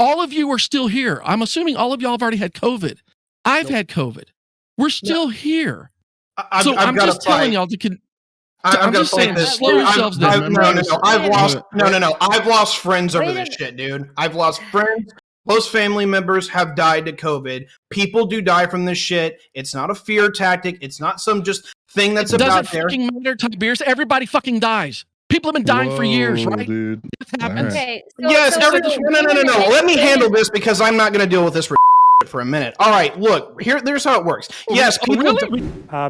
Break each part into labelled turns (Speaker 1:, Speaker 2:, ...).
Speaker 1: all of you are still here. I'm assuming all of y'all have already had COVID. I've had COVID. We're still here. I'm just telling y'all to. I'm just saying, slow yourselves down.
Speaker 2: I've lost friends over this shit, dude. I've lost friends. Close family members have died to COVID. People do die from this shit. It's not a fear tactic. It's not some just thing that's about there.
Speaker 1: It doesn't fucking matter, Tiberius. Everybody fucking dies. People have been dying for years, right?
Speaker 3: Dude.
Speaker 1: Death happens.
Speaker 4: Okay.
Speaker 2: No. Let me handle this because I'm not going to deal with this for a minute. All right, look, there's how it works. Yes, people.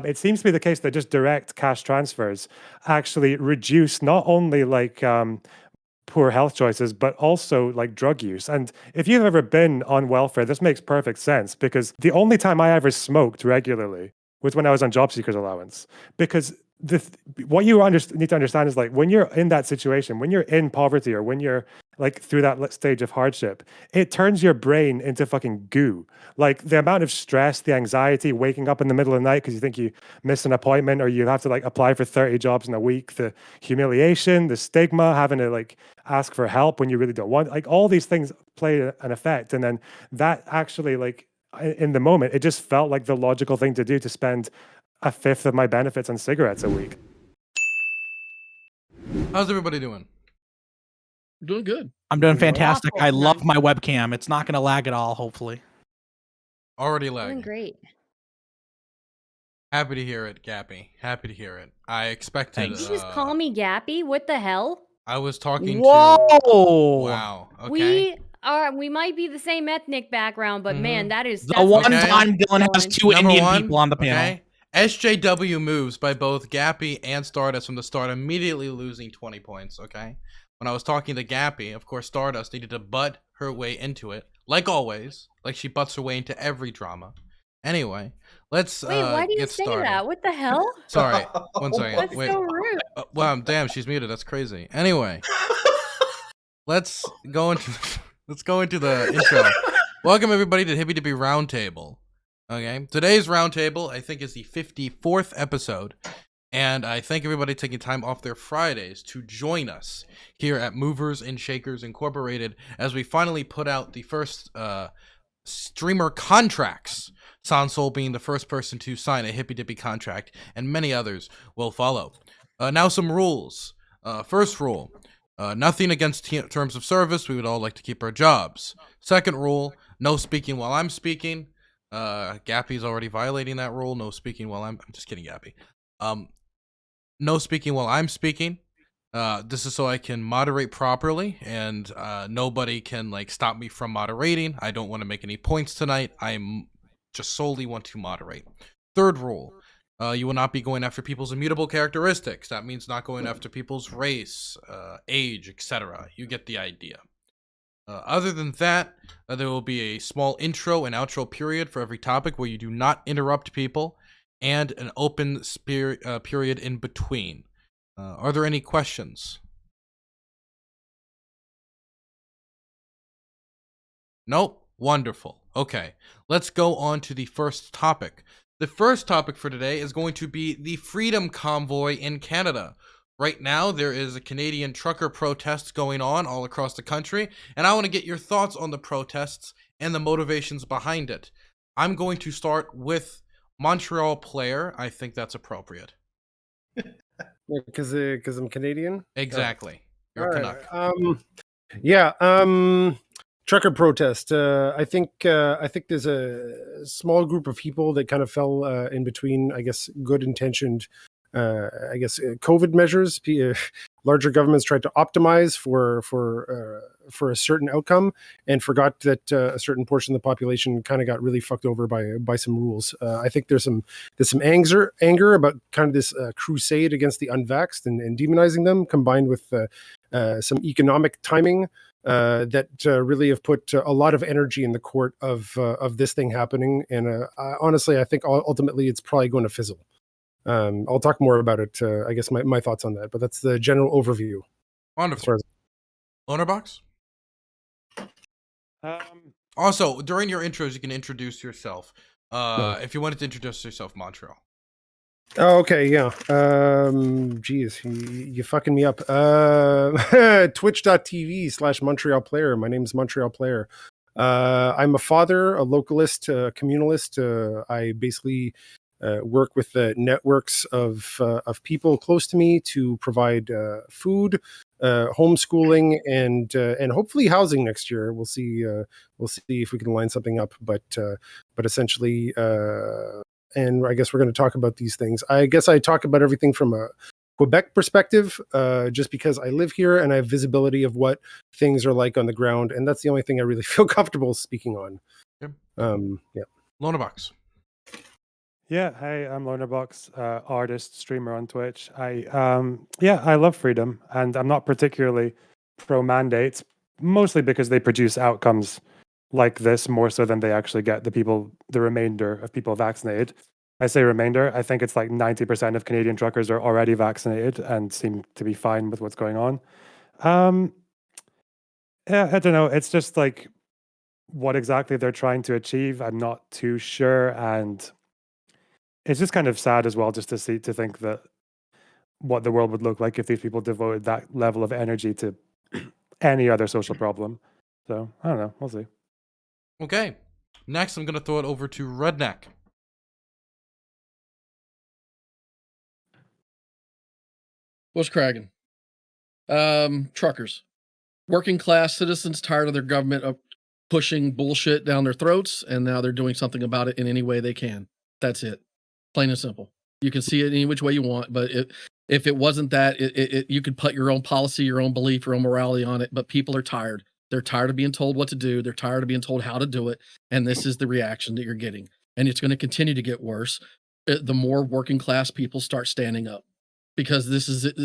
Speaker 5: It seems to be the case that just direct cash transfers actually reduce not only like poor health choices, but also like drug use. And if you've ever been on welfare, this makes perfect sense because the only time I ever smoked regularly was when I was on job seekers allowance. Because what you need to understand is like when you're in that situation, when you're in poverty or when you're like through that stage of hardship, it turns your brain into fucking goo. Like the amount of stress, the anxiety, waking up in the middle of the night because you think you missed an appointment or you have to like apply for 30 jobs in a week, the humiliation, the stigma, having to like ask for help when you really don't want, like all these things play an effect. And then that actually like in the moment, it just felt like the logical thing to do to spend a fifth of my benefits on cigarettes a week.
Speaker 6: How's everybody doing?
Speaker 1: Doing good.
Speaker 7: I'm doing fantastic. I love my webcam. It's not going to lag at all, hopefully.
Speaker 6: Already lagging.
Speaker 4: Doing great.
Speaker 6: Happy to hear it, Gappy. Happy to hear it. I expected.
Speaker 4: Did you just call me Gappy? What the hell?
Speaker 6: I was talking to.
Speaker 7: Wow.
Speaker 6: Okay.
Speaker 4: We might be the same ethnic background, but man, that is
Speaker 7: the one time Dylan has two Indian people on the panel.
Speaker 6: Okay. SJW moves by both Gappy and Stardust from the start, immediately losing 20 points, okay? When I was talking to Gappy, of course, Stardust needed to butt her way into it, like always, like she butts her way into every drama. Anyway, let's
Speaker 4: why do you
Speaker 6: get
Speaker 4: say
Speaker 6: started.
Speaker 4: That? What the hell?
Speaker 6: Sorry, one second.
Speaker 4: That's
Speaker 6: Wait.
Speaker 4: so rude.
Speaker 6: Wow, damn, she's muted. That's crazy. Anyway, let's go into the intro. Welcome everybody to Hippy Dippy Roundtable. Okay, today's roundtable I think is the 54th episode, and I thank everybody taking time off their Fridays to join us here at Movers and Shakers Incorporated as we finally put out the first streamer contracts. Sansol being the first person to sign a Hippy Dippy contract, and many others will follow. Now some rules. First rule, nothing against terms of service. We would all like to keep our jobs. Second rule, no speaking while I'm speaking. Gappy's already violating that rule. No speaking while I'm just kidding, Gappy. No speaking while I'm speaking. This is so I can moderate properly and nobody can like stop me from moderating. I don't want to make any points tonight. I'm just solely want to moderate. Third rule, you will not be going after people's immutable characteristics. That means not going after people's race, age, etc. You get the idea. Other than that, there will be a small intro and outro period for every topic where you do not interrupt people, and an open period in between. Are there any questions? Nope. Wonderful. Okay, let's go on to the first topic. The first topic for today is going to be the Freedom Convoy in Canada. Right now, there is a Canadian trucker protest going on all across the country, and I want to get your thoughts on the protests and the motivations behind it. I'm going to start with MontrealPlayer. I think that's appropriate.
Speaker 8: Because I'm Canadian?
Speaker 6: Exactly. You're a
Speaker 8: Canuck. Trucker protest. I think there's a small group of people that kind of fell in between, I guess, good-intentioned COVID measures. Larger governments tried to optimize for a certain outcome and forgot that a certain portion of the population kind of got really fucked over by some rules. I think there's some anger about kind of this crusade against the unvaxxed and demonizing them, combined with some economic timing that really have put a lot of energy in the court of this thing happening. And honestly, I think ultimately it's probably going to fizzle. I'll talk more about it. I guess my thoughts on that, but that's the general overview.
Speaker 6: Wonderful. Lonerbox? Also, during your intros, you can introduce yourself. If you wanted to introduce yourself, Montreal.
Speaker 8: Oh, okay, yeah. Geez, you fucking me up. Twitch.tv/MontrealPlayer. My name's MontrealPlayer. I'm a father, a localist, a communalist. I basically work with the networks of people close to me to provide food, homeschooling, and hopefully housing next year. We'll see. We'll see if we can line something up. But essentially. And I guess we're going to talk about these things. I guess I talk about everything from a Quebec perspective, just because I live here and I have visibility of what things are like on the ground, and that's the only thing I really feel comfortable speaking on.
Speaker 6: Yep.
Speaker 8: Yeah.
Speaker 6: Lonerbox.
Speaker 5: Yeah, hey, I'm Lonerbox, artist, streamer on Twitch. I love freedom, and I'm not particularly pro mandates, mostly because they produce outcomes like this more so than they actually get the remainder of people vaccinated. I say remainder, I think it's like 90% of Canadian truckers are already vaccinated and seem to be fine with what's going on. Yeah, I don't know. It's just like what exactly they're trying to achieve. I'm not too sure, and it's just kind of sad as well just to think that what the world would look like if these people devoted that level of energy to any other social problem. So I don't know. We'll see.
Speaker 6: Okay. Next, I'm going to throw it over to RedNeq.
Speaker 1: What's cracking? Truckers, working class citizens tired of their government pushing bullshit down their throats, and now they're doing something about it in any way they can. That's it. Plain and simple. You can see it any which way you want, but if it wasn't that, you could put your own policy, your own belief, your own morality on it, but people are tired. They're tired of being told what to do. They're tired of being told how to do it, and this is the reaction that you're getting. And it's going to continue to get worse the more working class people start standing up, because this is it.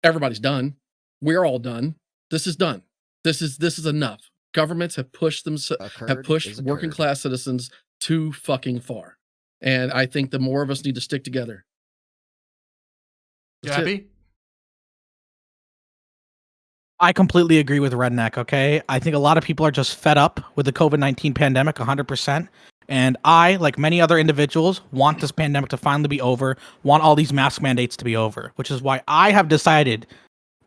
Speaker 1: Everybody's done. We're all done. This is done. This is enough. Governments have pushed working class citizens too fucking far. And I think the more of us need to stick together.
Speaker 6: Gappy?
Speaker 7: I completely agree with RedNeq, okay? I think a lot of people are just fed up with the COVID-19 pandemic 100%. And I, like many other individuals, want this pandemic to finally be over, want all these mask mandates to be over, which is why I have decided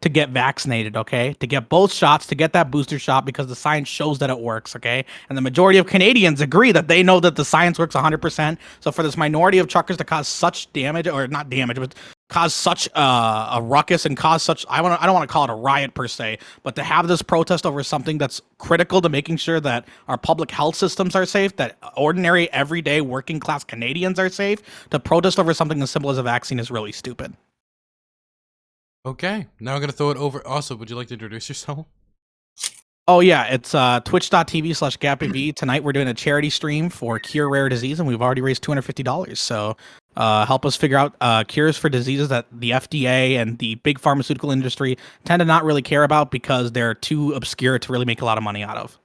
Speaker 7: to get vaccinated, okay? To get both shots, to get that booster shot, because the science shows that it works, okay? And the majority of Canadians agree that they know that the science works 100%. So for this minority of truckers to cause such damage, or not damage, but cause such a ruckus and cause such, I don't want to call it a riot per se, but to have this protest over something that's critical to making sure that our public health systems are safe, that ordinary, everyday, working class Canadians are safe, to protest over something as simple as a vaccine is really stupid.
Speaker 6: Okay, now I'm going to throw it over. Also, would you like to introduce yourself?
Speaker 7: Oh, yeah, it's twitch.tv/GappyV. Tonight we're doing a charity stream for Cure Rare Disease, and we've already raised $250. So help us figure out cures for diseases that the FDA and the big pharmaceutical industry tend to not really care about because they're too obscure to really make a lot of money out of.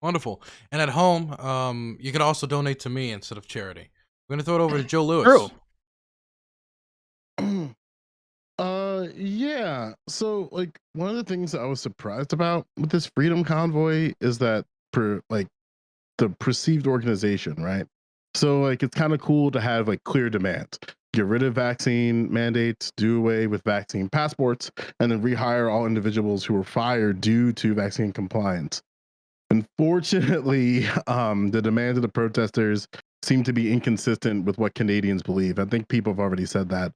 Speaker 6: Wonderful. And at home, you can also donate to me instead of charity. I'm going to throw it over to Joe Lewis.
Speaker 7: True.
Speaker 3: Yeah. So like one of the things that I was surprised about with this Freedom Convoy is that the perceived organization, right? So like it's kind of cool to have like clear demands. Get rid of vaccine mandates, do away with vaccine passports, and then rehire all individuals who were fired due to vaccine compliance. Unfortunately, the demands of the protesters seem to be inconsistent with what Canadians believe. I think people have already said that.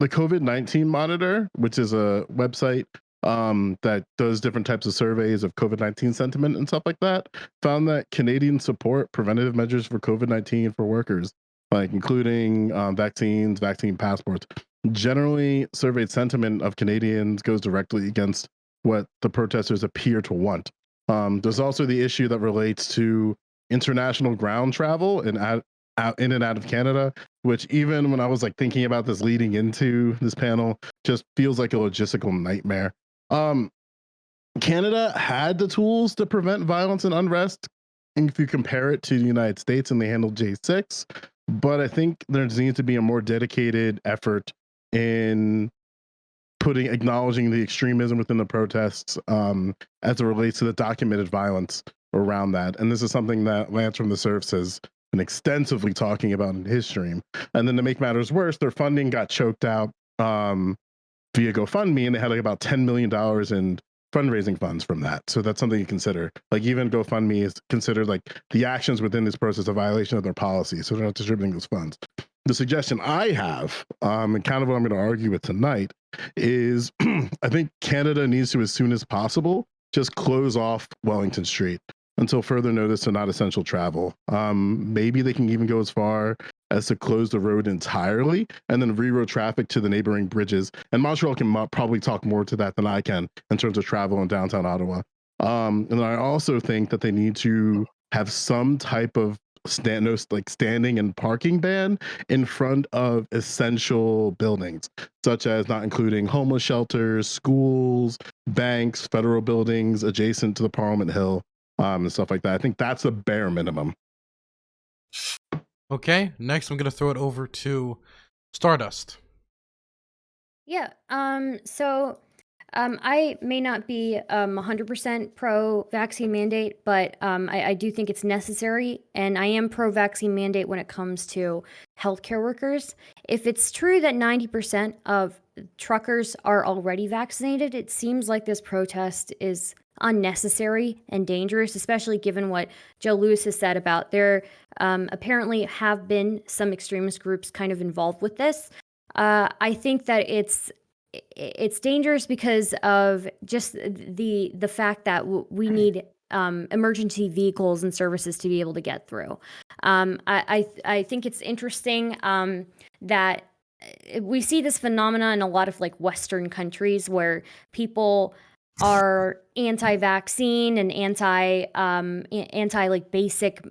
Speaker 3: The COVID-19 Monitor, which is a website that does different types of surveys of COVID-19 sentiment and stuff like that, found that Canadians support preventative measures for COVID-19 for workers, like including vaccines, vaccine passports. Generally, surveyed sentiment of Canadians goes directly against what the protesters appear to want. There's also the issue that relates to international ground travel and in and out of Canada, which even when I was like thinking about this leading into this panel, just feels like a logistical nightmare. Canada had the tools to prevent violence and unrest, if you compare it to the United States, and they handled J6. But I think there needs to be a more dedicated effort in acknowledging the extremism within the protests as it relates to the documented violence around that. And this is something that Lance from the Surfs has been extensively talking about in his stream. And then to make matters worse, their funding got choked out via GoFundMe, and they had like about $10 million in fundraising funds from that. So that's something you consider. Like even GoFundMe is considered like the actions within this process a violation of their policy. So they're not distributing those funds. The suggestion I have, and kind of what I'm going to argue with tonight, is I think Canada needs to, as soon as possible, just close off Wellington Street until further notice to not essential travel. Maybe they can even go as far as to close the road entirely and then reroute traffic to the neighboring bridges. And Montreal can probably talk more to that than I can in terms of travel in downtown Ottawa. And I also think that they need to have some type of standing and parking ban in front of essential buildings, such as not including homeless shelters, schools, banks, federal buildings adjacent to the Parliament Hill, and stuff like that. I think that's the bare minimum.
Speaker 6: Okay, next I'm going to throw it over to Stardust.
Speaker 4: Yeah. I may not be 100% pro-vaccine mandate, but I do think it's necessary, and I am pro-vaccine mandate when it comes to healthcare workers. If it's true that 90% of truckers are already vaccinated, it seems like this protest is unnecessary and dangerous, especially given what Joe Lewis has said about there apparently have been some extremist groups kind of involved with this. I think that it's dangerous because of just the fact that we need emergency vehicles and services to be able to get through. I think it's interesting that we see this phenomena in a lot of like Western countries where people are anti-vaccine and anti like basic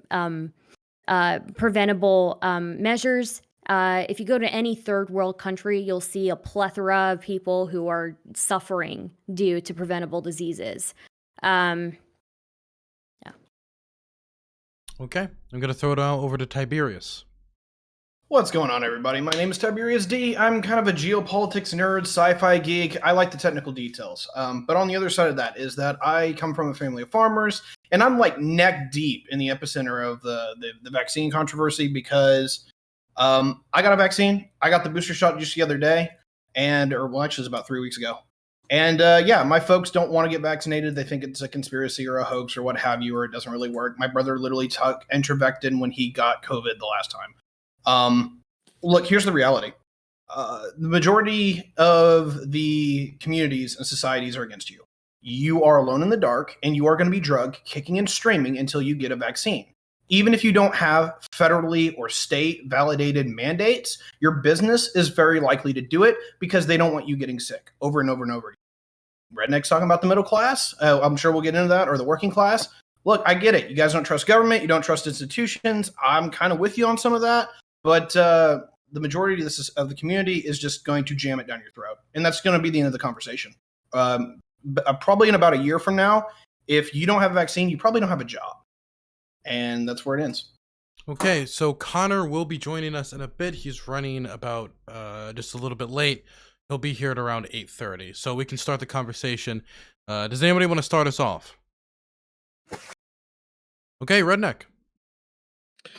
Speaker 4: preventable measures. If you go to any third world country, you'll see a plethora of people who are suffering due to preventable diseases. Yeah.
Speaker 6: Okay, I'm going to throw it out over to Tiberius.
Speaker 2: What's going on, everybody? My name is Tiberius D. I'm kind of a geopolitics nerd, sci-fi geek. I like the technical details. But on the other side of that is that I come from a family of farmers, and I'm like neck deep in the epicenter of the vaccine controversy because I got a vaccine. I got the booster shot just the other day, actually it was about 3 weeks ago. And yeah, my folks don't want to get vaccinated. They think it's a conspiracy or a hoax or what have you, or it doesn't really work. My brother literally took Entrovectin when he got COVID the last time. Look, here's the reality. The majority of the communities and societies are against you. You are alone in the dark, and you are going to be drugged, kicking and screaming until you get a vaccine. Even if you don't have federally or state validated mandates, your business is very likely to do it because they don't want you getting sick over and over and over again. RedNeq's talking about the middle class. I'm sure we'll get into that, or the working class. Look, I get it. You guys don't trust government. You don't trust institutions. I'm kind of with you on some of that. But the majority of the community is just going to jam it down your throat. And that's going to be the end of the conversation. Probably in about a year from now, if you don't have a vaccine, you probably don't have a job. And that's where it ends.
Speaker 6: Okay, so Connor will be joining us in a bit. He's running about just a little bit late. He'll be here at around 8:30, so we can start the conversation. Does anybody want to start us off? Okay, RedNeq.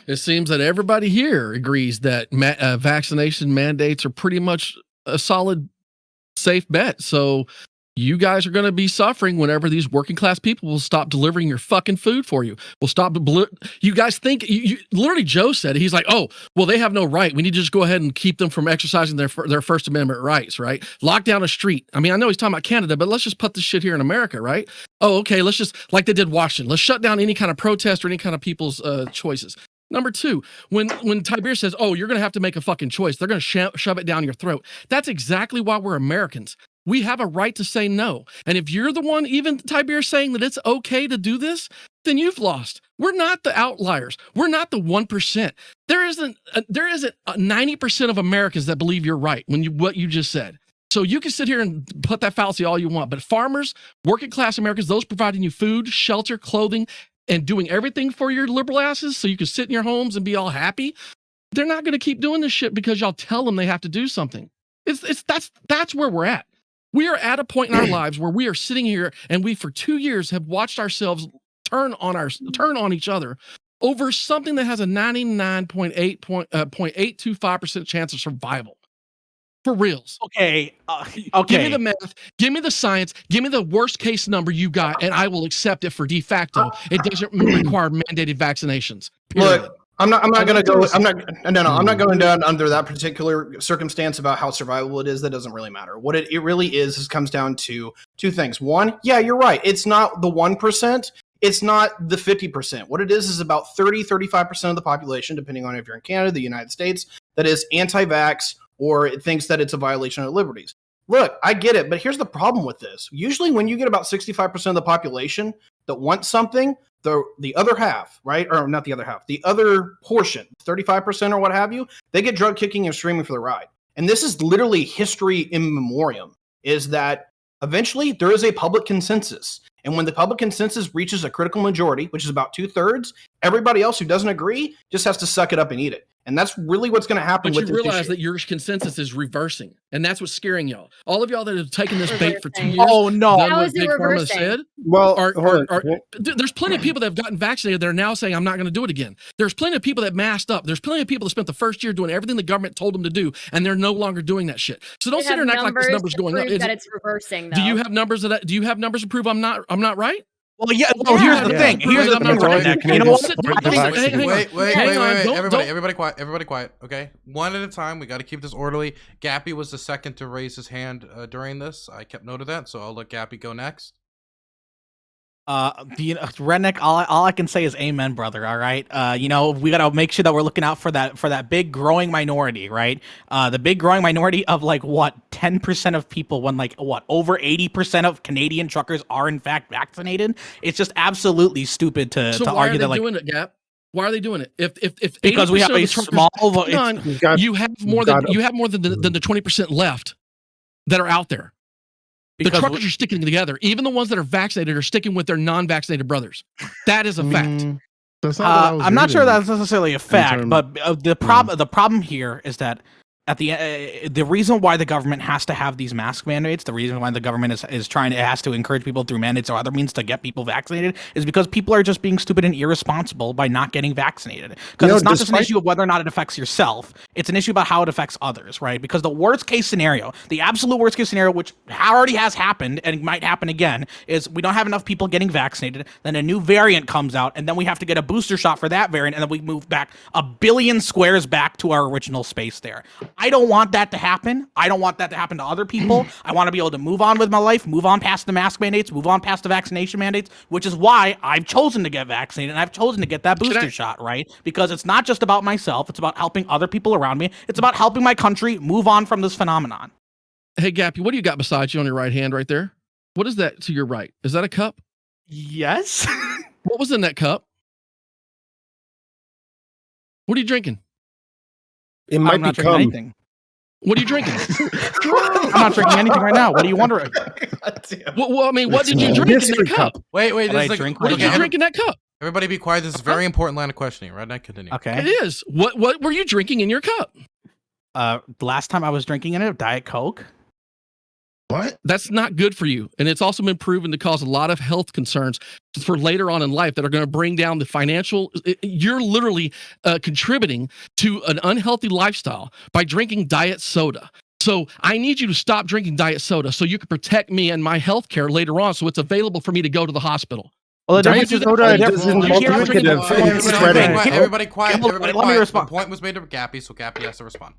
Speaker 1: It seems that everybody here agrees that vaccination mandates are pretty much a solid, safe bet. So you guys are going to be suffering whenever these working class people will stop delivering your fucking food for you. Will stop. You guys think, literally Joe said, he's like, oh, well, they have no right. We need to just go ahead and keep them from exercising their First Amendment rights, right? Lock down a street. I mean, I know he's talking about Canada, but let's just put this shit here in America, right? Oh, okay, let's just, like they did Washington, let's shut down any kind of protest or any kind of people's choices. Number two, when Tiberius says, oh, you're going to have to make a fucking choice, they're going to shove it down your throat. That's exactly why we're Americans. We have a right to say no. And if you're the one, even Tiberius, saying that it's okay to do this, then you've lost. We're not the outliers. We're not the 1%. There isn't 90% of Americans that believe you're right what you just said. So you can sit here and put that fallacy all you want, but farmers, working class Americans, those providing you food, shelter, clothing, and doing everything for your liberal asses so you can sit in your homes and be all happy, they're not going to keep doing this shit because y'all tell them they have to do something. That's where we're at. We are at a point in our lives where we are sitting here and we for 2 years have watched ourselves turn on each other over something that has a 99.825% chance of survival. For reals.
Speaker 7: Okay.
Speaker 1: Give me the math. Give me the science. Give me the worst case number you got, and I will accept it for de facto. It doesn't require mandated vaccinations. Period.
Speaker 2: Look, I'm not going to go. I'm not going down under that particular circumstance about how survivable it is. That doesn't really matter. What it really is comes down to two things. One, yeah, you're right. It's not the 1%. It's not the 50%. What it is about 35% of the population, depending on if you're in Canada, the United States, that is anti-vax or it thinks that it's a violation of liberties. Look, I get it, but here's the problem with this. Usually when you get about 65% of the population that wants something, the other half, right? Or not the other half, the other portion, 35% or what have you, they get drug kicking and streaming for the ride. And this is literally history in memoriam, is that eventually there is a public consensus. And when the public consensus reaches a critical majority, which is about 2/3, everybody else who doesn't agree just has to suck it up and eat it. And that's really what's going to happen
Speaker 1: But
Speaker 2: with
Speaker 1: you
Speaker 2: this
Speaker 1: realize
Speaker 2: issue.
Speaker 1: that your consensus is reversing, and that's what's scaring y'all. All of y'all that have taken this bait for 2
Speaker 4: Reversing.
Speaker 1: years,
Speaker 7: Oh no.
Speaker 1: done
Speaker 4: How
Speaker 1: what
Speaker 4: is it
Speaker 1: Big Pharma
Speaker 4: reversing?
Speaker 1: said.
Speaker 8: Well, hold on.
Speaker 1: There's plenty of people that have gotten vaccinated that are now saying, I'm not going to do it again. There's plenty of people that masked up. There's plenty of people that spent the first year doing everything the government told them to do, and they're no longer doing that shit. So don't
Speaker 4: They
Speaker 1: sit
Speaker 4: have
Speaker 1: here and act like this number's
Speaker 4: to
Speaker 1: going up.
Speaker 4: prove that it's reversing, though.
Speaker 1: Do you have numbers of that? Do you have numbers to prove I'm not right?
Speaker 7: Well, yeah. Well, here's the
Speaker 5: Yeah.
Speaker 7: thing. Here's the
Speaker 1: I'm
Speaker 7: thing,
Speaker 1: not right.
Speaker 7: Redneck. You know
Speaker 5: Canadians
Speaker 7: what?
Speaker 5: support the
Speaker 1: Hang on,
Speaker 5: vaccine.
Speaker 1: hang on.
Speaker 6: Wait,
Speaker 1: Hang on, don't-
Speaker 6: everybody quiet, okay? One at a time. We got to keep this orderly. Gappy was the second to raise his hand during this. I kept note of that, so I'll let Gappy go next.
Speaker 7: Redneck, all I can say is amen, brother. All right. We gotta make sure that we're looking out for that big growing minority, right? The big growing minority of 10% of people, when over 80% of Canadian truckers are in fact vaccinated. It's just absolutely stupid to
Speaker 1: why
Speaker 7: argue
Speaker 1: are they
Speaker 7: that
Speaker 1: doing it, Gap? Why are they doing it? If
Speaker 7: because we
Speaker 1: 80%
Speaker 7: have
Speaker 1: of
Speaker 7: a
Speaker 1: the truckers-
Speaker 7: small
Speaker 1: Hang on,
Speaker 8: You've got-
Speaker 1: you have more
Speaker 8: you've
Speaker 1: than
Speaker 8: got-
Speaker 1: you have more than the 20% left that are out there. The
Speaker 7: because
Speaker 1: truckers are sticking together. Even the ones that are vaccinated are sticking with their non-vaccinated brothers. That is a fact.
Speaker 3: That's not what I was
Speaker 7: I'm not sure
Speaker 3: reading.
Speaker 7: that's necessarily a fact,
Speaker 3: terms-
Speaker 7: but the problem here is that at the reason why the government has to have these mask mandates, the reason why the government has to encourage people through mandates or other means to get people vaccinated, is because people are just being stupid and irresponsible by not getting vaccinated. Because it's not just an issue of whether or not it affects yourself; it's an issue about how it affects others, right? Because the worst case scenario, the absolute worst case scenario, which already has happened and might happen again, is we don't have enough people getting vaccinated. Then a new variant comes out, and then we have to get a booster shot for that variant, and then we move back 1 billion squares back to our original space there. I don't want that to happen. I don't want that to happen to other people. I want to be able to move on with my life, move on past the mask mandates, move on past the vaccination mandates, which is why I've chosen to get vaccinated and I've chosen to get that booster shot, right? Because it's not just about myself. It's about helping other people around me. It's about helping my country move on from this phenomenon.
Speaker 1: Hey, Gappy, what do you got beside you on your right hand right there? What is that to your right? Is that a cup?
Speaker 7: Yes.
Speaker 1: What was in that cup? What are you drinking?
Speaker 8: It might
Speaker 7: I'm not
Speaker 8: become.
Speaker 7: drinking anything.
Speaker 1: What are you drinking?
Speaker 7: I'm not drinking anything right now. What are you wondering?
Speaker 1: Well, I mean, what did you drink in
Speaker 8: Mystery
Speaker 1: that cup?
Speaker 6: Wait,
Speaker 7: What
Speaker 6: this
Speaker 7: I
Speaker 6: is like,
Speaker 7: drink
Speaker 1: What
Speaker 7: right
Speaker 1: did you
Speaker 7: now?
Speaker 1: drink in that cup?
Speaker 6: everybody be quiet. This is a very important line of questioning. Redneck, continue.
Speaker 7: Okay.
Speaker 1: It is. What were you drinking in your cup?
Speaker 7: The last time I was drinking in it, Diet Coke.
Speaker 3: What?
Speaker 1: That's not good for you. And it's also been proven to cause a lot of health concerns for later on in life that are going to bring down the financial. You're literally contributing to an unhealthy lifestyle by drinking diet soda. So I need you to stop drinking diet soda so you can protect me and my health care later on so it's available for me to go to the hospital.
Speaker 8: Well, the
Speaker 1: Diet
Speaker 8: difference is
Speaker 1: soda
Speaker 8: soda
Speaker 1: doesn't
Speaker 8: doesn't
Speaker 1: involve
Speaker 8: multiplicative.
Speaker 6: Everybody quiet.
Speaker 7: Let me respond.
Speaker 6: The point was made to Gappy, so Gappy has to respond.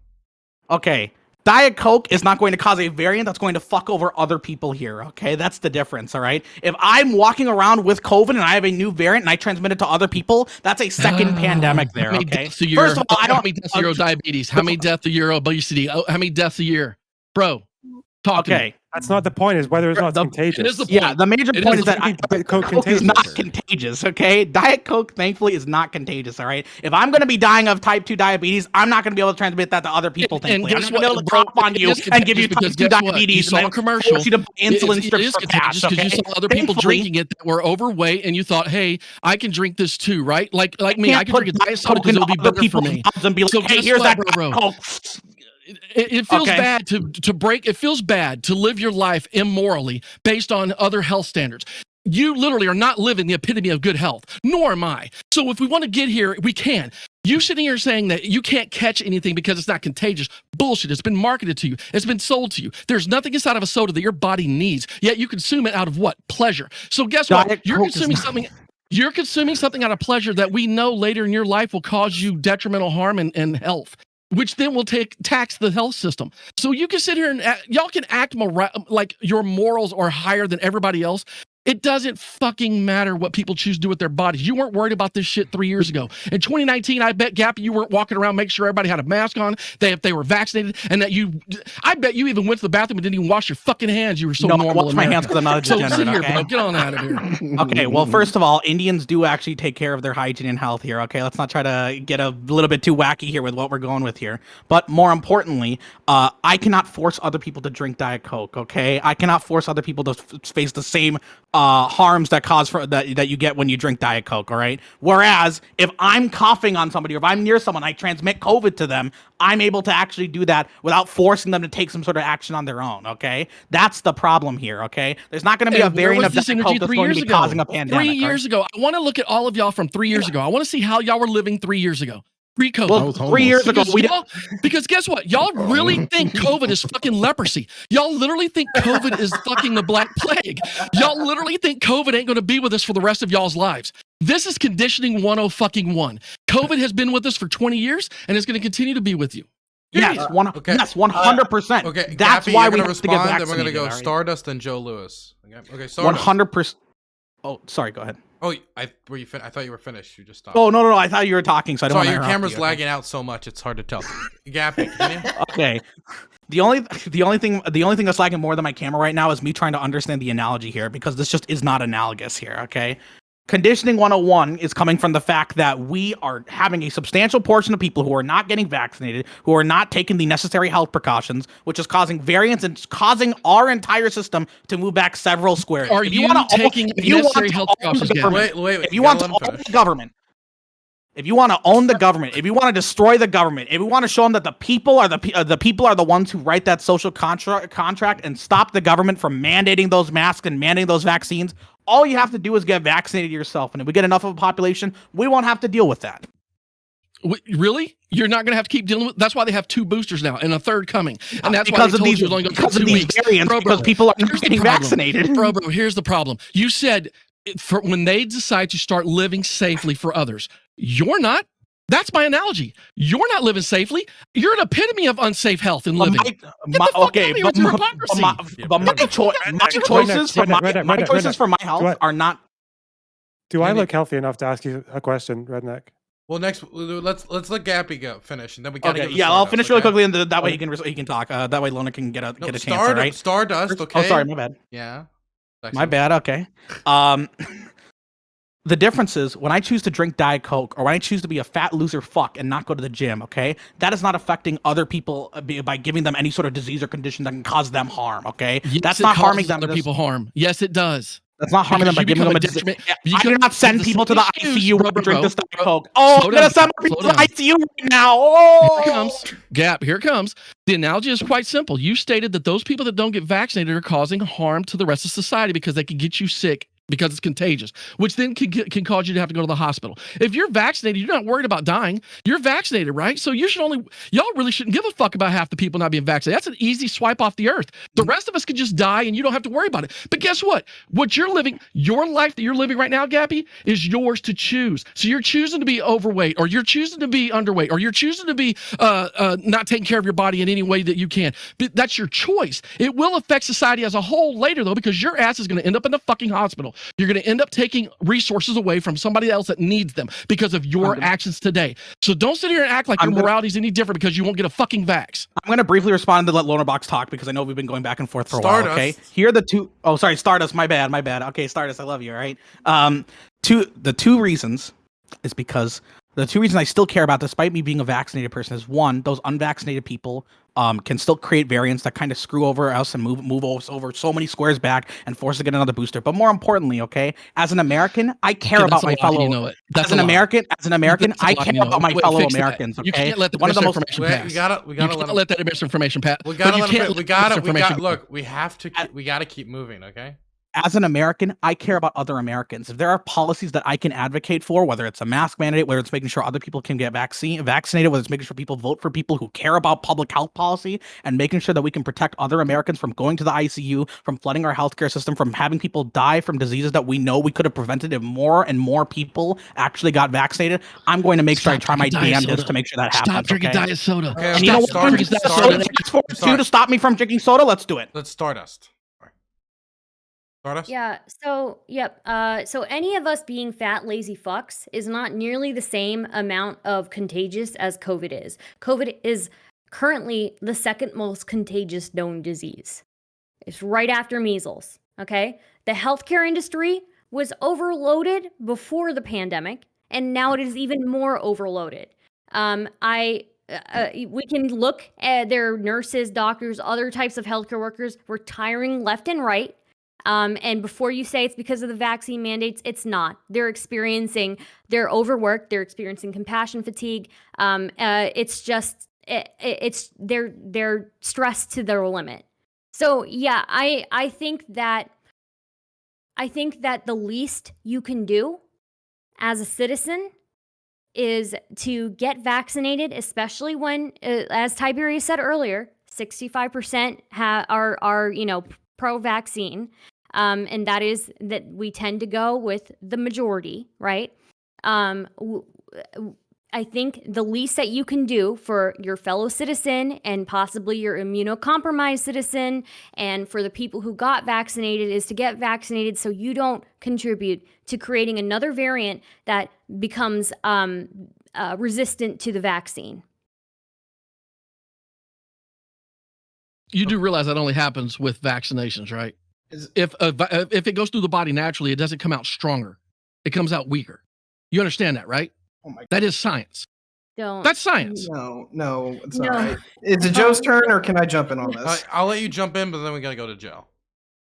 Speaker 7: Okay. Diet Coke is not going to cause a variant that's going to fuck over other people here, okay? That's the difference, all right? If I'm walking around with COVID and I have a new variant and I transmit it to other people, that's a second pandemic there,
Speaker 1: How many
Speaker 7: okay?
Speaker 1: deaths a year?
Speaker 7: First of all, I
Speaker 1: How
Speaker 7: don't...
Speaker 1: many deaths a year of diabetes? How many deaths a year of obesity? How many deaths a year? Bro, talk to me.
Speaker 7: Okay.
Speaker 5: That's not the point, is whether it's not
Speaker 7: The-
Speaker 5: contagious.
Speaker 1: It is the
Speaker 7: Yeah,
Speaker 1: point.
Speaker 7: the major
Speaker 1: It
Speaker 7: point
Speaker 1: is
Speaker 7: is that
Speaker 5: Diet Coke
Speaker 7: Coke is not
Speaker 5: contagious.
Speaker 7: contagious, okay? Diet Coke, thankfully, is not contagious, all right? If I'm going to be dying of type 2 diabetes, I'm not going to be able to transmit that to other people,
Speaker 1: And
Speaker 7: thankfully. I'm
Speaker 1: guess
Speaker 7: not going to be able to
Speaker 1: what,
Speaker 7: drop on
Speaker 1: It
Speaker 7: you
Speaker 1: is
Speaker 7: and give you
Speaker 1: contagious
Speaker 7: type
Speaker 1: because
Speaker 7: 2
Speaker 1: guess what?
Speaker 7: diabetes
Speaker 1: You saw
Speaker 7: and
Speaker 1: a
Speaker 7: then
Speaker 1: commercial.
Speaker 7: force you to buy insulin
Speaker 1: It
Speaker 7: strips
Speaker 1: is
Speaker 7: for
Speaker 1: contagious
Speaker 7: cash,
Speaker 1: because you
Speaker 7: okay?
Speaker 1: saw other people
Speaker 7: Thankfully-
Speaker 1: drinking it that were overweight, and you thought, "Hey, I can drink this too, right? Like me, I
Speaker 7: Can't
Speaker 1: can
Speaker 7: put
Speaker 1: drink a diet soda
Speaker 7: Coke
Speaker 1: because
Speaker 7: in
Speaker 1: it'll be
Speaker 7: other
Speaker 1: better for
Speaker 7: people's
Speaker 1: me."
Speaker 7: mouths and be like,
Speaker 1: So
Speaker 7: hey,
Speaker 1: guess
Speaker 7: here's
Speaker 1: what,
Speaker 7: that
Speaker 1: bro?
Speaker 7: Diet Coke.
Speaker 1: It feels
Speaker 7: Okay.
Speaker 1: bad to break. It feels bad to live your life immorally based on other health standards. You literally are not living the epitome of good health, nor am I. So if we want to get here, we can. You sitting here saying that you can't catch anything because it's not contagious. Bullshit. It's been marketed to you. It's been sold to you. There's nothing inside of a soda that your body needs, yet you consume it out of what? Pleasure. So guess what? You're consuming something. You're consuming something out of pleasure that we know later in your life will cause you detrimental harm and health, which then will tax the health system. So you can sit here and y'all can act like your morals are higher than everybody else. It doesn't fucking matter what people choose to do with their bodies. You weren't worried about this shit 3 years ago. In 2019, I bet, Gappy, you weren't walking around making sure everybody had a mask on, if they were vaccinated, and that I bet you even went to the bathroom and didn't even wash your fucking hands. You were so normal.
Speaker 7: I wash my hands because I'm not a degenerate.
Speaker 1: So sit here,
Speaker 7: okay?
Speaker 1: bro. Get on out of here.
Speaker 7: Okay, well, first of all, Indians do actually take care of their hygiene and health here, okay? Let's not try to get a little bit too wacky here with what we're going with here. But more importantly, I cannot force other people to drink Diet Coke, okay? I cannot force other people to face the same harms that you get when you drink Diet Coke, all right? Whereas, if I'm coughing on somebody or if I'm near someone, I transmit COVID to them, I'm able to actually do that without forcing them to take some sort of action on their own, okay? That's the problem here, okay? There's not going to be a variant of Diet Coke that's going to be causing a pandemic.
Speaker 1: 3 years ago. I want to look at all of y'all from 3 years ago. I want to see how y'all were living 3 years ago. Pre-COVID.
Speaker 7: Well, 3 years ago,
Speaker 1: because guess what? Y'all really think COVID is fucking leprosy. Y'all literally think COVID is fucking the Black Plague. Y'all literally think COVID ain't going to be with us for the rest of y'all's lives. This is conditioning 101. COVID has been with us for 20 years and is going to continue to be with you.
Speaker 7: Yes, yes, 100%.
Speaker 6: Okay,
Speaker 7: that's
Speaker 6: Gappy,
Speaker 7: why we
Speaker 6: have
Speaker 7: have
Speaker 6: to
Speaker 7: to get
Speaker 6: respond. Then we're
Speaker 7: vaccinated.
Speaker 6: gonna go
Speaker 7: right?
Speaker 6: Stardust and Joe Lewis. Okay, Stardust.
Speaker 7: 100%. Oh, sorry. Go ahead.
Speaker 6: Oh, I thought you were finished. You just stopped.
Speaker 7: Oh no, I thought you were talking. So I don't.
Speaker 6: Sorry, your camera's lagging out so much it's hard to tell. Gappy, continue.
Speaker 7: Okay. The only thing that's lagging more than my camera right now is me trying to understand the analogy here, because this just is not analogous here. Okay. Conditioning 101 is coming from the fact that we are having a substantial portion of people who are not getting vaccinated, who are not taking the necessary health precautions, which is causing variants and causing our entire system to move back several squares.
Speaker 1: Are you taking necessary health precautions?
Speaker 6: Wait.
Speaker 7: If you want to own the government, if you want to own the government, if you want to destroy the government, if you want to show them that the people are the ones who write that social contract and stop the government from mandating those masks and mandating those vaccines, all you have to do is get vaccinated yourself. And if we get enough of a population, we won't have to deal with that.
Speaker 1: Really? You're not going to have to keep dealing with. That's why they have 2 boosters now and a 3rd coming. And that's
Speaker 7: because
Speaker 1: why they told you
Speaker 7: variants,
Speaker 1: bro,
Speaker 7: because people are not getting vaccinated.
Speaker 1: Bro, here's the problem. You said when they decide to start living safely for others, you're not. That's my analogy. You're not living safely. You're an epitome of unsafe health and living. My
Speaker 7: choices for my health are not.
Speaker 5: Do I look healthy enough to ask you a question, RedNeq?
Speaker 6: Well, next let's let Gappy go finish, and then we gotta get.
Speaker 7: Yeah, I'll finish really quickly, and that way he can talk. That way Loner can get a chance. Right?
Speaker 6: Stardust. Okay.
Speaker 7: Oh, sorry, my bad.
Speaker 6: Yeah.
Speaker 7: My bad. Okay. The difference is when I choose to drink Diet Coke or when I choose to be a fat loser fuck and not go to the gym, okay, that is not affecting other people by giving them any sort of disease or condition that can cause them harm, okay?
Speaker 1: Yes,
Speaker 7: that's not harming them.
Speaker 1: Other people harm. Yes, it does.
Speaker 7: That's not harming them by giving them a disease. I do not send people to the ICU when I drink this Diet Coke. Oh, I'm going to send people to the ICU right now. Oh!
Speaker 1: Here comes. Gap, here comes. The analogy is quite simple. You stated that those people that don't get vaccinated are causing harm to the rest of society because they can get you sick because it's contagious, which then can cause you to have to go to the hospital. If you're vaccinated, you're not worried about dying. You're vaccinated, right? So y'all really shouldn't give a fuck about half the people not being vaccinated. That's an easy swipe off the earth. The rest of us could just die and you don't have to worry about it. But guess what? Your life that you're living right now, Gappy, is yours to choose. So you're choosing to be overweight, or you're choosing to be underweight, or you're choosing to be not taking care of your body in any way that you can. But that's your choice. It will affect society as a whole later, though, because your ass is going to end up in the fucking hospital. You're going to end up taking resources away from somebody else that needs them because of your actions today. So don't sit here and act like your morality is any different because you won't get a fucking vax.
Speaker 7: I'm going to briefly respond to let Lonerbox talk because I know we've been going back and forth for a while. Okay, here are the 2. Oh, sorry, Stardust. My bad. Okay, Stardust, I love you. All right. The 2 reasons is because the 2 reasons I still care about, despite me being a vaccinated person, is 1, those unvaccinated people can still create variants that kind of screw over us and move us over so many squares back and force us to get another booster. But more importantly, okay, as an American, I care about my fellow. As an American, I care about my fellow Americans. Okay,
Speaker 1: you can't let the misinformation pass.
Speaker 6: We gotta
Speaker 1: let that misinformation pass.
Speaker 6: We gotta keep moving. Okay.
Speaker 7: as an American, I care about other Americans. If there are policies that I can advocate for, whether it's a mask mandate, whether it's making sure other people can get vaccinated, whether it's making sure people vote for people who care about public health policy, and making sure that we can protect other Americans from going to the ICU, from flooding our healthcare system, from having people die from diseases that we know we could have prevented if more and more people actually got vaccinated, I'm going to make sure I try my damnedest to make sure that happens.
Speaker 1: Stop drinking
Speaker 7: okay?
Speaker 1: diet soda.
Speaker 6: Okay,
Speaker 7: And you know what?
Speaker 6: Stardust.
Speaker 7: To stop me from drinking soda, let's do it.
Speaker 6: Let's Stardust. Stardust?
Speaker 4: Yeah. So, yep. So any of us being fat, lazy fucks is not nearly the same amount of contagious as COVID is. COVID is currently the second most contagious known disease. It's right after measles. Okay. The healthcare industry was overloaded before the pandemic, and now it is even more overloaded. We can look at their nurses, doctors, other types of healthcare workers retiring left and right. And before you say it's because of the vaccine mandates, it's not. They're overworked. They're experiencing compassion fatigue. It's just, they're stressed to their limit. So yeah, I think that the least you can do as a citizen is to get vaccinated, especially when, as Tiberius said earlier, 65% are pro-vaccine. And that is that we tend to go with the majority, right? I think the least that you can do for your fellow citizen and possibly your immunocompromised citizen and for the people who got vaccinated is to get vaccinated so you don't contribute to creating another variant that becomes resistant to the vaccine.
Speaker 1: You do realize that only happens with vaccinations, right? If it goes through the body naturally, it doesn't come out stronger. It comes out weaker. You understand that, right?
Speaker 2: Oh my God.
Speaker 1: That is science. That's science.
Speaker 2: No, it's not right. Is it Joe's turn, or can I jump in on this?
Speaker 6: I'll let you jump in, but then we gotta go to Joe.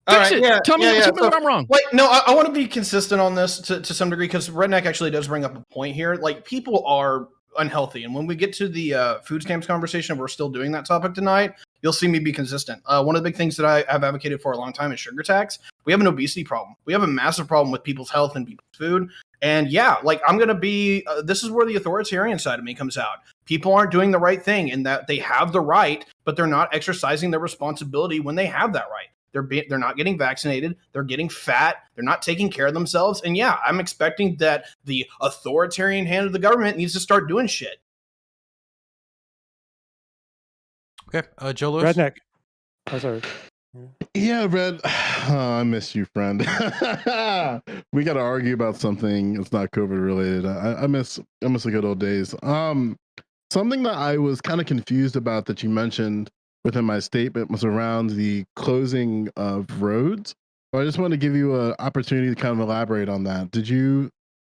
Speaker 2: All right, yeah,
Speaker 1: tell me what I'm wrong.
Speaker 2: Like, no, I want to be consistent on this to some degree because RedNeq actually does bring up a point here. Like, people are unhealthy, and when we get to the food stamps conversation, we're still doing that topic tonight. You'll see me be consistent. One of the big things that I have advocated for a long time is sugar tax. We have an obesity problem. We have a massive problem with people's health and people's food. And yeah, like I'm going to be, this is where the authoritarian side of me comes out. People aren't doing the right thing in that they have the right, but they're not exercising their responsibility when they have that right. They're not getting vaccinated. They're getting fat. They're not taking care of themselves. And yeah, I'm expecting that the authoritarian hand of the government needs to start doing shit.
Speaker 6: Okay, Joe Lewis.
Speaker 5: RedNeq. Oh, sorry.
Speaker 3: Yeah, Red. I miss you, friend. We got to argue about something. It's not COVID related. I miss the good old days. Something that I was kind of confused about that you mentioned within my statement was around the closing of roads. So I just want to give you an opportunity to kind of elaborate on that.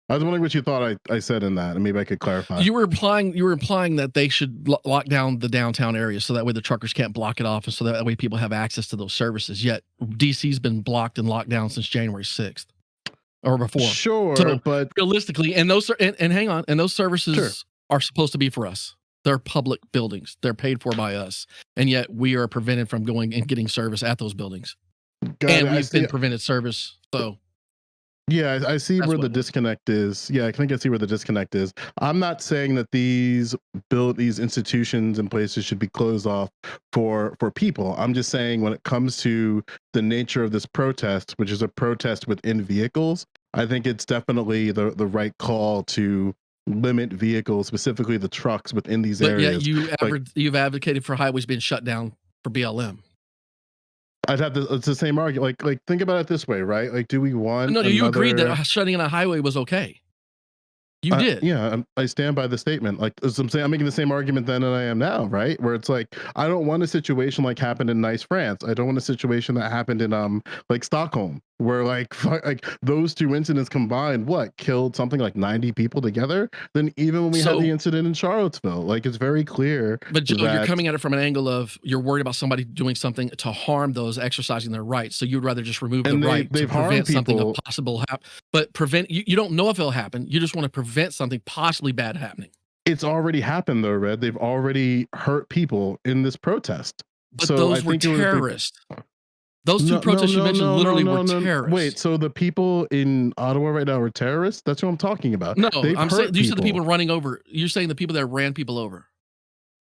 Speaker 3: I was wondering what you thought I said in that, and maybe I could clarify.
Speaker 1: You were implying that they should lock down the downtown area so that way the truckers can't block it off, and so that way people have access to those services. Yet DC's been blocked and locked down since January 6th or before.
Speaker 3: Sure,
Speaker 1: so
Speaker 3: but
Speaker 1: realistically, and those hang on, and those services are supposed to be for us. They're public buildings. They're paid for by us, and yet we are prevented from going and getting service at those buildings. And we've been prevented service. So.
Speaker 3: Yeah, I see where the disconnect is. Yeah, I think I see where the disconnect is. I'm not saying that these institutions and places should be closed off for people. I'm just saying when it comes to the nature of this protest, which is a protest within vehicles, I think it's definitely the right call to limit vehicles, specifically the trucks within these areas.
Speaker 1: Yeah, you've advocated for highways being shut down for BLM.
Speaker 3: I'd have it's the same argument. Like think about it this way, right? Like, do we want?
Speaker 1: No, you agreed that shutting down a highway was okay. You did.
Speaker 3: Yeah, I stand by the statement. Like, as I'm saying, I'm making the same argument then that I am now, right? Where it's like, I don't want a situation like happened in Nice, France. I don't want a situation that happened in like Stockholm, where like those two incidents combined, killed something like 90 people together. Then even when we had the incident in Charlottesville, like it's very clear.
Speaker 1: But Joe, you're coming at it from an angle of you're worried about somebody doing something to harm those exercising their rights. So you'd rather just remove the right to prevent something of possible happen. But prevent you don't know if it'll happen. You just want to prevent something possibly bad happening.
Speaker 3: It's already happened though, Red. They've already hurt people in this protest.
Speaker 1: But so those were terrorists. Those two protests you mentioned literally were terrorists.
Speaker 3: Wait, so the people in Ottawa right now are terrorists? That's what I'm talking about.
Speaker 1: No,
Speaker 3: They've
Speaker 1: I'm saying
Speaker 3: hurt
Speaker 1: you said the people running over. You're saying the people that ran people over,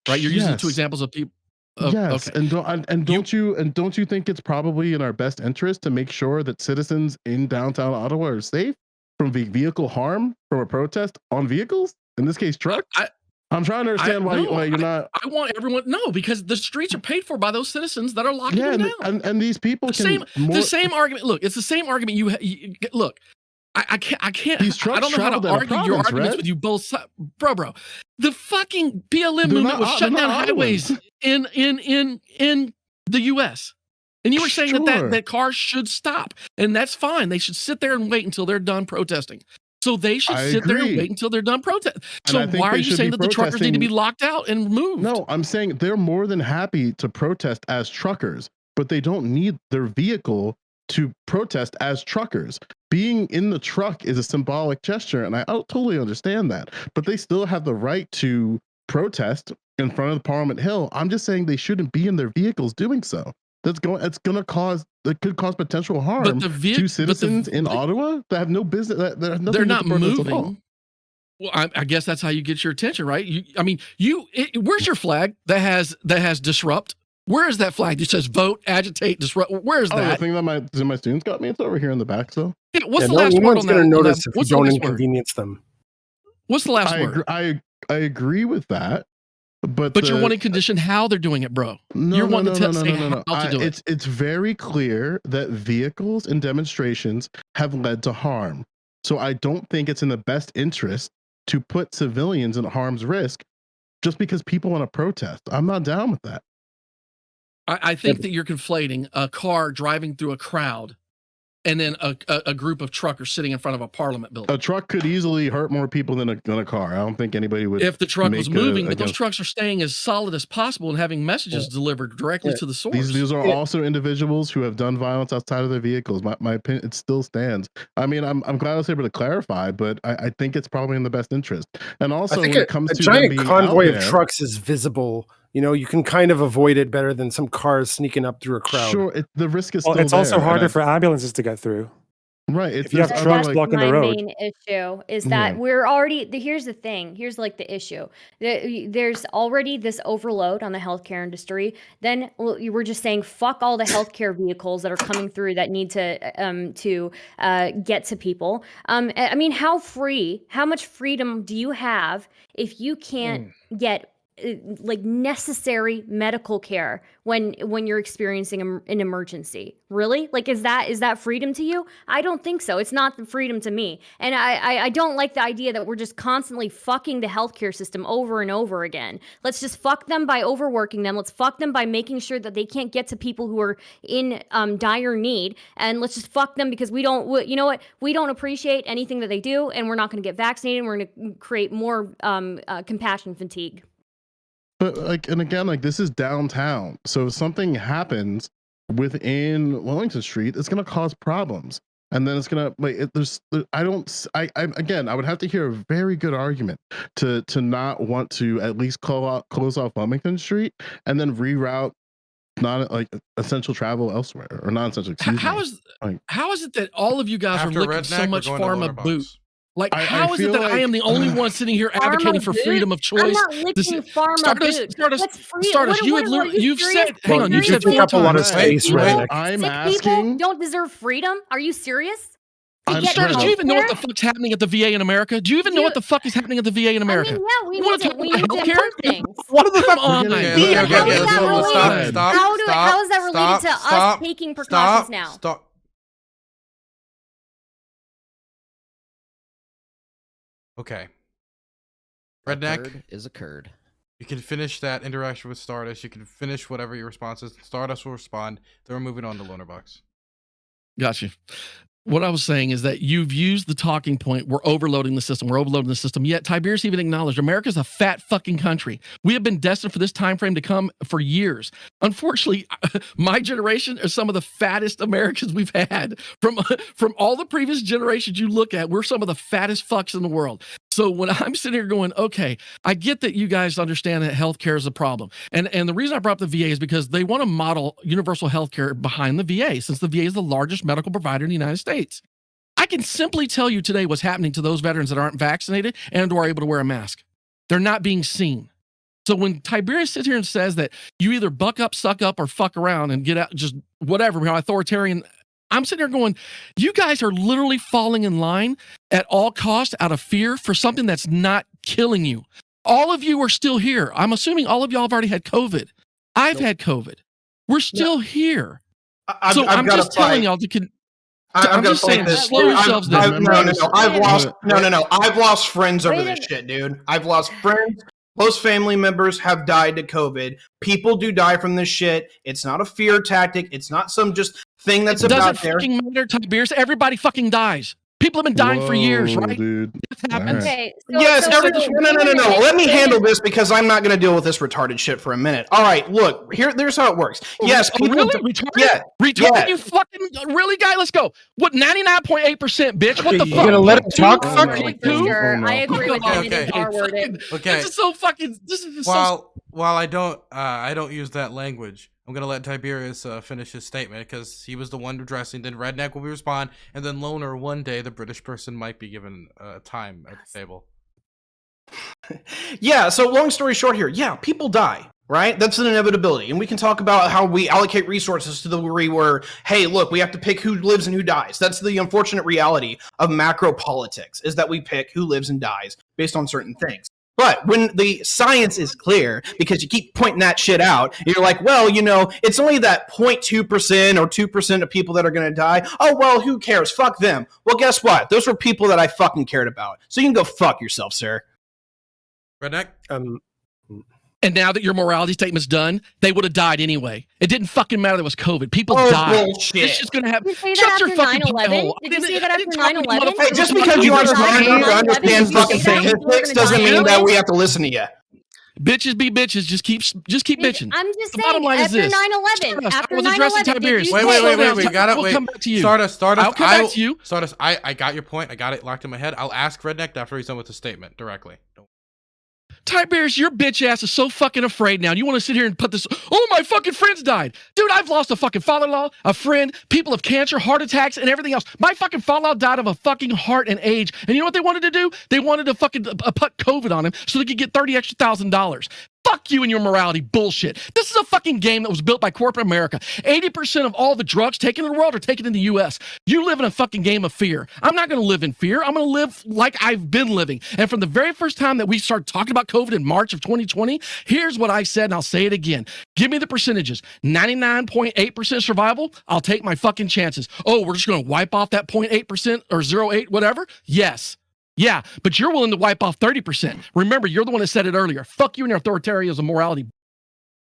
Speaker 1: right? You're using two examples of people.
Speaker 3: Yes,
Speaker 1: okay.
Speaker 3: and don't you think it's probably in our best interest to make sure that citizens in downtown Ottawa are safe from vehicle harm from a protest on vehicles? In this case, trucks. I'm trying to understand why you're not.
Speaker 1: I want everyone because the streets are paid for by those citizens that are locking them down.
Speaker 3: And these people
Speaker 1: the same argument. Look, it's the same argument. You look. I can't.
Speaker 3: These trucks
Speaker 1: I don't know how to argue your arguments with you both sides, bro. The fucking BLM movement was shutting down highways in the U.S. And you were saying that cars should stop, and that's fine. They should sit there and wait until they're done protesting. So they should sit there and wait until they're done protesting. So why are you saying that the truckers need to be locked out and moved?
Speaker 3: No, I'm saying they're more than happy to protest as truckers, but they don't need their vehicle to protest as truckers. Being in the truck is a symbolic gesture, and I totally understand that. But they still have the right to protest in front of the Parliament Hill. I'm just saying they shouldn't be in their vehicles doing so. It could cause potential harm to citizens in Ottawa that have no business.
Speaker 1: They're not moving. Well, I guess that's how you get your attention, right? Where's your flag that has disrupt? Where is that flag that says vote, agitate, disrupt? Where is that?
Speaker 3: The thing that my students got me, it's over here in the back. So
Speaker 1: what's the last word on that?
Speaker 8: No one's going to notice if you don't inconvenience them.
Speaker 1: What's the last word?
Speaker 3: I agree with that.
Speaker 1: But you're wanting condition how they're doing it, bro. You're wanting to say how to do it.
Speaker 3: It's very clear that vehicles and demonstrations have led to harm. So I don't think it's in the best interest to put civilians in harm's risk just because people want to protest. I'm not down with that.
Speaker 1: I think that you're conflating a car driving through a crowd and then a group of truckers sitting in front of a Parliament building.
Speaker 3: A truck could easily hurt more people than a car. I don't think anybody would.
Speaker 1: If the truck was moving, but those trucks are staying as solid as possible and having messages delivered directly to the source.
Speaker 3: These are also individuals who have done violence outside of their vehicles. My opinion, it still stands. I mean, I'm glad I was able to clarify, but I think it's probably in the best interest. And also, when it comes to
Speaker 8: a giant convoy of trucks is visible. You know, you can kind of avoid it better than some cars sneaking up through a crowd.
Speaker 3: Sure, the risk is still
Speaker 5: it's also harder for ambulances to get through.
Speaker 3: Right.
Speaker 5: If you have trucks blocking the road.
Speaker 4: My main issue is that we're already, here's the thing. Here's like the issue. There's already this overload on the healthcare industry. Then we're just saying, fuck all the healthcare vehicles that are coming through that need to get to people. I mean, how much freedom do you have if you can't get like necessary medical care when you're experiencing an emergency? Really? Like, is that freedom to you? I don't think so. It's not the freedom to me. And I don't like the idea that we're just constantly fucking the healthcare system over and over again. Let's just fuck them by overworking them. Let's fuck them by making sure that they can't get to people who are in dire need. And let's just fuck them because we don't appreciate anything that they do, and we're not going to get vaccinated, and we're going to create more compassion fatigue.
Speaker 3: But this is downtown. So if something happens within Wellington Street, it's going to cause problems. And then it's going to I would have to hear a very good argument to not want to at least close off Wellington Street and then reroute essential travel elsewhere or non-essential.
Speaker 1: How is it that all of you guys are looking so much pharma boot? Like, how is it that I am the only one sitting here advocating for freedom of choice?
Speaker 4: I'm not licking pharma boot.
Speaker 1: Stardust, you've said, hang on, you've said
Speaker 8: take up a lot of space, right?
Speaker 3: I'm asking.
Speaker 4: People don't deserve freedom? Are you serious?
Speaker 1: Stardust, do you even know what the fuck's happening at the VA in America? Do you even know what the fuck is happening at the VA in America?
Speaker 4: I mean, yeah, we need to improve things.
Speaker 1: What the fuck? How is
Speaker 4: that related to us taking precautions now?
Speaker 6: Stop. Okay. RedNeq
Speaker 9: is occurred.
Speaker 6: You can finish that interaction with Stardust. You can finish whatever your response is. Stardust will respond. Then we're moving on to Lonerbox.
Speaker 1: Got you. What I was saying is that you've used the talking point, we're overloading the system, yet Tiberius even acknowledged America's a fat fucking country. We have been destined for this time frame to come for years. Unfortunately, my generation are some of the fattest Americans we've had. From all the previous generations you look at, we're some of the fattest fucks in the world. So when I'm sitting here going, okay, I get that you guys understand that healthcare is a problem. And the reason I brought up the VA is because they want to model universal healthcare behind the VA, since the VA is the largest medical provider in the United States. I can simply tell you today what's happening to those veterans that aren't vaccinated and are able to wear a mask. They're not being seen. So when Tiberius sits here and says that you either buck up, suck up, or fuck around and get out, just whatever, authoritarian, I'm sitting there going, you guys are literally falling in line at all costs out of fear for something that's not killing you. All of you are still here. I'm assuming all of y'all have already had COVID. I've had COVID. We're still here. I'm just telling y'all to I'm just saying, slow yourselves down.
Speaker 2: I've lost friends over this shit, dude. I've lost friends. Close family members have died to COVID. People do die from this shit. It's not a fear tactic. It's not some just thing that's about there.
Speaker 1: It doesn't fucking matter, Tiberius. Everybody fucking dies. People have been dying for years, right?
Speaker 3: Dude.
Speaker 1: Death happens.
Speaker 4: Okay.
Speaker 2: No. Let me handle this because I'm not going to deal with this retarded shit for a minute. All right, look, there's how it works. Yes, people.
Speaker 1: Really? Retarded? Retarded, you fucking really guy? Let's go. What, 99.8%, bitch? What the fuck?
Speaker 8: You gonna let him talk?
Speaker 4: I agree with him. It is R-worded.
Speaker 6: Okay.
Speaker 1: This is so fucking. This is
Speaker 6: While I don't use that language, I'm gonna let Tiberius finish his statement because he was the one addressing. Then RedNeq will respond, and then Loner. One day, the British person might be given time at the table.
Speaker 2: Yeah. So long story short, here, yeah, people die. Right? That's an inevitability. And we can talk about how we allocate resources to the degree where, hey, look, we have to pick who lives and who dies. That's the unfortunate reality of macro politics, is that we pick who lives and dies based on certain things. But when the science is clear, because you keep pointing that shit out, you're like, well, it's only that 0.2% or 2% of people that are going to die. Oh, well, who cares? Fuck them. Well, guess what? Those were people that I fucking cared about. So you can go fuck yourself, sir.
Speaker 6: RedNeq?
Speaker 1: And now that your morality statement's done, they would have died anyway. It didn't fucking matter. There was COVID. People died.
Speaker 2: Bullshit.
Speaker 1: It's just gonna happen.
Speaker 4: Did you say that after 9/11? Did you say that after 9/11?
Speaker 2: Hey, just because you are smart enough to understand fucking statistics doesn't mean that we have to listen to you.
Speaker 1: Bitches be bitches. Just keep bitching.
Speaker 4: I'm just
Speaker 1: The bottom
Speaker 4: saying,
Speaker 1: line is
Speaker 4: after
Speaker 1: this.
Speaker 4: 9/11, after
Speaker 1: I was addressing
Speaker 4: 9/11,
Speaker 1: Tiberius.
Speaker 6: Wait. We got it.
Speaker 1: We'll come back to you.
Speaker 6: Stardust.
Speaker 1: I'll come back to you.
Speaker 6: Stardust, I got your point. I got it locked in my head. I'll ask RedNeq after he's done with the statement directly.
Speaker 1: Tiberius, your bitch ass is so fucking afraid now. And you want to sit here and put this, oh, my fucking friends died. Dude, I've lost a fucking father-in-law, a friend, people of cancer, heart attacks, and everything else. My fucking father-in-law died of a fucking heart and age. And you know what they wanted to do? They wanted to fucking put COVID on him so they could get $30,000. Fuck you and your morality bullshit. This is a fucking game that was built by corporate America. 80% of all the drugs taken in the world are taken in the US. You live in a fucking game of fear. I'm not going to live in fear. I'm going to live like I've been living. And from the very first time that we started talking about COVID in March of 2020, here's what I said, and I'll say it again. Give me the percentages. 99.8% survival, I'll take my fucking chances. Oh, we're just going to wipe off that 0.8% or 0.8, whatever? Yes. Yeah, but you're willing to wipe off 30%. Remember, you're the one that said it earlier. Fuck you and your authoritarianism morality.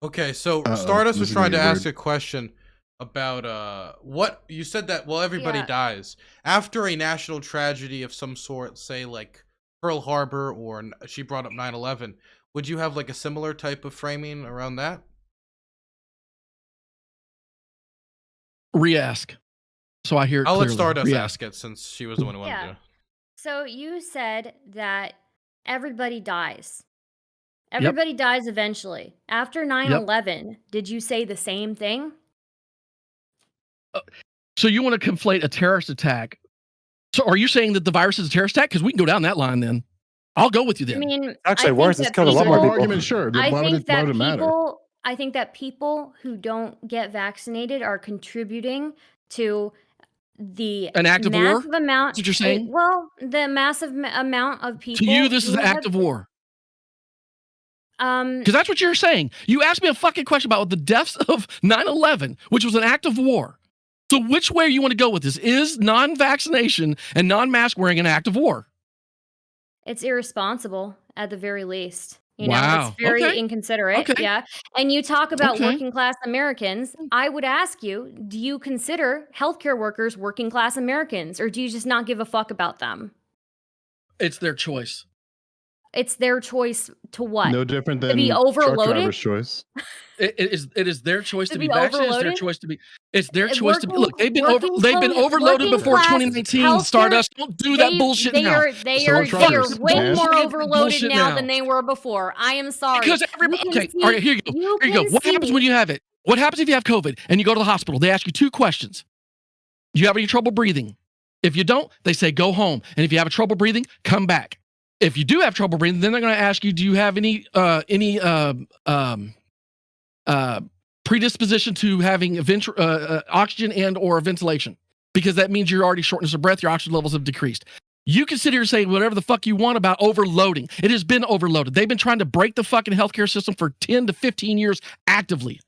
Speaker 6: Okay, so Stardust was trying to ask a question about what you said that everybody dies after a national tragedy of some sort, say like Pearl Harbor, or she brought up 9/11. Would you have like a similar type of framing around that?
Speaker 1: Re-ask. So I hear it
Speaker 6: I'll
Speaker 1: clearly.
Speaker 6: let Stardust
Speaker 1: Re-ask.
Speaker 6: ask it since she was the one who wanted to.
Speaker 4: So you said that everybody dies. Everybody dies eventually. After 9/11, did you say the same thing?
Speaker 1: So you want to conflate a terrorist attack? So are you saying that the virus is a terrorist attack? Because we can go down that line then. I'll go with you then.
Speaker 4: I mean,
Speaker 5: Actually,
Speaker 4: I
Speaker 5: worse.
Speaker 4: think
Speaker 5: It's
Speaker 4: that
Speaker 5: killed a lot more people.
Speaker 3: Argument, sure.
Speaker 4: I
Speaker 3: Why would
Speaker 4: think that
Speaker 3: it matter?
Speaker 4: I think that people who don't get vaccinated are contributing to
Speaker 1: an act of war?
Speaker 4: massive amount.
Speaker 1: That's what you're saying?
Speaker 4: Well, the massive amount of people.
Speaker 1: To you, this is
Speaker 4: who
Speaker 1: an act
Speaker 4: have-
Speaker 1: of war. Because that's what you're saying. You asked me a fucking question about the deaths of 9/11, which was an act of war. So which way you want to go with this? Is non-vaccination and non-mask wearing an act of war?
Speaker 4: It's irresponsible at the very least. You know,
Speaker 1: Wow.
Speaker 4: it's very
Speaker 1: Okay.
Speaker 4: inconsiderate.
Speaker 1: Okay.
Speaker 4: Yeah. And you talk about
Speaker 1: Okay.
Speaker 4: working class Americans. I would ask you, do you consider healthcare workers working class Americans, or do you just not give a fuck about them?
Speaker 1: It's their choice.
Speaker 4: It's their choice to what?
Speaker 3: No different
Speaker 4: To
Speaker 3: than
Speaker 4: be
Speaker 3: truck
Speaker 4: overloaded?
Speaker 3: driver's choice.
Speaker 1: It is their choice
Speaker 4: To
Speaker 1: to
Speaker 4: be
Speaker 1: be vaccinated. It's their
Speaker 4: overloaded?
Speaker 1: choice to be. It's their choice
Speaker 4: Working,
Speaker 1: to be. Look, they've been
Speaker 4: working
Speaker 1: overloaded
Speaker 4: working
Speaker 1: before
Speaker 4: class
Speaker 1: 2019.
Speaker 4: healthcare,
Speaker 1: Stardust, don't do that bullshit
Speaker 4: they
Speaker 1: now.
Speaker 4: are they
Speaker 3: So
Speaker 4: are
Speaker 3: are
Speaker 4: they are
Speaker 3: truckers,
Speaker 4: way
Speaker 3: man.
Speaker 4: more
Speaker 1: Bullshit
Speaker 4: overloaded now
Speaker 1: now.
Speaker 4: than they were before. I am sorry.
Speaker 1: Because
Speaker 4: You can
Speaker 1: okay,
Speaker 4: see,
Speaker 1: all right, here you go.
Speaker 4: you
Speaker 1: Here you go.
Speaker 4: can
Speaker 1: What happens when
Speaker 4: see-
Speaker 1: you have it? What happens if you have COVID and you go to the hospital? They ask you 2 questions. You have any trouble breathing? If you don't, they say go home. And if you have trouble breathing, come back. If you do have trouble breathing, then they're going to ask you, do you have any predisposition to having oxygen and or ventilation? Because that means you're already shortness of breath, your oxygen levels have decreased. You can sit here and say whatever the fuck you want about overloading. It has been overloaded. They've been trying to break the fucking healthcare system for 10 to 15 years actively.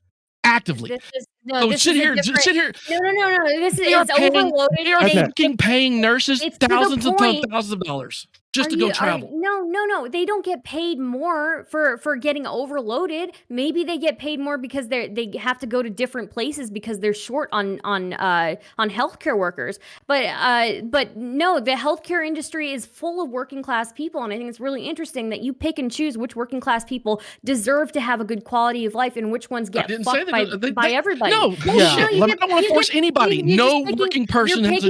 Speaker 1: So sit here.
Speaker 4: No. This is it's overloaded.
Speaker 1: They are fucking paying nurses
Speaker 4: It's to the
Speaker 1: thousands and
Speaker 4: point-
Speaker 1: thousands of dollars just to go travel.
Speaker 4: No. They don't get paid more for getting overloaded. Maybe they get paid more because they have to go to different places because they're short on healthcare workers. But no, the healthcare industry is full of working class people, and I think it's really interesting that you pick and choose which working class people deserve to have a good quality of life and which ones get fucked by everybody.
Speaker 1: No,
Speaker 7: Yeah.
Speaker 1: I don't want to force anybody. No working person has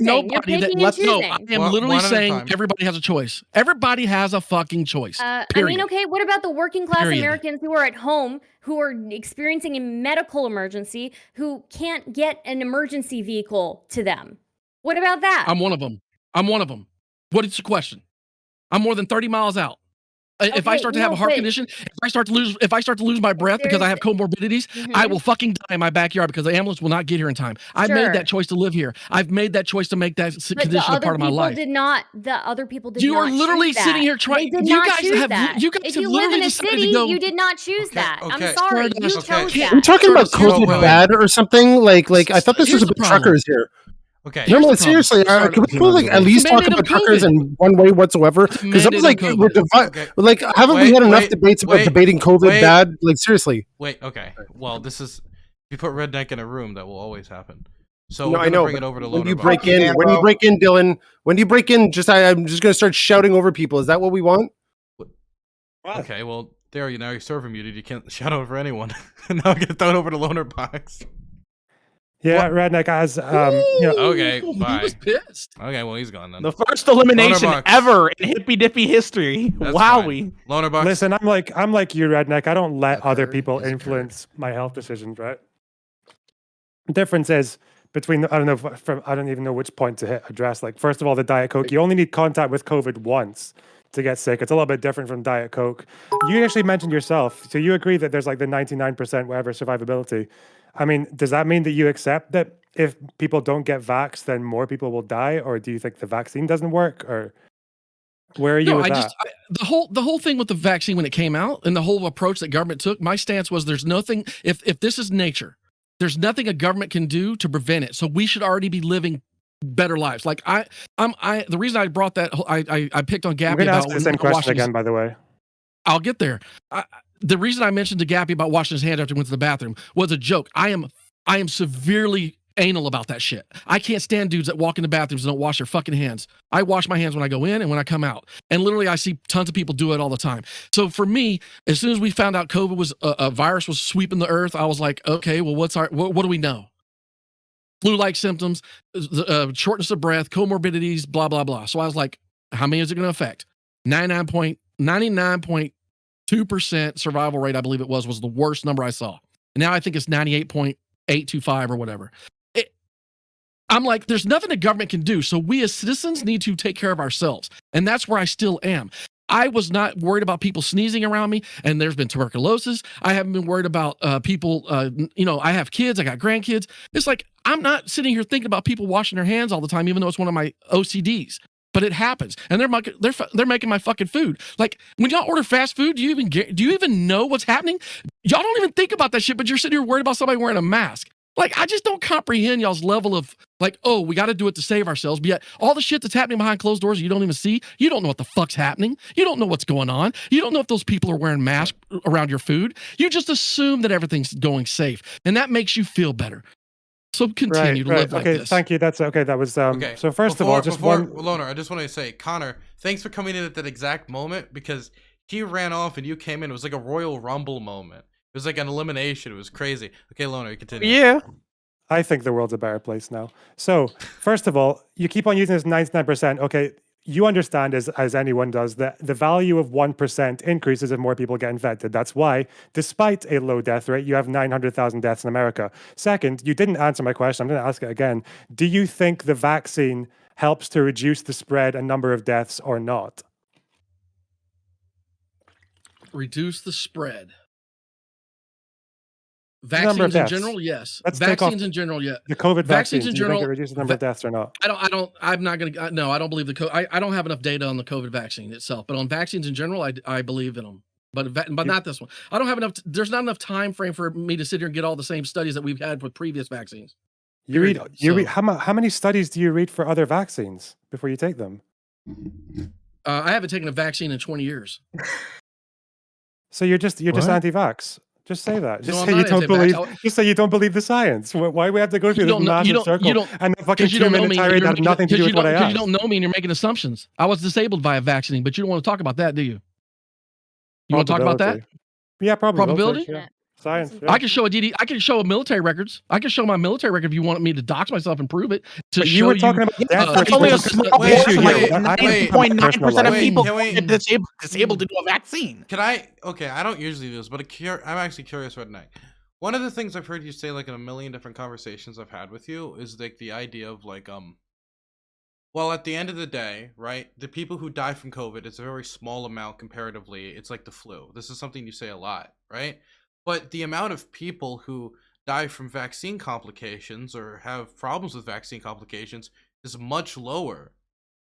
Speaker 1: nobody that lets no. I am literally saying everybody has a choice. Everybody has a fucking choice.
Speaker 4: I mean, okay, what about the working class Americans who are at home, who are experiencing a medical emergency, who can't get an emergency vehicle to them? What about that?
Speaker 1: I'm one of them. What is your question? I'm more than 30 miles out. If I start to have a heart condition, if I start to lose my breath because I have comorbidities, I will fucking die in my backyard because the ambulance will not get here in time. I've made that choice to live here. I've made that choice to make that condition a part of my life.
Speaker 4: The other people did not.
Speaker 1: You are literally sitting here trying. You guys have
Speaker 4: if you live in a city, you did not choose that. I'm sorry, you chose that.
Speaker 8: We're talking about COVID bad or something. Like I thought this was about truckers here.
Speaker 6: Okay.
Speaker 8: No, seriously, can we at least talk about truckers in one way whatsoever? Because I was like, haven't we had enough debates about debating COVID bad? Like, seriously.
Speaker 6: Wait, okay. Well, this is, if you put RedNeq in a room, that will always happen. So
Speaker 8: no,
Speaker 6: we're going to bring it over to Lonerbox.
Speaker 8: When you break in, Dylan, I'm just going to start shouting over people. Is that what we want?
Speaker 6: Okay, well, there, now you're server muted. You can't shout over anyone. Now get thrown over to Lonerbox.
Speaker 5: Yeah, RedNeq has
Speaker 6: okay, bye.
Speaker 1: He was pissed.
Speaker 6: Okay, well, he's gone then.
Speaker 7: The first elimination
Speaker 6: Lonerbox.
Speaker 7: ever in Hippy Dippy history. Wowie.
Speaker 6: Lonerbox.
Speaker 5: Listen, I'm like you, RedNeq. I don't let other people influence my health decisions, right? The difference is between I don't even know which point to address. Like, first of all, the Diet Coke. You only need contact with COVID once to get sick. It's a little bit different from Diet Coke. You actually mentioned yourself, so you agree that there's like the 99% whatever survivability. I mean, does that mean that you accept that if people don't get vaxxed, then more people will die, or do you think the vaccine doesn't work, or where are you with that?
Speaker 1: The whole thing with the vaccine when it came out and the whole approach that government took, my stance was there's nothing, if this is nature, there's nothing a government can do to prevent it. So we should already be living better lives. Like the reason I brought that, I picked on Gappy
Speaker 5: I'm gonna
Speaker 1: about
Speaker 5: ask the same question again, by the way.
Speaker 1: I'll get there. The reason I mentioned to Gappy about washing his hands after he went to the bathroom was a joke. I am severely anal about that shit. I can't stand dudes that walk in the bathrooms and don't wash their fucking hands. I wash my hands when I go in and when I come out. And literally I see tons of people do it all the time. So for me, as soon as we found out COVID was a virus was sweeping the earth, I was like, okay, well, what do we know? Flu-like symptoms, shortness of breath, comorbidities, blah, blah, blah. So I was like, how many is it going to affect? 99.2% survival rate, I believe it was the worst number I saw. And now I think it's 98.825 or whatever. I'm like, there's nothing the government can do. So we as citizens need to take care of ourselves. And that's where I still am. I was not worried about people sneezing around me, and there's been tuberculosis. I haven't been worried about people, I have kids, I got grandkids. It's like, I'm not sitting here thinking about people washing their hands all the time, even though it's one of my OCDs. But it happens, and they're making my fucking food. Like when y'all order fast food, do you even know what's happening? Y'all don't even think about that shit, but you're sitting here worried about somebody wearing a mask. Like I just don't comprehend y'all's level of like, oh, we got to do it to save ourselves. But yet all the shit that's happening behind closed doors, you don't even see. You don't know what the fuck's happening. You don't know what's going on. You don't know if those people are wearing masks around your food. You just assume that everything's going safe, and that makes you feel better. So continue to live like
Speaker 5: okay,
Speaker 1: this.
Speaker 5: thank you. That's okay. That was
Speaker 6: Okay.
Speaker 5: So first of all, just
Speaker 6: before
Speaker 5: one.
Speaker 6: Loner, I just want to say, Connor, thanks for coming in at that exact moment because he ran off and you came in. It was like a Royal Rumble moment. It was like an elimination. It was crazy. Okay, Loner, you continue.
Speaker 9: Yeah.
Speaker 5: I think the world's a better place now. So, first of all, you keep on using this 99%. Okay, you understand as anyone does that the value of 1% increases if more people get infected. That's why, despite a low death rate, you have 900,000 deaths in America. Second, you didn't answer my question. I'm going to ask it again. Do you think the vaccine helps to reduce the spread and number of deaths or not?
Speaker 1: Reduce the spread.
Speaker 5: Number of
Speaker 1: Vaccines in
Speaker 5: deaths.
Speaker 1: general, yes.
Speaker 5: Let's take off
Speaker 1: Vaccines in general, yeah.
Speaker 5: The COVID
Speaker 1: Vaccines
Speaker 5: vaccine.
Speaker 1: in
Speaker 5: Do you think
Speaker 1: general-
Speaker 5: it reduces the number of deaths or not?
Speaker 1: I'm not going to, no, I don't believe I don't have enough data on the COVID vaccine itself, but on vaccines in general, I believe in them. But not this one. I don't have enough, there's not enough time frame for me to sit here and get all the same studies that we've had with previous vaccines.
Speaker 5: You read.
Speaker 1: So-
Speaker 5: How many studies do you read for other vaccines before you take them?
Speaker 1: I haven't taken a vaccine in 20 years.
Speaker 5: So you're just
Speaker 3: What?
Speaker 5: anti-vax. Just say that. Just
Speaker 1: No,
Speaker 5: say
Speaker 1: I'm
Speaker 5: you
Speaker 1: not
Speaker 5: don't
Speaker 1: anti-vax.
Speaker 5: believe. Just say you don't believe the science. Why do we have to go through this massive circle and a fucking
Speaker 1: Because you don't know
Speaker 5: 2-minute
Speaker 1: me.
Speaker 5: tirade that had nothing to do with what I
Speaker 1: Because
Speaker 5: asked?
Speaker 1: you don't know me and you're making assumptions. I was disabled by a vaccine, but you don't want to talk about that, do you? You want to talk about that?
Speaker 5: Probability. Yeah,
Speaker 1: Probability?
Speaker 5: Yeah. Science.
Speaker 1: I can show I can show a military records. I can show my military record if you want me to dox myself and prove it. To
Speaker 5: But
Speaker 1: show
Speaker 5: you were talking about death
Speaker 1: uh,
Speaker 7: That's only a
Speaker 1: people-
Speaker 7: small
Speaker 6: Wait,
Speaker 7: issue
Speaker 6: wait,
Speaker 7: here.
Speaker 6: wait, wait.
Speaker 7: 9.9% of
Speaker 6: Wait,
Speaker 7: people
Speaker 6: can we-
Speaker 7: get disabled to do a vaccine.
Speaker 6: Can I? Okay, I don't usually do this, but I'm actually curious right now. One of the things I've heard you say, like in a million different conversations I've had with you, is like the idea of like, well, at the end of the day, right, the people who die from COVID, it's a very small amount comparatively. It's like the flu. This is something you say a lot, right? But the amount of people who die from vaccine complications or have problems with vaccine complications is much lower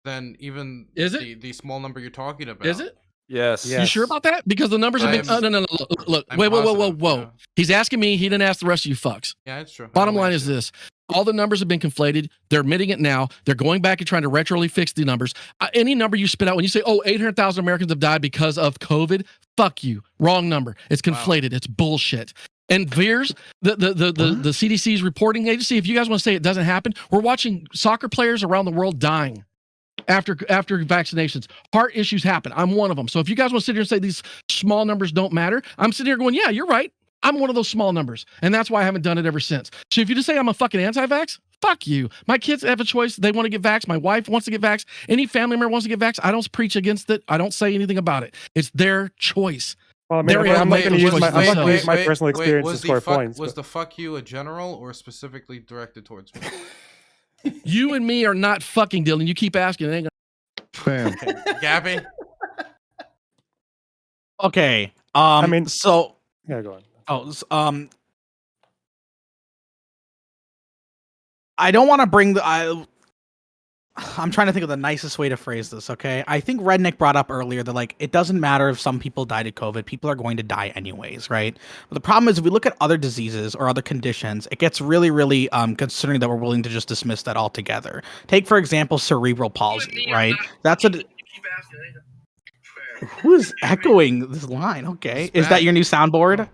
Speaker 6: than even the small number you're talking about.
Speaker 1: Is it?
Speaker 9: Yes.
Speaker 5: Yeah.
Speaker 1: You sure about that? Because the numbers have been. No. Look.
Speaker 6: I'm
Speaker 1: Wait. Whoa.
Speaker 6: positive, yeah.
Speaker 1: He's asking me. He didn't ask the rest of you fucks.
Speaker 6: Yeah, it's true.
Speaker 1: Bottom line is this. All the numbers have been conflated. They're admitting it now. They're going back and trying to retroly fix the numbers. Any number you spit out when you say, 800,000 Americans have died because of COVID, fuck you. Wrong number. It's conflated. It's bullshit. And VAERS, the CDC's reporting agency, if you guys want to say it doesn't happen, we're watching soccer players around the world dying after vaccinations. Heart issues happen. I'm one of them. So if you guys want to sit here and say these small numbers don't matter, I'm sitting here going, yeah, you're right. I'm one of those small numbers. And that's why I haven't done it ever since. So if you just say I'm a fucking anti-vax, fuck you. My kids have a choice. They want to get vaxxed. My wife wants to get vaxxed. Any family member wants to get vaxxed. I don't preach against it. I don't say anything about it. It's their choice.
Speaker 5: Well, I mean,
Speaker 1: There
Speaker 5: I'm not
Speaker 1: is-
Speaker 5: going to use my, I'm not gonna
Speaker 1: wait,
Speaker 5: use my personal experience to
Speaker 6: was
Speaker 5: score
Speaker 6: the fuck,
Speaker 5: points.
Speaker 6: Was
Speaker 5: but-
Speaker 6: the fuck you a general or specifically directed towards me?
Speaker 1: You and me are not fucking, Dylan. You keep asking. It ain't
Speaker 3: Bam.
Speaker 6: Okay. Gappy?
Speaker 7: Okay.
Speaker 5: I mean-
Speaker 7: so
Speaker 5: Yeah, go on.
Speaker 7: I don't want to bring I'm trying to think of the nicest way to phrase this, okay? I think RedNeq brought up earlier that, like, it doesn't matter if some people died of COVID. People are going to die anyways, right? But the problem is if we look at other diseases or other conditions, it gets really, really concerning that we're willing to just dismiss that altogether. Take, for example, cerebral palsy, right? That's a... Who is echoing this line? Okay. Is that your new soundboard?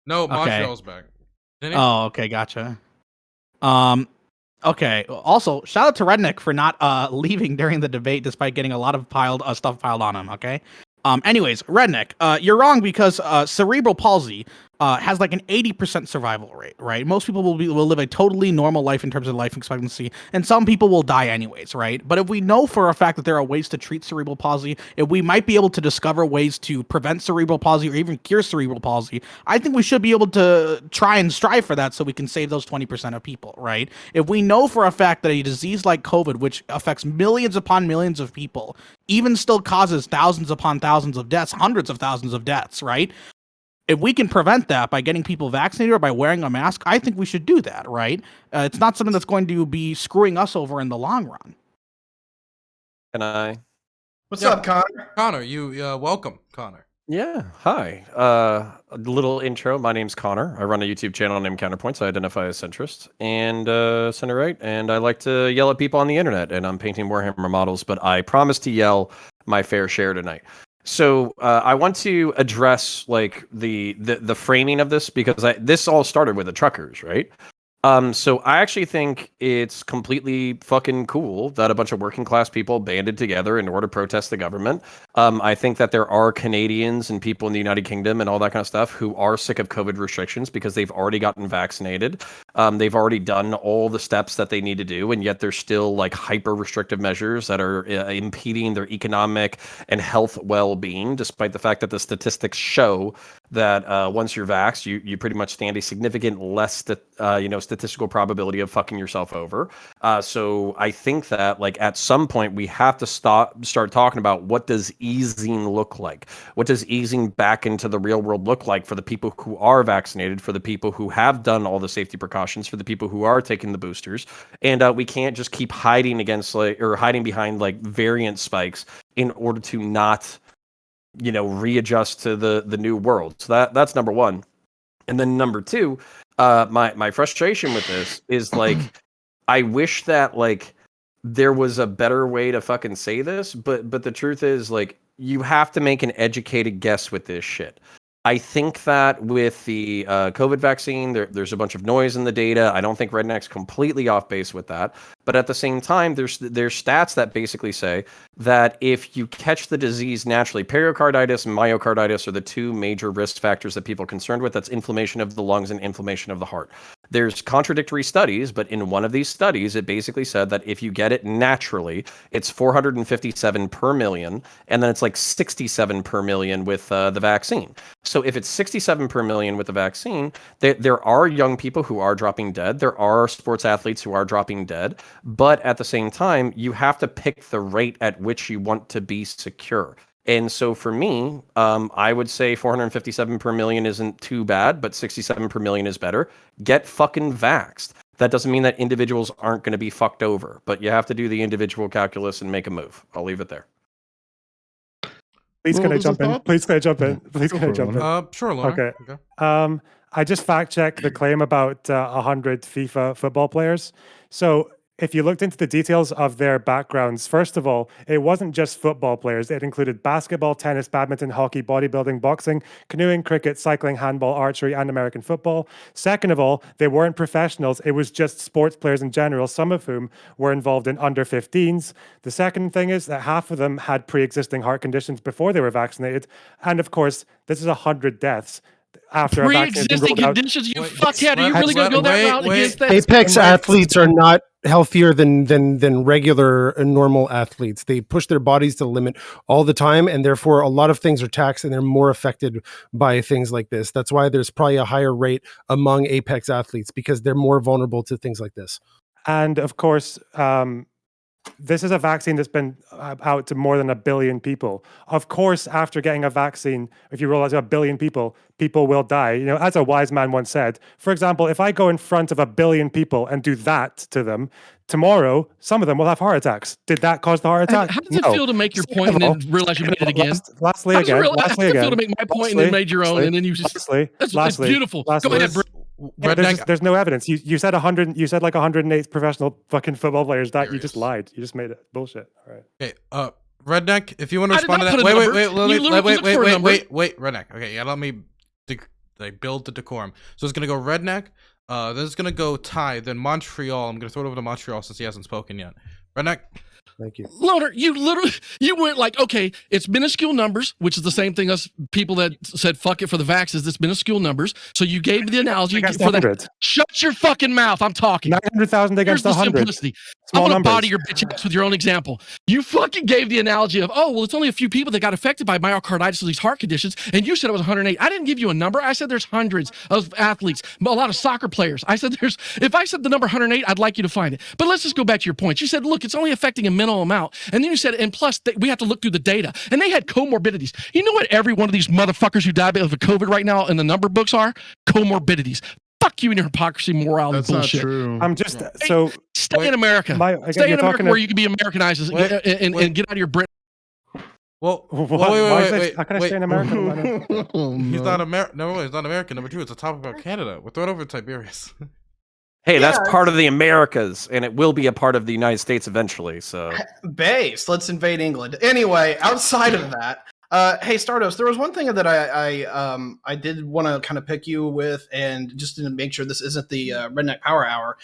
Speaker 6: No,
Speaker 7: Okay.
Speaker 6: Montreal's back. Didn't he?
Speaker 7: Oh, okay, gotcha. Okay. Also, shout out to RedNeq for not leaving during the debate, despite getting a lot of stuff piled on him. Okay. Anyways, RedNeq, you're wrong because cerebral palsy has like an 80% survival rate, right? Most people will live a totally normal life in terms of life expectancy, and some people will die anyways, right? But if we know for a fact that there are ways to treat cerebral palsy, if we might be able to discover ways to prevent cerebral palsy or even cure cerebral palsy, I think we should be able to try and strive for that so we can save those 20% of people, right? If we know for a fact that a disease like COVID, which affects millions upon millions of people, even still causes thousands upon thousands of deaths, hundreds of thousands of deaths, right? If we can prevent that by getting people vaccinated or by wearing a mask, I think we should do that, right? It's not something that's going to be screwing us over in the long run.
Speaker 9: Can I?
Speaker 2: What's up, Connor?
Speaker 6: Connor, you welcome, Connor.
Speaker 9: Yeah. Hi. A little intro. My name's Connor. I run a YouTube channel named CounterPoints. I identify as centrist and center right, and I like to yell at people on the internet. And I'm painting Warhammer models, but I promise to yell my fair share tonight. So I want to address like the framing of this because this all started with the truckers, right? So I actually think it's completely fucking cool that a bunch of working class people banded together in order to protest the government. I think that there are Canadians and people in the United Kingdom and all that kind of stuff who are sick of COVID restrictions because they've already gotten vaccinated. They've already done all the steps that they need to do, and yet there's still like hyper restrictive measures that are impeding their economic and health well-being, despite the fact that the statistics show that once you're vaxxed, you pretty much stand a significant less statistical probability of fucking yourself over. So I think that like at some point we have to start talking about what does easing look like? What does easing back into the real world look like for the people who are vaccinated, for the people who have done all the safety precautions, for the people who are taking the boosters? And we can't just keep hiding behind like variant spikes in order to not readjust to the new world. So that's number one. And then number two, my frustration with this is like I wish that like there was a better way to fucking say this, but the truth is like you have to make an educated guess with this shit. I think that with the COVID vaccine, there's a bunch of noise in the data. I don't think RedNeq's completely off base with that. But at the same time, there's stats that basically say that if you catch the disease naturally, pericarditis and myocarditis are the two major risk factors that people are concerned with. That's inflammation of the lungs and inflammation of the heart. There's contradictory studies, but in one of these studies, it basically said that if you get it naturally, it's 457 per million, and then it's like 67 per million with the vaccine. So if it's 67 per million with the vaccine, there are young people who are dropping dead. There are sports athletes who are dropping dead. But at the same time, you have to pick the rate at which you want to be secure. And so for me, I would say 457 per million isn't too bad, but 67 per million is better. Get fucking vaxxed. That doesn't mean that individuals aren't going to be fucked over, but you have to do the individual calculus and make a move. I'll leave it there.
Speaker 5: Please can I jump in? Please can I jump in? Please can I jump in?
Speaker 6: Sure, Loner.
Speaker 5: Okay. I just fact checked the claim about 100 FIFA football players. So if you looked into the details of their backgrounds, first of all, it wasn't just football players. It included basketball, tennis, badminton, hockey, bodybuilding, boxing, canoeing, cricket, cycling, handball, archery, and American football. Second of all, they weren't professionals. It was just sports players in general, some of whom were involved in under 15s. The second thing is that half of them had pre-existing heart conditions before they were vaccinated. And of course, this is 100 deaths. After
Speaker 1: pre-existing conditions, you fuckhead. Are you really going to go that route against that?
Speaker 8: Apex athletes are not healthier than regular normal athletes. They push their bodies to the limit all the time, and therefore a lot of things are taxed and they're more affected by things like this. That's why there's probably a higher rate among Apex athletes, because they're more vulnerable to things like this.
Speaker 5: And of course, this is a vaccine that's been out to more than 1 billion people. Of course, after getting a vaccine, if you roll out to 1 billion people, people will die. You know, as a wise man once said, for example, if I go in front of 1 billion people and do that to them, tomorrow, some of them will have heart attacks. Did that cause the heart attack?
Speaker 1: How does it feel to make your point and then realize you made it again?
Speaker 5: Lastly,
Speaker 1: how does it feel to make my point and then made your own, and then you just... That's beautiful. Go ahead,
Speaker 5: there's no evidence. You said 100. You said like 108 professional fucking football players died. You just lied. You just made it bullshit. All right.
Speaker 6: Okay. RedNeq, if you want to respond to that, wait, RedNeq. Okay, yeah, let me build the decorum. So it's gonna go RedNeq. Then it's gonna go Ty. Then Montreal. I'm gonna throw it over to Montreal since he hasn't spoken yet. RedNeq.
Speaker 8: Thank you.
Speaker 1: Loner, you went like, okay, it's minuscule numbers, which is the same thing as people that said fuck it for the vaxes. It's minuscule numbers. So you gave me the analogy for that. Shut your fucking mouth. I'm talking.
Speaker 5: 900,000 against 100.
Speaker 1: Simplicity. I'm going to body your bitch ass with your own example. You fucking gave the analogy of, oh, well, it's only a few people that got affected by myocarditis or these heart conditions, and you said it was 108. I didn't give you a number. I said there's hundreds of athletes, a lot of soccer players. I said if I said the number 108, I'd like you to find it. But let's just go back to your point. You said, look, it's only affecting a minimal amount. And then you said, and plus, we have to look through the data. And they had comorbidities. You know what every one of these motherfuckers who died of COVID right now in the number books are? Comorbidities. Fuck you and your hypocrisy, morale, and bullshit.
Speaker 3: Not true.
Speaker 5: I'm just so
Speaker 1: stay in America. Stay in America where you can be Americanized and get out of your Brit.
Speaker 6: Well, wait.
Speaker 5: How can I stay in America?
Speaker 6: He's not American. No, he's not American. Number two, it's a topic about Canada. We'll throw it over to Tiberius.
Speaker 9: Hey, that's part of the Americas, and it will be a part of the United States eventually. So,
Speaker 2: base. Let's invade England. Anyway, outside of that, Hey Stardust, there was one thing that I did want to kind of pick you with, and just to make sure this isn't the Redneck Power Hour.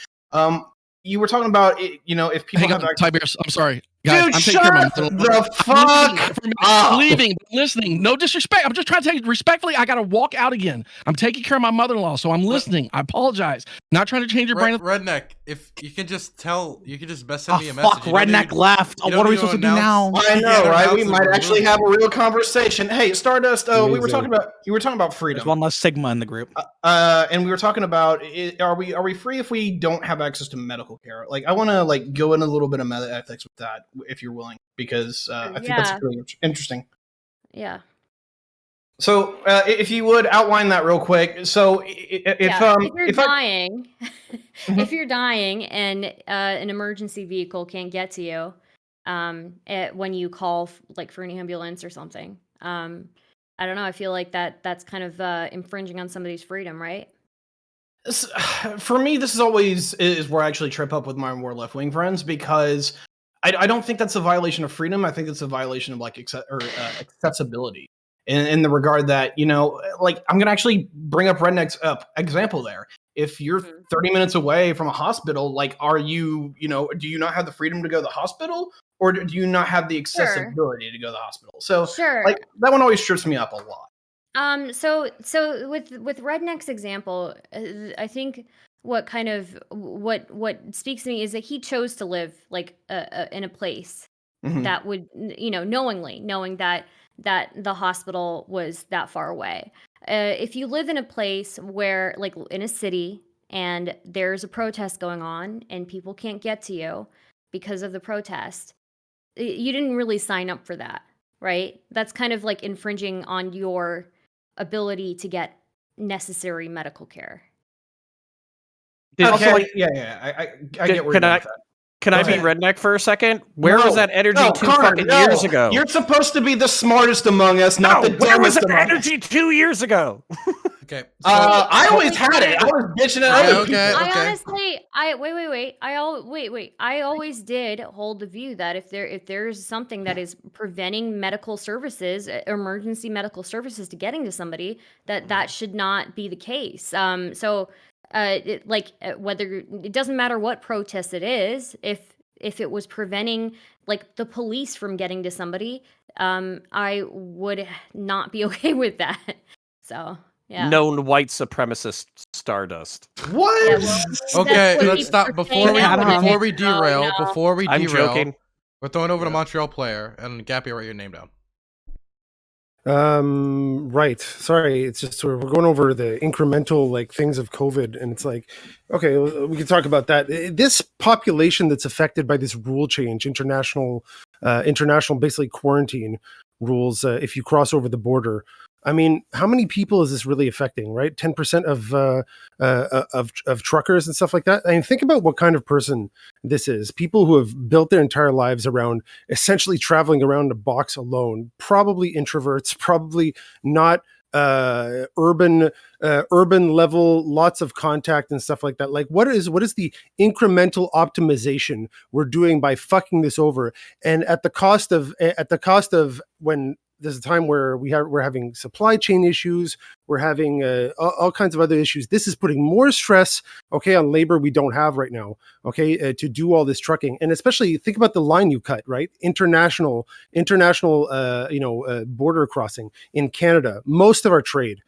Speaker 2: You were talking about if people have
Speaker 1: Tiberius, I'm sorry, guys.
Speaker 2: Dude,
Speaker 1: I'm taking care of
Speaker 2: shut
Speaker 1: my
Speaker 2: the fuck up.
Speaker 1: I'm leaving, listening. No disrespect. I'm just trying to take it respectfully. I got to walk out again. I'm taking care of my mother-in-law, so I'm listening. I apologize. Not trying to change your brain.
Speaker 6: Redneck, if you can just best send me a
Speaker 7: Fuck,
Speaker 6: message. You don't
Speaker 7: Redneck
Speaker 6: need-
Speaker 7: left.
Speaker 6: you don't
Speaker 7: What are we
Speaker 6: need to
Speaker 7: supposed to do now?
Speaker 6: announce-
Speaker 2: I
Speaker 6: You
Speaker 2: know,
Speaker 6: can't
Speaker 2: right? We
Speaker 6: announce
Speaker 2: might
Speaker 6: the
Speaker 2: actually
Speaker 6: room.
Speaker 2: have a real conversation. Hey, Stardust, you were
Speaker 8: Amazing.
Speaker 2: talking about
Speaker 7: There's
Speaker 2: freedom.
Speaker 7: one less Sigma in the group.
Speaker 2: And we were talking about are we free if we don't have access to medical care? Like, I want to go in a little bit of meta ethics with that, if you're willing, because I think that's really interesting.
Speaker 4: Yeah.
Speaker 2: So, if you would outline that real quick. So,
Speaker 4: if you're dying and an emergency vehicle can't get to you when you call for an ambulance or something, I don't know. I feel like that's kind of infringing on somebody's freedom, right?
Speaker 2: For me, this is where I actually trip up with my more left wing friends, because I don't think that's a violation of freedom. I think it's a violation of accessibility. In the regard that, I'm gonna actually bring up Redneck's example there. If you're 30 minutes away from a hospital, do you not have the freedom to go to the hospital, or do you not have the accessibility to go to the hospital? So that one always trips me up a lot.
Speaker 4: So with Redneck's example, I think what speaks to me is that he chose to live in a place that would, knowing that the hospital was that far away. If you live in a place where, in a city, and there's a protest going on and people can't get to you because of the protest, you didn't really sign up for that, right? That's kind of infringing on your ability to get necessary medical care.
Speaker 2: Okay, I get where you're going with that.
Speaker 9: Can I be Redneck for a second? Where was that energy
Speaker 2: Connor,
Speaker 9: years ago?
Speaker 2: You're supposed to be the smartest among us, not the dumbest
Speaker 9: where was that
Speaker 2: among us.
Speaker 9: energy 2 years ago?
Speaker 6: Okay.
Speaker 2: I always had it. I was bitching at other people.
Speaker 4: I honestly, I always did hold the view that if there's something that is preventing medical services, emergency medical services to getting to somebody, that should not be the case. Whether it doesn't matter what protest it is, if it was preventing the police from getting to somebody, I would not be okay with that. So yeah.
Speaker 9: Known white supremacist Stardust.
Speaker 2: What?
Speaker 4: Yeah, well,
Speaker 6: Okay, let's stop before we derail.
Speaker 9: I'm joking.
Speaker 6: We're throwing over to MontrealPlayer, and Gappy, write your name down.
Speaker 8: Right. Sorry, it's just we're going over the incremental things of COVID, and it's okay, we can talk about that. This population that's affected by this rule change, international basically quarantine rules, if you cross over the border. I mean, how many people is this really affecting, right? 10% of truckers and stuff like that. I mean, think about what kind of person this is. People who have built their entire lives around essentially traveling around a box alone, probably introverts, probably not urban level, lots of contact and stuff like that. What is the incremental optimization we're doing by fucking this over, and at the cost of when there's a time where we're having supply chain issues, we're having all kinds of other issues. This is putting more stress, on labor we don't have right now, to do all this trucking. And especially think about the line you cut, right? International, border crossing in Canada. Most of our trade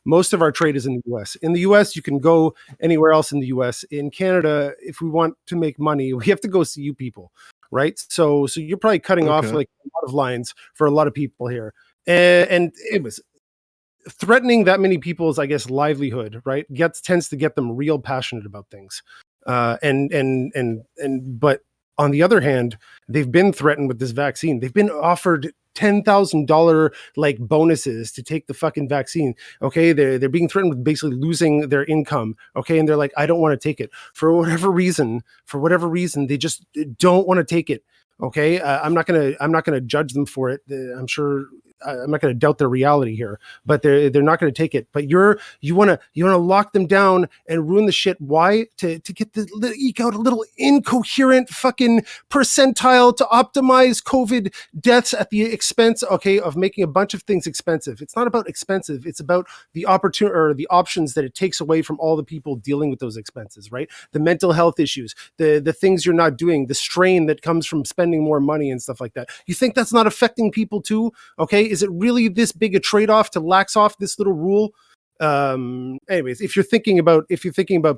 Speaker 8: is in the US. In the US, you can go anywhere else in the US. In Canada, if we want to make money, we have to go see you people. Right. So you're probably cutting off a lot of lines for a lot of people here. And it was threatening that many people's, I guess, livelihood, right? Tends to get them real passionate about things. But on the other hand, they've been threatened with this vaccine. They've been offered $10,000 bonuses to take the fucking vaccine. Okay, they're being threatened with basically losing their income. Okay, and they're like, I don't want to take it for whatever reason. They just don't want to take it. Okay, I'm not gonna judge them for it. I'm sure I'm not going to doubt their reality here, but they're not going to take it. But you want to lock them down and ruin the shit. Why? To eke out a little incoherent fucking percentile to optimize COVID deaths at the expense, okay, of making a bunch of things expensive. It's not about expensive. It's about the opportunity or the options that it takes away from all the people dealing with those expenses, right? The mental health issues, the things you're not doing, the strain that comes from spending more money and stuff like that. You think that's not affecting people too? Okay, is it really this big a trade-off to lax off this little rule? Anyways, if you're thinking about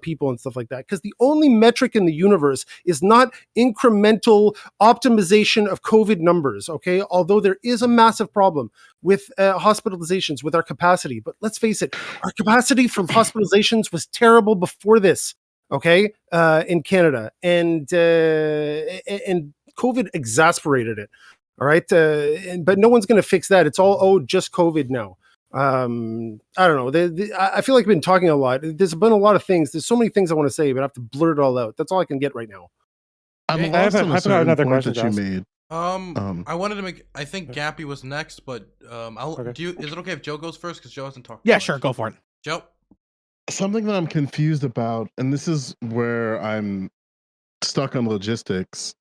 Speaker 8: people and stuff like that, because the only metric in the universe is not incremental optimization of COVID numbers, okay? Although there is a massive problem with hospitalizations, with our capacity. But let's face it, our capacity for hospitalizations was terrible before this, okay, in Canada. And COVID exasperated it, all right? But no one's going to fix that. It's all, just COVID now. I don't know. I feel like I've been talking a lot. There's been a lot of things. There's so many things I want to say, but I have to blurt it all out. That's all I can get right now.
Speaker 3: I'm
Speaker 6: Okay.
Speaker 3: lost on a certain
Speaker 5: another
Speaker 3: point
Speaker 5: question
Speaker 3: that you
Speaker 5: to ask.
Speaker 3: made.
Speaker 6: I wanted to make. I think Gappy was next, but
Speaker 5: Okay.
Speaker 6: Is it okay if Joe goes first? Because Joe hasn't talked.
Speaker 7: Yeah,
Speaker 6: much.
Speaker 7: sure, go for it.
Speaker 6: Joe.
Speaker 3: Something that I'm confused about, and this is where I'm stuck on logistics.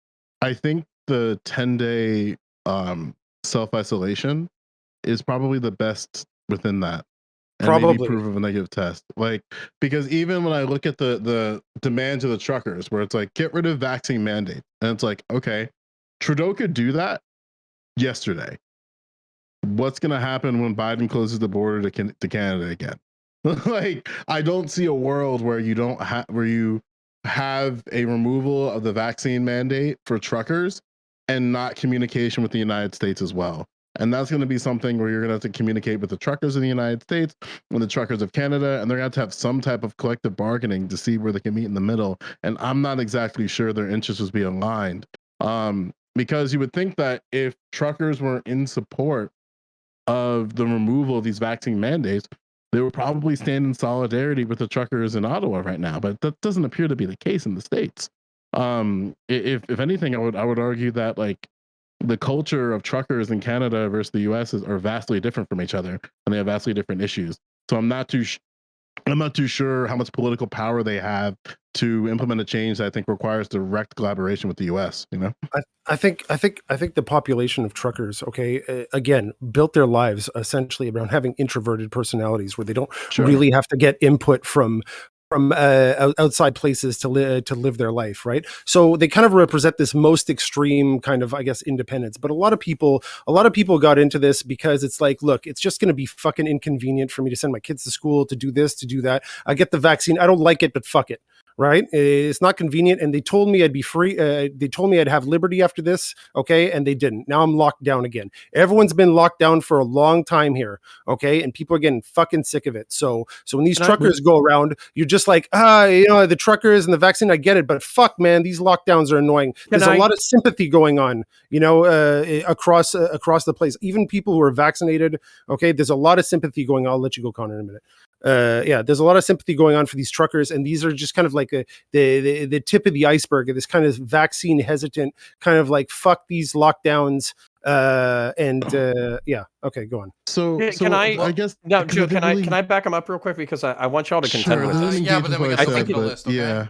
Speaker 3: I think the 10-day self-isolation is probably the best within that. And
Speaker 8: Probably.
Speaker 3: maybe proof of a negative test. Like, because even when I look at the demands of the truckers, where it's like, get rid of vaccine mandate. And it's like, okay, Trudeau could do that yesterday. What's going to happen when Biden closes the border to Canada again? Like, I don't see a world where you have a removal of the vaccine mandate for truckers and not communication with the United States as well. And that's going to be something where you're going to have to communicate with the truckers in the United States and the truckers of Canada, and they're going to have some type of collective bargaining to see where they can meet in the middle. And I'm not exactly sure their interests would be aligned. Because you would think that if truckers were in support of the removal of these vaccine mandates, they would probably stand in solidarity with the truckers in Ottawa right now. But that doesn't appear to be the case in the States. If anything, I would argue that, like, the culture of truckers in Canada versus the US are vastly different from each other, and they have vastly different issues. So I'm not too sure how much political power they have to implement a change that I think requires direct collaboration with the US, you know?
Speaker 8: I think the population of truckers, okay, again, built their lives essentially around having introverted personalities where they don't really have to get input from outside places to live their life, right? So they kind of represent this most extreme kind of, I guess, independence. But a lot of people got into this because it's like, look, it's just going to be fucking inconvenient for me to send my kids to school, to do this, to do that. I get the vaccine. I don't like it, but fuck it. Right? It's not convenient. And they told me I'd be free. They told me I'd have liberty after this. Okay. And they didn't. Now I'm locked down again. Everyone's been locked down for a long time here. Okay. And people are getting fucking sick of it. So when these truckers go around, you're just like, the truckers and the vaccine, I get it. But fuck, man, these lockdowns are annoying. There's a lot of sympathy going on, across the place. Even people who are vaccinated. Okay. There's a lot of sympathy going on. I'll let you go, Connor, in a minute. There's a lot of sympathy going on for these truckers, and these are just kind of like the tip of the iceberg of this kind of vaccine hesitant kind of like, fuck these lockdowns. Okay, go on.
Speaker 3: So
Speaker 9: can I
Speaker 3: guess
Speaker 9: no, Joe, can I back him up real quick, because I want y'all to contend with this.
Speaker 6: Yeah, but then we got to go back to the list. Okay?
Speaker 3: Yeah.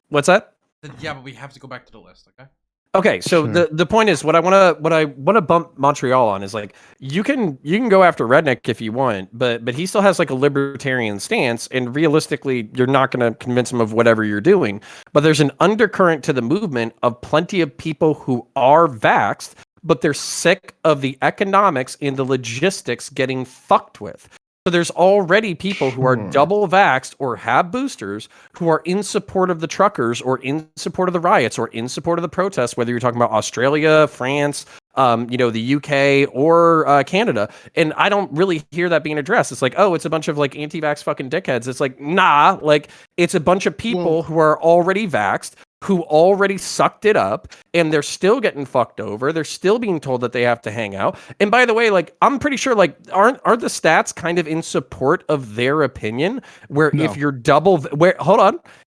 Speaker 9: What's that?
Speaker 6: Yeah, but we have to go back to the list. Okay.
Speaker 9: Okay, so the point is, what I want to bump Montreal on is, like, you can go after RedNeq if you want, but he still has like a libertarian stance, and realistically, you're not going to convince him of whatever you're doing. But there's an undercurrent to the movement of plenty of people who are vaxxed, but they're sick of the economics and the logistics getting fucked with. So there's already people who are double vaxxed or have boosters who are in support of the truckers, or in support of the riots, or in support of the protests, whether you're talking about Australia, France, the UK, or Canada. And I don't really hear that being addressed. It's like, oh, it's a bunch of like anti-vax fucking dickheads. It's like, nah, like, it's a bunch of people who are already vaxxed, who already sucked it up, and they're still getting fucked over. They're still being told that they have to hang out. And by the way, like, I'm pretty sure, like, aren't the stats kind of in support of their opinion? Where if you're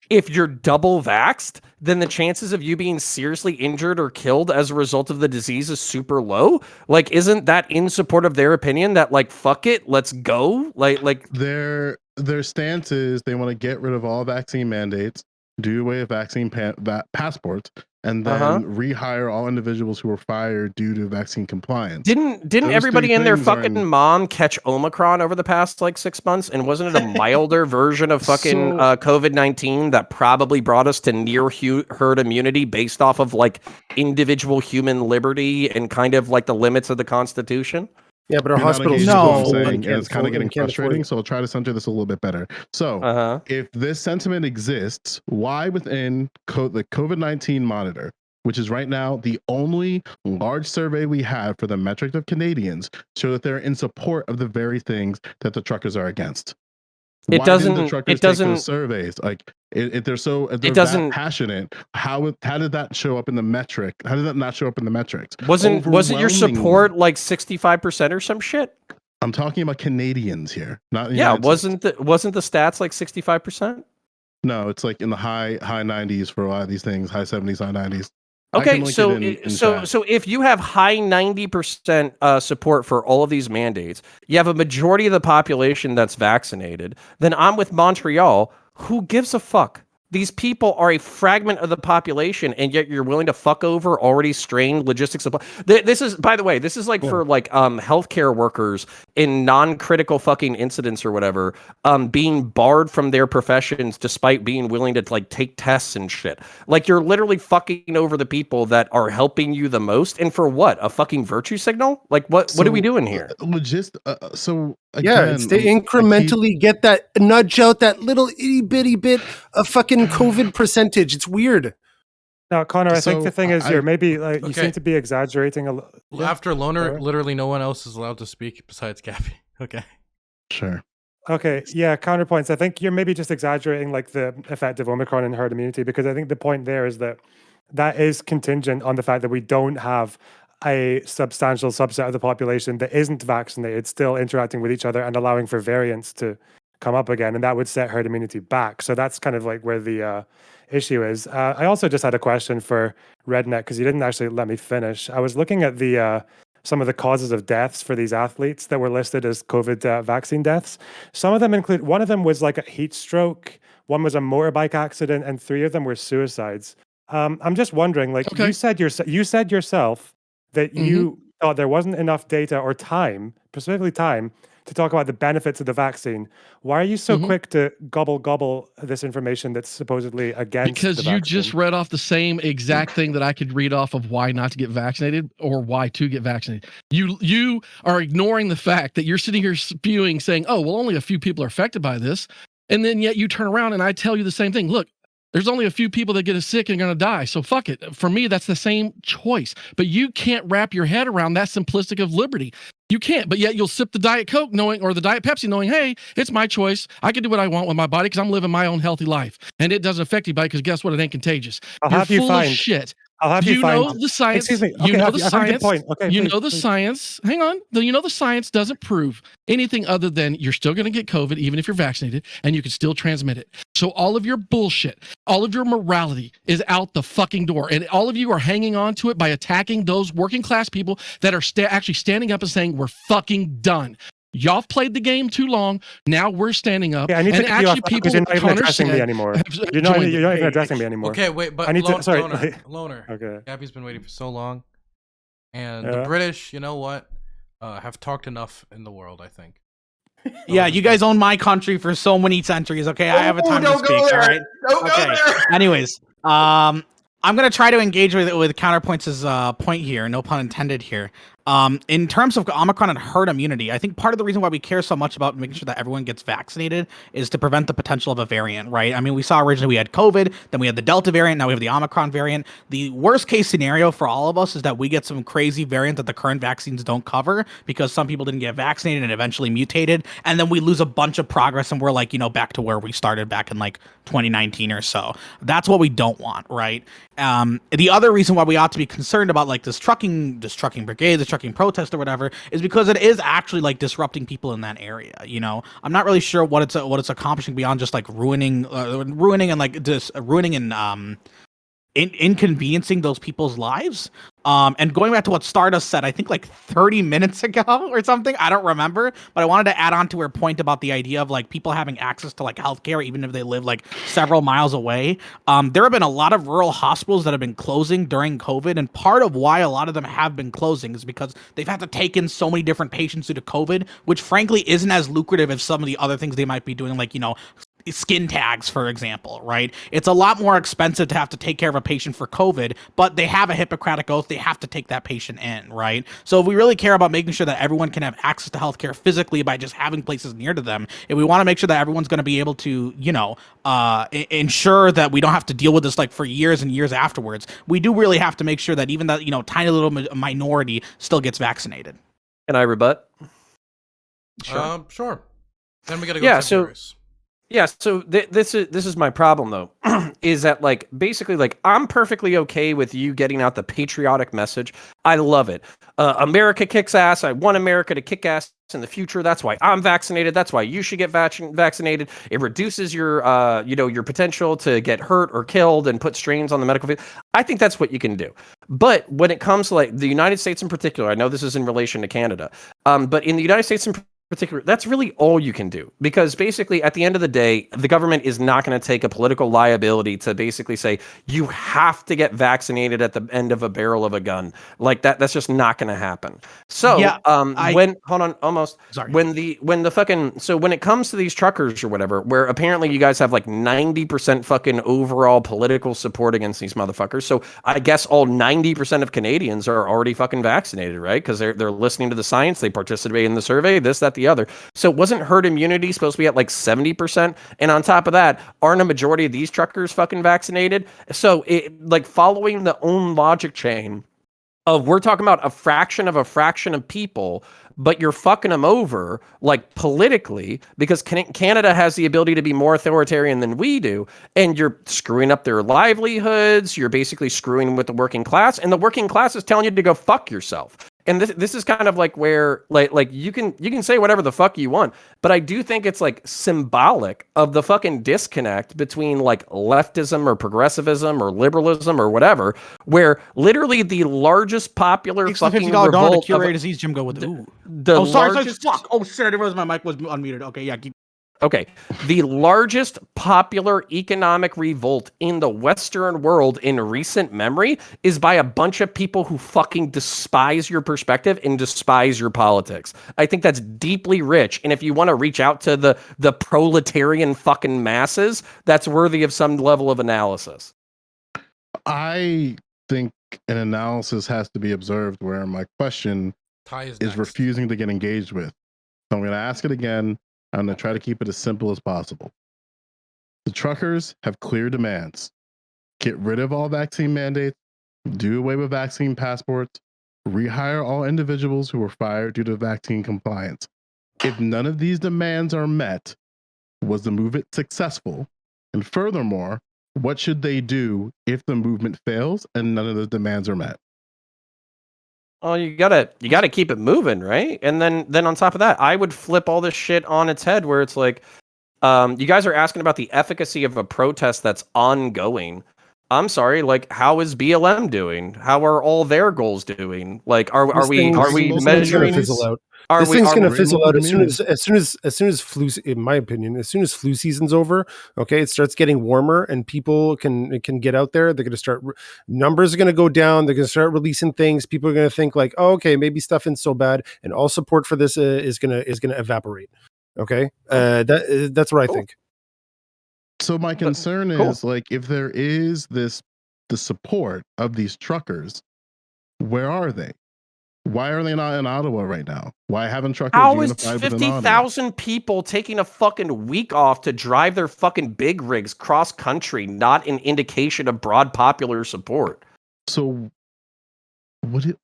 Speaker 9: if you're double vaxxed, then the chances of you being seriously injured or killed as a result of the disease is super low. Like, isn't that in support of their opinion that like, fuck it, let's go? Like
Speaker 3: their stance is they want to get rid of all vaccine mandates, do away with vaccine passports, and then rehire all individuals who were fired due to vaccine compliance.
Speaker 9: Didn't
Speaker 3: Those
Speaker 9: everybody
Speaker 3: three
Speaker 9: and their
Speaker 3: things are
Speaker 9: fucking mom catch Omicron over the past like 6 months? And wasn't it a milder version of fucking COVID-19 that probably brought us to near herd immunity based off of like individual human liberty and kind of like the limits of the Constitution?
Speaker 8: Yeah, but our
Speaker 3: You're not
Speaker 8: hospitals
Speaker 3: engaging
Speaker 8: just
Speaker 3: with what
Speaker 8: go
Speaker 3: I'm
Speaker 8: full
Speaker 3: saying,
Speaker 8: and
Speaker 3: and it's kind of getting frustrating.
Speaker 8: afford
Speaker 3: So I'll try to center this a little bit better. So if this sentiment exists, why within the COVID-19 monitor, which is right now the only large survey we have for the metric of Canadians, show that they're in support of the very things that the truckers are against? Why didn't the truckers take those surveys? Like, if they're that passionate, how did that show up in the metric? How did that not show up in the metrics?
Speaker 9: Wasn't your support like 65% or some shit?
Speaker 3: I'm talking about Canadians here, not
Speaker 9: wasn't the stats like 65%?
Speaker 3: No, it's like in the high 90s for a lot of these things, high 70s, high 90s.
Speaker 9: Okay, so if you have high 90% support for all of these mandates, you have a majority of the population that's vaccinated, then I'm with Montreal. Who gives a fuck? These people are a fragment of the population, and yet you're willing to fuck over already strained logistics supply. This is, by the way, this is like for like healthcare workers in non-critical fucking incidents or whatever, being barred from their professions despite being willing to like take tests and shit. Like, you're literally fucking over the people that are helping you the most, and for what? A fucking virtue signal? Like, what are we doing here?
Speaker 3: Again,
Speaker 8: it's to incrementally get that, nudge out that little itty bitty bit of fucking COVID percentage. It's weird.
Speaker 5: Now, Connor, I think the thing is, you're maybe like you seem to be exaggerating a little.
Speaker 6: After Loner, literally no one else is allowed to speak besides Gappy. Okay.
Speaker 3: Sure.
Speaker 5: Okay, yeah, counterpoints. I think you're maybe just exaggerating like the effect of Omicron and herd immunity, because I think the point there is that is contingent on the fact that we don't have a substantial subset of the population that isn't vaccinated still interacting with each other and allowing for variants to come up again, and that would set herd immunity back. So that's kind of like where the issue is. I also just had a question for RedNeq, because you didn't actually let me finish. I was looking at the some of the causes of deaths for these athletes that were listed as COVID vaccine deaths. Some of them include, one of them was like a heat stroke, one was a motorbike accident, and 3 of them were suicides. I'm just wondering, like, you said yourself that you thought there wasn't enough data or time, specifically time, to talk about the benefits of the vaccine. Why are you so quick to gobble this information that's supposedly against
Speaker 1: because
Speaker 5: the
Speaker 1: you
Speaker 5: vaccine?
Speaker 1: just read off the same exact thing that I could read off of why not to get vaccinated or why to get vaccinated. You are ignoring the fact that you're sitting here spewing saying, oh, well, only a few people are affected by this. And then yet you turn around and I tell you the same thing. Look, there's only a few people that get sick and going to die. So fuck it. For me, that's the same choice. But you can't wrap your head around that simplistic of liberty. You can't, but yet you'll sip the Diet Coke or the Diet Pepsi knowing, hey, it's my choice. I can do what I want with my body because I'm living my own healthy life. And it doesn't affect anybody because guess what? It ain't contagious. You're full of shit.
Speaker 5: I'll have you
Speaker 1: know the science.
Speaker 5: Excuse me.
Speaker 1: You know the science.
Speaker 5: Okay,
Speaker 1: you know the science. Hang on. You know the science doesn't prove anything other than you're still going to get COVID even if you're vaccinated, and you can still transmit it. So all of your bullshit, all of your morality is out the fucking door, and all of you are hanging on to it by attacking those working class people that are actually standing up and saying we're fucking done. Y'all played the game too long. Now we're standing up.
Speaker 5: Yeah, I need to
Speaker 1: actually,
Speaker 5: you off
Speaker 1: people
Speaker 5: you're not even addressing me anymore. You're not even addressing me anymore.
Speaker 6: Okay, wait, but Loner.
Speaker 5: Okay.
Speaker 6: Gappy's been waiting for so long, and the British, you know what, have talked enough in the world, I think.
Speaker 7: Yeah, you guys own my country for so many centuries. Okay, I have a time to speak. All right. Okay. Anyways, I'm gonna try to engage with CounterPoints' point here. No pun intended here. In terms of Omicron and herd immunity, I think part of the reason why we care so much about making sure that everyone gets vaccinated is to prevent the potential of a variant, right? I mean, we saw originally we had COVID, then we had the Delta variant, now we have the Omicron variant. The worst case scenario for all of us is that we get some crazy variant that the current vaccines don't cover because some people didn't get vaccinated and eventually mutated, and then we lose a bunch of progress and we're like, back to where we started back in like 2019 or so. That's what we don't want, right? The other reason why we ought to be concerned about like this trucking brigade, this trucking protest or whatever, is because it is actually like disrupting people in that area. I'm not really sure what it's accomplishing beyond just like ruining and inconveniencing those people's lives. And going back to what Stardust said, I think like 30 minutes ago or something, I don't remember, but I wanted to add on to her point about the idea of like people having access to like healthcare, even if they live like several miles away. There have been a lot of rural hospitals that have been closing during COVID, and part of why a lot of them have been closing is because they've had to take in so many different patients due to COVID, which frankly isn't as lucrative as some of the other things they might be doing, like, you know, skin tags, for example, right? It's a lot more expensive to have to take care of a patient for COVID, but they have a Hippocratic oath. They have to take that patient in, right? So if we really care about making sure that everyone can have access to healthcare physically by just having places near to them, if we want to make sure that everyone's going to be able to, you know, ensure that we don't have to deal with this like for years and years afterwards, we do really have to make sure that even that, you know, tiny little minority still gets vaccinated.
Speaker 9: Can I rebut?
Speaker 6: Sure. Then we gotta go.
Speaker 9: Yeah,
Speaker 6: to Furious.
Speaker 9: Yeah, so this is my problem though, is that like basically like I'm perfectly okay with you getting out the patriotic message. I love it. America kicks ass. I want America to kick ass in the future. That's why I'm vaccinated. That's why you should get vaccinated. It reduces your your potential to get hurt or killed and put strains on the medical field. I think that's what you can do. But when it comes to like the United States in particular, I know this is in relation to Canada, but in the United States in particular, that's really all you can do, because basically at the end of the day, the government is not going to take a political liability to basically say you have to get vaccinated at the end of a barrel of a gun like that. That's just not going to happen. So
Speaker 7: Yeah,
Speaker 9: when it comes to these truckers or whatever, where apparently you guys have like 90% fucking overall political support against these motherfuckers, so I guess all 90% of Canadians are already fucking vaccinated, right? Because they're listening to the science, they participate in the survey, this, that, the other. So wasn't herd immunity supposed to be at like 70%? And on top of that, aren't a majority of these truckers fucking vaccinated? So like following the own logic chain of we're talking about a fraction of people, but you're fucking them over like politically because Canada has the ability to be more authoritarian than we do, and you're screwing up their livelihoods. You're basically screwing with the working class, and the working class is telling you to go fuck yourself. And this is kind of like where like you can say whatever the fuck you want, but I do think it's like symbolic of the fucking disconnect between like leftism or progressivism or liberalism or whatever, where literally the largest popular fucking
Speaker 7: $50 donor to
Speaker 9: revolt
Speaker 7: cure
Speaker 9: of,
Speaker 7: a disease. Jim, go with ooh.
Speaker 9: the
Speaker 7: Sorry,
Speaker 9: largest,
Speaker 7: fuck. Oh shit, I didn't realize my mic was unmuted. Okay, yeah, keep.
Speaker 9: Okay, the largest popular economic revolt in the Western world in recent memory is by a bunch of people who fucking despise your perspective and despise your politics. I think that's deeply rich, and if you want to reach out to the proletarian fucking masses, that's worthy of some level of analysis.
Speaker 3: I think an analysis has to be observed where my question is refusing to get engaged with. So I'm going to ask it again. I'm going to try to keep it as simple as possible. The truckers have clear demands. Get rid of all vaccine mandates, do away with vaccine passports, rehire all individuals who were fired due to vaccine compliance. If none of these demands are met, was the movement successful? And furthermore, what should they do if the movement fails and none of the demands are met?
Speaker 9: Oh, you gotta keep it moving, right? And then on top of that, I would flip all this shit on its head, where it's like, you guys are asking about the efficacy of a protest that's ongoing. I'm sorry, like, how is BLM doing? How are all their goals doing? Like, are we measuring?
Speaker 8: This thing's gonna fizzle out as soon as flu, in my opinion, as soon as flu season's over. Okay, it starts getting warmer and people can get out there. They're gonna start, numbers are gonna go down. They're gonna start releasing things. People are gonna think like, oh, okay, maybe stuff isn't so bad, and all support for this is gonna evaporate. Okay, that's what I think.
Speaker 3: So my concern is like, if there is the support of these truckers, where are they? Why are they not in Ottawa right now? Why haven't truckers
Speaker 9: How is
Speaker 3: unified within
Speaker 9: 50,000 people taking a fucking week off to drive their fucking big rigs cross country not an indication of broad popular support?
Speaker 3: So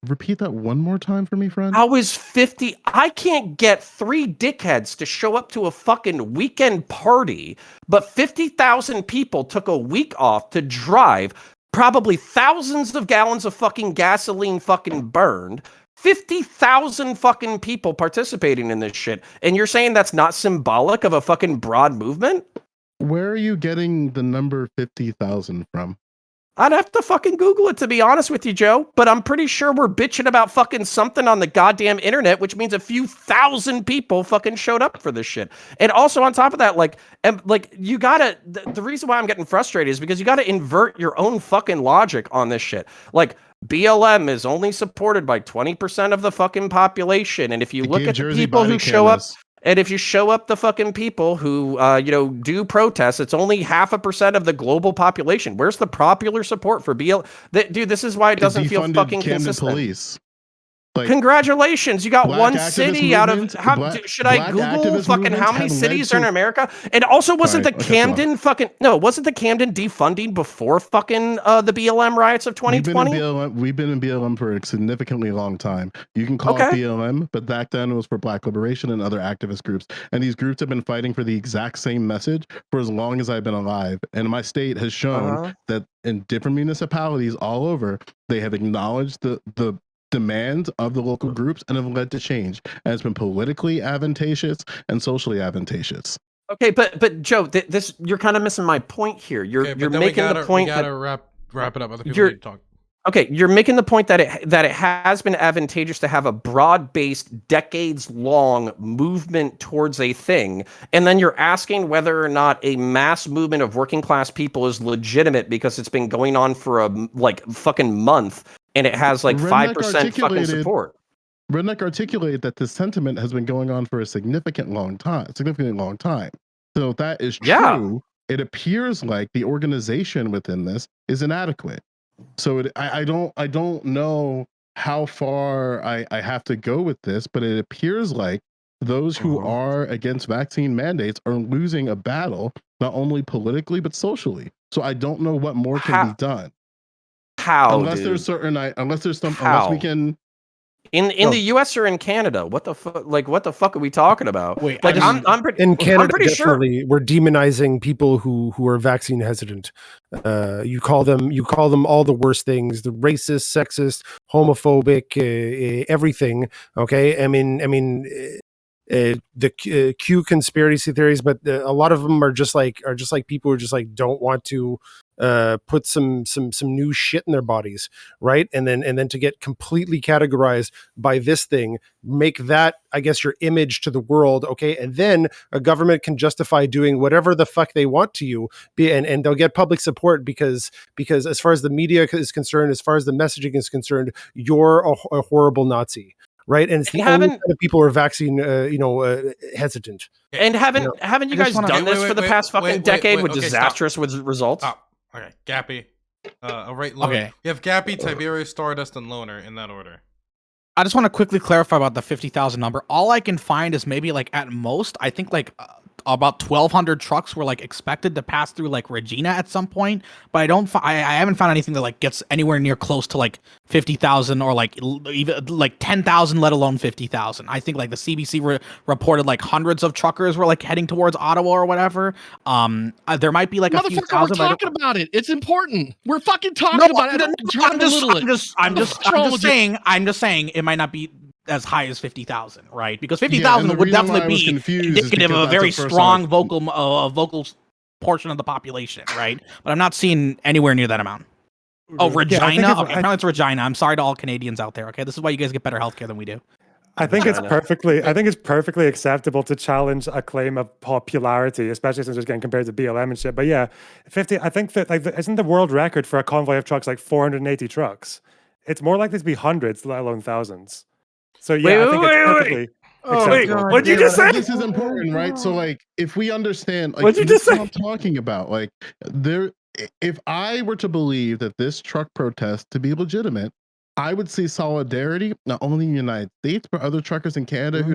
Speaker 3: repeat that one more time for me, friend?
Speaker 9: How is 50? I can't get 3 dickheads to show up to a fucking weekend party, but 50,000 people took a week off to drive, probably thousands of gallons of fucking gasoline fucking burned. 50,000 fucking people participating in this shit. And you're saying that's not symbolic of a fucking broad movement?
Speaker 3: Where are you getting the number 50,000 from?
Speaker 9: I'd have to fucking Google it, to be honest with you, Joe. But I'm pretty sure we're bitching about fucking something on the goddamn internet, which means a few thousand people fucking showed up for this shit. And also on top of that, like you gotta, the reason why I'm getting frustrated is because you gotta invert your own fucking logic on this shit. Like, BLM is only supported by 20% of the fucking population. And if you look at the people who show up, and if you show up the fucking people who, do protests, it's only 0.5% of the global population. Where's the popular support for BLM? Dude, this is why it doesn't feel fucking consistent.
Speaker 3: Police. Like,
Speaker 9: congratulations, you got one city out of should I Google fucking how many cities are in America? And also, wasn't the Camden defunding before fucking the BLM riots of 2020?
Speaker 3: We've been in BLM for a significantly long time. You can call it BLM, but back then it was for Black liberation and other activist groups. And these groups have been fighting for the exact same message for as long as I've been alive. And my state has shown that in different municipalities all over, they have acknowledged the demands of the local groups and have led to change, and it's been politically advantageous and socially advantageous.
Speaker 9: Okay, but Joe, this you're kind of missing my point here. You're making the point
Speaker 6: that wrap it up. Other people need to talk.
Speaker 9: Okay, you're making the point that it has been advantageous to have a broad-based, decades-long movement towards a thing, and then you're asking whether or not a mass movement of working-class people is legitimate because it's been going on for a fucking month. And it has 5% fucking support.
Speaker 3: RedNeq articulated that this sentiment has been going on for a significantly long time. So if that is true, it appears like the organization within this is inadequate. So I don't know how far I have to go with this, but it appears like those who are against vaccine mandates are losing a battle, not only politically but socially. So I don't know what more can be done. Unless we can
Speaker 9: in the US or in Canada. What the fuck are we talking about?
Speaker 8: Wait,
Speaker 9: I'm
Speaker 8: in Canada,
Speaker 9: I'm pretty
Speaker 8: definitely we're demonizing people who are vaccine hesitant. You call them all the worst things: the racist, sexist, homophobic, everything. Okay, I mean the Q conspiracy theories, but a lot of them are just like people who just don't want to put some new shit in their bodies, right? And then to get completely categorized by this thing, make that, I guess, your image to the world, okay? And then a government can justify doing whatever the fuck they want to you, and they'll get public support because as far as the media is concerned, as far as the messaging is concerned, you're a horrible Nazi. Right, and it's the only kind of people who are vaccine, hesitant.
Speaker 9: And haven't you guys done this for the past fucking decade with disastrous results?
Speaker 6: Oh, okay, Gappy. Okay, you have Gappy, Tiberius, Stardust, and Loner in that order.
Speaker 7: I just want to quickly clarify about the 50,000 number. All I can find is maybe at most, I think about 1,200 trucks were expected to pass through Regina at some point, but I haven't found anything that gets anywhere near close to 50,000 or even 10,000, let alone 50,000. I think the CBC reported hundreds of truckers were heading towards Ottawa or whatever. There might be a few thousand.
Speaker 1: We're talking about it. It's important. We're fucking talking about it.
Speaker 7: I'm just saying it might not be as high as 50,000, right? Because 50,000 would definitely be indicative of a very strong vocal portion of the population, right? But I'm not seeing anywhere near that amount. Oh, Regina? Apparently it's Regina. I'm sorry to all Canadians out there, okay? This is why you guys get better healthcare than we do.
Speaker 5: I think it's perfectly acceptable to challenge a claim of popularity, especially since it's getting compared to BLM and shit. But yeah, 50. I think that isn't the world record for a convoy of trucks 480 trucks? It's more likely to be hundreds, let alone thousands. So yeah, I think it's perfectly acceptable.
Speaker 9: What'd you just say?
Speaker 3: This is important, right? So if we understand, what'd you just say? I'm talking about if I were to believe that this truck protest to be legitimate, I would see solidarity not only in the United States but other truckers in Canada who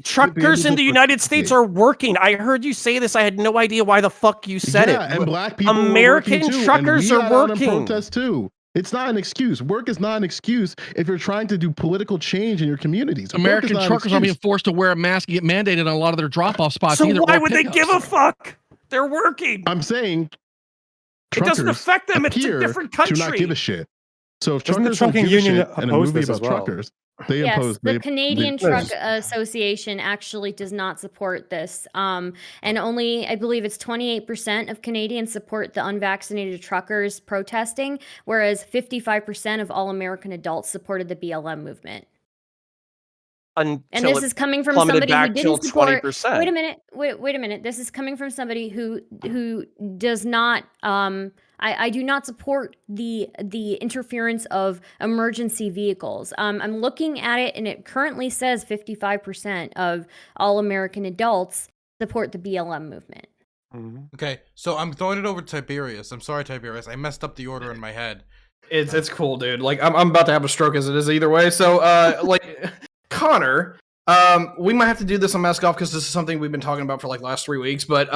Speaker 9: truckers in the United States are working. I heard you say this. I had no idea why the fuck you said it.
Speaker 3: And black people
Speaker 9: American truckers are working.
Speaker 3: Protest too. It's not an excuse. Work is not an excuse if you're trying to do political change in your communities.
Speaker 1: American truckers are being forced to wear a mask and get mandated on a lot of their drop-off spots.
Speaker 9: So why would they give a fuck? They're working.
Speaker 3: I'm saying
Speaker 9: it doesn't affect them. It's a different country.
Speaker 3: To not give a shit. So if
Speaker 5: Isn't
Speaker 3: truckers
Speaker 5: the trucking union
Speaker 3: in a movie about truckers, They
Speaker 4: Yes,
Speaker 3: oppose.
Speaker 4: the
Speaker 3: They
Speaker 4: Canadian Truck
Speaker 8: Nice.
Speaker 4: Association actually does not support this. And only, I believe it's 28% of Canadians support the unvaccinated truckers protesting, whereas 55% of all American adults supported the BLM movement. And
Speaker 9: Until
Speaker 4: this
Speaker 9: it
Speaker 4: is coming from
Speaker 9: plummeted
Speaker 4: somebody who
Speaker 9: back till
Speaker 4: didn't support.
Speaker 9: 20%.
Speaker 4: Wait a minute. Wait a minute. This is coming from somebody who does not. I do not support the interference of emergency vehicles. I'm looking at it, and it currently says 55% of all American adults support the BLM movement.
Speaker 6: Okay, so I'm throwing it over to Tiberius. I'm sorry, Tiberius. I messed up the order in my head.
Speaker 2: It's cool, dude. Like I'm about to have a stroke as it is either way. So like Connor, we might have to do this on Mask Off because this is something we've been talking about for like last 3 weeks. But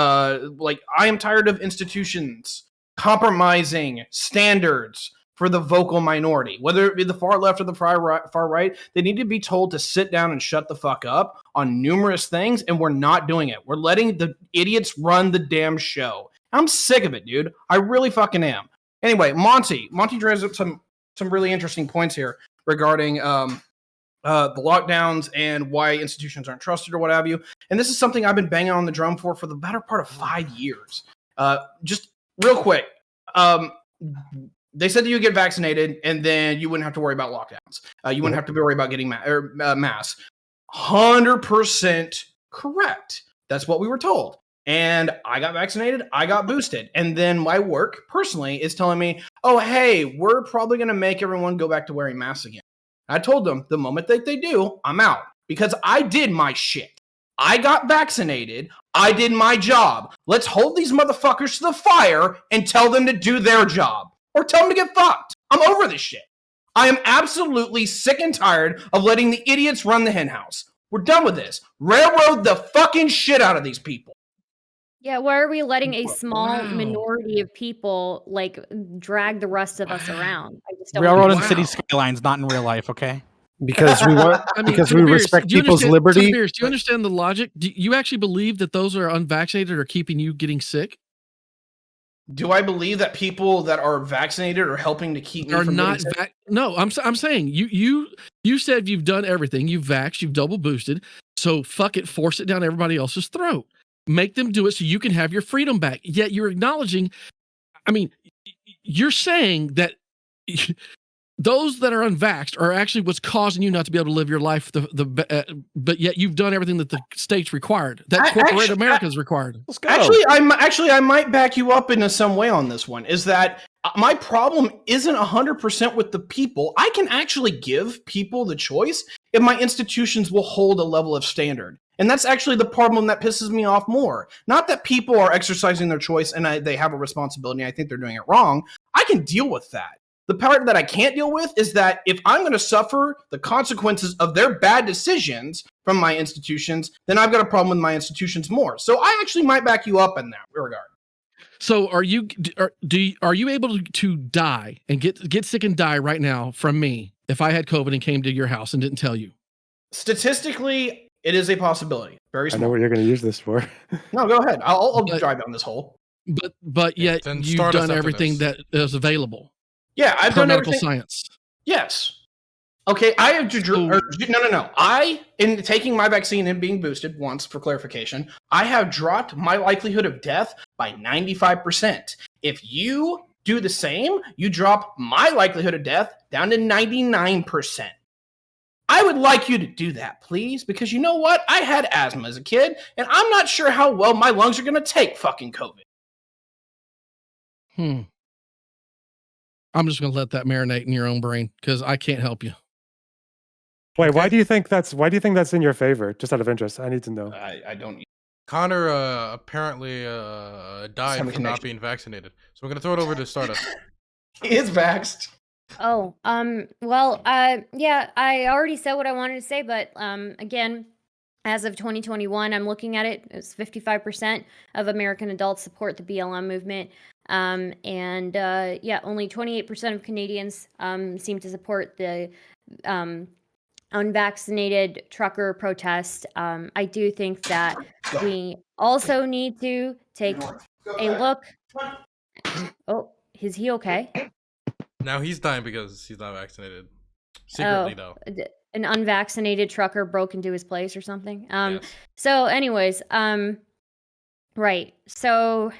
Speaker 2: like I am tired of institutions compromising standards for the vocal minority, whether it be the far left or the far right. They need to be told to sit down and shut the fuck up on numerous things, and we're not doing it. We're letting the idiots run the damn show. I'm sick of it, dude. I really fucking am. Anyway, Monty draws up some really interesting points here regarding the lockdowns and why institutions aren't trusted or what have you. And this is something I've been banging on the drum for the better part of 5 years. Just real quick, they said that you get vaccinated and then you wouldn't have to worry about lockdowns. You wouldn't have to worry about getting masks. 100% correct. That's what we were told. And I got vaccinated, I got boosted. And then my work personally is telling me, oh, hey, we're probably going to make everyone go back to wearing masks again. I told them the moment that they do, I'm out because I did my shit. I got vaccinated. I did my job. Let's hold these motherfuckers to the fire and tell them to do their job or tell them to get fucked. I'm over this shit. I am absolutely sick and tired of letting the idiots run the henhouse. We're done with this. Railroad the fucking shit out of these people.
Speaker 4: Yeah, why are we letting a small minority of people like drag the rest of us around? I just don't
Speaker 7: Railroad and
Speaker 4: understand.
Speaker 7: city skylines, not in real life. Okay.
Speaker 8: Because we want, because we
Speaker 1: Tiberius,
Speaker 8: respect
Speaker 1: do you
Speaker 8: people's
Speaker 1: understand-
Speaker 8: liberty.
Speaker 1: Tiberius, do you understand the logic? Do you actually believe that those who are unvaccinated are keeping you getting sick?
Speaker 2: Do I believe that people that are vaccinated are helping to keep me
Speaker 1: Are
Speaker 2: from
Speaker 1: not
Speaker 2: getting sick?
Speaker 1: no, I'm saying you said you've done everything. You've vaxxed, you've double boosted. So fuck it, force it down everybody else's throat. Make them do it so you can have your freedom back. Yet you're acknowledging, I mean, you're saying that those that are unvaxxed are actually what's causing you not to be able to live your life. But yet you've done everything that the state's required, that corporate America is required.
Speaker 9: Let's go.
Speaker 2: Actually, I might back you up in some way on this one. Is that my problem isn't 100% with the people. I can actually give people the choice if my institutions will hold a level of standard. And that's actually the problem that pisses me off more. Not that people are exercising their choice and they have a responsibility. I think they're doing it wrong. I can deal with that. The part that I can't deal with is that if I'm going to suffer the consequences of their bad decisions from my institutions, then I've got a problem with my institutions more. So I actually might back you up in that regard.
Speaker 1: So are you able to die and get sick and die right now from me if I had COVID and came to your house and didn't tell you?
Speaker 2: Statistically, it is a possibility. Very small.
Speaker 5: I know what you're going to use this for.
Speaker 2: No, go ahead. I'll drive down this hole.
Speaker 1: But yet
Speaker 6: then
Speaker 1: you've
Speaker 6: start us
Speaker 1: done
Speaker 6: after
Speaker 1: everything
Speaker 6: this.
Speaker 1: that is available.
Speaker 2: Yeah, I've
Speaker 1: per
Speaker 2: done
Speaker 1: medical
Speaker 2: everything.
Speaker 1: science.
Speaker 2: Yes. Okay, I have no. I, in taking my vaccine and being boosted once for clarification, I have dropped my likelihood of death by 95%. If you do the same, you drop my likelihood of death down to 99%. I would like you to do that, please, because you know what? I had asthma as a kid, and I'm not sure how well my lungs are going to take fucking COVID.
Speaker 1: I'm just going to let that marinate in your own brain because I can't help you.
Speaker 5: Wait, why do you think that's in your favor? Just out of interest, I need to know.
Speaker 2: I don't.
Speaker 6: Connor apparently died from not being vaccinated. So we're gonna throw it over to Stardust.
Speaker 2: He is vaxxed.
Speaker 4: Oh, well, yeah, I already said what I wanted to say, but again, as of 2021, I'm looking at it, it's 55% of American adults support the BLM movement. And yeah, only 28% of Canadians seem to support the unvaccinated trucker protest. I do think that we also need to take a look. Oh, is he okay?
Speaker 6: Now he's dying because he's not vaccinated. Secretly, though.
Speaker 4: an unvaccinated trucker broke into his place or something.
Speaker 6: Yes.
Speaker 4: So anyways, right. So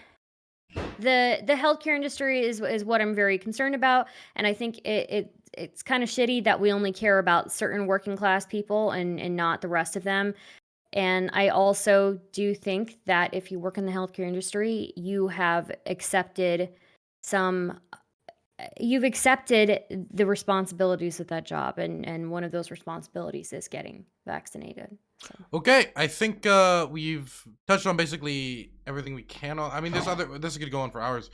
Speaker 4: the healthcare industry is what I'm very concerned about, and I think it's kind of shitty that we only care about certain working class people and not the rest of them. And I also do think that if you work in the healthcare industry, you have accepted you've accepted the responsibilities of that job, and one of those responsibilities is getting vaccinated. So.
Speaker 6: Okay, I think we've touched on basically everything we can on. I mean, this could go on for hours,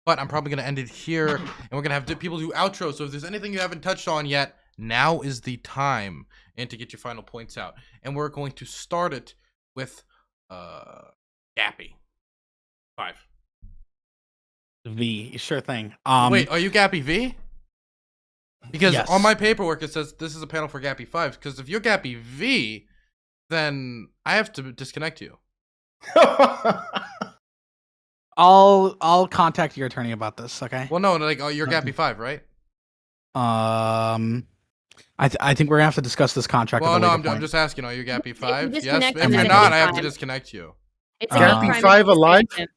Speaker 6: but I'm probably gonna end it here, and we're gonna have people do outros. So if there's anything you haven't touched on yet, now is the time, and to get your final points out. And we're going to start it with GappyV.
Speaker 7: V, sure thing.
Speaker 6: Wait, are you GappyV? Because
Speaker 7: Yes.
Speaker 6: on my paperwork it says this is a panel for GappyV. Because if you're GappyV, then I have to disconnect you.
Speaker 7: I'll contact your attorney about this. Okay.
Speaker 6: Well, no, like you're GappyV, right?
Speaker 7: I think we're gonna have to discuss this contract.
Speaker 6: Well,
Speaker 7: at a
Speaker 6: no,
Speaker 7: later
Speaker 6: I'm
Speaker 7: point.
Speaker 6: just asking. Are you GappyV? Yes.
Speaker 4: disconnect
Speaker 6: If
Speaker 4: him,
Speaker 6: you're
Speaker 4: then
Speaker 6: not,
Speaker 4: it's
Speaker 6: I have to
Speaker 4: fine.
Speaker 6: disconnect you.
Speaker 4: It's a hate crime
Speaker 8: GappyV
Speaker 4: to
Speaker 8: alive?
Speaker 4: disconnect him.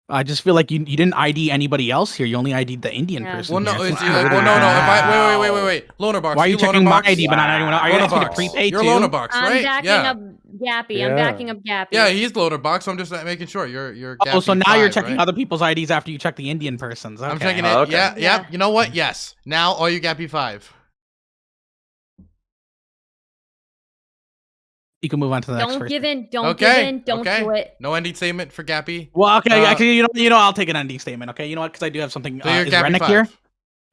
Speaker 7: I just feel like you didn't ID anybody else here. You only ID'd the Indian
Speaker 4: Yeah.
Speaker 7: person.
Speaker 6: Well, no,
Speaker 7: here.
Speaker 6: it's no. If I wait. Lonerbox.
Speaker 7: Why are you checking my
Speaker 6: Lonerbox?
Speaker 7: ID but not anyone else? Are you asking me to
Speaker 6: Lonerbox.
Speaker 7: prepay
Speaker 6: You're
Speaker 7: too?
Speaker 6: Lonerbox,
Speaker 4: I'm
Speaker 6: right?
Speaker 4: backing
Speaker 6: Yeah.
Speaker 4: up Gappy.
Speaker 8: Yeah.
Speaker 4: I'm backing up Gappy.
Speaker 6: Yeah, he's Lonerbox. So I'm just making sure you're.
Speaker 7: Oh, so now you're
Speaker 6: GappyV,
Speaker 7: checking
Speaker 6: right?
Speaker 7: other people's IDs after you check the Indian person's. Okay.
Speaker 6: I'm checking it.
Speaker 9: Oh, okay.
Speaker 6: Yeah.
Speaker 4: Yeah.
Speaker 6: You know what? Yes. Now are you GappyV?
Speaker 7: You can move on to the next
Speaker 4: Don't
Speaker 7: person.
Speaker 4: give in. Don't
Speaker 6: Okay.
Speaker 4: give in. Don't
Speaker 6: okay.
Speaker 4: do it.
Speaker 6: No ending statement for Gappy.
Speaker 7: Well, okay.
Speaker 6: Uh,
Speaker 7: Actually, you know, I'll take an ending statement. Okay. You know what? Because I do have something.
Speaker 6: So you're
Speaker 7: Is RedNeq
Speaker 6: GappyV.
Speaker 7: here?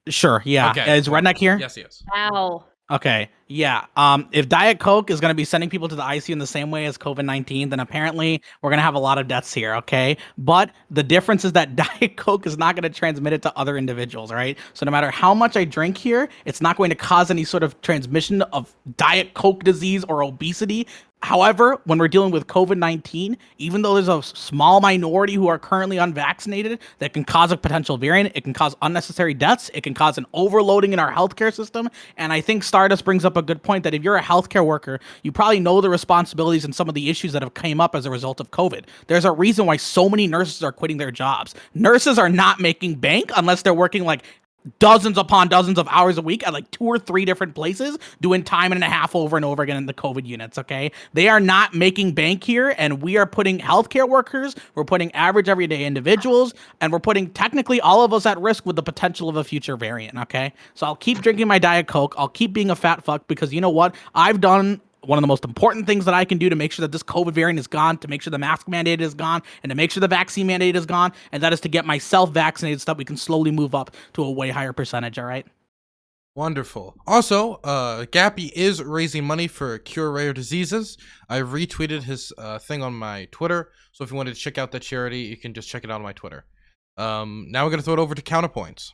Speaker 7: Sure. Yeah.
Speaker 6: Okay.
Speaker 7: Is RedNeq here?
Speaker 6: Yes, yes.
Speaker 4: Wow.
Speaker 7: Okay. Yeah. If Diet Coke is going to be sending people to the ICU in the same way as COVID-19, then apparently we're going to have a lot of deaths here. Okay. But the difference is that Diet Coke is not going to transmit it to other individuals. Right. So no matter how much I drink here, it's not going to cause any sort of transmission of Diet Coke disease or obesity. However, when we're dealing with COVID-19, even though there's a small minority who are currently unvaccinated that can cause a potential variant, it can cause unnecessary deaths, it can cause an overloading in our healthcare system. And I think Stardust brings up a good point that if you're a healthcare worker, you probably know the responsibilities and some of the issues that have came up as a result of COVID. There's a reason why so many nurses are quitting their jobs. Nurses are not making bank unless they're working like dozens upon dozens of hours a week at like 2 or 3 different places doing time and a half over and over again in the COVID units. Okay. They are not making bank here, and we are putting healthcare workers, we're putting average everyday individuals, and we're putting technically all of us at risk with the potential of a future variant. Okay. So I'll keep drinking my Diet Coke. I'll keep being a fat fuck because you know what? I've done one of the most important things that I can do to make sure that this COVID variant is gone, to make sure the mask mandate is gone, and to make sure the vaccine mandate is gone, and that is to get myself vaccinated so that we can slowly move up to a way higher percentage, all right?
Speaker 6: Wonderful. Also, Gappy is raising money for Cure Rare Diseases. I retweeted his thing on my Twitter, so if you wanted to check out that charity, you can just check it out on my Twitter. Now we're going to throw it over to CounterPoints.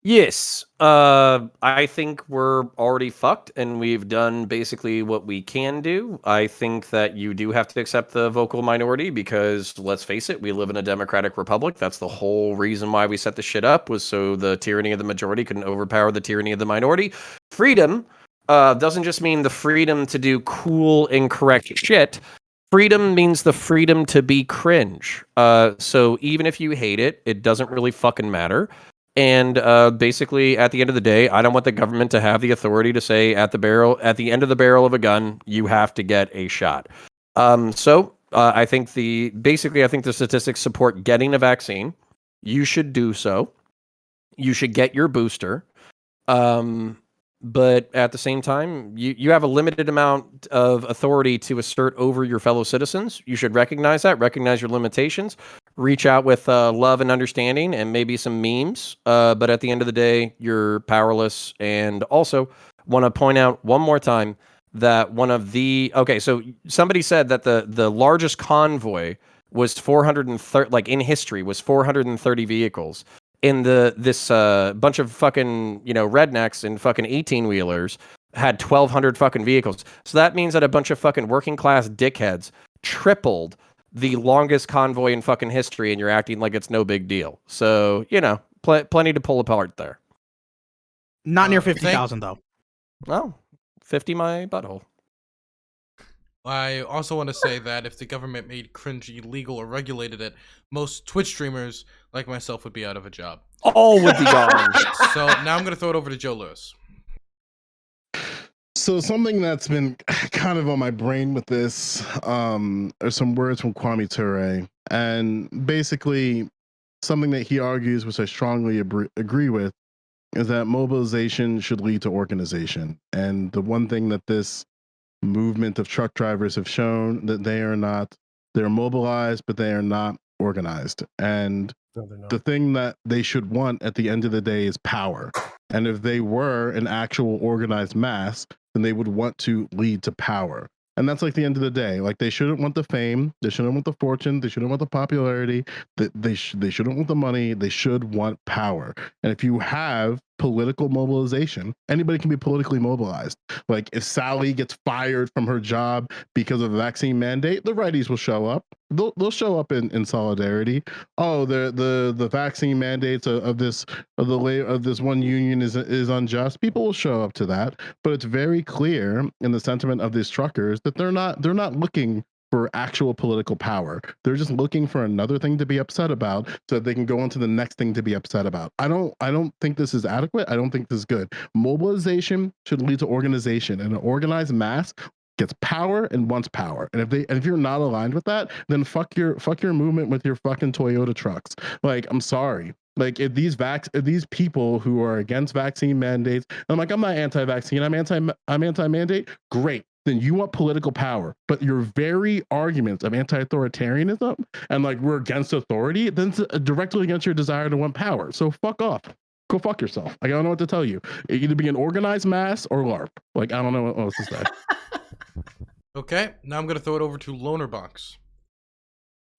Speaker 9: Yes, I think we're already fucked, and we've done basically what we can do. I think that you do have to accept the vocal minority because, let's face it, we live in a democratic republic. That's the whole reason why we set the shit up, was so the tyranny of the majority couldn't overpower the tyranny of the minority. Freedom doesn't just mean the freedom to do cool, incorrect shit. Freedom means the freedom to be cringe. So even if you hate it, it doesn't really fucking matter. And basically, at the end of the day, I don't want the government to have the authority to say at the end of the barrel of a gun, you have to get a shot. I think the statistics support getting a vaccine. You should do so. You should get your booster. But at the same time, you have a limited amount of authority to assert over your fellow citizens. You should recognize that, recognize your limitations, reach out with love and understanding and maybe some memes. But at the end of the day, you're powerless. And also want to point out one more time that so somebody said that the largest convoy was 430, like in history, was 430 vehicles. In this bunch of fucking, rednecks and fucking 18-wheelers had 1,200 fucking vehicles. So that means that a bunch of fucking working class dickheads tripled the longest convoy in fucking history, and you're acting like it's no big deal. So, plenty to pull apart there.
Speaker 7: Not near 50,000 though.
Speaker 9: Well, 50 my butthole.
Speaker 6: I also want to say that if the government made cringe illegal or regulated it, most Twitch streamers like myself would be out of a job.
Speaker 9: All would be gone.
Speaker 6: So now I'm going to throw it over to Joe Lewis.
Speaker 3: So something that's been kind of on my brain with this are some words from Kwame Ture, and basically something that he argues, which I strongly agree with, is that mobilization should lead to organization. And the one thing that this movement of truck drivers have shown, that they're mobilized, but they are not organized. And the thing that they should want at the end of the day is power. And if they were an actual organized mass, then they would want to lead to power. And that's like the end of the day. Like, they shouldn't want the fame, they shouldn't want the fortune, they shouldn't want the popularity, they shouldn't want the money, they should want power. And if you have political mobilization, anybody can be politically mobilized. Like, if Sally gets fired from her job because of a vaccine mandate, the righties will show up. They'll show up in solidarity. Oh, the vaccine mandates of this one union is unjust. People will show up to that. But it's very clear in the sentiment of these truckers that they're not looking for actual political power. They're just looking for another thing to be upset about so that they can go on to the next thing to be upset about. I don't think this is adequate. I don't think this is good. Mobilization should lead to organization, and an organized mass gets power and wants power. And if you're not aligned with that, then fuck your movement with your fucking Toyota trucks. Like, I'm sorry. Like, if these people who are against vaccine mandates, I'm like, I'm not anti-vaccine, I'm anti-mandate, great. Then you want political power, but your very arguments of anti-authoritarianism and like we're against authority, then it's directly against your desire to want power. So fuck off. Go fuck yourself. Like, I don't know what to tell you. It either be an organized mass or LARP. Like, I don't know what else to say.
Speaker 6: Okay, now I'm going to throw it over to Lonerbox.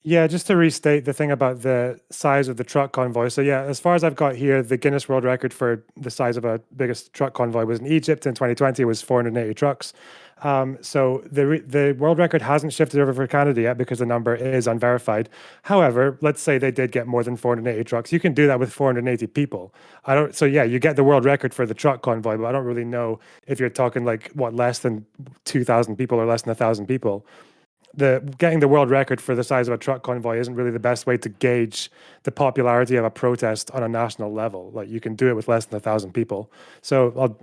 Speaker 5: Yeah, just to restate the thing about the size of the truck convoy. So yeah, as far as I've got here, the Guinness World Record for the size of a biggest truck convoy was in Egypt in 2020. It was 480 trucks. So the world record hasn't shifted over for Canada yet because the number is unverified. However, let's say they did get more than 480 trucks. You can do that with 480 people. So yeah, you get the world record for the truck convoy, but I don't really know if you're talking like less than 2,000 people or less than 1,000 people. Getting the world record for the size of a truck convoy isn't really the best way to gauge the popularity of a protest on a national level. Like, you can do it with less than 1,000 people. So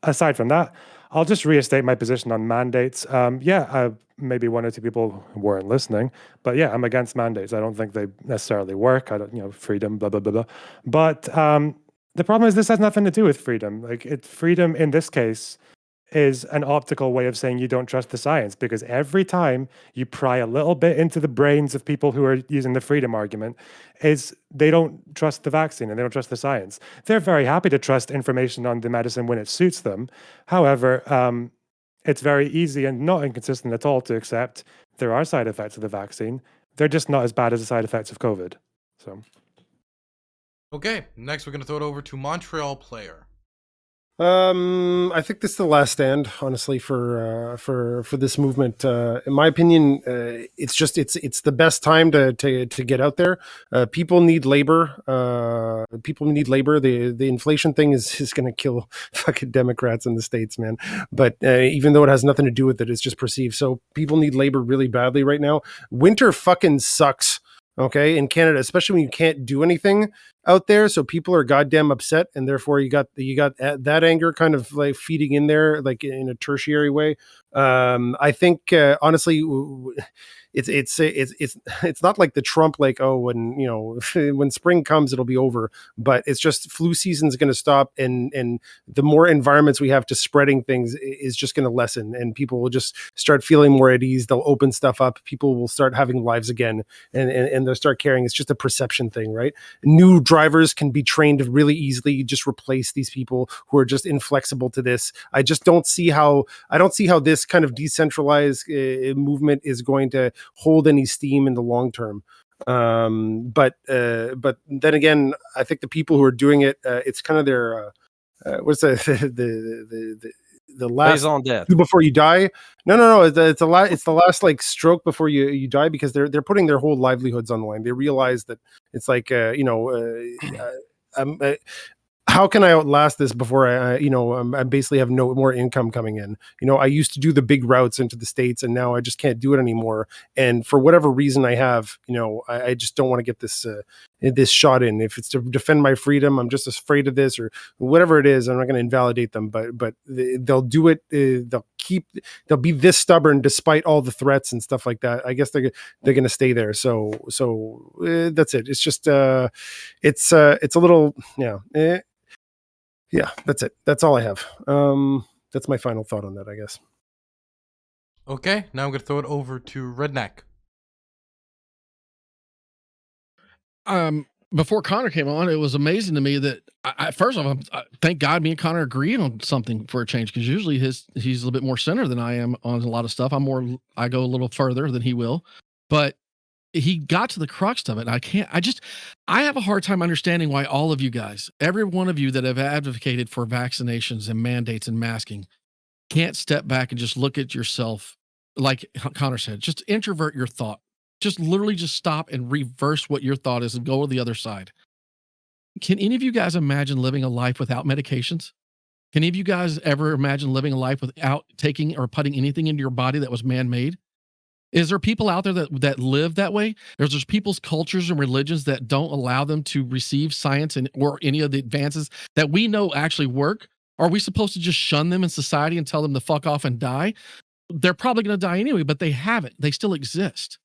Speaker 5: aside from that, I'll just restate my position on mandates. Maybe one or two people weren't listening, but yeah, I'm against mandates. I don't think they necessarily work. Freedom, blah, blah, blah, blah. But the problem is this has nothing to do with freedom. Freedom in this case is an optical way of saying you don't trust the science, because every time you pry a little bit into the brains of people who are using the freedom argument, is they don't trust the vaccine and they don't trust the science. They're very happy to trust information on the medicine when it suits them. However, it's very easy and not inconsistent at all to accept there are side effects of the vaccine. They're just not as bad as the side effects of COVID. So,
Speaker 6: okay, next we're going to throw it over to MontrealPlayer.
Speaker 8: I think this is the last stand, honestly, for this movement. In my opinion, it's the best time to get out there. People need labor. The inflation thing is going to kill fucking Democrats in the States, man. But even though it has nothing to do with it, it's just perceived. So people need labor really badly right now. Winter fucking sucks. Okay, in Canada, especially when you can't do anything out there, so people are goddamn upset, and therefore you got that anger kind of like feeding in there, like in a tertiary way. I think honestly, it's not like the Trump, like, oh, when when spring comes it'll be over, but it's just flu season is going to stop, and the more environments we have to spreading things is just going to lessen, and people will just start feeling more at ease. They'll open stuff up. People will start having lives again, and they'll start caring. It's just a perception thing, right? New drivers can be trained really easily. You just replace these people who are just inflexible to this. I don't see how this kind of decentralized movement is going to hold any steam in the long term. But then again, I think the people who are doing it, it's kind of their what's the last
Speaker 9: raison d'être
Speaker 8: before you die. No, it's the last like stroke before you die, because they're putting their whole livelihoods on the line. They realize that it's like how can I outlast this before I basically have no more income coming in? I used to do the big routes into the States, and now I just can't do it anymore. And for whatever reason I have, I just don't want to get this shot in. If it's to defend my freedom, I'm just afraid of this, or whatever it is. I'm not going to invalidate them, but they'll do it. They'll be this stubborn despite all the threats and stuff like that. I guess they're going to stay there. So that's it. It's just it's a little yeah, that's it. That's all I have. That's my final thought on that, I guess.
Speaker 6: Okay, now I'm going to throw it over to RedNeq.
Speaker 1: Before Connor came on, it was amazing to me that first off, thank God me and Connor agreed on something for a change, because usually he's a little bit more center than I am on a lot of stuff. I go a little further than he will, but he got to the crux of it. I have a hard time understanding why all of you guys, every one of you that have advocated for vaccinations and mandates and masking, can't step back and just look at yourself. Like Connor said, just introvert your thought. Just literally just stop and reverse what your thought is and go to the other side. Can any of you guys imagine living a life without medications? Can any of you guys ever imagine living a life without taking or putting anything into your body that was man-made? Is there people out there that live that way? There's people's cultures and religions that don't allow them to receive science or any of the advances that we know actually work? Are we supposed to just shun them in society and tell them to fuck off and die? They're probably going to die anyway, but they haven't. They still exist.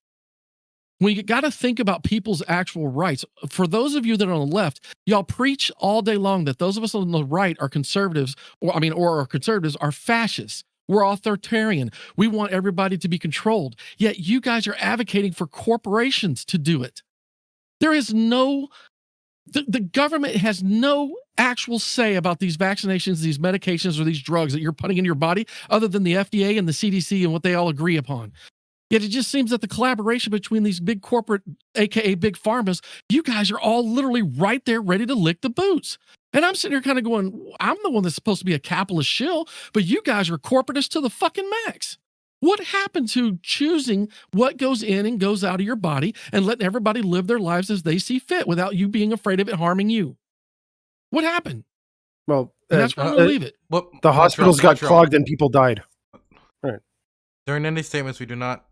Speaker 1: We got to think about people's actual rights. For those of you that are on the left, y'all preach all day long that those of us on the right are conservatives, or conservatives are fascists. We're authoritarian. We want everybody to be controlled. Yet you guys are advocating for corporations to do it. There is the government has no actual say about these vaccinations, these medications, or these drugs that you're putting in your body, other than the FDA and the CDC and what they all agree upon. Yet it just seems that the collaboration between these big corporate, aka big pharmas, you guys are all literally right there ready to lick the boots. And I'm sitting here kind of going, I'm the one that's supposed to be a capitalist shill, but you guys are corporatists to the fucking max. What happened to choosing what goes in and goes out of your body and letting everybody live their lives as they see fit without you being afraid of it harming you? What happened?
Speaker 8: Well,
Speaker 1: and that's where I'm going to leave it.
Speaker 8: The hospitals got clogged and people died. Right.
Speaker 6: During any statements, we do not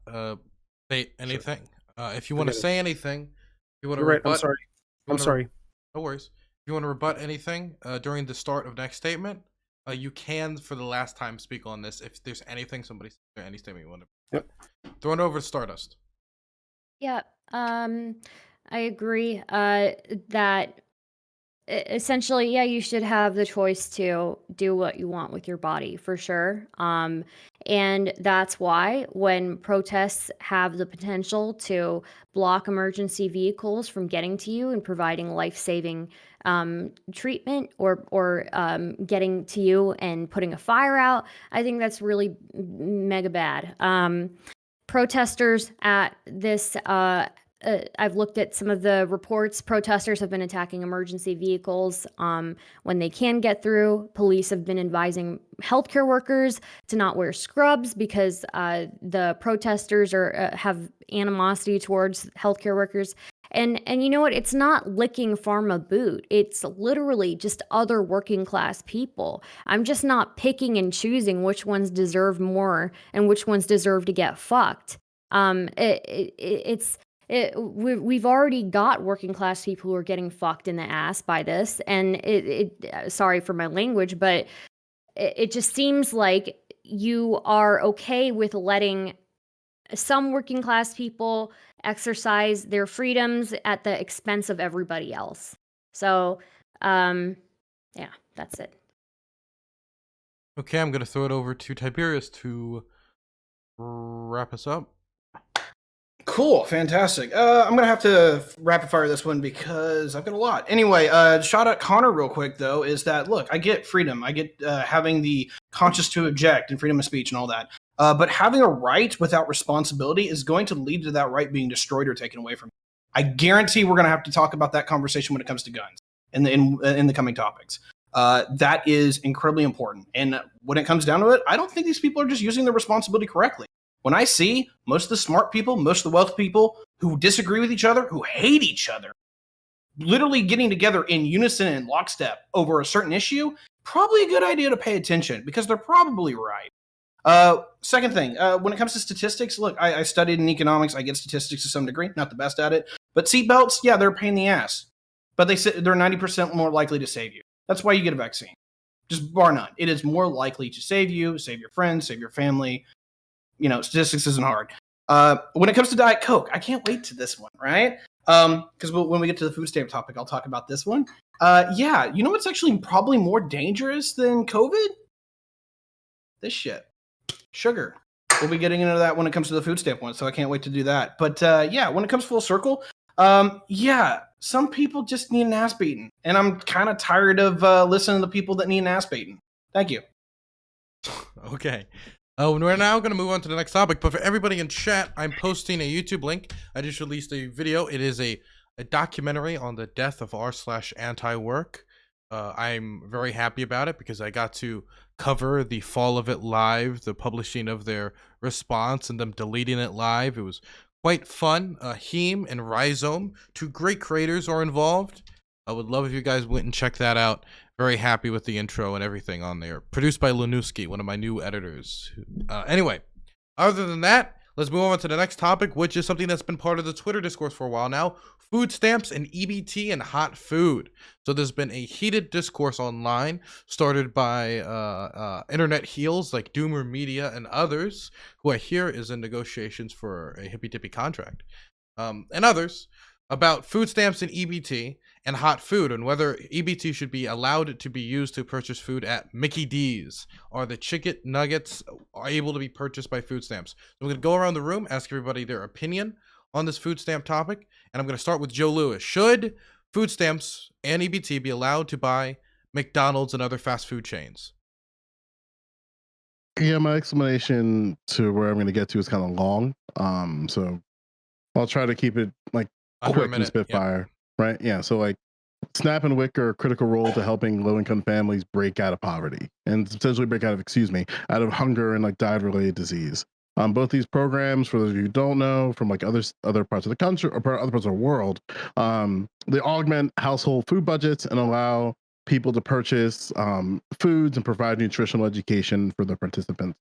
Speaker 6: state anything. If you want to say anything, if you want to
Speaker 8: rebut, I'm sorry. I'm sorry.
Speaker 6: No worries. If you want to rebut anything during the start of next statement, you can, for the last time, speak on this. If there's anything, any statement you want to.
Speaker 8: Yep.
Speaker 6: Throw it over to Stardust.
Speaker 4: Yeah, I agree that essentially, yeah, you should have the choice to do what you want with your body, for sure. And that's why when protests have the potential to block emergency vehicles from getting to you and providing life-saving treatment or getting to you and putting a fire out, I think that's really mega bad. Protesters at this I've looked at some of the reports. Protesters have been attacking emergency vehicles when they can get through. Police have been advising healthcare workers to not wear scrubs because the protesters have animosity towards healthcare workers. And you know what? It's not licking pharma boot. It's literally just other working class people. I'm just not picking and choosing which ones deserve more and which ones deserve to get fucked. We've already got working class people who are getting fucked in the ass by this, and sorry for my language, but it just seems like you are okay with letting some working class people exercise their freedoms at the expense of everybody else. So, yeah, that's it.
Speaker 6: Okay, I'm going to throw it over to Tiberius to wrap us up.
Speaker 2: Cool, fantastic. I'm gonna have to rapid fire this one because I've got a lot. Anyway, shout out Connor real quick though. Is that look? I get freedom. I get having the conscience to object and freedom of speech and all that. But having a right without responsibility is going to lead to that right being destroyed or taken away from you. I guarantee we're gonna have to talk about that conversation when it comes to guns in the coming topics. That is incredibly important. And when it comes down to it, I don't think these people are just using their responsibility correctly. When I see most of the smart people, most of the wealthy people who disagree with each other, who hate each other, literally getting together in unison and lockstep over a certain issue, probably a good idea to pay attention because they're probably right. Second thing, when it comes to statistics, look, I studied in economics. I get statistics to some degree, not the best at it. But seatbelts, yeah, they're a pain in the ass. But they're 90% more likely to save you. That's why you get a vaccine. Just bar none. It is more likely to save you, save your friends, save your family. You know, statistics isn't hard. When it comes to Diet Coke, I can't wait to this one, right? Because when we get to the food stamp topic, I'll talk about this one. Yeah, you know what's actually probably more dangerous than COVID? This shit. Sugar. We'll be getting into that when it comes to the food stamp one, so I can't wait to do that. But yeah, when it comes full circle, yeah, some people just need an ass beating, and I'm kind of tired of listening to the people that need an ass beating. Thank you.
Speaker 6: Okay. We're now going to move on to the next topic, but for everybody in chat, I'm posting a YouTube link. I just released a video. It is a documentary on the death of r/anti-work. I'm very happy about it because I got to cover the fall of it live, the publishing of their response and them deleting it live. It was quite fun. Heem and Rhizome, two great creators, are involved. I would love if you guys went and checked that out. Very happy with the intro and everything on there. Produced by Lenuski, one of my new editors. Anyway, other than that, let's move on to the next topic, which is something that's been part of the Twitter discourse for a while now. Food stamps and EBT and hot food. So there's been a heated discourse online started by internet heels like Doomer Media and others, who I hear is in negotiations for a Hippy Dippy contract, and others, about food stamps and EBT and hot food, and whether EBT should be allowed to be used to purchase food at Mickey D's. Are the chicken nuggets able to be purchased by food stamps? So I'm going to go around the room, ask everybody their opinion on this food stamp topic, and I'm going to start with Joe Lewis. Should food stamps and EBT be allowed to buy McDonald's and other fast food chains?
Speaker 3: Yeah, my explanation to where I'm going to get to is kind of long. So I'll try to keep it like
Speaker 6: Under a
Speaker 3: quick and
Speaker 6: minute.
Speaker 3: spitfire. Yep. Right? Yeah. So like SNAP and WIC are a critical role to helping low-income families break out of poverty and potentially break out of hunger and like diet-related disease. Both these programs, for those of you who don't know, from like other parts of the country or other parts of the world, they augment household food budgets and allow people to purchase foods and provide nutritional education for the participants.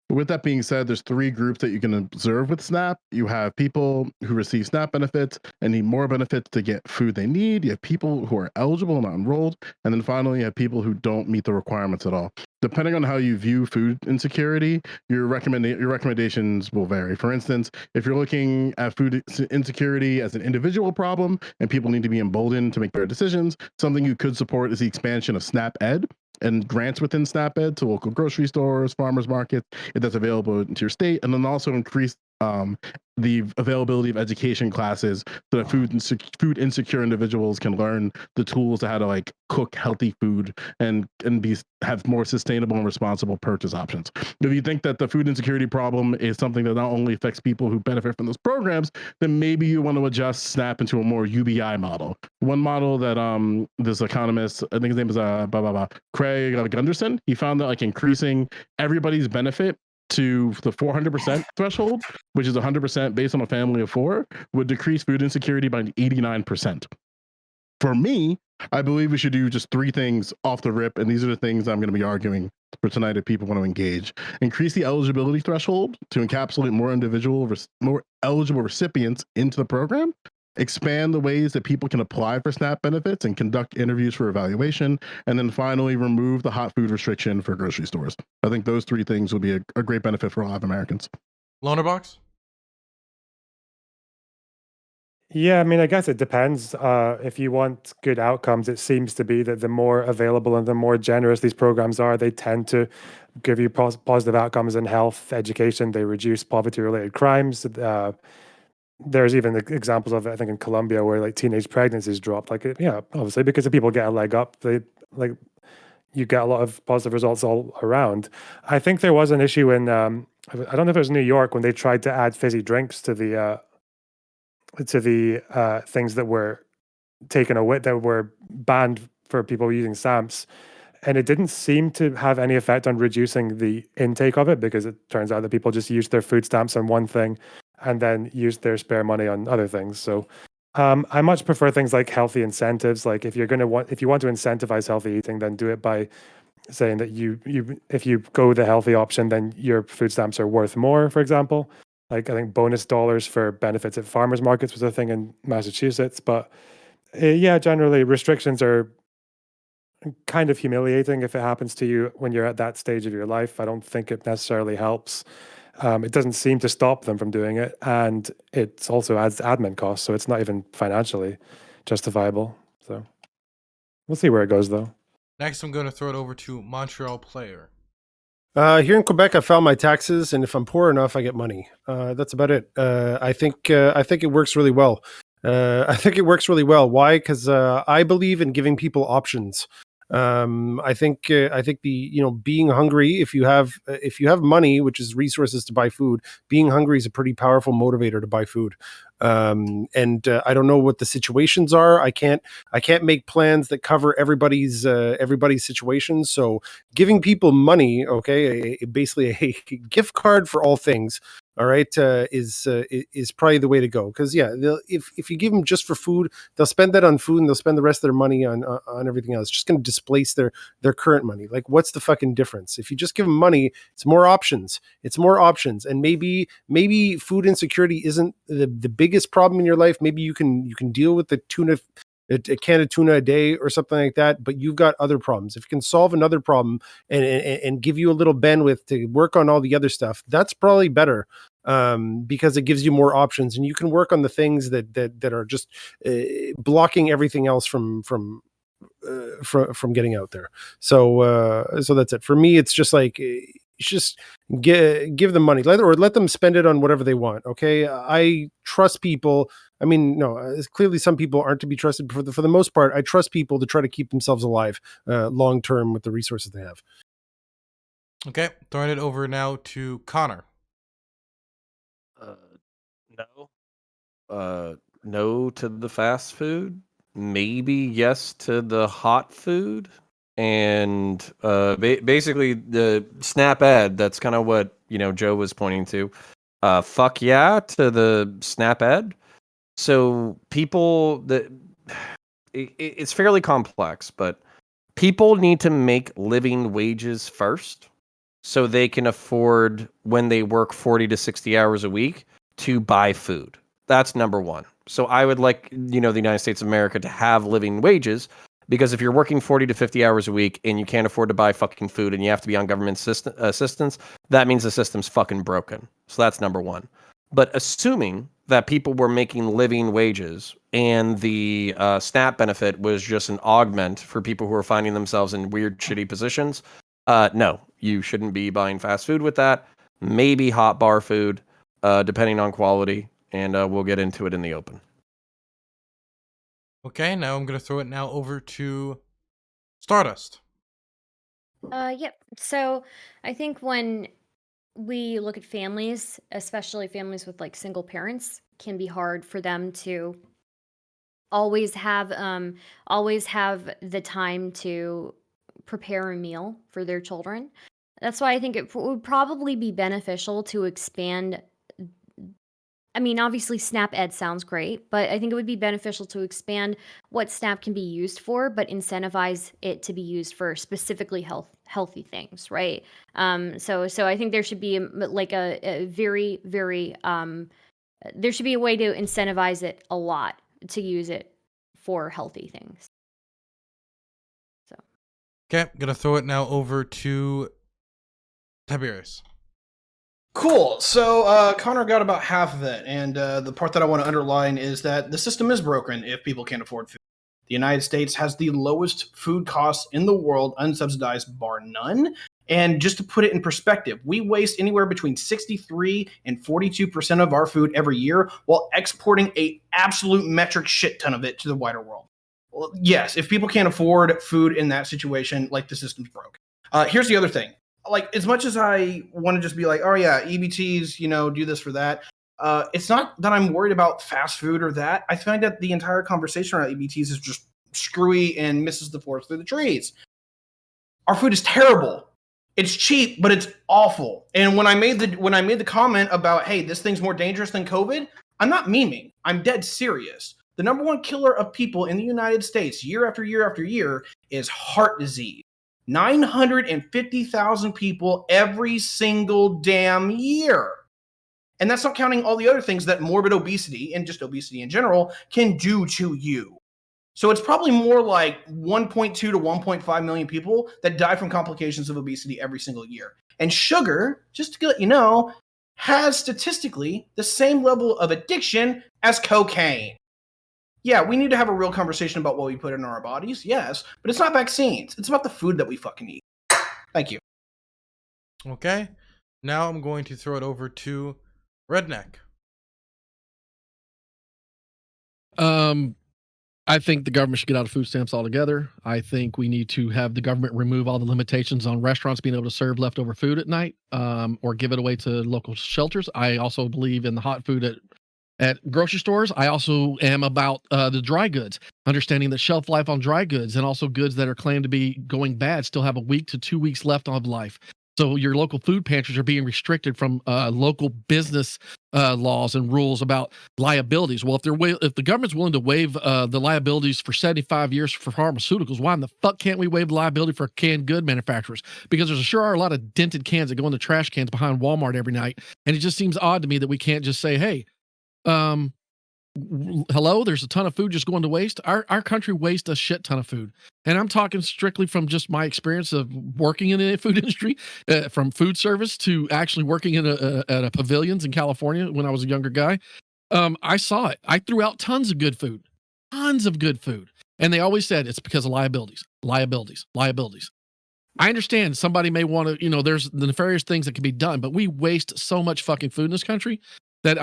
Speaker 3: With that being said, there's three groups that you can observe with SNAP. You have people who receive SNAP benefits and need more benefits to get food they need. You have people who are eligible and not enrolled. And then finally, you have people who don't meet the requirements at all. Depending on how you view food insecurity, your recommendations will vary. For instance, if you're looking at food insecurity as an individual problem and people need to be emboldened to make better decisions, something you could support is the expansion of SNAP Ed and grants within SNAP Ed to local grocery stores, farmers markets, if that's available into your state, and then also increase the availability of education classes so that food insecure individuals can learn the tools to how to like cook healthy food and have more sustainable and responsible purchase options. If you think that the food insecurity problem is something that not only affects people who benefit from those programs, then maybe you want to adjust SNAP into a more UBI model. One model that this economist, I think his name is Craig Gunderson, he found that like increasing everybody's benefit to the 400% threshold, which is 100% based on a family of four, would decrease food insecurity by 89%. For me, I believe we should do just three things off the rip, and these are the things I'm going to be arguing for tonight if people want to engage. Increase the eligibility threshold to encapsulate more eligible recipients into the program. Expand the ways that people can apply for SNAP benefits and conduct interviews for evaluation. And then finally, remove the hot food restriction for grocery stores. I think those three things would be a great benefit for a lot of Americans.
Speaker 6: Lonerbox?
Speaker 5: Yeah, I mean, I guess it depends. If you want good outcomes, it seems to be that the more available and the more generous these programs are, they tend to give you positive outcomes in health, education. They reduce poverty-related crimes. There's even examples of it, I think, in Colombia where like teenage pregnancies dropped. Like, yeah, obviously because the people get a leg up, you get a lot of positive results all around. I think there was an issue in I don't know if it was New York when they tried to add fizzy drinks to the things that were taken away, that were banned for people using stamps. And it didn't seem to have any effect on reducing the intake of it, because it turns out that people just used their food stamps on one thing and then used their spare money on other things. So I much prefer things like healthy incentives. Like if you want to incentivize healthy eating, then do it by saying that if you go the healthy option, then your food stamps are worth more, for example. Like I think bonus dollars for benefits at farmers markets was a thing in Massachusetts. But yeah, generally restrictions are kind of humiliating if it happens to you when you're at that stage of your life. I don't think it necessarily helps. It doesn't seem to stop them from doing it, and it also adds admin costs, so it's not even financially justifiable. So we'll see where it goes, though.
Speaker 6: Next, I'm going to throw it over to MontrealPlayer.
Speaker 8: Here in Quebec, I file my taxes, and if I'm poor enough, I get money. That's about it. I think it works really well. I think it works really well. Why? Because I believe in giving people options. I think the being hungry, if you have money, which is resources to buy food, being hungry is a pretty powerful motivator to buy food. And I don't know what the situations are. I can't make plans that cover everybody's situation. So giving people money, okay, basically a gift card for all things. All right, is probably the way to go, because if you give them just for food, they'll spend that on food and they'll spend the rest of their money on everything else. It's just going to displace their current money. Like, what's the fucking difference? If you just give them money, it's more options. And maybe food insecurity isn't the biggest problem in your life. Maybe you can deal with the tuna. A can of tuna a day or something like that, but you've got other problems. If you can solve another problem and give you a little bandwidth to work on all the other stuff, that's probably better, because it gives you more options, and you can work on the things that are just blocking everything else from getting out there. So that's it for me. It's just like, just give them money, let them spend it on whatever they want. Okay, I trust people. I mean, no, clearly some people aren't to be trusted, but for the most part, I trust people to try to keep themselves alive long term with the resources they have.
Speaker 6: Okay, throwing it over now to Connor.
Speaker 9: No to the fast food. Maybe yes to the hot food. And basically the SNAP ad, that's kind of what Joe was pointing to. Fuck yeah to the SNAP ad. So people it's fairly complex, but people need to make living wages first, so they can afford, when they work 40 to 60 hours a week, to buy food. That's number one. So I would like the United States of America to have living wages. Because if you're working 40 to 50 hours a week and you can't afford to buy fucking food and you have to be on government assistance, that means the system's fucking broken. So that's number one. But assuming that people were making living wages and the SNAP benefit was just an augment for people who are finding themselves in weird, shitty positions, no, you shouldn't be buying fast food with that. Maybe hot bar food, depending on quality, and we'll get into it in the open.
Speaker 6: Okay, now I'm going to throw it now over to Stardust.
Speaker 4: Yep. So I think when we look at families, especially families with like single parents, can be hard for them to always have the time to prepare a meal for their children. That's why I think it would probably be beneficial to expand. I mean, obviously, SNAP Ed sounds great, but I think it would be beneficial to expand what SNAP can be used for, but incentivize it to be used for specifically healthy things, right? So I think there should be a very, very there should be a way to incentivize it a lot to use it for healthy things. So
Speaker 6: Okay, I'm going to throw it now over to Tiberius.
Speaker 2: Cool. So Connor got about half of it, and the part that I want to underline is that the system is broken if people can't afford food. The United States has the lowest food costs in the world, unsubsidized bar none. And just to put it in perspective, we waste anywhere between 63 and 42% of our food every year, while exporting a absolute metric shit ton of it to the wider world. Well, yes, if people can't afford food in that situation, like, the system's broke. Here's the other thing. Like, as much as I want to just be like, oh yeah, EBTs, do this for that. It's not that I'm worried about fast food or that. I find that the entire conversation around EBTs is just screwy and misses the forest through the trees. Our food is terrible. It's cheap, but it's awful. And when I made the comment about, hey, this thing's more dangerous than COVID, I'm not memeing. I'm dead serious. the number one killer of people in the United States year after year after year is heart disease. 950,000 people every single damn year. And that's not counting all the other things that morbid obesity and just obesity in general can do to you. So it's probably more like 1.2 to 1.5 million people that die from complications of obesity every single year. And sugar, just to let you know, has statistically the same level of addiction as cocaine. Yeah, we need to have a real conversation about what we put in our bodies, yes, but it's not vaccines. It's about the food that we fucking eat. Thank you.
Speaker 6: Okay. Now I'm going to throw it over to RedNeq.
Speaker 1: I think the government should get out of food stamps altogether. I think we need to have the government remove all the limitations on restaurants being able to serve leftover food at night, or give it away to local shelters. I also believe in the hot food at grocery stores. I also am about the dry goods, understanding that shelf life on dry goods and also goods that are claimed to be going bad still have a week to 2 weeks left of life. So your local food pantries are being restricted from local business laws and rules about liabilities. Well, if the government's willing to waive the liabilities for 75 years for pharmaceuticals, why in the fuck can't we waive the liability for canned good manufacturers? Because there's sure are a lot of dented cans that go in the trash cans behind Walmart every night, and it just seems odd to me that we can't just say, hey, hello, there's a ton of food just going to waste. Our country wastes a shit ton of food, and I'm talking strictly from just my experience of working in the food industry, from food service to actually working in at a pavilions in California when I was a younger guy. I saw it. I threw out tons of good food, and they always said it's because of liabilities. I understand somebody may want to, there's the nefarious things that can be done, but we waste so much fucking food in this country that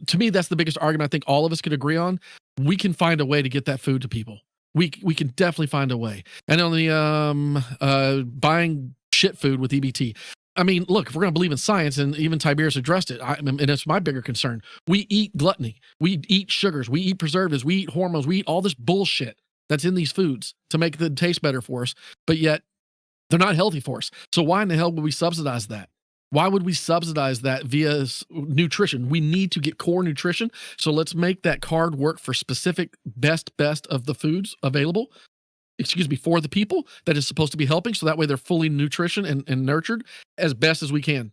Speaker 1: to me, that's the biggest argument I think all of us could agree on. We can find a way to get that food to people. We can definitely find a way. And on the buying shit food with EBT, I mean, look, if we're going to believe in science, and even Tiberius addressed it, and it's my bigger concern. We eat gluttony. We eat sugars. We eat preservatives. We eat hormones. We eat all this bullshit that's in these foods to make them taste better for us, but yet they're not healthy for us. So why in the hell would we subsidize that? Why would we subsidize that via nutrition? We need to get core nutrition. So let's make that card work for specific best of the foods available, for the people that is supposed to be helping. So that way they're fully nutrition and nurtured as best as we can.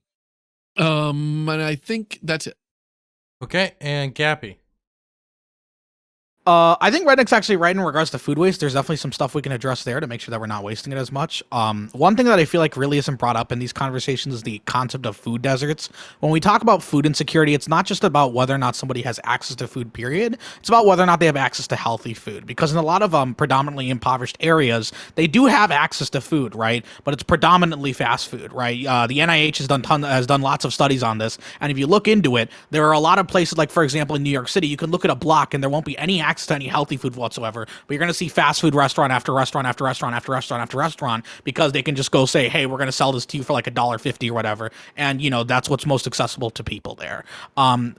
Speaker 1: And I think that's it.
Speaker 6: Okay, and Gappy.
Speaker 7: I think RedNeq's actually right in regards to food waste. There's definitely some stuff we can address there to make sure that we're not wasting it as much. One thing that I feel like really isn't brought up in these conversations is the concept of food deserts. When we talk about food insecurity, it's not just about whether or not somebody has access to food, period. It's about whether or not they have access to healthy food. Because in a lot of predominantly impoverished areas, they do have access to food, right? But it's predominantly fast food, right? The NIH has done lots of studies on this. And if you look into it, there are a lot of places, like, for example, in New York City, you can look at a block and there won't be any access to any healthy food whatsoever, but you're going to see fast food restaurant after restaurant after restaurant after restaurant after restaurant, because they can just go say, hey, we're going to sell this to you for like $1.50 or whatever, and that's what's most accessible to people there.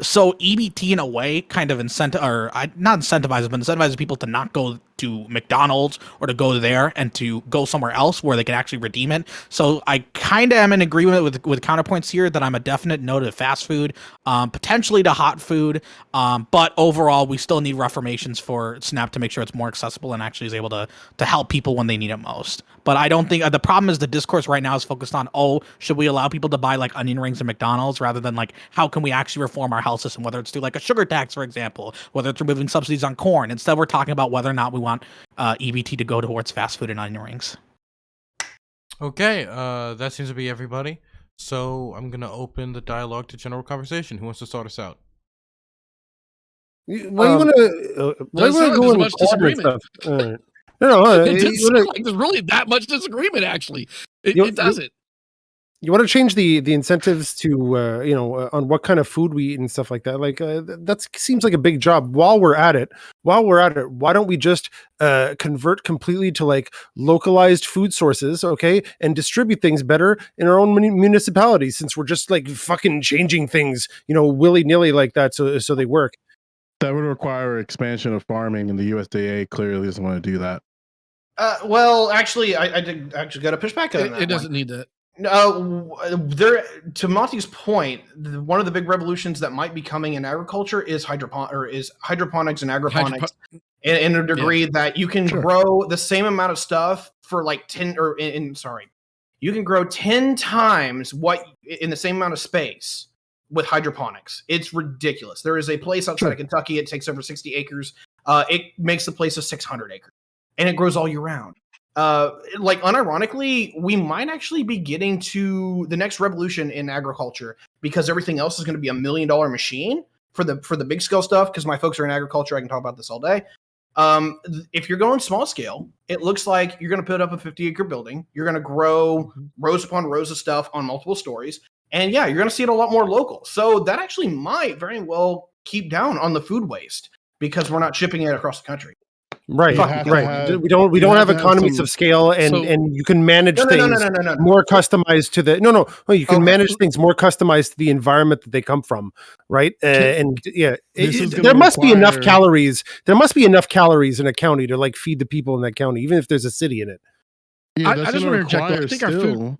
Speaker 7: So EBT in a way kind of not incentivizes, but incentivizes people to not go to McDonald's or to go there and to go somewhere else where they can actually redeem it. So I kind of am in agreement with CounterPoints here that I'm a definite no to fast food, potentially to hot food, but overall we still need reformations for SNAP to make sure it's more accessible and actually is able to help people when they need it most. But I don't think the problem is the discourse right now is focused on, should we allow people to buy like onion rings at McDonald's, rather than like how can we actually reform our health system, whether it's through like a sugar tax, for example, whether it's removing subsidies on corn. Instead, we're talking about whether or not we want EBT to go towards fast food and onion rings.
Speaker 6: Okay, that seems to be everybody. So I'm going to open the dialogue to general conversation. Who wants to start us out?
Speaker 8: Why do you want to go into
Speaker 1: much disagreement?
Speaker 8: No,
Speaker 1: It doesn't sound like there's really that much disagreement, actually. It doesn't.
Speaker 8: You want to change the incentives to on what kind of food we eat and stuff like that. Like that seems like a big job. While we're at it, why don't we just convert completely to like localized food sources, okay, and distribute things better in our own municipalities, since we're just like fucking changing things, willy nilly like that, so they work.
Speaker 3: That would require expansion of farming, and the USDA clearly doesn't want to do that.
Speaker 2: Well, actually, I did actually got to push back on that.
Speaker 1: It doesn't need that.
Speaker 2: There, to Monty's point, one of the big revolutions that might be coming in agriculture is hydroponics and agroponics, in a degree that you can grow the same amount of stuff for like 10 or you can grow 10 times what in the same amount of space with hydroponics. It's ridiculous. There is a place outside of Kentucky. It takes over 60 acres. It makes the place a 600 acres, and it grows all year round. Like unironically, we might actually be getting to the next revolution in agriculture because everything else is going to be $1 million machine for the big scale stuff. Because my folks are in agriculture, I can talk about this all day. If you're going small scale, it looks like you're going to put up a 50-acre building. You're going to grow rows upon rows of stuff on multiple stories, and yeah, you're going to see it a lot more local. So that actually might very well keep down on the food waste because we're not shipping it across the country.
Speaker 8: Right. We don't have economies of scale, and you can manage things more customized to the you can manage things more customized to the environment that they come from, right? There must be enough calories. There must be enough calories in a county to like feed the people in that county, even if there's a city in it.
Speaker 3: Yeah,
Speaker 1: I just want to interject. I think our food.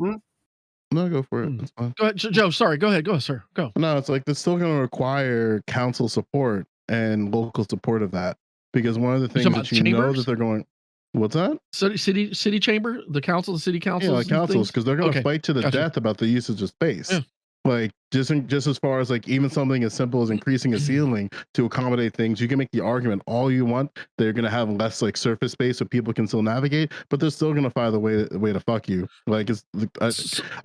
Speaker 3: No, go for it. That's fine.
Speaker 1: Go ahead, Joe. Sorry. Go ahead. Go, sir. Go.
Speaker 3: No, it's like it's still going to require council support and local support of that. Because one of the things that that they're going, what's that?
Speaker 1: City chamber, the council, the city council,
Speaker 3: like councils, because they're going to fight to the death about the usage of space. Yeah. Like just as far as like even something as simple as increasing a ceiling to accommodate things, you can make the argument all you want. They're going to have less like surface space so people can still navigate, but they're still going to find the way to fuck you. Like it's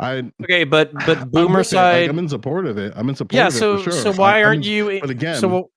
Speaker 9: okay, but boomer side,
Speaker 3: I'm in support of it. I'm in support of it for sure.
Speaker 9: So why aren't you?
Speaker 3: But again.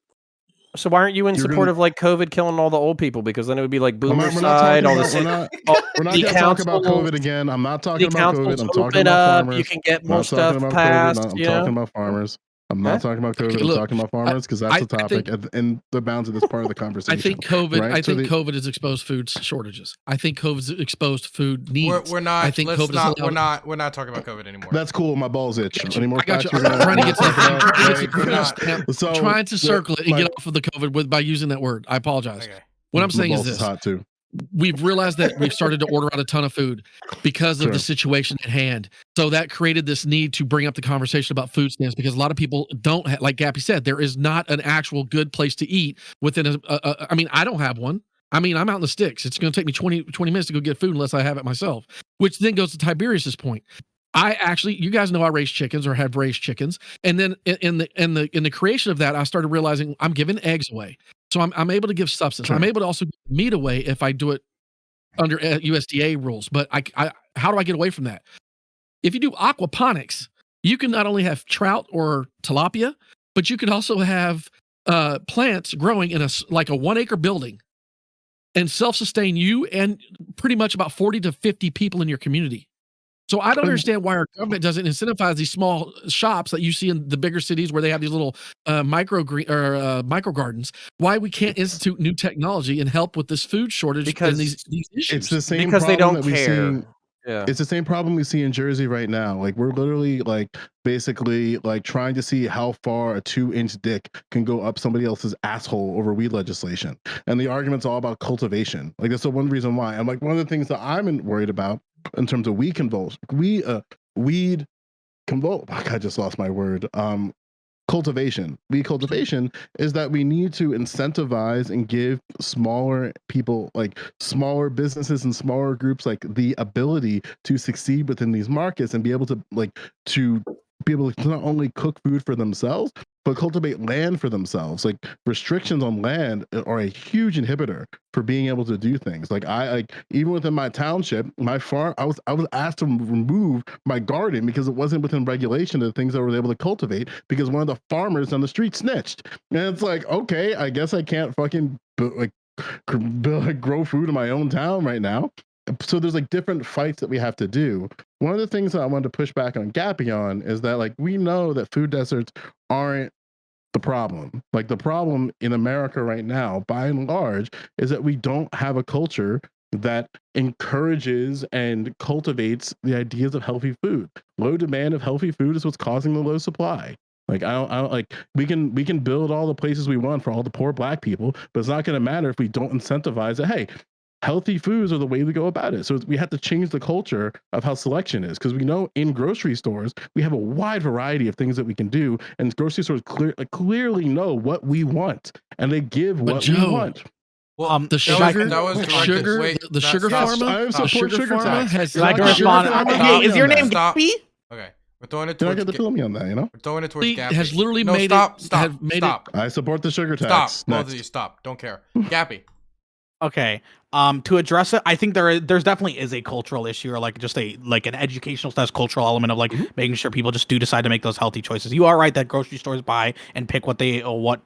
Speaker 9: So why aren't you in support of like COVID killing all the old people? Because then it would be like boomer side.
Speaker 3: We're not going to talk about COVID again. I'm not talking about COVID. I'm talking about farmers.
Speaker 9: You can get more stuff passed.
Speaker 3: I'm talking about farmers. I'm not talking about COVID. I'm talking about farmers because that's the topic and the bounds of this part of the conversation.
Speaker 1: I think COVID. Right? I think COVID has exposed food shortages. I think COVID's exposed food needs.
Speaker 6: We're not.
Speaker 1: I think
Speaker 6: we're not talking about COVID anymore.
Speaker 3: That's cool. My balls itch. Any more facts?
Speaker 1: I'm trying to get to trying to circle it and get off of the COVID by using that word. I apologize. Okay. What I'm saying is this.
Speaker 3: Hot too.
Speaker 1: We've realized that we've started to order out a ton of food because of the situation at hand. So that created this need to bring up the conversation about food stamps because a lot of people don't have, like Gappy said, there is not an actual good place to eat within I mean, I don't have one. I mean, I'm out in the sticks. It's going to take me 20 minutes to go get food unless I have it myself, which then goes to Tiberius's point. You guys know I raise chickens or have raised chickens. And then in the creation of that, I started realizing I'm giving eggs away. So I'm able to give substance. I'm able to also give meat away if I do it under USDA rules. But how do I get away from that? If you do aquaponics, you can not only have trout or tilapia, but you can also have plants growing in a 1 acre building and self-sustain you and pretty much about 40 to 50 people in your community. So I don't understand why our government doesn't incentivize these small shops that you see in the bigger cities where they have these little micro gardens. Why we can't institute new technology and help with this food shortage and these issues?
Speaker 3: It's the same
Speaker 9: because they don't
Speaker 3: care. It's the same problem we see in Jersey right now. Like we're literally basically trying to see how far a 2-inch dick can go up somebody else's asshole over weed legislation. And the argument's all about cultivation. Like that's the one reason why. And one of the things that I'm worried about in terms of weed convulsion, I just lost my word. Cultivation. Weed cultivation is that we need to incentivize and give smaller people, smaller businesses and smaller groups, the ability to succeed within these markets and be able to be able to not only cook food for themselves, but cultivate land for themselves. Restrictions on land are a huge inhibitor for being able to do things. Even within my township, my farm, I was asked to remove my garden because it wasn't within regulation of the things I was able to cultivate because one of the farmers on the street snitched. And it's okay, I guess I can't fucking grow food in my own town right now. So there's different fights that we have to do. One of the things that I wanted to push back on Gappy on is that we know that food deserts aren't the problem. The problem in America right now, by and large, is that we don't have a culture that encourages and cultivates the ideas of healthy food. Low demand of healthy food is what's causing the low supply. I don't we can build all the places we want for all the poor black people, but it's not going to matter if we don't incentivize it. Hey, healthy foods are the way to go about it. So we have to change the culture of how selection is, because we know in grocery stores we have a wide variety of things that we can do, and grocery stores clearly know what we want, and they give what we want.
Speaker 6: Well,
Speaker 1: the sugar, the sugar pharma,
Speaker 3: the sugar
Speaker 1: pharma has.
Speaker 7: I can respond. Hey, is your name Dippy?
Speaker 6: Okay, we're throwing it
Speaker 3: You're
Speaker 6: towards.
Speaker 3: not going to fill me on that, you know.
Speaker 6: We're throwing it towards Gappy.
Speaker 1: Has literally made
Speaker 6: stop,
Speaker 1: it.
Speaker 6: Stop!
Speaker 1: Stop!
Speaker 3: I support the sugar tax.
Speaker 6: Stop! Both of you, stop! Don't care. Gappy.
Speaker 7: Okay. To address it, I think there's definitely is a cultural issue, or like just an educational / cultural element of like making sure people just do decide to make those healthy choices. You are right that grocery stores buy and pick what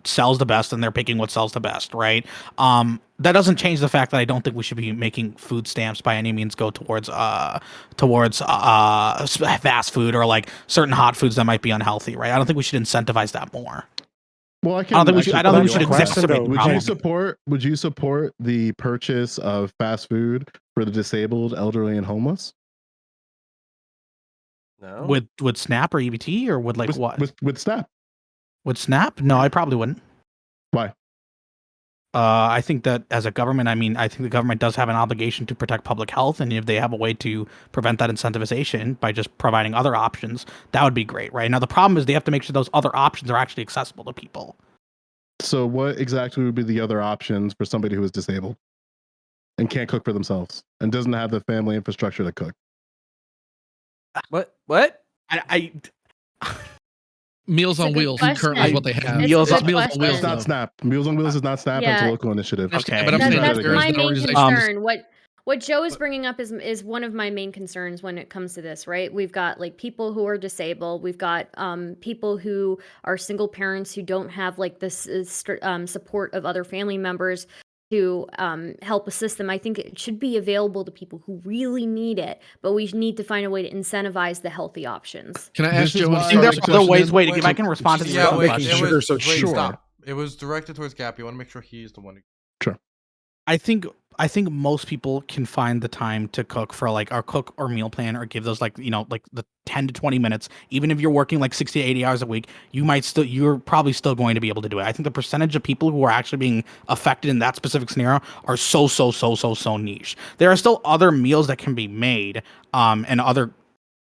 Speaker 7: sells the best, and they're picking what sells the best, right? That doesn't change the fact that I don't think we should be making food stamps by any means go towards fast food or like certain hot foods that might be unhealthy, right? I don't think we should incentivize that more.
Speaker 3: Well, I
Speaker 7: don't think we should. I don't think we should exacerbate.
Speaker 3: Would you support the purchase of fast food for the disabled, elderly, and homeless?
Speaker 9: No.
Speaker 7: With SNAP or EBT or what?
Speaker 3: With SNAP.
Speaker 7: With SNAP? No, I probably wouldn't.
Speaker 3: Why?
Speaker 7: I think that as a government, I think the government does have an obligation to protect public health, and if they have a way to prevent that incentivization by just providing other options, that would be great, right? Now, the problem is they have to make sure those other options are actually accessible to people.
Speaker 3: So what exactly would be the other options for somebody who is disabled and can't cook for themselves and doesn't have the family infrastructure to cook?
Speaker 9: What?
Speaker 1: Meals on Wheels currently is what they have.
Speaker 3: Meals on Wheels. It's not SNAP. Meals on Wheels is not SNAP. It's a local initiative.
Speaker 1: Okay, but I'm saying
Speaker 4: that's my main concern.
Speaker 1: What
Speaker 4: What Joe is bringing up is one of my main concerns when it comes to this, right? We've got like people who are disabled. We've got people who are single parents who don't have like this support of other family members to help assist them. I think it should be available to people who really need it, but we need to find a way to incentivize the healthy options.
Speaker 1: Can I ask Joe?
Speaker 7: I think there's other ways. Wait, if I can respond to this.
Speaker 6: Yeah, wait,
Speaker 7: question.
Speaker 6: Stop. It was directed towards Gappy. I want to make sure he's the one.
Speaker 3: Sure.
Speaker 7: I think most people can find the time to cook for like our cook or meal plan or give those like the 10 to 20 minutes. Even if you're working like 60 to 80 hours a week, you're probably still going to be able to do it. I think the percentage of people who are actually being affected in that specific scenario are so niche. There are still other meals that can be made and other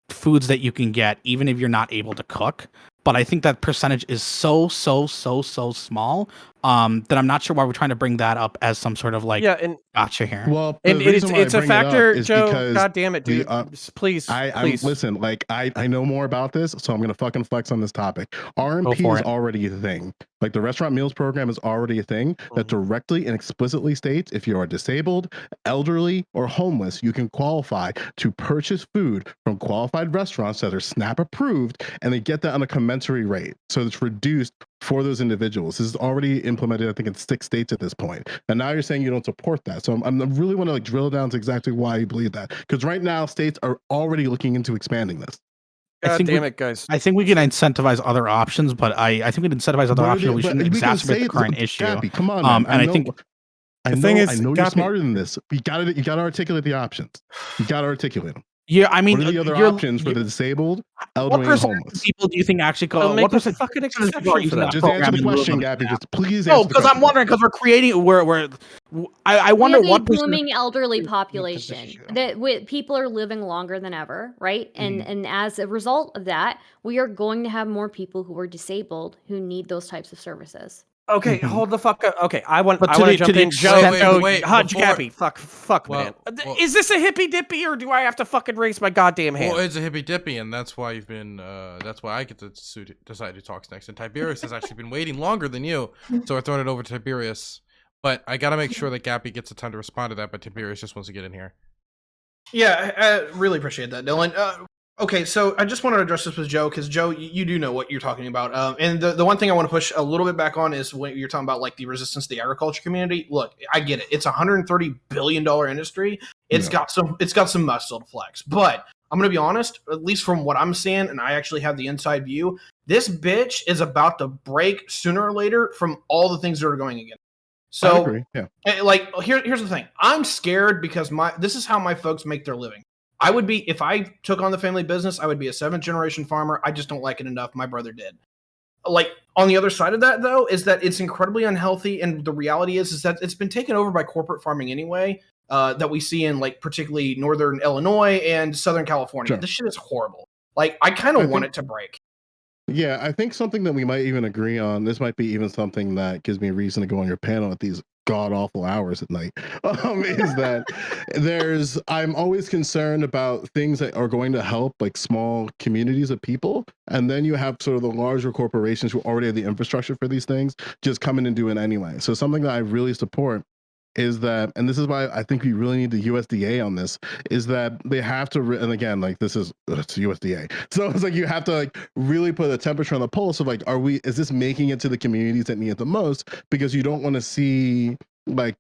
Speaker 7: foods that you can get even if you're not able to cook. But I think that percentage is so small that I'm not sure why we're trying to bring that up as some sort of like gotcha here.
Speaker 3: Well,
Speaker 9: and it's a factor, Joe. God damn it, dude! Please.
Speaker 3: Listen. Like I know more about this, so I'm gonna fucking flex on this topic. RMP is already a thing. Like the restaurant meals program is already a thing that directly and explicitly states if you are disabled, elderly, or homeless, you can qualify to purchase food from qualified restaurants that are SNAP approved, and they get that on a commensurate rate. So it's reduced for those individuals. This is already implemented, I think, in 6 states at this point. And now you're saying you don't support that. So I really want to like drill down to exactly why you believe that. Because right now, states are already looking into expanding this.
Speaker 9: God damn it, guys.
Speaker 7: I think we can incentivize other options, but I think we can incentivize other options. We shouldn't exacerbate the current issue.
Speaker 3: Gappy, come on, man.
Speaker 7: And I think
Speaker 3: I know you're smarter than this. You got to articulate the options. You got to articulate them.
Speaker 7: Yeah, I mean,
Speaker 3: what are the other options for the disabled, elderly, and homeless?
Speaker 7: People do you think actually go?
Speaker 9: What percent fucking exception for that?
Speaker 3: Just answer the question, Gappy. Just please.
Speaker 7: No, because I'm wondering because we're creating. I wonder what
Speaker 4: booming elderly population that people are living longer than ever, right? And as a result of that, we are going to have more people who are disabled who need those types of services.
Speaker 9: Okay, hold the fuck up. Okay, I want to jump in. Joe, Hudge, Gappy. Fuck, man. Is this a hippy dippy, or do I have to fucking raise my goddamn hand?
Speaker 6: Well, it's a hippy dippy, and that's why you've been. That's why I get to decide who talks next. And Tiberius has actually been waiting longer than you, so we're throwing it over to Tiberius. But I gotta make sure that Gappy gets the time to respond to that. But Tiberius just wants to get in here.
Speaker 2: Yeah, I really appreciate that, Dylan. Okay, so I just want to address this with Joe, because Joe, you do know what you're talking about. And the one thing I want to push a little bit back on is when you're talking about like the resistance to the agriculture community. Look, I get it. It's a $130 billion industry. It's got some muscle to flex. But I'm going to be honest, at least from what I'm seeing, and I actually have the inside view, this bitch is about to break sooner or later from all the things that are going against. So,
Speaker 3: I agree. Yeah.
Speaker 2: Like, here's the thing. I'm scared because this is how my folks make their living. I would be, if I took on the family business, I would be a 7th generation farmer. I just don't like it enough. My brother did. Like, on the other side of that, though, is that it's incredibly unhealthy. And the reality is that it's been taken over by corporate farming anyway. that we see in like particularly northern Illinois and Southern California.
Speaker 3: Sure.
Speaker 2: This shit is horrible. Like I kind of want it to break.
Speaker 3: Yeah, I think something that we might even agree on, this might be even something that gives me a reason to go on your panel at these god awful hours at night, is that I'm always concerned about things that are going to help like small communities of people. And then you have sort of the larger corporations who already have the infrastructure for these things just come in and do it anyway. So something that I really support is that, and this is why I think we really need the USDA on this, is that they have to, and again, like this is, it's USDA. So it's like, you have to like really put a temperature on the pulse of like, is this making it to the communities that need it the most? Because you don't want to see like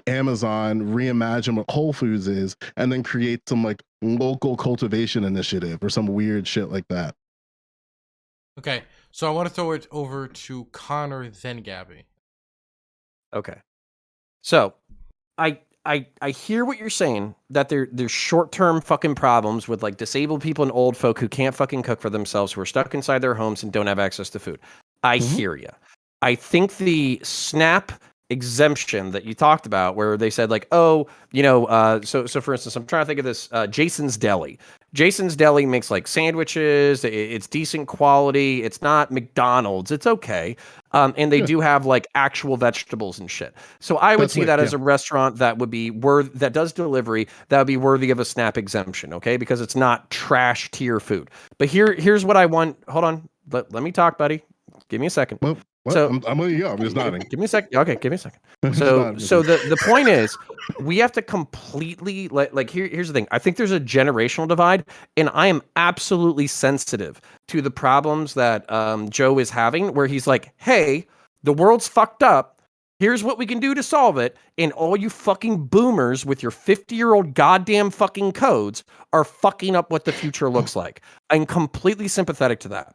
Speaker 3: Amazon reimagine what Whole Foods is and then create some like local cultivation initiative or some weird shit like that.
Speaker 6: Okay, so I want to throw it over to Connor, then Gabby.
Speaker 9: Okay. So, I hear what you're saying, that there's short-term fucking problems with like disabled people and old folk who can't fucking cook for themselves, who are stuck inside their homes and don't have access to food. I hear you. I think the SNAP exemption that you talked about, where they said like, oh, so for instance, I'm trying to think of this, Jason's Deli. Jason's Deli makes like sandwiches. It's decent quality. It's not McDonald's. It's okay. And they do have like actual vegetables and shit. So I would see that as a restaurant that would be that does delivery, that would be worthy of a SNAP exemption. Okay. Because it's not trash tier food. But here's what I want. Hold on. Let me talk, buddy. Give me a second.
Speaker 3: Well,
Speaker 9: so
Speaker 3: I'm letting you go. I'm just nodding.
Speaker 9: Give me a second. Okay, give me a second. So the point is, we have to completely here's the thing. I think there's a generational divide, and I am absolutely sensitive to the problems that Joe is having, where he's like, hey, the world's fucked up. Here's what we can do to solve it. And all you fucking boomers with your 50-year-old goddamn fucking codes are fucking up what the future looks like. I'm completely sympathetic to that.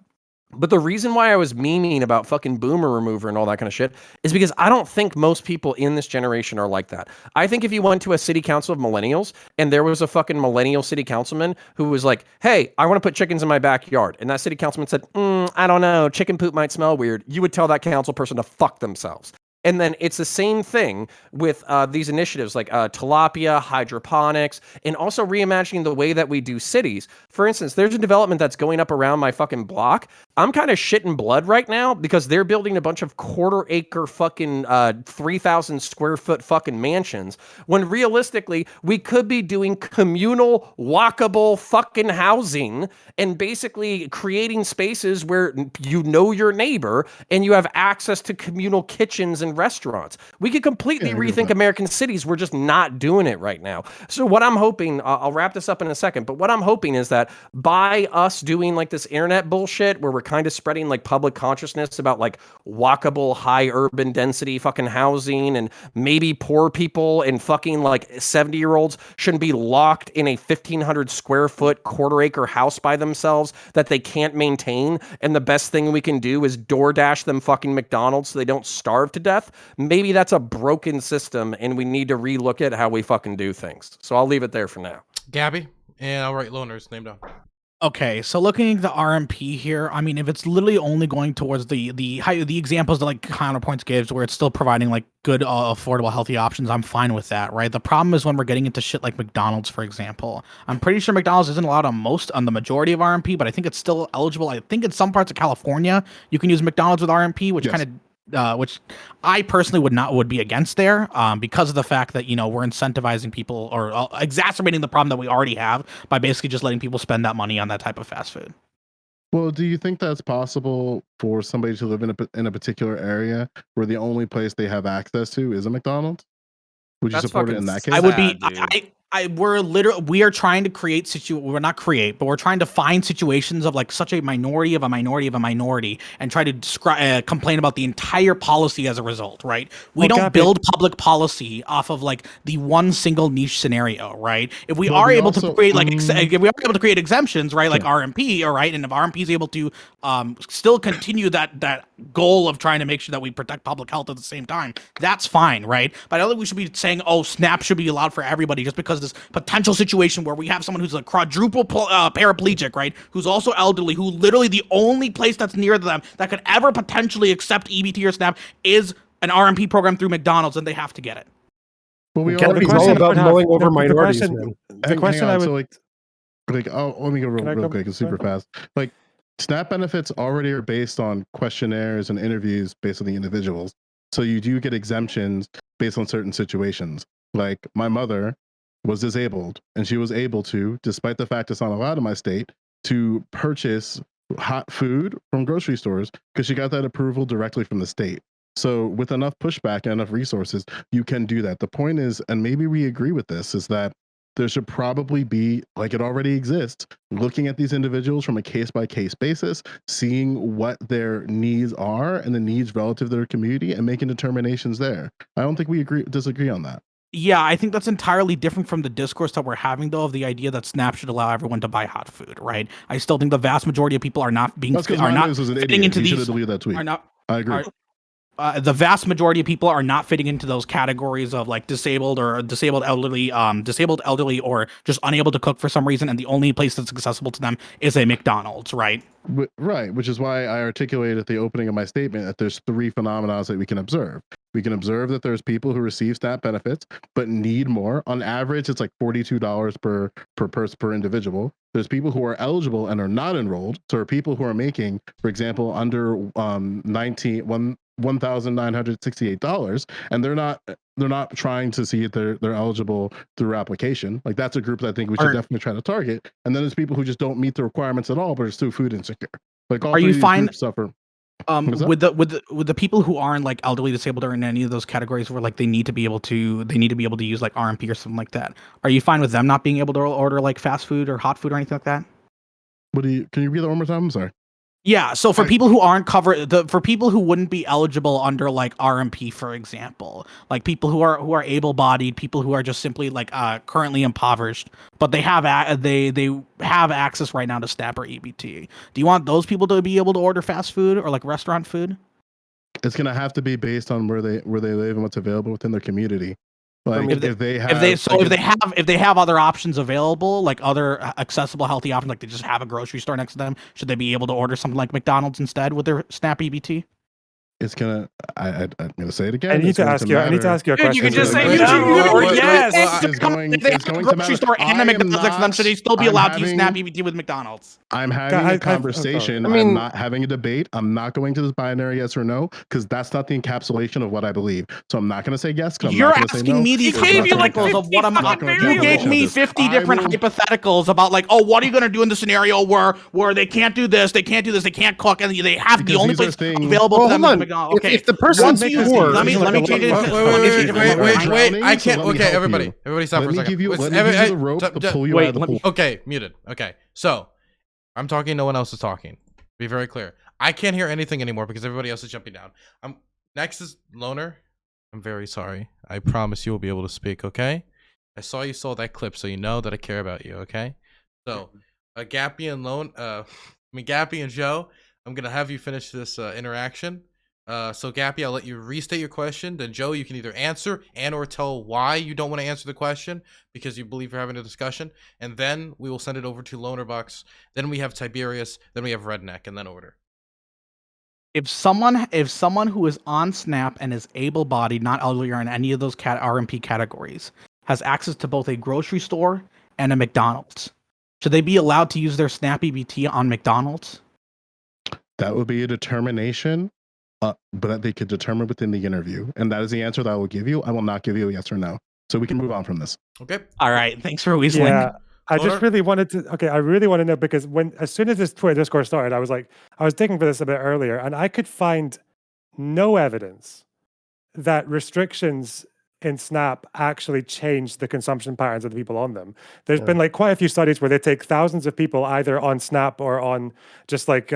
Speaker 9: But the reason why I was memeing about fucking boomer remover and all that kind of shit is because I don't think most people in this generation are like that. I think if you went to a city council of millennials and there was a fucking millennial city councilman who was like, hey, I want to put chickens in my backyard. And that city councilman said, I don't know, chicken poop might smell weird. You would tell that council person to fuck themselves. And then it's the same thing with these initiatives like tilapia, hydroponics, and also reimagining the way that we do cities. For instance, there's a development that's going up around my fucking block. I'm kind of shitting blood right now because they're building a bunch of quarter-acre fucking 3,000 square foot fucking mansions, when realistically, we could be doing communal, walkable fucking housing and basically creating spaces where you know your neighbor and you have access to communal kitchens and restaurants. We could completely rethink American cities. We're just not doing it right now. So what I'm hoping, I'll wrap this up in a second, but what I'm hoping is that by us doing like this internet bullshit where we're kind of spreading like public consciousness about like walkable, high urban density fucking housing, and maybe poor people and fucking like 70-year-olds shouldn't be locked in a 1,500 square foot quarter-acre house by themselves that they can't maintain, and the best thing we can do is DoorDash them fucking McDonald's so they don't starve to death. Maybe that's a broken system and we need to relook at how we fucking do things. So I'll leave it there for now.
Speaker 6: Gabby, and I'll write Loner's name down.
Speaker 7: Okay, so looking at the RMP here, I mean, if it's literally only going towards the examples that like CounterPoints gives, where it's still providing like good, affordable, healthy options, I'm fine with that, right? The problem is when we're getting into shit like McDonald's, for example. I'm pretty sure McDonald's isn't allowed on the majority of RMP, but I think it's still eligible. I think in some parts of California you can use McDonald's with RMP, which kind of which I personally would be against there, because of the fact that, we're incentivizing people or exacerbating the problem that we already have by basically just letting people spend that money on that type of fast food.
Speaker 3: Well, do you think that's possible for somebody to live in a particular area where the only place they have access to is a McDonald's? Would you support it in that case?
Speaker 7: I would be. We are trying to create we're not create, but we're trying to find situations of like such a minority of a minority of a minority and try to complain about the entire policy as a result, right? We don't build public policy off of like the one single niche scenario, right? If we are able to create like if we are able to create exemptions, right, like RMP, all right, and if RMP is able to still continue that goal of trying to make sure that we protect public health at the same time, that's fine, right? But I don't think we should be saying, oh, SNAP should be allowed for everybody just because this potential situation where we have someone who's a quadruple paraplegic, right, who's also elderly, who literally the only place that's near them that could ever potentially accept EBT or SNAP is an RMP program through McDonald's, and they have to get it.
Speaker 3: But we
Speaker 8: Gappy's
Speaker 3: already
Speaker 8: all
Speaker 5: question I
Speaker 8: about
Speaker 5: would have-
Speaker 8: mulling over
Speaker 5: the
Speaker 8: minorities,
Speaker 5: question-
Speaker 8: man.
Speaker 5: The question I would
Speaker 3: so like oh, let me go
Speaker 5: Can I
Speaker 3: real
Speaker 5: go-
Speaker 3: quick and
Speaker 5: go
Speaker 3: super
Speaker 5: ahead?
Speaker 3: fast. Like SNAP benefits already are based on questionnaires and interviews based on the individuals. So you do get exemptions based on certain situations. Like my mother was disabled and she was able to, despite the fact it's not allowed in my state, to purchase hot food from grocery stores because she got that approval directly from the state. So with enough pushback and enough resources, you can do that. The point is, and maybe we agree with this, is that there should probably be, like it already exists, looking at these individuals from a case-by-case basis, seeing what their needs are and the needs relative to their community and making determinations there. I don't think we disagree on that.
Speaker 7: Yeah, I think that's entirely different from the discourse that we're having, though, of the idea that Snap should allow everyone to buy hot food, right? I still think the vast majority of people are not being
Speaker 3: That's because
Speaker 7: are not
Speaker 3: Ramos was an
Speaker 7: fitting
Speaker 3: idiot.
Speaker 7: into
Speaker 3: He should have
Speaker 7: these.
Speaker 3: deleted that tweet.
Speaker 7: Are not.
Speaker 3: I agree.
Speaker 7: The vast majority of people are not fitting into those categories of like disabled elderly, or just unable to cook for some reason, and the only place that's accessible to them is a McDonald's, right?
Speaker 3: Right, which is why I articulated at the opening of my statement that there's three phenomena that we can observe. We can observe that there's people who receive SNAP benefits but need more. On average, it's like $42 per person per individual. There's people who are eligible and are not enrolled. So there are people who are making, for example, under $1,968, and they're not trying to see if they're eligible through application. Like that's a group that I think we should definitely try to target. And then there's people who just don't meet the requirements at all, but are still food insecure. Like all
Speaker 7: Are
Speaker 3: three
Speaker 7: you
Speaker 3: of these
Speaker 7: fine-
Speaker 3: groups suffer.
Speaker 7: With the people who aren't like elderly, disabled, or in any of those categories where like they need to be able to use like RMP or something like that, are you fine with them not being able to order like fast food or hot food or anything like that?
Speaker 3: Can you read that one more time? I'm sorry.
Speaker 7: Yeah, so for people who aren't covered, for people who wouldn't be eligible under like RMP, for example, like people who are able-bodied, people who are just simply like currently impoverished, but they have they have access right now to SNAP or EBT. Do you want those people to be able to order fast food or like restaurant food?
Speaker 3: It's gonna have to be based on where they live and what's available within their community. Like if they have other options available, like other accessible healthy options, like they just have a grocery store next to them, should they be able to order something like McDonald's instead with their SNAP EBT? It's gonna. I'm gonna say it again.
Speaker 5: I need to ask you a
Speaker 7: Dude,
Speaker 5: question.
Speaker 7: you can just say
Speaker 6: Wait,
Speaker 7: yes.
Speaker 3: It's going
Speaker 7: If they have
Speaker 3: to
Speaker 7: a grocery
Speaker 3: matter.
Speaker 7: store and a
Speaker 3: I am
Speaker 7: McDonald's next to them, should they still be
Speaker 3: I'm
Speaker 7: allowed to use
Speaker 3: having-
Speaker 7: SNAP EBT with McDonald's?
Speaker 3: I'm having a conversation. I'm not having a debate. I'm not going to this binary yes or no because that's not the encapsulation of what I believe. So I'm not going to say yes.
Speaker 7: You're asking me these hypotheticals of what I'm. You gave me 50 different hypotheticals about like, oh, what are you going to do in the scenario where they can't do this, they can't do this, they can't cook, and they have the only place available to them is McDonald's. Okay,
Speaker 8: if the person's poor,
Speaker 7: let me change it.
Speaker 6: Wait! I can't. Okay, everybody stop for a second.
Speaker 3: Let me give you the rope to pull you out of the pool.
Speaker 6: Okay, muted. Okay, so I'm talking. No one else is talking. Be very clear. I can't hear anything anymore because everybody else is jumping down. Next is Loner. I'm very sorry. I promise you will be able to speak. Okay. I saw you saw that clip, so you know that I care about you. Okay. So, Gappy and Gappy and Joe, I'm gonna have you finish this interaction. So Gappy, I'll let you restate your question. Then Joe, you can either answer and or tell why you don't want to answer the question because you believe you're having a discussion. And then we will send it over to Lonerbox. Then we have Tiberius. Then we have RedNeq, and then order.
Speaker 7: If someone who is on SNAP and is able-bodied, not elderly or in any of those RMP categories, has access to both a grocery store and a McDonald's, should they be allowed to use their SNAP EBT on McDonald's?
Speaker 3: That would be a determination. But they could determine within the interview, and that is the answer that I will give you. I will not give you a yes or no, so we can move on from this.
Speaker 6: Okay.
Speaker 7: All right. Thanks for weaseling.
Speaker 5: Yeah, I just really wanted to. Okay, I really want to know because as soon as this Twitter discourse started, I was digging for this a bit earlier, and I could find no evidence that restrictions in SNAP actually changed the consumption patterns of the people on them. There's been like quite a few studies where they take thousands of people either on SNAP or on just like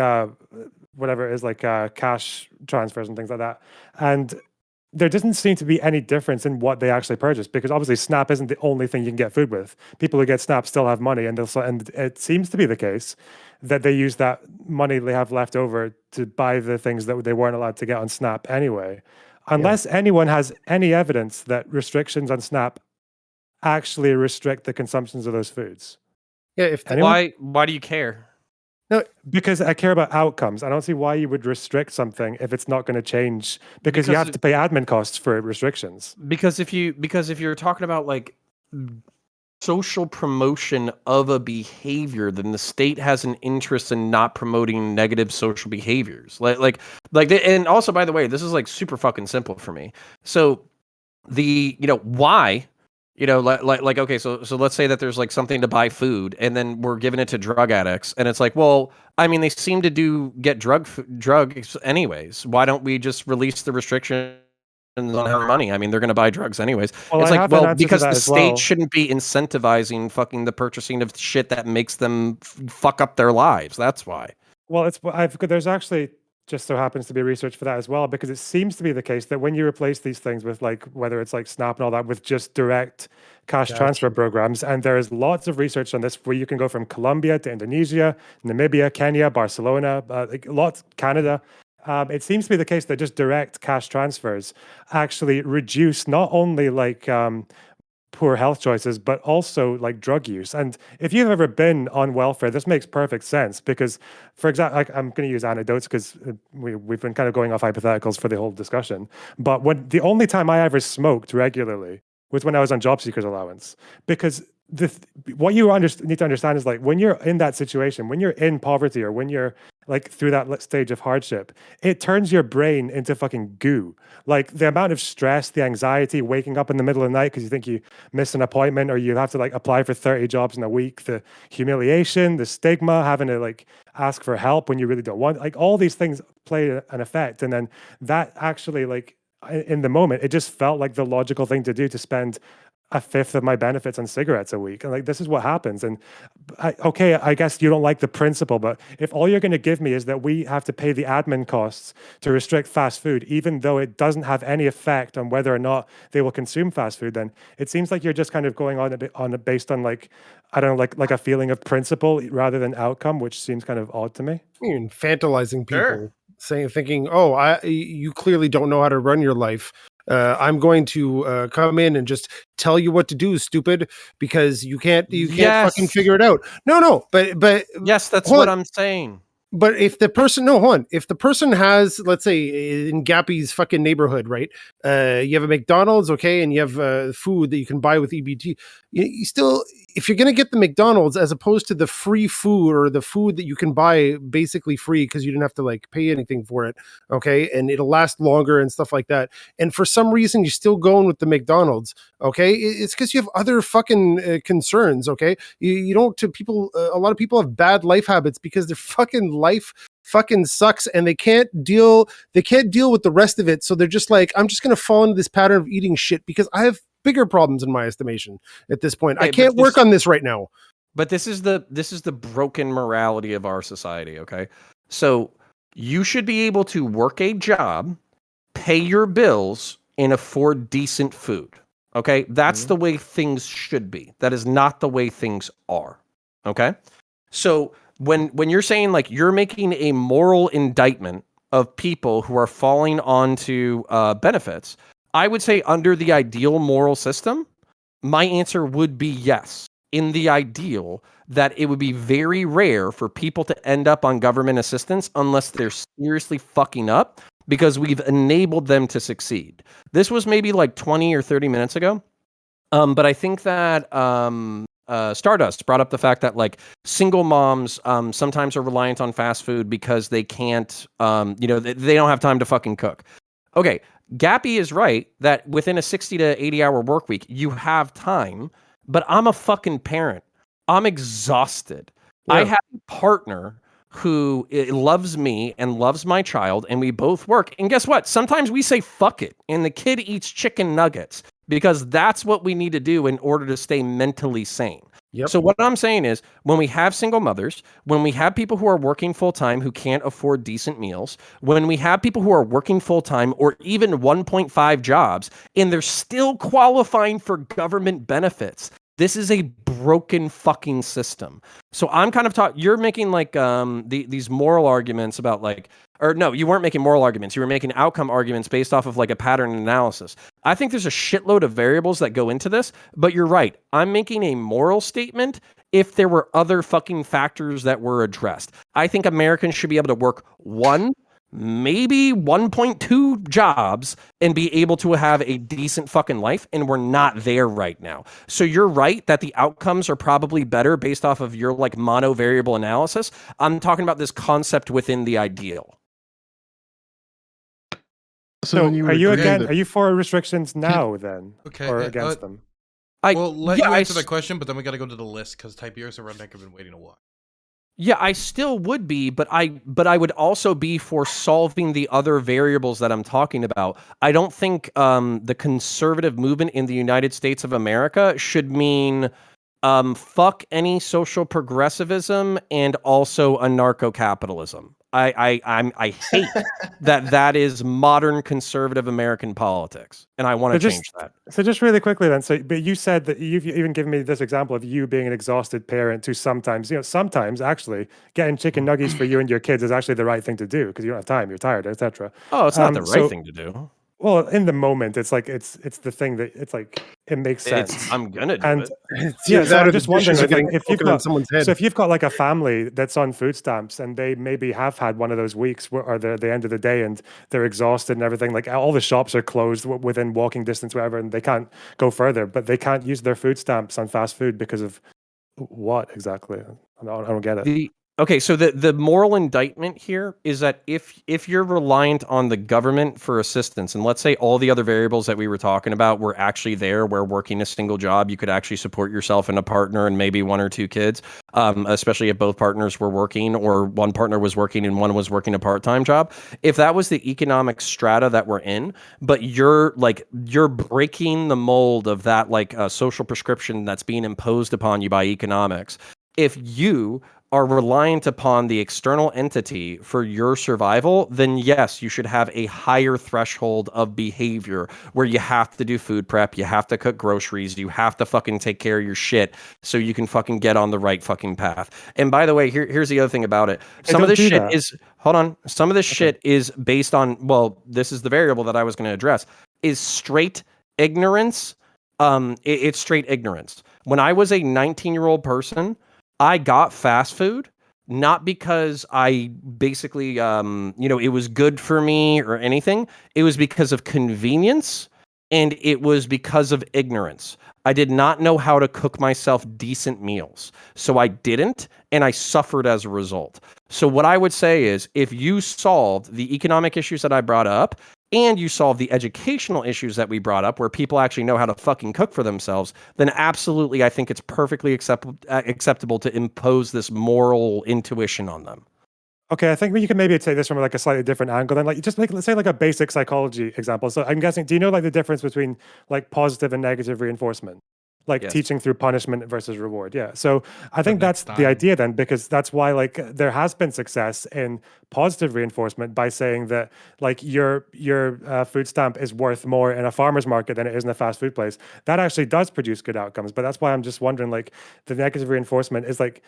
Speaker 5: whatever it is, like cash transfers and things like that. And there doesn't seem to be any difference in what they actually purchase because obviously SNAP isn't the only thing you can get food with. People who get SNAP still have money, and it seems to be the case that they use that money they have left over to buy the things that they weren't allowed to get on SNAP anyway. Unless anyone has any evidence that restrictions on SNAP actually restrict the consumptions of those foods.
Speaker 8: Yeah,
Speaker 9: why do you care?
Speaker 8: No,
Speaker 5: because I care about outcomes. I don't see why you would restrict something if it's not going to change because you
Speaker 9: Because
Speaker 5: have to pay admin costs for restrictions.
Speaker 9: Because if you're talking about like social promotion of a behavior, then the state has an interest in not promoting negative social behaviors. And also, by the way, this is like super fucking simple for me. So why, okay, so let's say that there's like something to buy food, and then we're giving it to drug addicts, and it's like, well, I mean, they seem to get drugs anyways. Why don't we just release the restriction on having money? I mean, they're going to buy drugs anyways.
Speaker 5: Well,
Speaker 9: It's
Speaker 5: I
Speaker 9: like,
Speaker 5: have an
Speaker 9: well,
Speaker 5: answer to
Speaker 9: because
Speaker 5: that
Speaker 9: the
Speaker 5: as
Speaker 9: state
Speaker 5: well.
Speaker 9: shouldn't be incentivizing fucking the purchasing of shit that makes them fuck up their lives. That's why.
Speaker 5: Well, there's actually just so happens to be research for that as well, because it seems to be the case that when you replace these things with like whether it's like Snap and all that with just direct cash transfer programs, and there is lots of research on this where you can go from Colombia to Indonesia, Namibia, Kenya, Barcelona, lots, Canada. It seems to be the case that just direct cash transfers actually reduce not only like poor health choices, but also like drug use. And if you've ever been on welfare, this makes perfect sense because, for example, I'm going to use anecdotes because we've been kind of going off hypotheticals for the whole discussion. But the only time I ever smoked regularly was when I was on job seekers allowance, because what you need to understand is like when you're in that situation, when you're in poverty or when you're like through that stage of hardship, it turns your brain into fucking goo. Like the amount of stress, the anxiety, waking up in the middle of the night because you think you missed an appointment or you have to like apply for 30 jobs in a week, the humiliation, the stigma, having to like ask for help when you really don't want, like all these things play an effect. And then that actually like in the moment, it just felt like the logical thing to do to spend a fifth of my benefits on cigarettes a week. And like, this is what happens. And I guess you don't like the principle, but if all you're going to give me is that we have to pay the admin costs to restrict fast food, even though it doesn't have any effect on whether or not they will consume fast food, then it seems like you're just kind of going on based on like, I don't know, like a feeling of principle rather than outcome, which seems kind of odd to me.
Speaker 8: You're infantilizing people,
Speaker 9: Sure.
Speaker 8: thinking, oh, you clearly don't know how to run your life. I'm going to come in and just tell you what to do, stupid, because you can't fucking figure it out. No, but
Speaker 9: yes, that's what I'm saying.
Speaker 8: But if the person, no, hold on. If the person has, let's say in Gappy's fucking neighborhood, right? You have a McDonald's, okay, and you have food that you can buy with EBT. You still, if you're going to get the McDonald's as opposed to the free food or the food that you can buy basically free because you didn't have to like pay anything for it, okay, and it'll last longer and stuff like that. And for some reason, you're still going with the McDonald's, okay? It's because you have other fucking concerns, okay? You don't, to people, a lot of people have bad life habits because their fucking life fucking sucks and they can't deal with the rest of it. So they're just like, I'm just going to fall into this pattern of eating shit because I have bigger problems in my estimation at this point. I can't work on this right now.
Speaker 9: But this is the broken morality of our society, okay? So you should be able to work a job, pay your bills, and afford decent food. Okay? That's the way things should be. That is not the way things are. Okay? So when you're saying like you're making a moral indictment of people who are falling onto benefits, I would say under the ideal moral system, my answer would be yes. In the ideal, that it would be very rare for people to end up on government assistance unless they're seriously fucking up because we've enabled them to succeed. This was maybe like 20 or 30 minutes ago. But I think that Stardust brought up the fact that like single moms sometimes are reliant on fast food because they can't, they don't have time to fucking cook. Okay, Gappy is right that within a 60 to 80 hour work week, you have time, but I'm a fucking parent. I'm exhausted. Yeah. I have a partner who loves me and loves my child, and we both work. And guess what? Sometimes we say fuck it, and the kid eats chicken nuggets because that's what we need to do in order to stay mentally sane. Yep. So what I'm saying is when we have single mothers, when we have people who are working full-time who can't afford decent meals, when we have people who are working full-time or even 1.5 jobs, and they're still qualifying for government benefits, This is a broken fucking system. So I'm kind of you're making like these moral arguments about like, or no, you weren't making moral arguments. You were making outcome arguments based off of like a pattern analysis. I think there's a shitload of variables that go into this, but you're right. I'm making a moral statement if there were other fucking factors that were addressed. I think Americans should be able to work one, maybe 1.2 jobs and be able to have a decent fucking life, and we're not there right now. So you're right that the outcomes are probably better based off of your like monovariable analysis. I'm talking about this concept within the ideal.
Speaker 3: So when
Speaker 5: are you
Speaker 3: agree
Speaker 5: again?
Speaker 3: that-
Speaker 5: Are you for restrictions now then,
Speaker 6: Okay,
Speaker 5: or against them?
Speaker 6: We'll let you answer
Speaker 9: I
Speaker 6: that question, but then we got to go to the list because Tiberius and RedNeq have been waiting a while.
Speaker 9: Yeah, I still would be, but I would also be for solving the other variables that I'm talking about. I don't think the conservative movement in the United States of America should mean fuck any social progressivism and also anarcho-capitalism. I hate that is modern conservative American politics, and I want to change that.
Speaker 5: So just really quickly then, but you said that you've even given me this example of you being an exhausted parent who sometimes actually getting chicken nuggets for you and your kids is actually the right thing to do because you don't have time, you're tired, etc.
Speaker 9: Oh, it's not the right thing to do.
Speaker 5: Well, in the moment, it's like it's the thing that it's like it makes sense.
Speaker 9: I'm gonna do it.
Speaker 5: Yeah, so I'm just wondering
Speaker 8: like,
Speaker 5: if you've got
Speaker 8: someone's head.
Speaker 5: so if you've got like a family that's on food stamps and they maybe have had one of those weeks where, or the end of the day and they're exhausted and everything, like all the shops are closed within walking distance, whatever, and they can't go further, but they can't use their food stamps on fast food because of what exactly? I don't get it.
Speaker 9: Okay, so the moral indictment here is that if you're reliant on the government for assistance, and let's say all the other variables that we were talking about were actually there, where working a single job, you could actually support yourself and a partner and maybe one or two kids, especially if both partners were working or one partner was working and one was working a part-time job. If that was the economic strata that we're in, but you're breaking the mold of that like social prescription that's being imposed upon you by economics. If you are reliant upon the external entity for your survival, then yes, you should have a higher threshold of behavior where you have to do food prep, you have to cook groceries, you have to fucking take care of your shit so you can fucking get on the right fucking path. And by the way, here's the other thing about it. Some of this shit is, hold on, some of this shit is based on, well, this is the variable that I was going to address, is straight ignorance. It's straight ignorance. When I was a 19-year-old person, I got fast food, not because I basically, it was good for me or anything. It was because of convenience, and it was because of ignorance. I did not know how to cook myself decent meals. So I didn't, and I suffered as a result. So what I would say is, if you solved the economic issues that I brought up, and you solve the educational issues that we brought up where people actually know how to fucking cook for themselves, then absolutely I think it's perfectly acceptable to impose this moral intuition on them.
Speaker 5: Okay, I think you can maybe take this from like a slightly different angle then. Like just let's say like a basic psychology example. So I'm guessing, do you know like the difference between like positive and negative reinforcement? Like
Speaker 9: Yes.
Speaker 5: teaching through punishment versus reward. Yeah. So I think that's the idea then, because that's why like there has been success in positive reinforcement by saying that like your food stamp is worth more in a farmer's market than it is in a fast food place. That actually does produce good outcomes. But that's why I'm just wondering, like the negative reinforcement is like,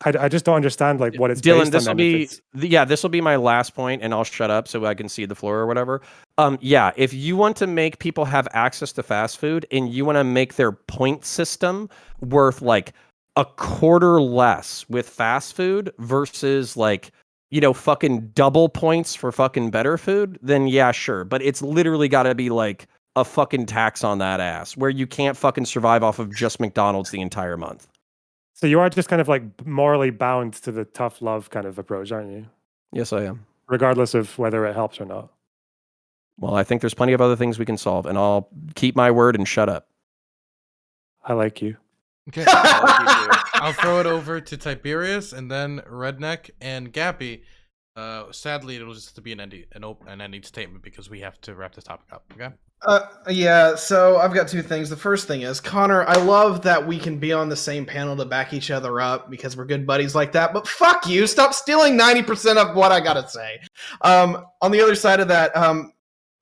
Speaker 5: I just don't understand like what it's
Speaker 9: Dylan,
Speaker 5: based on.
Speaker 9: this will be my last point, and I'll shut up so I can see the floor or whatever. If you want to make people have access to fast food and you want to make their point system worth like a quarter less with fast food versus like, fucking double points for fucking better food, then yeah, sure. But it's literally got to be like a fucking tax on that ass where you can't fucking survive off of just McDonald's the entire month.
Speaker 5: So you are just kind of like morally bound to the tough love kind of approach, aren't you?
Speaker 9: Yes, I am.
Speaker 5: Regardless of whether it helps or not.
Speaker 9: Well, I think there's plenty of other things we can solve, and I'll keep my word and shut up.
Speaker 5: I like you.
Speaker 6: Okay. I'll throw it over to Tiberius and then RedNeq and Gappy. Sadly, it'll just have to be an ending statement because we have to wrap this topic up. Okay.
Speaker 2: Yeah, so I've got two things. The first thing is, Connor, I love that we can be on the same panel to back each other up because we're good buddies like that, but fuck you, stop stealing 90% of what I gotta say. On the other side of that,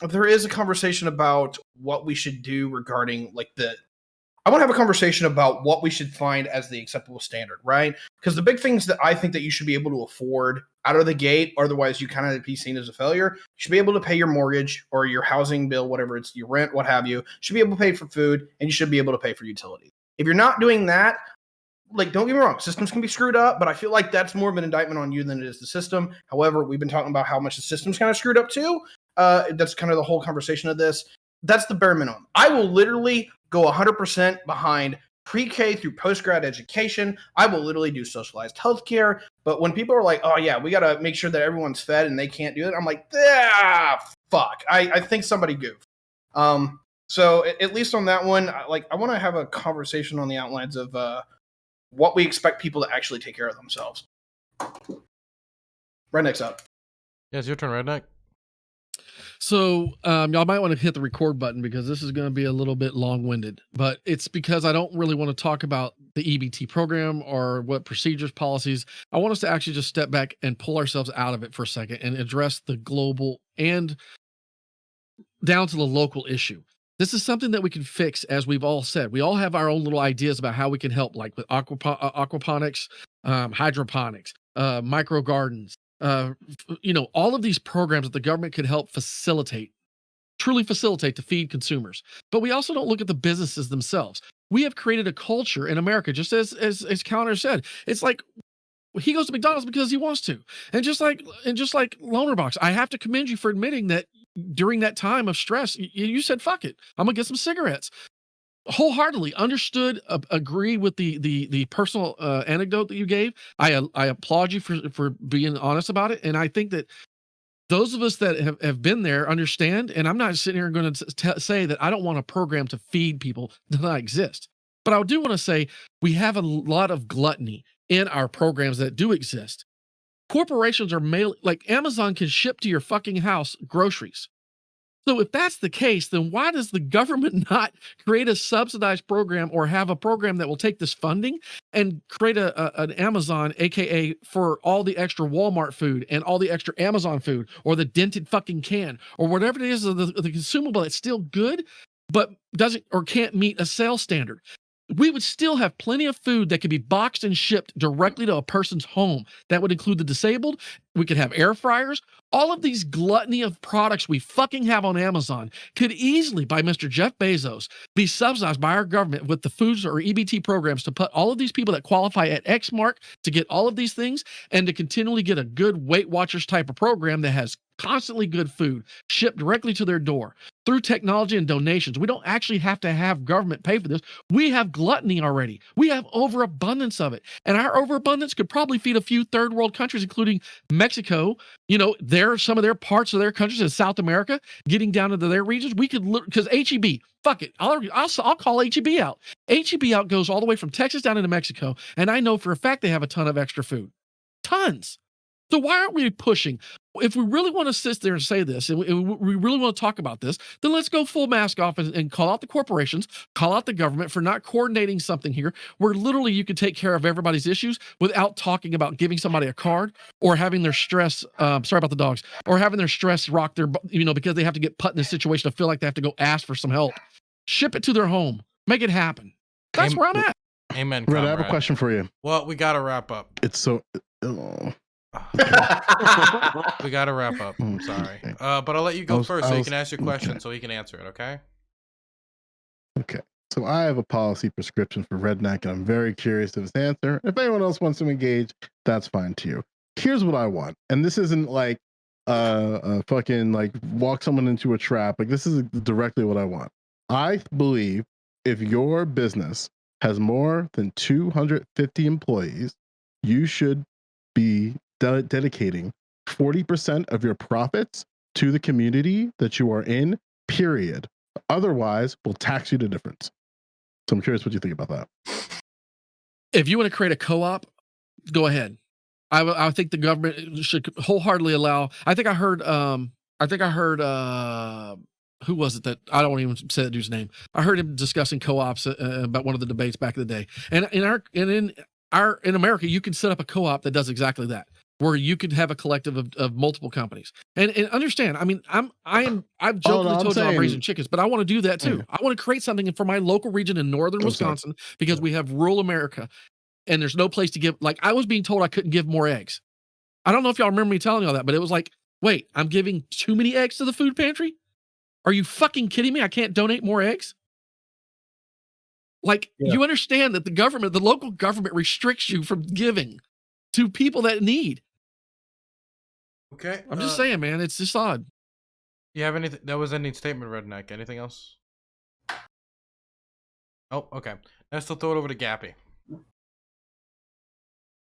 Speaker 2: there is a conversation about what we should do regarding like the I want to have a conversation about what we should find as the acceptable standard, right? Because the big things that I think that you should be able to afford out of the gate, otherwise you kind of be seen as a failure. You should be able to pay your mortgage or your housing bill, whatever it's your rent, what have you. You should be able to pay for food, and you should be able to pay for utilities. If you're not doing that, like, don't get me wrong, systems can be screwed up, but I feel like that's more of an indictment on you than it is the system. However, we've been talking about how much the system's kind of screwed up too. That's kind of the whole conversation of this. That's the bare minimum. I will literally go 100% behind pre-K through post-grad education. I will literally do socialized healthcare. But when people are like, oh yeah, we got to make sure that everyone's fed and they can't do it, I'm like, fuck. I think somebody goofed. So at least on that one, I want to have a conversation on the outlines of what we expect people to actually take care of themselves. RedNeq's up.
Speaker 6: Yeah, it's your turn, RedNeq.
Speaker 1: So y'all might want to hit the record button because this is going to be a little bit long-winded, but it's because I don't really want to talk about the EBT program or what procedures, policies. I want us to actually just step back and pull ourselves out of it for a second and address the global and down to the local issue. This is something that we can fix, as we've all said. We all have our own little ideas about how we can help, like with aquaponics, hydroponics, micro gardens, all of these programs that the government could help truly facilitate to feed consumers. But we also don't look at the businesses themselves. We have created a culture in America, just as Counter said. It's like he goes to McDonald's because he wants to. And just like Lonerbox, I have to commend you for admitting that during that time of stress, you said, fuck it, I'm gonna get some cigarettes. Wholeheartedly understood, agree with the personal anecdote that you gave. I applaud you for being honest about it. And I think that those of us that have been there understand, and I'm not sitting here going to say that I don't want a program to feed people that not exist. But I do want to say we have a lot of gluttony in our programs that do exist. Corporations are like Amazon can ship to your fucking house groceries. So if that's the case, then why does the government not create a subsidized program or have a program that will take this funding and create an Amazon, AKA for all the extra Walmart food and all the extra Amazon food or the dented fucking can or whatever it is, the consumable that's still good, but doesn't or can't meet a sales standard? We would still have plenty of food that could be boxed and shipped directly to a person's home. That would include the disabled. We could have air fryers. All of these gluttony of products we fucking have on Amazon could easily, by Mr. Jeff Bezos, be subsidized by our government with the foods or EBT programs to put all of these people that qualify at X mark to get all of these things and to continually get a good Weight Watchers type of program that has constantly good food shipped directly to their door through technology and donations. We don't actually have to have government pay for this. We have gluttony already. We have overabundance of it. And our overabundance could probably feed a few third world countries, including Mexico, some of their parts of their countries in South America, getting down into their regions. We could, because HEB, fuck it. I'll call HEB out. HEB out goes all the way from Texas down into Mexico. And I know for a fact they have a ton of extra food. Tons. So why aren't we pushing? If we really want to sit there and say this, and we really want to talk about this, then let's go full mask off and call out the corporations, call out the government for not coordinating something here where literally you can take care of everybody's issues without talking about giving somebody a card or having their stress, sorry about the dogs, or having their stress rock their, because they have to get put in a situation to feel like they have to go ask for some help. Ship it to their home. Make it happen. That's where I'm at.
Speaker 6: Amen.
Speaker 3: Red, I have a question for you.
Speaker 6: Well, we got to wrap up.
Speaker 3: It's so...
Speaker 6: We got to wrap up. I'm sorry. But I'll let you go first so you can ask your question so he can answer it, okay?
Speaker 3: Okay. So I have a policy prescription for RedNeq, and I'm very curious of his answer. If anyone else wants to engage, that's fine too. Here's what I want. And this isn't like fucking like walk someone into a trap. Like, this is directly what I want. I believe if your business has more than 250 employees, you should be dedicating 40% of your profits to the community that you are in, period. Otherwise, we'll tax you the difference. So I'm curious what you think about that.
Speaker 1: If you want to create a co-op, go ahead. I think the government should wholeheartedly allow. I think I heard who was it that I don't want to even say that dude's name. I heard him discussing co-ops about one of the debates back in the day. And in America, you can set up a co-op that does exactly that. where you could have a collective of multiple companies. And understand, I mean, I've
Speaker 3: Oh,
Speaker 1: jokingly
Speaker 3: no,
Speaker 1: told you I'm raising
Speaker 3: saying,
Speaker 1: chickens, but I want to do that too.
Speaker 3: Yeah.
Speaker 1: I want to create something for my local region in northern
Speaker 3: I'm sorry.
Speaker 1: Wisconsin because we have rural America and there's no place to give. Like I was being told I couldn't give more eggs. I don't know if y'all remember me telling y'all that, but it was like, wait, I'm giving too many eggs to the food pantry? Are you fucking kidding me? I can't donate more eggs? Like,
Speaker 8: Yeah.
Speaker 1: you understand that the local government restricts you from giving to people that need.
Speaker 6: Okay.
Speaker 1: I'm just saying, man, it's just odd.
Speaker 6: You have anything? That was ending statement, Redneck. Anything else? Oh, okay. Let's still throw it over to Gappy.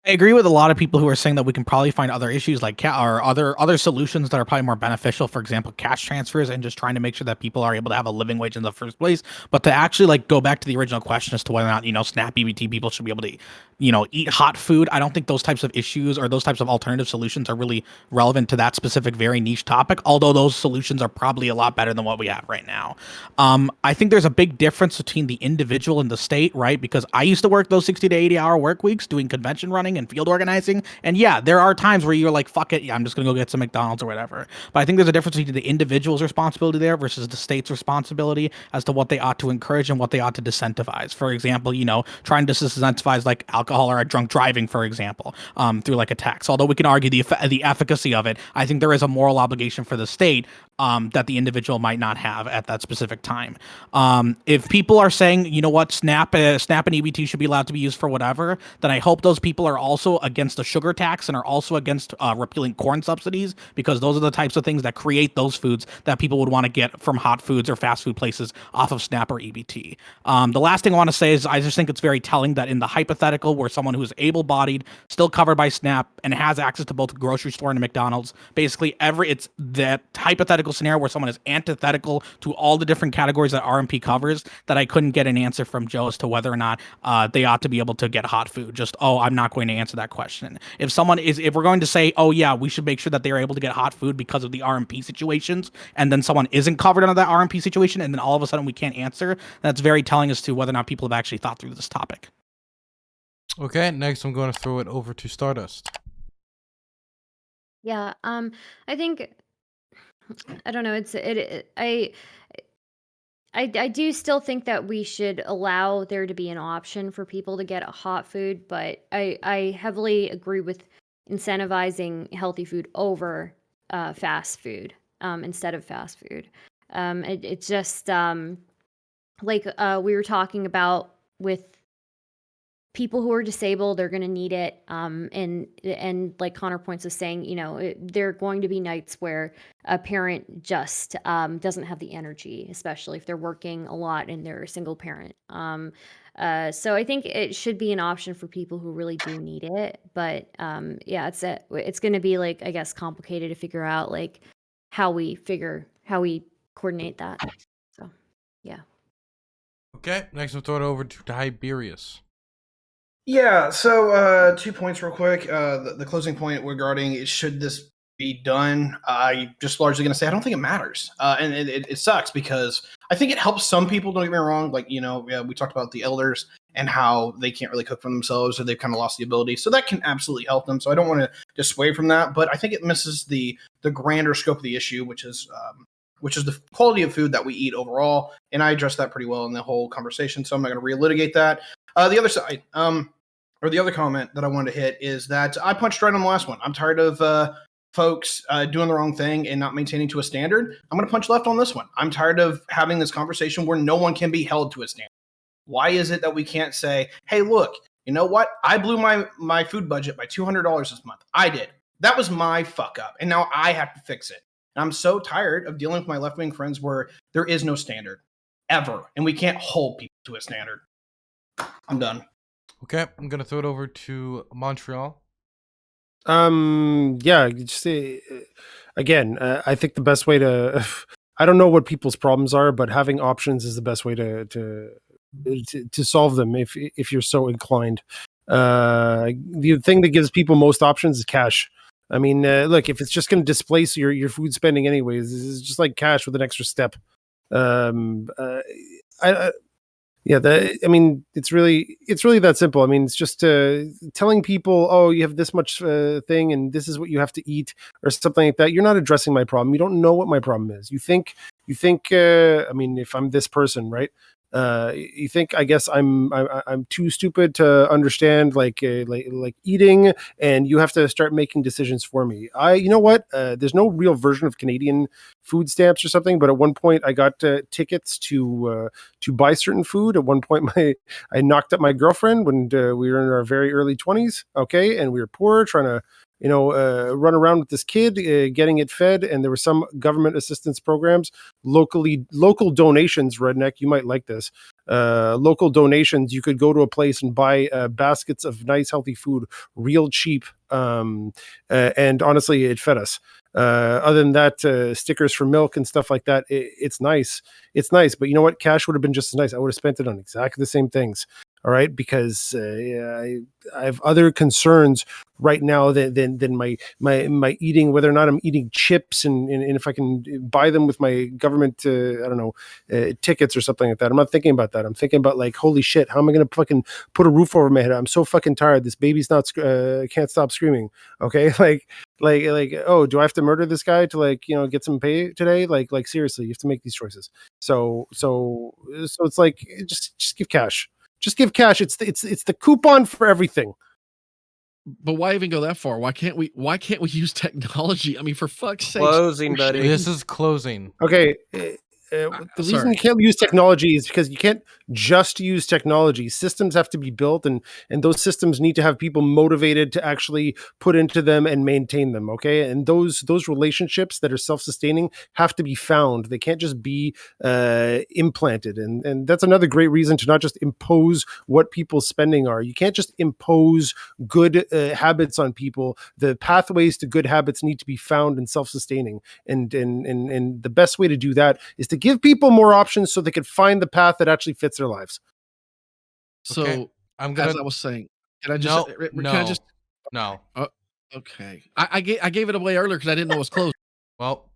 Speaker 7: I agree with a lot of people who are saying that we can probably find other issues like or other solutions that are probably more beneficial. For example, cash transfers and just trying to make sure that people are able to have a living wage in the first place. But to actually like go back to the original question as to whether or not SNAP EBT people should be able to eat hot food, I don't think those types of issues or those types of alternative solutions are really relevant to that specific very niche topic. Although those solutions are probably a lot better than what we have right now. I think there's a big difference between the individual and the state, right? Because I used to work those 60 to 80 hour work weeks doing convention running and field organizing. And yeah, there are times where you're like, fuck it, yeah, I'm just going to go get some McDonald's or whatever. But I think there's a difference between the individual's responsibility there versus the state's responsibility as to what they ought to encourage and what they ought to disincentivize. For example, trying to disincentivize like alcohol or drunk driving, for example, through like a tax. Although we can argue the efficacy of it, I think there is a moral obligation for the state that the individual might not have at that specific time. If people are saying, you know what, SNAP and EBT should be allowed to be used for whatever, then I hope those people are also against the sugar tax and are also against repealing corn subsidies, because those are the types of things that create those foods that people would want to get from hot foods or fast food places off of SNAP or EBT. The last thing I want to say is I just think it's very telling that in the hypothetical where someone who is able-bodied, still covered by SNAP, and has access to both a grocery store and a McDonald's, basically it's that hypothetical scenario where someone is antithetical to all the different categories that RMP covers, that I couldn't get an answer from Joe as to whether or not they ought to be able to get hot food. Just, I'm not going to answer that question. If we're going to say, oh yeah, we should make sure that they're able to get hot food because of the RMP situations, and then someone isn't covered under that RMP situation, and then all of a sudden we can't answer, that's very telling as to whether or not people have actually thought through this topic.
Speaker 6: Okay, next I'm going to throw it over to Stardust.
Speaker 4: Yeah, I think I don't know. I do still think that we should allow there to be an option for people to get a hot food, but I heavily agree with incentivizing healthy food over fast food instead of fast food. It's just like we were talking about with people who are disabled, they're going to need it. And like CounterPoints is saying, there are going to be nights where a parent just doesn't have the energy, especially if they're working a lot and they're a single parent. So I think it should be an option for people who really do need it. But yeah, it's going to be like, I guess, complicated to figure out like how we coordinate that. So yeah.
Speaker 6: Okay, next we'll throw it over to Tiberius.
Speaker 2: Yeah, so 2 points real quick. The closing point regarding should this be done, I just largely going to say I don't think it matters. And it sucks because I think it helps some people, don't get me wrong. Like, we talked about the elders and how they can't really cook for themselves or they've kind of lost the ability. So that can absolutely help them. So I don't want to dissuade from that, but I think it misses the grander scope of the issue, which is the quality of food that we eat overall. And I addressed that pretty well in the whole conversation, so I'm not going to relitigate that. The other side, or the other comment that I wanted to hit is that I punched right on the last one. I'm tired of folks doing the wrong thing and not maintaining to a standard. I'm going to punch left on this one. I'm tired of having this conversation where no one can be held to a standard. Why is it that we can't say, hey, look, you know what? I blew my food budget by $200 this month. I did. That was my fuck up. And now I have to fix it. And I'm so tired of dealing with my left-wing friends where there is no standard ever. And we can't hold people to a standard. I'm done.
Speaker 6: Okay, I'm going to throw it over to Montreal.
Speaker 8: Yeah, just again, I think the best way to I don't know what people's problems are, but having options is the best way to solve them if you're so inclined. The thing that gives people most options is cash. I mean, look, if it's just going to displace your food spending anyways, it's just like cash with an extra step. Yeah, I mean, it's really that simple. I mean, it's just telling people, oh, you have this much thing, and this is what you have to eat, or something like that. You're not addressing my problem. You don't know what my problem is. You think. I mean, if I'm this person, right? You think, I guess I'm too stupid to understand like eating, and you have to start making decisions for me. You know what? There's no real version of Canadian food stamps or something, but at one point I got tickets to buy certain food. At one point, I knocked up my girlfriend when we were in our very early 20s. Okay, and we were poor, trying to run around with this kid, getting it fed, and there were some government assistance programs, local donations. RedNeq, you might like this. Local donations. You could go to a place and buy baskets of nice, healthy food, real cheap. And honestly, it fed us. Other than that, stickers for milk and stuff like that, it's nice. It's nice, but you know what? Cash would have been just as nice. I would have spent it on exactly the same things. All right, because I have other concerns right now than my eating, whether or not I'm eating chips and if I can buy them with my government tickets or something like that. I'm not thinking about that. I'm thinking about like, holy shit, how am I going to fucking put a roof over my head? I'm so fucking tired. This baby's not can't stop screaming. Okay, like oh, do I have to murder this guy to get some pay today? Like seriously, you have to make these choices. So it's like just give cash. Just give cash. It's the coupon for everything.
Speaker 1: But why even go that far? Why can't we use technology? I mean, for fuck's sake.
Speaker 9: Closing, buddy.
Speaker 6: This is closing.
Speaker 8: Okay. The reason you can't use technology is because you can't just use technology. Systems have to be built, and those systems need to have people motivated to actually put into them and maintain them. Okay, and those relationships that are self-sustaining have to be found. They can't just be implanted, and that's another great reason to not just impose what people's spending are. You can't just impose good habits on people. The pathways to good habits need to be found and self-sustaining, and the best way to do that is to give people more options so they can find the path that actually fits their lives.
Speaker 1: So,
Speaker 6: Okay,
Speaker 1: as I was saying, can I just
Speaker 6: no.
Speaker 1: Okay. I gave it away earlier because I didn't know it was closed.
Speaker 6: Well,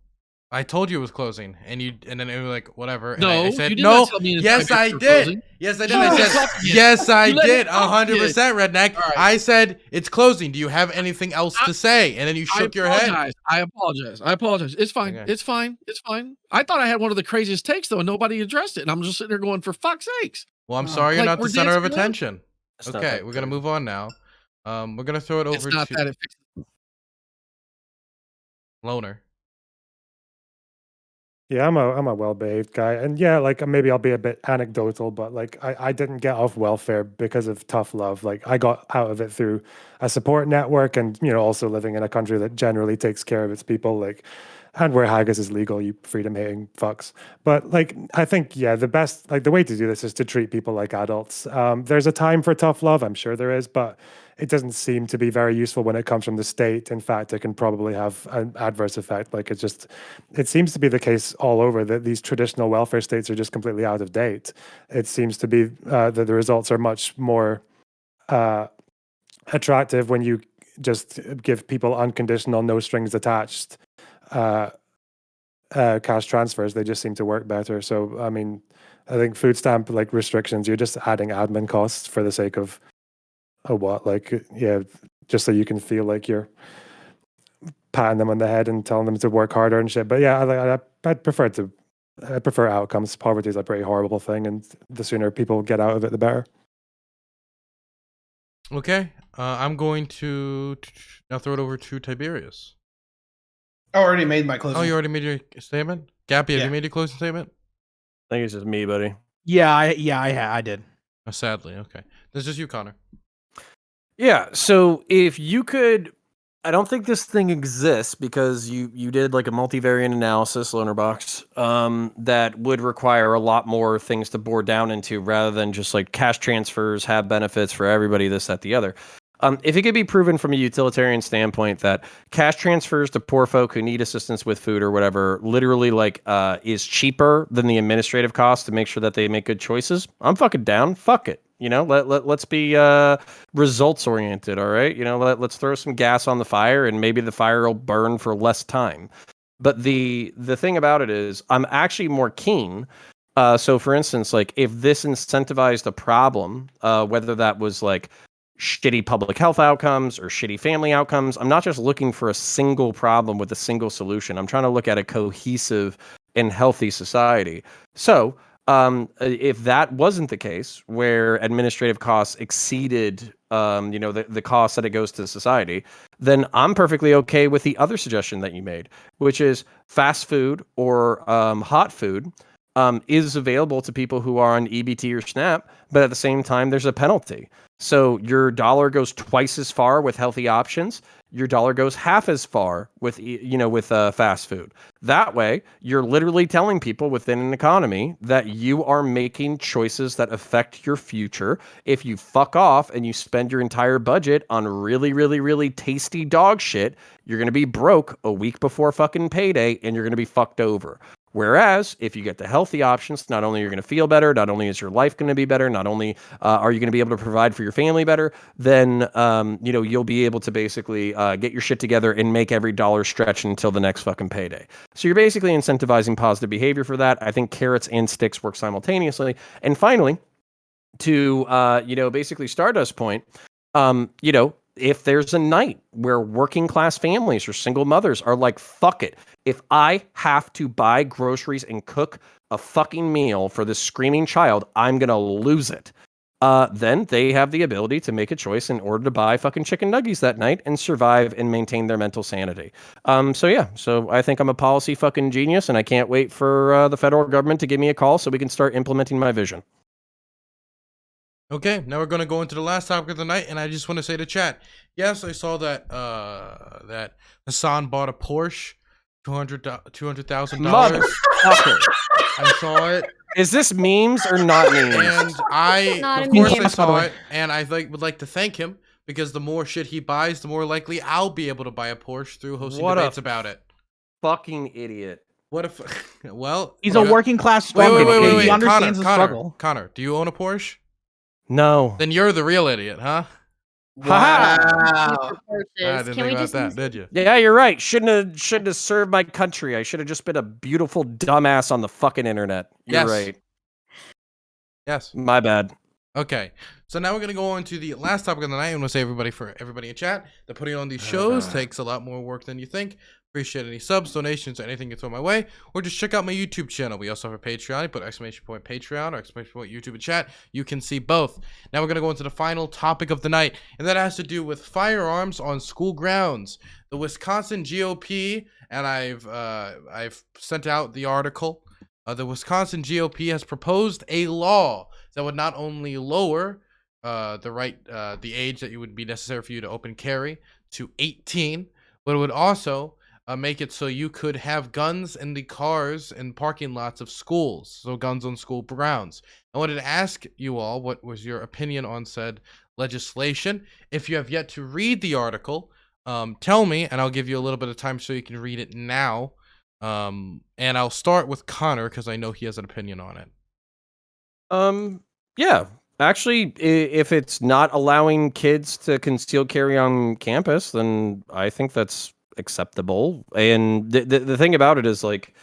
Speaker 6: I told you it was closing, and then it was like whatever. And
Speaker 1: No,
Speaker 6: I said
Speaker 1: you did
Speaker 6: no.
Speaker 1: not tell me in
Speaker 6: Yes, I
Speaker 1: private
Speaker 6: did.
Speaker 1: closing.
Speaker 6: Yes, I did.
Speaker 1: You
Speaker 6: I
Speaker 1: let
Speaker 6: said
Speaker 1: him talk again.
Speaker 6: yes, I
Speaker 1: You let
Speaker 6: did.
Speaker 1: him talk
Speaker 6: 100%, Redneck.
Speaker 1: All right.
Speaker 6: I said it's closing. Do you have anything else to say? And then you shook your head.
Speaker 1: I apologize. It's fine.
Speaker 6: Okay.
Speaker 1: It's fine. It's fine. I thought I had one of the craziest takes though, and nobody addressed it. And I'm just sitting there going, for fuck's sakes.
Speaker 6: Well, I'm sorry you're not the
Speaker 1: we're
Speaker 6: center of
Speaker 1: dancing around?
Speaker 6: attention. Okay, we're gonna move on now. We're gonna throw it
Speaker 1: It's
Speaker 6: over
Speaker 1: not
Speaker 6: to
Speaker 1: that it fixes
Speaker 6: Loner.
Speaker 5: Yeah, I'm a well-behaved guy, and yeah, like maybe I'll be a bit anecdotal, but like I didn't get off welfare because of tough love. Like I got out of it through a support network, and also living in a country that generally takes care of its people, like, and where haggis is legal, you freedom-hating fucks. But like I think the way to do this is to treat people like adults. There's a time for tough love, I'm sure there is, but it doesn't seem to be very useful when it comes from the state. In fact, it can probably have an adverse effect. Like it seems to be the case all over that these traditional welfare states are just completely out of date. It seems to be that the results are much more attractive when you just give people unconditional, no strings attached cash transfers. They just seem to work better. So, I mean, I think food stamp like restrictions, you're just adding admin costs for the sake of just so you can feel like you're patting them on the head and telling them to work harder and shit. But yeah, I prefer outcomes. Poverty is a pretty horrible thing, and the sooner people get out of it, the better.
Speaker 6: Okay, I'm going to now throw it over to Tiberius.
Speaker 2: I already made my closing.
Speaker 6: Oh, you already made your statement? Gappy, have you made your closing statement?
Speaker 9: I think it's just me, buddy.
Speaker 7: I did.
Speaker 6: Oh, sadly, okay. This is just you, Connor.
Speaker 9: Yeah, so if you could, I don't think this thing exists because you did like a multivariate analysis, Lonerbox, that would require a lot more things to bore down into rather than just like cash transfers, have benefits for everybody, this, that, the other. If it could be proven from a utilitarian standpoint that cash transfers to poor folk who need assistance with food or whatever literally is cheaper than the administrative cost to make sure that they make good choices, I'm fucking down. Fuck it. Let's be results oriented. All right. Let's throw some gas on the fire and maybe the fire will burn for less time. But the thing about it is I'm actually more keen So, for instance, like if this incentivized a problem, whether that was like shitty public health outcomes or shitty family outcomes, I'm not just looking for a single problem with a single solution. I'm trying to look at a cohesive and healthy society. So, if that wasn't the case, where administrative costs exceeded, the cost that it goes to society, then I'm perfectly okay with the other suggestion that you made, which is fast food or hot food is available to people who are on EBT or SNAP, but at the same time, there's a penalty. So your dollar goes twice as far with healthy options. Your dollar goes half as far with fast food. That way, you're literally telling people within an economy that you are making choices that affect your future. If you fuck off and you spend your entire budget on really, really, really tasty dog shit, you're going to be broke a week before fucking payday and you're going to be fucked over. Whereas if you get the healthy options, not only you're going to feel better, not only is your life going to be better, not only are you going to be able to provide for your family better, then you'll be able to basically get your shit together and make every dollar stretch until the next fucking payday. So you're basically incentivizing positive behavior for that. I think carrots and sticks work simultaneously. And finally, to basically Stardust point, if there's a night where working class families or single mothers are like, fuck it, if I have to buy groceries and cook a fucking meal for this screaming child, I'm going to lose it. Then they have the ability to make a choice in order to buy fucking chicken nuggets that night and survive and maintain their mental sanity. So I think I'm a policy fucking genius, and I can't wait for the federal government to give me a call so we can start implementing my vision.
Speaker 6: Okay, now we're going to go into the last topic of the night, and I just want to say to chat, yes, I saw that that Hassan bought a Porsche, $200,000.
Speaker 9: Motherfucker.
Speaker 6: I saw it.
Speaker 9: Is this memes or not memes?
Speaker 6: And
Speaker 4: Not
Speaker 6: of
Speaker 4: a
Speaker 6: course
Speaker 4: meme.
Speaker 6: I saw it, and I would like to thank him, because the more shit he buys, the more likely I'll be able to buy a Porsche through hosting debates about it.
Speaker 9: Fucking idiot.
Speaker 6: What if, well...
Speaker 7: He's a working class
Speaker 6: Wait,
Speaker 7: struggle. He understands
Speaker 6: Connor,
Speaker 7: the struggle.
Speaker 6: Connor, do you own a Porsche?
Speaker 9: No.
Speaker 6: Then you're the real idiot, huh?
Speaker 2: Wow.
Speaker 6: I didn't think about that, did you?
Speaker 9: Yeah, you're right. Shouldn't have served my country. I should have just been a beautiful dumbass on the fucking internet. You're right.
Speaker 6: Yes.
Speaker 9: My bad.
Speaker 6: Okay. So now we're gonna go on to the last topic of the night. I want to say everybody in chat that putting on these shows takes a lot more work than you think. Appreciate any subs, donations, or anything you throw my way, or just check out my YouTube channel. We also have a Patreon. You put exclamation point Patreon or exclamation point YouTube in chat. You can see both. Now we're gonna go into the final topic of the night, and that has to do with firearms on school grounds. The Wisconsin GOP, and I've sent out the article. The Wisconsin GOP has proposed a law that would not only lower the age that would be necessary for you to open carry to 18, but it would also make it so you could have guns in the cars and parking lots of schools, so guns on school grounds. I wanted to ask you all, what was your opinion on said legislation? If you have yet to read the article, tell me, and I'll give you a little bit of time so you can read it now. And I'll start with Connor, because I know he has an opinion on it.
Speaker 9: Yeah. Actually, if it's not allowing kids to conceal carry on campus, then I think that's acceptable. And the thing about it is, like,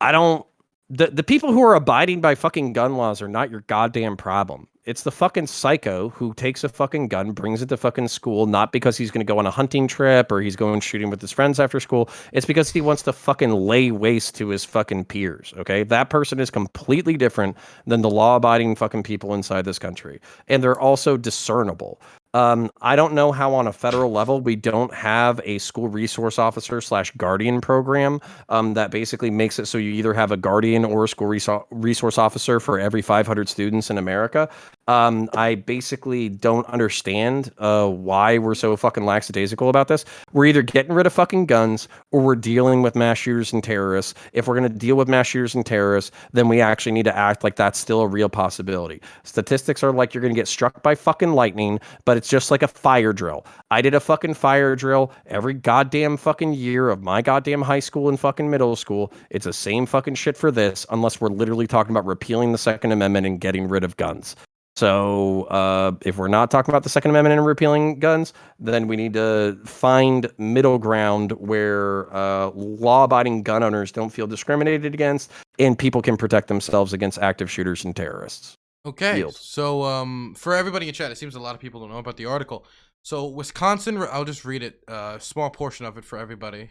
Speaker 9: the people who are abiding by fucking gun laws are not your goddamn problem. It's the fucking psycho who takes a fucking gun, brings it to fucking school, not because he's going to go on a hunting trip or he's going shooting with his friends after school. It's because he wants to fucking lay waste to his fucking peers, okay? That person is completely different than the law-abiding fucking people inside this country. And they're also discernible. I don't know how on a federal level we don't have a school resource officer / guardian program that basically makes it so you either have a guardian or a school resource officer for every 500 students in America. I basically don't understand why we're so fucking lackadaisical about this. We're either getting rid of fucking guns or we're dealing with mass shooters and terrorists. If we're going to deal with mass shooters and terrorists, then we actually need to act like that's still a real possibility. Statistics are like you're going to get struck by fucking lightning, but it's just like a fire drill. I did a fucking fire drill every goddamn fucking year of my goddamn high school and fucking middle school. It's the same fucking shit for this, unless we're literally talking about repealing the Second Amendment and getting rid of guns. So if we're not talking about the Second Amendment and repealing guns, then we need to find middle ground where law-abiding gun owners don't feel discriminated against and people can protect themselves against active shooters and terrorists.
Speaker 6: Okay,
Speaker 9: Yield.
Speaker 6: so for everybody in chat, it seems a lot of people don't know about the article. So Wisconsin, I'll just read it, a small portion of it for everybody.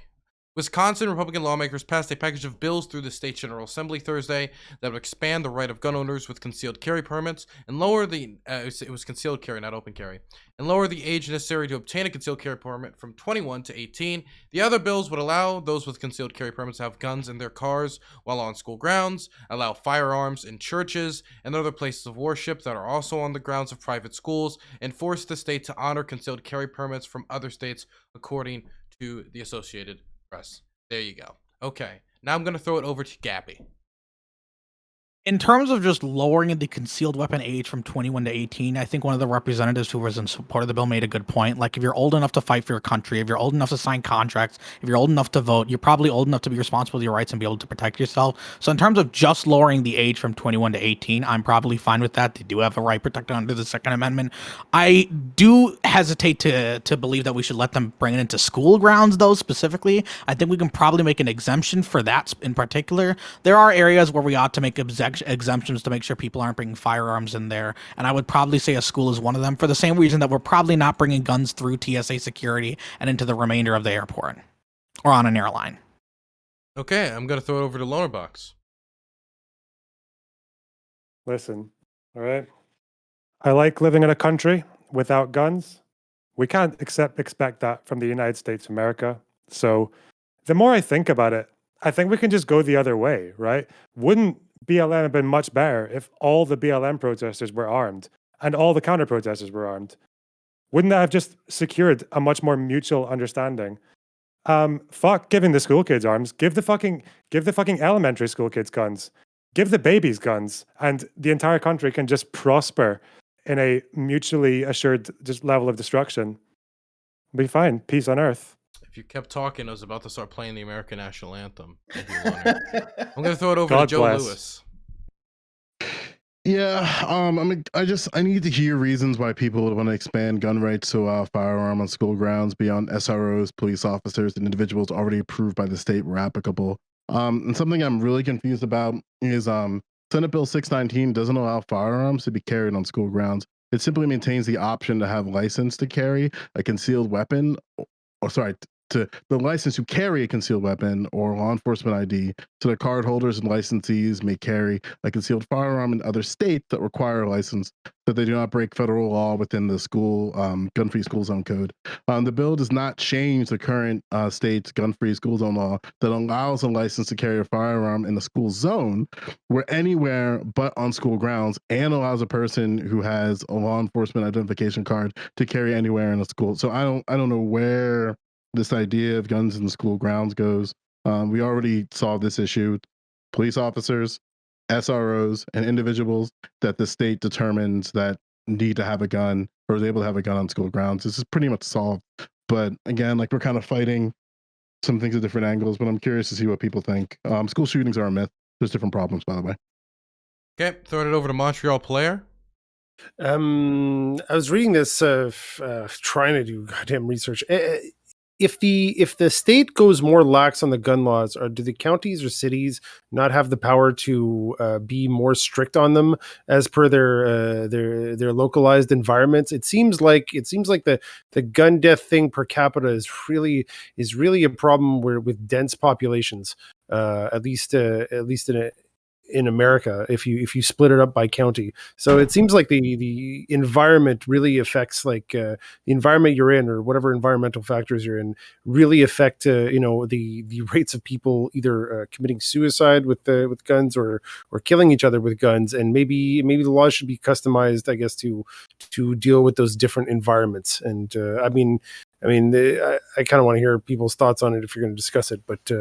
Speaker 6: Wisconsin Republican lawmakers passed a package of bills through the state General Assembly Thursday that would expand the right of gun owners with concealed carry permits and lower the it was concealed carry, not open carry, and lower the age necessary to obtain a concealed carry permit from 21 to 18. The other bills would allow those with concealed carry permits to have guns in their cars while on school grounds, allow firearms in churches and other places of worship that are also on the grounds of private schools, and force the state to honor concealed carry permits from other states, according to the Associated Press. There you go. Okay, now I'm going to throw it over to Gappy.
Speaker 7: In terms of just lowering the concealed weapon age from 21 to 18, I think one of the representatives who was in support of the bill made a good point. Like, if you're old enough to fight for your country, if you're old enough to sign contracts, if you're old enough to vote, you're probably old enough to be responsible for your rights and be able to protect yourself. So in terms of just lowering the age from 21 to 18, I'm probably fine with that. They do have a right protected under the Second Amendment. I do hesitate to believe that we should let them bring it into school grounds, though, specifically. I think we can probably make an exemption for that in particular. There are areas where we ought to make exemptions to make sure people aren't bringing firearms in there, and I would probably say a school is one of them, for the same reason that we're probably not bringing guns through TSA security and into the remainder of the airport or on an airline.
Speaker 6: Okay, I'm going to throw it over to Lonerbox.
Speaker 5: Listen, all right. I like living in a country without guns. We can't expect that from the United States of America. So the more I think about it, I think we can just go the other way, right? Wouldn't BLM have been much better if all the BLM protesters were armed and all the counter protesters were armed? Wouldn't that have just secured a much more mutual understanding? Fuck giving the school kids arms. Give the fucking elementary school kids guns. Give the babies guns, and the entire country can just prosper in a mutually assured just level of destruction. Be fine. Peace on earth.
Speaker 6: If you kept talking, I was about to start playing the American National Anthem. I'm going to throw it over to
Speaker 5: God
Speaker 6: Joe
Speaker 5: bless.
Speaker 6: Lewis.
Speaker 3: Yeah, I mean, I need to hear reasons why people would want to expand gun rights to firearm on school grounds beyond SROs, police officers, and individuals already approved by the state were applicable. And something I'm really confused about is Senate Bill 619 doesn't allow firearms to be carried on school grounds. It simply maintains the option to have license to carry a concealed weapon, or sorry, to the license to carry a concealed weapon or law enforcement ID, so that cardholders and licensees may carry a concealed firearm in other states that require a license, so they do not break federal law within the school gun-free school zone code. The bill does not change the current state's gun-free school zone law that allows a license to carry a firearm in the school zone, where anywhere but on school grounds, and allows a person who has a law enforcement identification card to carry anywhere in a school. So I don't know where this idea of guns in the school grounds goes. We already saw this issue. Police officers, SROs, and individuals that the state determines that need to have a gun or is able to have a gun on school grounds. This is pretty much solved. But again, like, we're kind of fighting some things at different angles, but I'm curious to see what people think. School shootings are a myth. There's different problems, by the way.
Speaker 6: Okay, throwing it over to MontrealPlayer.
Speaker 8: I was reading this, trying to do goddamn research. If the state goes more lax on the gun laws, or do the counties or cities not have the power to be more strict on them as per their localized environments? It seems like the gun death thing per capita is really a problem with dense populations, at least in America, if you split it up by county. So it seems like the environment really affects, like, the environment you're in, or whatever environmental factors you're in, really affect the rates of people either committing suicide with guns, or killing each other with guns. And maybe the laws should be customized, I guess, to deal with those different environments. And I kind of want to hear people's thoughts on it if you're going to discuss it. But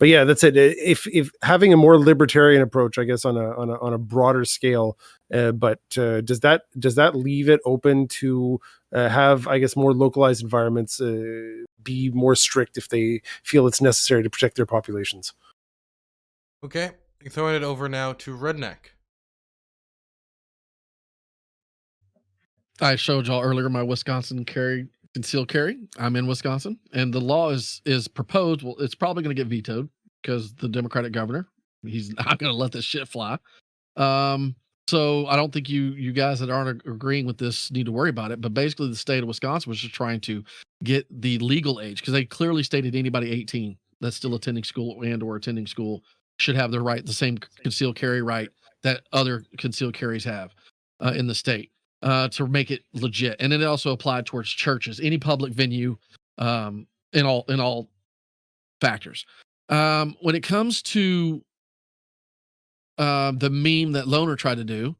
Speaker 8: yeah, that's it. If having a more libertarian approach, I guess, on a broader scale, but does that leave it open to have, I guess, more localized environments be more strict if they feel it's necessary to protect their populations?
Speaker 6: Okay, throwing it over now to RedNeq.
Speaker 1: I showed y'all earlier my Wisconsin concealed carry. I'm in Wisconsin, and the law is proposed. Well, it's probably going to get vetoed because the Democratic governor, he's not going to let this shit fly. So I don't think you guys that aren't agreeing with this need to worry about it. But basically, the state of Wisconsin was just trying to get the legal age, because they clearly stated anybody 18 that's still attending school or attending school should have the same concealed carry right that other concealed carries have in the state, to make it legit. And then it also applied towards churches, any public venue, in all factors. When it comes to the meme that Loner tried to do,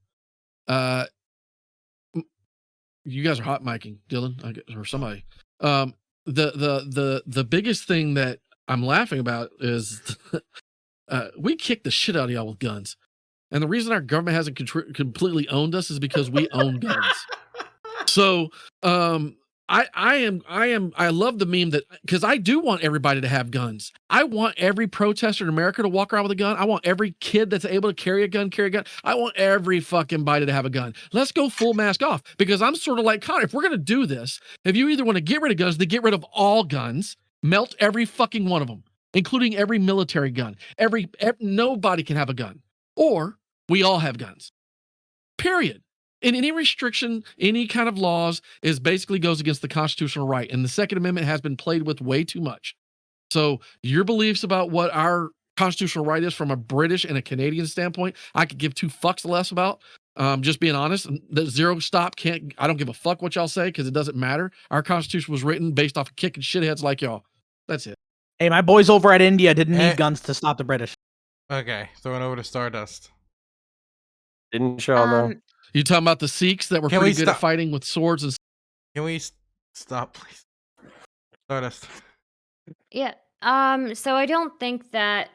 Speaker 1: you guys are hot micing, Dylan, I guess, or somebody. The biggest thing that I'm laughing about is we kick the shit out of y'all with guns, and the reason our government hasn't completely owned us is because we own guns. So I love the meme that, because I do want everybody to have guns. I want every protester in America to walk around with a gun. I want every kid that's able to carry a gun. I want every fucking body to have a gun. Let's go full mask off, because I'm sort of like Connor. If we're going to do this, if you either want to get rid of guns, then get rid of all guns, melt every fucking one of them, including every military gun. Nobody can have a gun, or we all have guns, period. And any restriction, any kind of laws basically goes against the constitutional right. And the Second Amendment has been played with way too much. So your beliefs about what our constitutional right is from a British and a Canadian standpoint, I could give two fucks less about. Just being honest, the zero stop I don't give a fuck what y'all say, because it doesn't matter. Our Constitution was written based off of kicking shitheads like y'all. That's it.
Speaker 7: Hey, my boys over at India didn't need guns to stop the British.
Speaker 6: Okay, throwing over to Stardust.
Speaker 9: Didn't show though.
Speaker 1: You talking about the Sikhs that were pretty good at fighting with swords and...
Speaker 6: Can we stop, please? Stardust.
Speaker 4: Yeah. So I don't think that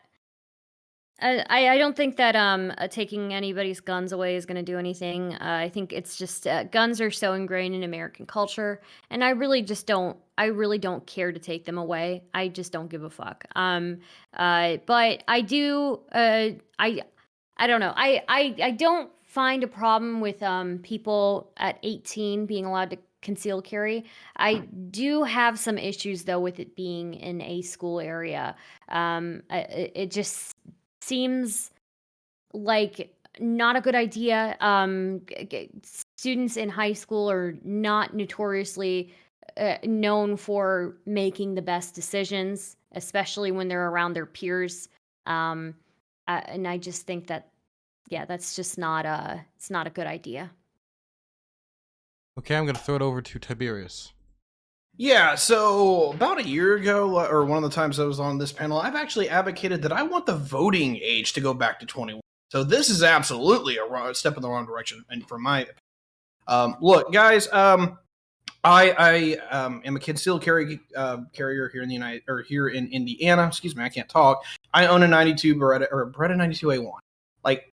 Speaker 4: I don't think that taking anybody's guns away is going to do anything. I think it's just guns are so ingrained in American culture, and I really don't care to take them away. I just don't give a fuck. But I do. I don't know. I don't find a problem with people at 18 being allowed to conceal carry. I do have some issues though with it being in a school area. It just seems like not a good idea. Students in high school are not notoriously known for making the best decisions, especially when they're around their peers. And I just think that, yeah, that's just it's not a good idea.
Speaker 6: Okay, I'm going to throw it over to Tiberius.
Speaker 2: Yeah, so about a year ago, or one of the times I was on this panel, I've actually advocated that I want the voting age to go back to 21. So this is absolutely a step in the wrong direction, and for my look, guys, I am a concealed carrier here in here in Indiana. Excuse me, I can't talk. I own a 92 Beretta 92A1. Like,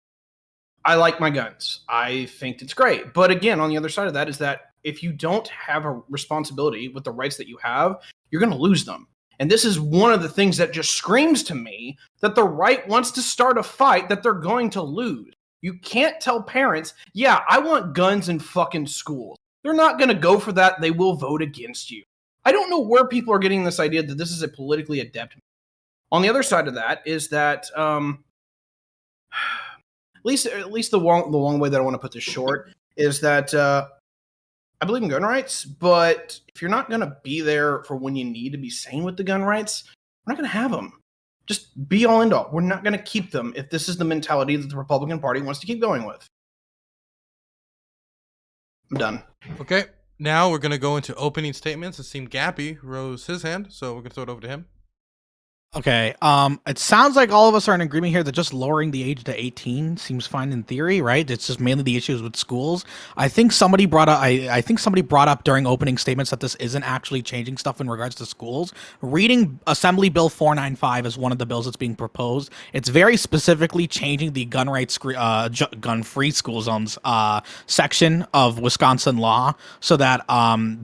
Speaker 2: I like my guns. I think it's great. But again, on the other side of that is that if you don't have a responsibility with the rights that you have, you're going to lose them. And this is one of the things that just screams to me that the right wants to start a fight that they're going to lose. You can't tell parents, yeah, I want guns in fucking schools. They're not going to go for that. They will vote against you. I don't know where people are getting this idea that this is a politically adept. On the other side of that is that, at least the long way that I want to put this short is that I believe in gun rights, but if you're not going to be there for when you need to be sane with the gun rights, we're not going to have them. Just be all in all. We're not going to keep them if this is the mentality that the Republican Party wants to keep going with. I'm done.
Speaker 6: Okay, now we're going to go into opening statements. It seemed Gappy rose his hand, so we're going to throw it over to him.
Speaker 7: Okay. It sounds like all of us are in agreement here that just lowering the age to 18 seems fine in theory, right? It's just mainly the issues with schools. I think somebody brought up. I think somebody brought up during opening statements that this isn't actually changing stuff in regards to schools. Reading Assembly Bill 495 is one of the bills that's being proposed. It's very specifically changing the gun rights, gun-free school zones section of Wisconsin law, so that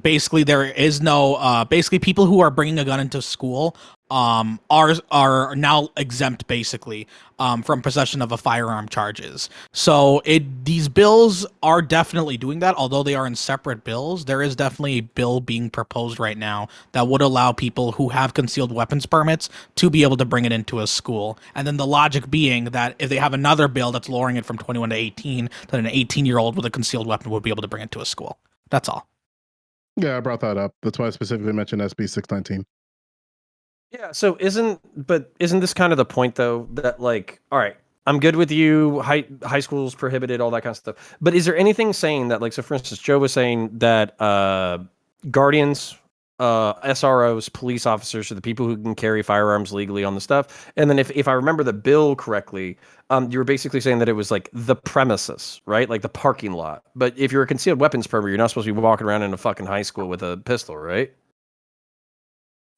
Speaker 7: basically there is no basically people who are bringing a gun into school are now exempt basically from possession of a firearm charges. So these bills are definitely doing that. Although they are in separate bills, there is definitely a bill being proposed right now that would allow people who have concealed weapons permits to be able to bring it into a school. And then the logic being that if they have another bill that's lowering it from 21 to 18, then an 18-year-old with a concealed weapon would be able to bring it to a school. That's all.
Speaker 3: Yeah, I brought that up. That's why I specifically mentioned SB 619.
Speaker 9: Yeah, so isn't this kind of the point though, that like, all right, I'm good with you, high school's prohibited, all that kind of stuff. But is there anything saying that, like, so for instance, Joe was saying that guardians, SROs, police officers are the people who can carry firearms legally on the stuff. And then if I remember the bill correctly, you were basically saying that it was like the premises, right? Like the parking lot. But if you're a concealed weapons permit, you're not supposed to be walking around in a fucking high school with a pistol, right?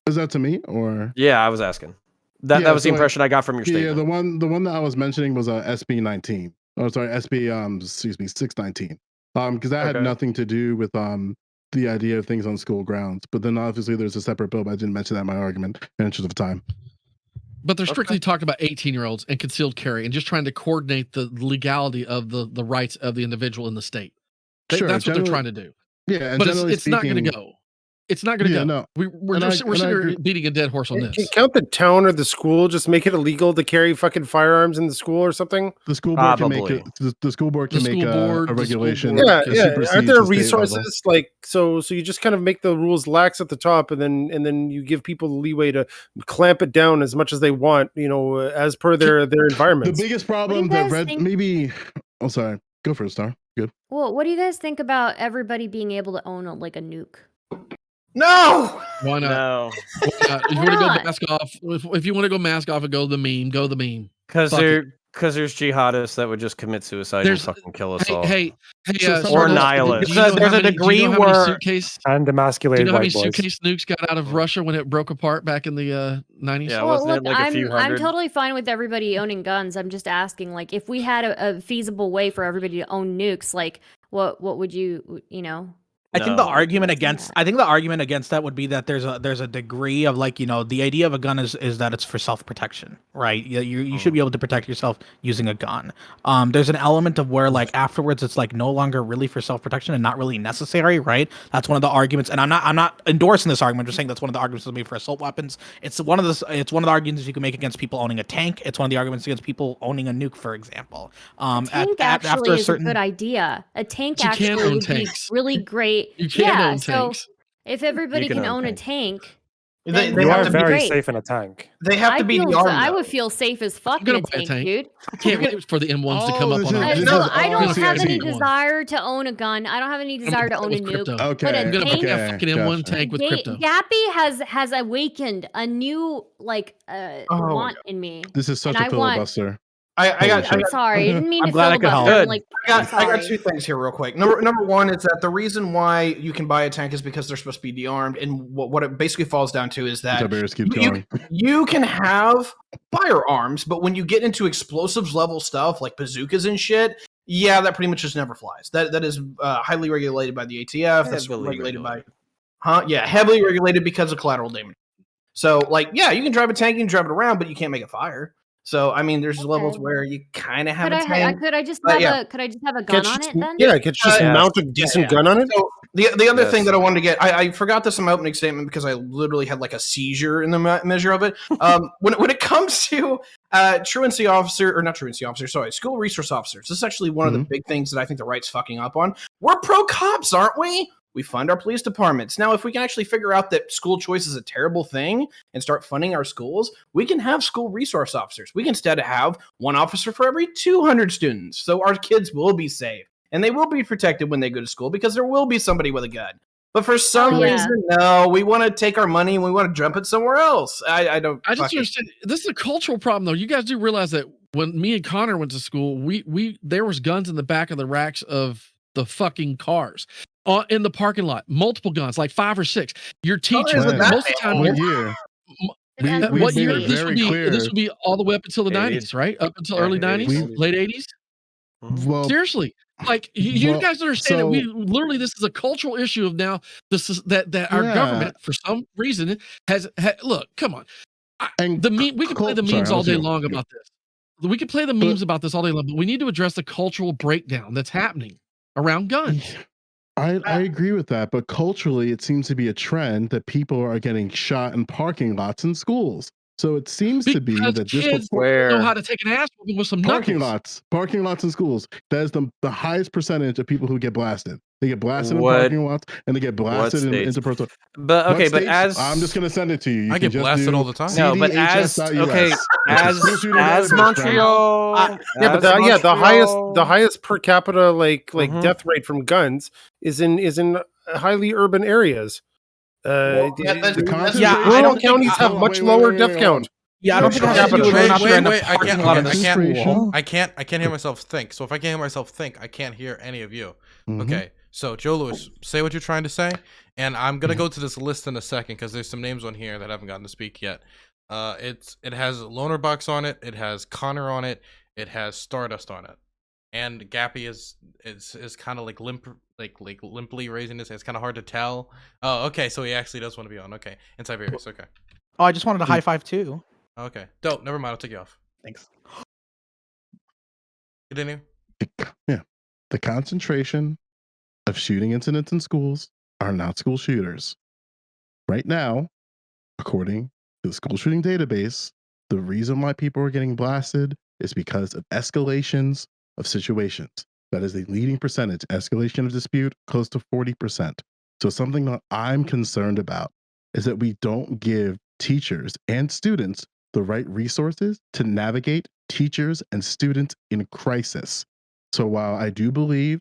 Speaker 3: Is that to me or?
Speaker 9: Yeah, I was asking. That was the impression I got from your statement.
Speaker 3: Yeah, the one that I was mentioning was SB 19. Oh, sorry, SB 619. Because that had nothing to do with the idea of things on school grounds. But then obviously there's a separate bill, but I didn't mention that in my argument in the interest of time.
Speaker 1: But they're strictly talking about 18-year-olds and concealed carry and just trying to coordinate the legality of the rights of the individual in the state.
Speaker 3: Sure,
Speaker 1: that's what they're trying to do.
Speaker 3: Yeah, and
Speaker 1: but it's not going to go. It's not going to go.
Speaker 3: No.
Speaker 1: We're sitting here beating a dead horse on this.
Speaker 8: Can you count the town or the school? Just make it illegal to carry fucking firearms in the school or something?
Speaker 3: The school board can make it. The school board can make a regulation.
Speaker 8: Yeah. Aren't there resources like so you just kind of make the rules lax at the top, and then you give people the leeway to clamp it down as much as they want, as per their environment.
Speaker 3: The biggest problem that maybe. Oh, sorry. Go for it, Star. Good.
Speaker 4: Well, what do you guys think about everybody being able to own a nuke?
Speaker 2: No.
Speaker 1: Why not?
Speaker 9: No.
Speaker 1: Why not? If you want to go mask off, if you want to go mask off and go the meme, go the meme.
Speaker 9: Because there's jihadists that would just commit suicide and fucking kill us all.
Speaker 1: Hey,
Speaker 9: or nihilists.
Speaker 7: There's a degree where
Speaker 5: and emasculated
Speaker 1: do you know how many
Speaker 5: white boys.
Speaker 1: suitcase nukes got out of Russia when it broke apart back in the 90s?
Speaker 9: Yeah,
Speaker 4: well,
Speaker 9: wasn't it like a few hundred?
Speaker 4: I'm totally fine with everybody owning guns. I'm just asking, like, if we had a feasible way for everybody to own nukes, like, what would you
Speaker 7: I think the argument against that would be that there's a degree of the idea of a gun is that it's for self-protection, right? You should be able to protect yourself using a gun. There's an element of where afterwards it's no longer really for self-protection and not really necessary, right? That's one of the arguments, and I'm not endorsing this argument. I'm just saying that's one of the arguments made for assault weapons. It's one of the arguments you can make against people owning a tank. It's one of the arguments against people owning a nuke, for example.
Speaker 4: A tank actually is a good idea. A tank actually would be really great.
Speaker 1: You can own tanks.
Speaker 4: So if everybody can own a tank,
Speaker 2: they
Speaker 5: you
Speaker 2: have
Speaker 5: are
Speaker 2: to
Speaker 5: very
Speaker 2: be
Speaker 5: safe in a tank.
Speaker 2: They have to be armed.
Speaker 4: I would feel safe as fuck in a tank, dude.
Speaker 1: I can't wait for the M1s to come up on our
Speaker 4: I don't have any desire to own a gun. I don't have any desire to own a nuke.
Speaker 3: Okay.
Speaker 4: But
Speaker 1: I'm gonna buy a fucking M1 tank with crypto.
Speaker 4: Gappy has awakened a new want in me.
Speaker 3: This is such a filibuster.
Speaker 4: I'm sorry. I didn't mean
Speaker 7: I'm
Speaker 4: to
Speaker 7: glad I could
Speaker 4: filibuster.
Speaker 7: help.
Speaker 2: I got two things here real quick. Number one is that the reason why you can buy a tank is because they're supposed to be de-armed, and what it basically falls down to is that you can have firearms, but when you get into explosives level stuff like bazookas and shit, yeah, that pretty much just never flies. That is highly regulated by the ATF. That's regulated by heavily regulated because of collateral damage. So you can drive a tank, you can drive it around, but you can't make a fire. So I mean, there's levels where you kind of have a tank.
Speaker 4: Could I just have a gun on it then?
Speaker 8: Yeah, I could just mount a decent gun on it.
Speaker 2: So the other thing that I wanted to get, I forgot this in my opening statement because I literally had a seizure in the measure of it. When it comes to school resource officers, this is actually one of the big things that I think the right's fucking up on. We're pro cops, aren't we? We fund our police departments. Now, if we can actually figure out that school choice is a terrible thing and start funding our schools, we can have school resource officers. We can instead have one officer for every 200 students. So our kids will be safe and they will be protected when they go to school because there will be somebody with a gun. But for some reason, no, we want to take our money and we want to jump it somewhere else. I just
Speaker 1: understand. This is a cultural problem, though. You guys do realize that when me and Connor went to school, there was guns in the back of the racks of the fucking cars. In the parking lot, multiple guns, like 5 or 6. Your teacher, most of the time, what year? This would be all the way up until the 90s, right? Up until early 90s, late 80s.
Speaker 3: Well,
Speaker 1: seriously, you guys understand that we literally this is a cultural issue of now. This is that our government for some reason has look. Come on.
Speaker 3: And
Speaker 1: We can play the memes all day long about this. We can play the memes about this all day long, but we need to address the cultural breakdown that's happening around guns.
Speaker 3: I agree with that, but culturally, it seems to be a trend that people are getting shot in parking lots in schools. So it seems to be
Speaker 1: Because
Speaker 3: that
Speaker 1: kids know how to take an ass whooping with some
Speaker 3: parking
Speaker 1: knuckles.
Speaker 3: lots in schools. That is the highest percentage of people who get blasted. They get blasted in
Speaker 9: What-
Speaker 3: parking lots, and they get blasted in
Speaker 9: states?
Speaker 3: interpersonal.
Speaker 9: But
Speaker 3: What
Speaker 9: okay, but
Speaker 3: states?
Speaker 9: as
Speaker 3: I'm just gonna send it to you. You
Speaker 6: I
Speaker 3: can
Speaker 6: get
Speaker 3: just
Speaker 6: blasted
Speaker 3: do
Speaker 6: all the time.
Speaker 9: No, but as
Speaker 3: CDHS.us.
Speaker 9: okay,
Speaker 3: It's a school shooting
Speaker 9: as
Speaker 3: database, friend.
Speaker 9: Montreal,
Speaker 8: Yeah, but the highest per capita death rate from guns is in highly urban areas.
Speaker 2: Well,
Speaker 8: rural counties have much lower death count.
Speaker 7: Yeah, I don't think it has to do with whether or not you're in a parking lot of the school.
Speaker 6: I can't hear myself think. So if I can't hear myself think, I can't hear any of you. Okay, so Joe Louis, say what you're trying to say, and I'm gonna go to this list in a second because there's some names on here that haven't gotten to speak yet. It has Lonerbox on it, it has Connor on it, it has Stardust on it, and Gappy is kind of like limply raising his hand. It's kind of hard to tell. Oh, okay, so he actually does want to be on. Okay, and Tiberius. Okay.
Speaker 7: Oh, I just wanted a high five too.
Speaker 6: Okay, dope. Never mind. I'll take you off.
Speaker 7: Thanks.
Speaker 6: Continue.
Speaker 3: Yeah, the concentration of shooting incidents in schools are not school shooters. Right now, according to the school shooting database, the reason why people are getting blasted is because of escalations of situations. That is a leading percentage. Escalation of dispute close to 40%. So something that I'm concerned about is that we don't give teachers and students the right resources to navigate teachers and students in crisis. So while I do believe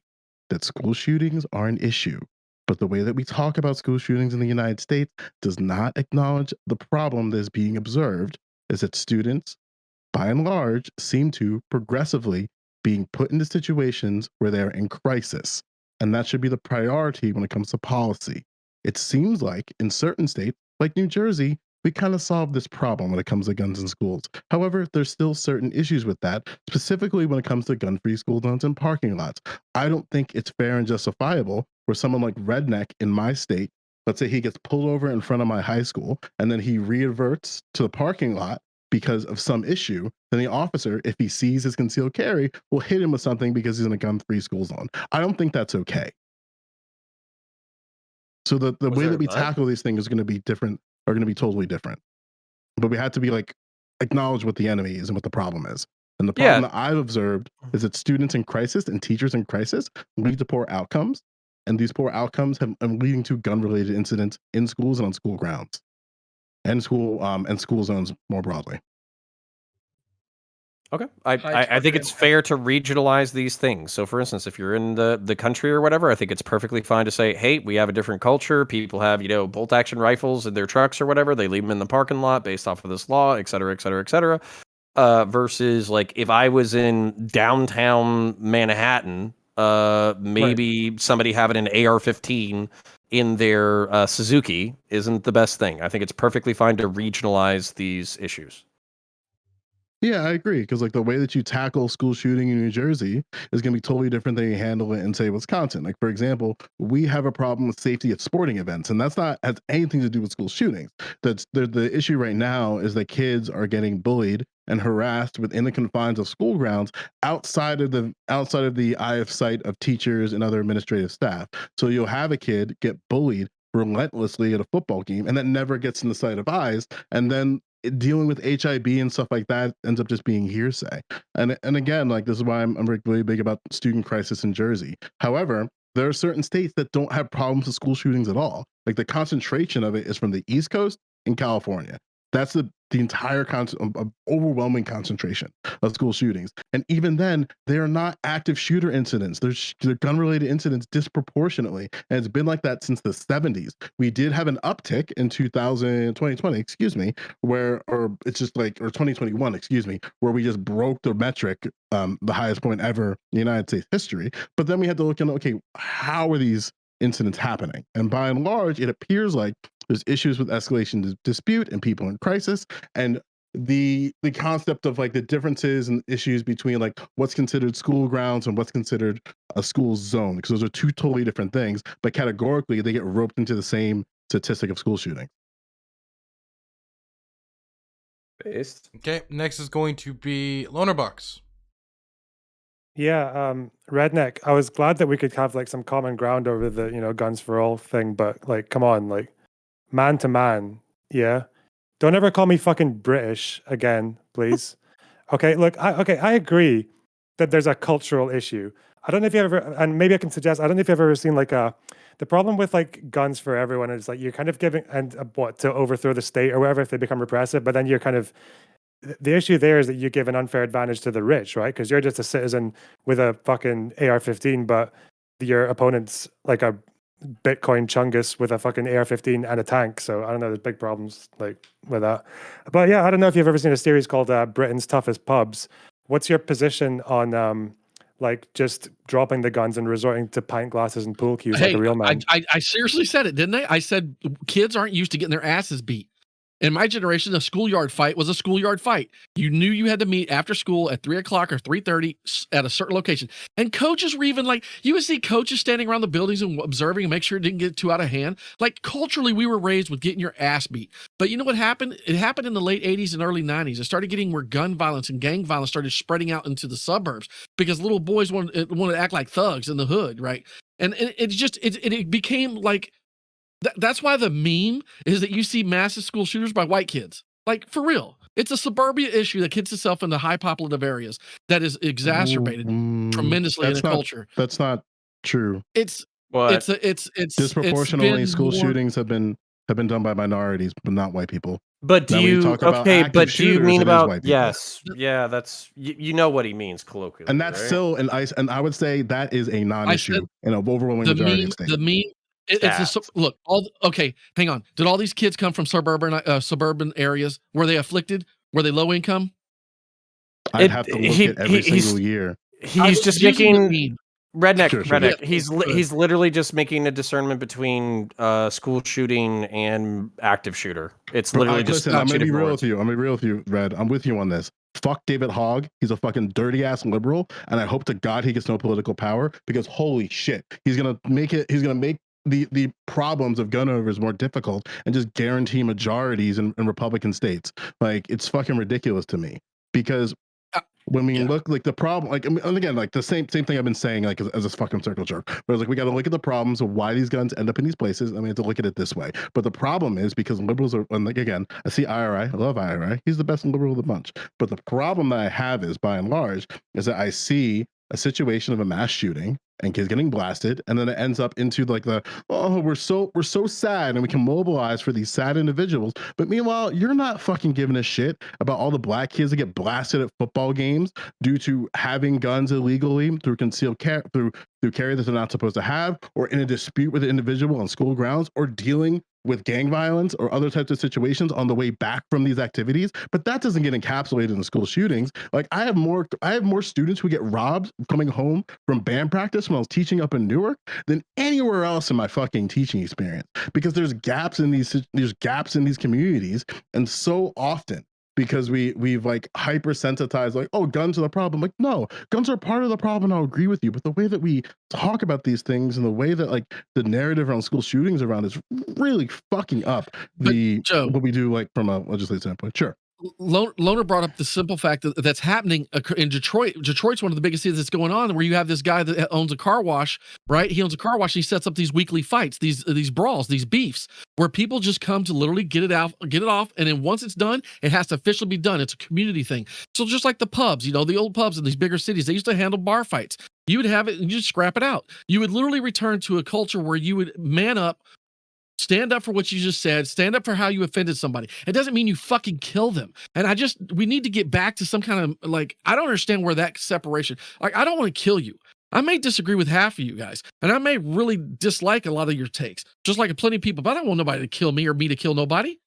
Speaker 3: that school shootings are an issue, but the way that we talk about school shootings in the United States does not acknowledge the problem that is being observed, is that students, by and large, seem to progressively being put into situations where they're in crisis. And that should be the priority when it comes to policy. It seems like in certain states, like New Jersey, we kind of solved this problem when it comes to guns in schools. However, there's still certain issues with that, specifically when it comes to gun-free school zones and parking lots. I don't think it's fair and justifiable for someone like RedNeq in my state, let's say he gets pulled over in front of my high school, and then he reverts to the parking lot because of some issue, then the officer, if he sees his concealed carry, will hit him with something because he's in a gun-free school zone. I don't think that's okay. So the way that we tackle these things is going to be different, are going to be totally different. But we have to be like, acknowledge what the enemy is and what the problem is. And the problem that I've observed is that students in crisis and teachers in crisis lead to poor outcomes. And these poor outcomes are leading to gun-related incidents in schools and on school grounds. And school zones more broadly.
Speaker 9: Okay, I think it's fair to regionalize these things. So, for instance, if you're in the country or whatever, I think it's perfectly fine to say, hey, we have a different culture. People have, bolt-action rifles in their trucks or whatever. They leave them in the parking lot based off of this law, et cetera, et cetera, et cetera. Versus, like, if I was in downtown Manhattan, maybe somebody having an AR-15 in their Suzuki isn't the best thing. I think it's perfectly fine to regionalize these issues.
Speaker 3: Yeah, I agree. Because like the way that you tackle school shooting in New Jersey is going to be totally different than you handle it in, say, Wisconsin. Like, for example, we have a problem with safety at sporting events, and that's not has anything to do with school shootings. That's the issue right now is that kids are getting bullied and harassed within the confines of school grounds outside of the eye of sight of teachers and other administrative staff. So you'll have a kid get bullied relentlessly at a football game, and that never gets in the sight of eyes, and then dealing with HIB and stuff like that ends up just being hearsay. And again, like this is why I'm really big about student crisis in Jersey. However, there are certain states that don't have problems with school shootings at all. Like the concentration of it is from the East Coast and California. That's the entire overwhelming concentration of school shootings. And even then, they are not active shooter incidents. They're gun-related incidents disproportionately. And it's been like that since the 70s. We did have an uptick in 2020, excuse me, or 2021, excuse me, where we just broke the metric, the highest point ever in the United States history. But then we had to look into, okay, how are these incidents happening? And by and large, it appears like there's issues with escalation dispute and people in crisis, and the concept of like the differences and issues between like what's considered school grounds and what's considered a school zone, because those are two totally different things, but categorically they get roped into the same statistic of school shooting.
Speaker 9: Based.
Speaker 6: Okay, next is going to be Lonerbox.
Speaker 5: Yeah, RedNeq. I was glad that we could have like some common ground over the guns for all thing, but like, come on, like man to man, yeah. Don't ever call me fucking British again, please. Okay, look, I agree that there's a cultural issue. I don't know if you ever, and maybe I can suggest, I don't know if you've ever seen like the problem with like guns for everyone is like you're kind of giving and what to overthrow the state or whatever if they become repressive, but then you're kind of the issue there is that you give an unfair advantage to the rich, right? Because you're just a citizen with a fucking AR-15, but your opponent's like a Bitcoin chungus with a fucking AR-15 and a tank. So I don't know. There's big problems like with that. But yeah, I don't know if you've ever seen a series called Britain's Toughest Pubs. What's your position on like just dropping the guns and resorting to pint glasses and pool cues like a real man?
Speaker 1: I seriously said it, didn't I? I said kids aren't used to getting their asses beat. In my generation, a schoolyard fight was a schoolyard fight. You knew you had to meet after school at 3 o'clock or 3:30 at a certain location. And coaches were even like, you would see coaches standing around the buildings and observing and make sure it didn't get too out of hand. Like culturally, we were raised with getting your ass beat. But you know what happened? It happened in the late 80s and early 90s. It started getting where gun violence and gang violence started spreading out into the suburbs because little boys wanted to act like thugs in the hood, right? And it became like, that's why the meme is that you see massive school shooters by white kids. Like, for real. It's a suburbia issue that hits itself in the high populative areas that is exacerbated tremendously in the culture.
Speaker 3: That's not true.
Speaker 1: It's
Speaker 9: What?
Speaker 1: it's
Speaker 3: Disproportionately, school
Speaker 1: more,
Speaker 3: shootings have been done by minorities, but not white people.
Speaker 9: But do
Speaker 3: Now, when you
Speaker 9: you
Speaker 3: talk about
Speaker 9: okay?
Speaker 3: active
Speaker 9: But do you
Speaker 3: shooters,
Speaker 9: mean
Speaker 3: it is
Speaker 9: about
Speaker 3: white people.
Speaker 9: yes? Yeah, that's you know what he means colloquially,
Speaker 3: And that's
Speaker 9: right?
Speaker 3: still and I would say that is a non-issue in an overwhelming
Speaker 1: the
Speaker 3: majority
Speaker 1: meme.
Speaker 3: of states.
Speaker 1: The meme. It's a look. Okay, hang on. Did all these kids come from suburban areas? Were they afflicted? Were they low income?
Speaker 3: I'd have to look at every single year.
Speaker 9: He's just
Speaker 1: using the
Speaker 9: making
Speaker 1: meme.
Speaker 9: RedNeq.
Speaker 3: Sure.
Speaker 9: RedNeq.
Speaker 1: Yeah.
Speaker 9: He's literally just making a discernment between school shooting and active shooter. It's literally just.
Speaker 3: Listen, I'm gonna
Speaker 9: two
Speaker 3: be real
Speaker 9: words.
Speaker 3: with you. I'm gonna be real with you, Red. I'm with you on this. Fuck David Hogg. He's a fucking dirty ass liberal, and I hope to God he gets no political power because holy shit, he's gonna make the problems of gun owners more difficult and just guarantee majorities in Republican states. Like it's fucking ridiculous to me because when we look like the problem, like and again, like the same thing I've been saying, like as this fucking circle jerk. But it's like we got to look at the problems of why these guns end up in these places. And we have to look at it this way. But the problem is because liberals are, and like again, I see IRI, I love IRI. He's the best liberal of the bunch. But the problem that I have is, by and large, is that I see a situation of a mass shooting and kids getting blasted, and then it ends up into like we're so sad and we can mobilize for these sad individuals, but meanwhile you're not fucking giving a shit about all the black kids that get blasted at football games due to having guns illegally through concealed carry, through carry that they're not supposed to have, or in a dispute with an individual on school grounds, or dealing with gang violence or other types of situations on the way back from these activities. But that doesn't get encapsulated in school shootings. Like I have more students who get robbed coming home from band practice when I was teaching up in Newark than anywhere else in my fucking teaching experience, because there's gaps in these communities. And so often, because we've like hypersensitized, like, oh, guns are the problem. Like, no, guns are part of the problem. I'll agree with you, but the way that we talk about these things and the way that like the narrative around school shootings around is really fucking up
Speaker 1: Joe,
Speaker 3: what we do, like from a legislative standpoint. Sure.
Speaker 1: Loner brought up the simple fact that's happening in Detroit. Detroit's one of the biggest cities that's going on, where you have this guy that owns a car wash, right? He owns a car wash. And he sets up these weekly fights, these brawls, these beefs, where people just come to literally get it off, and then once it's done, it has to officially be done. It's a community thing. So just like the pubs, the old pubs in these bigger cities, they used to handle bar fights. You would have it and you just scrap it out. You would literally return to a culture where you would man up, stand up for what you just said, stand up for how you offended somebody. It doesn't mean you fucking kill them. And we need to get back to some kind of, like, I don't understand where that separation, like, I don't want to kill you. I may disagree with half of you guys, and I may really dislike a lot of your takes, just like plenty of people, but I don't want nobody to kill me or me to kill nobody.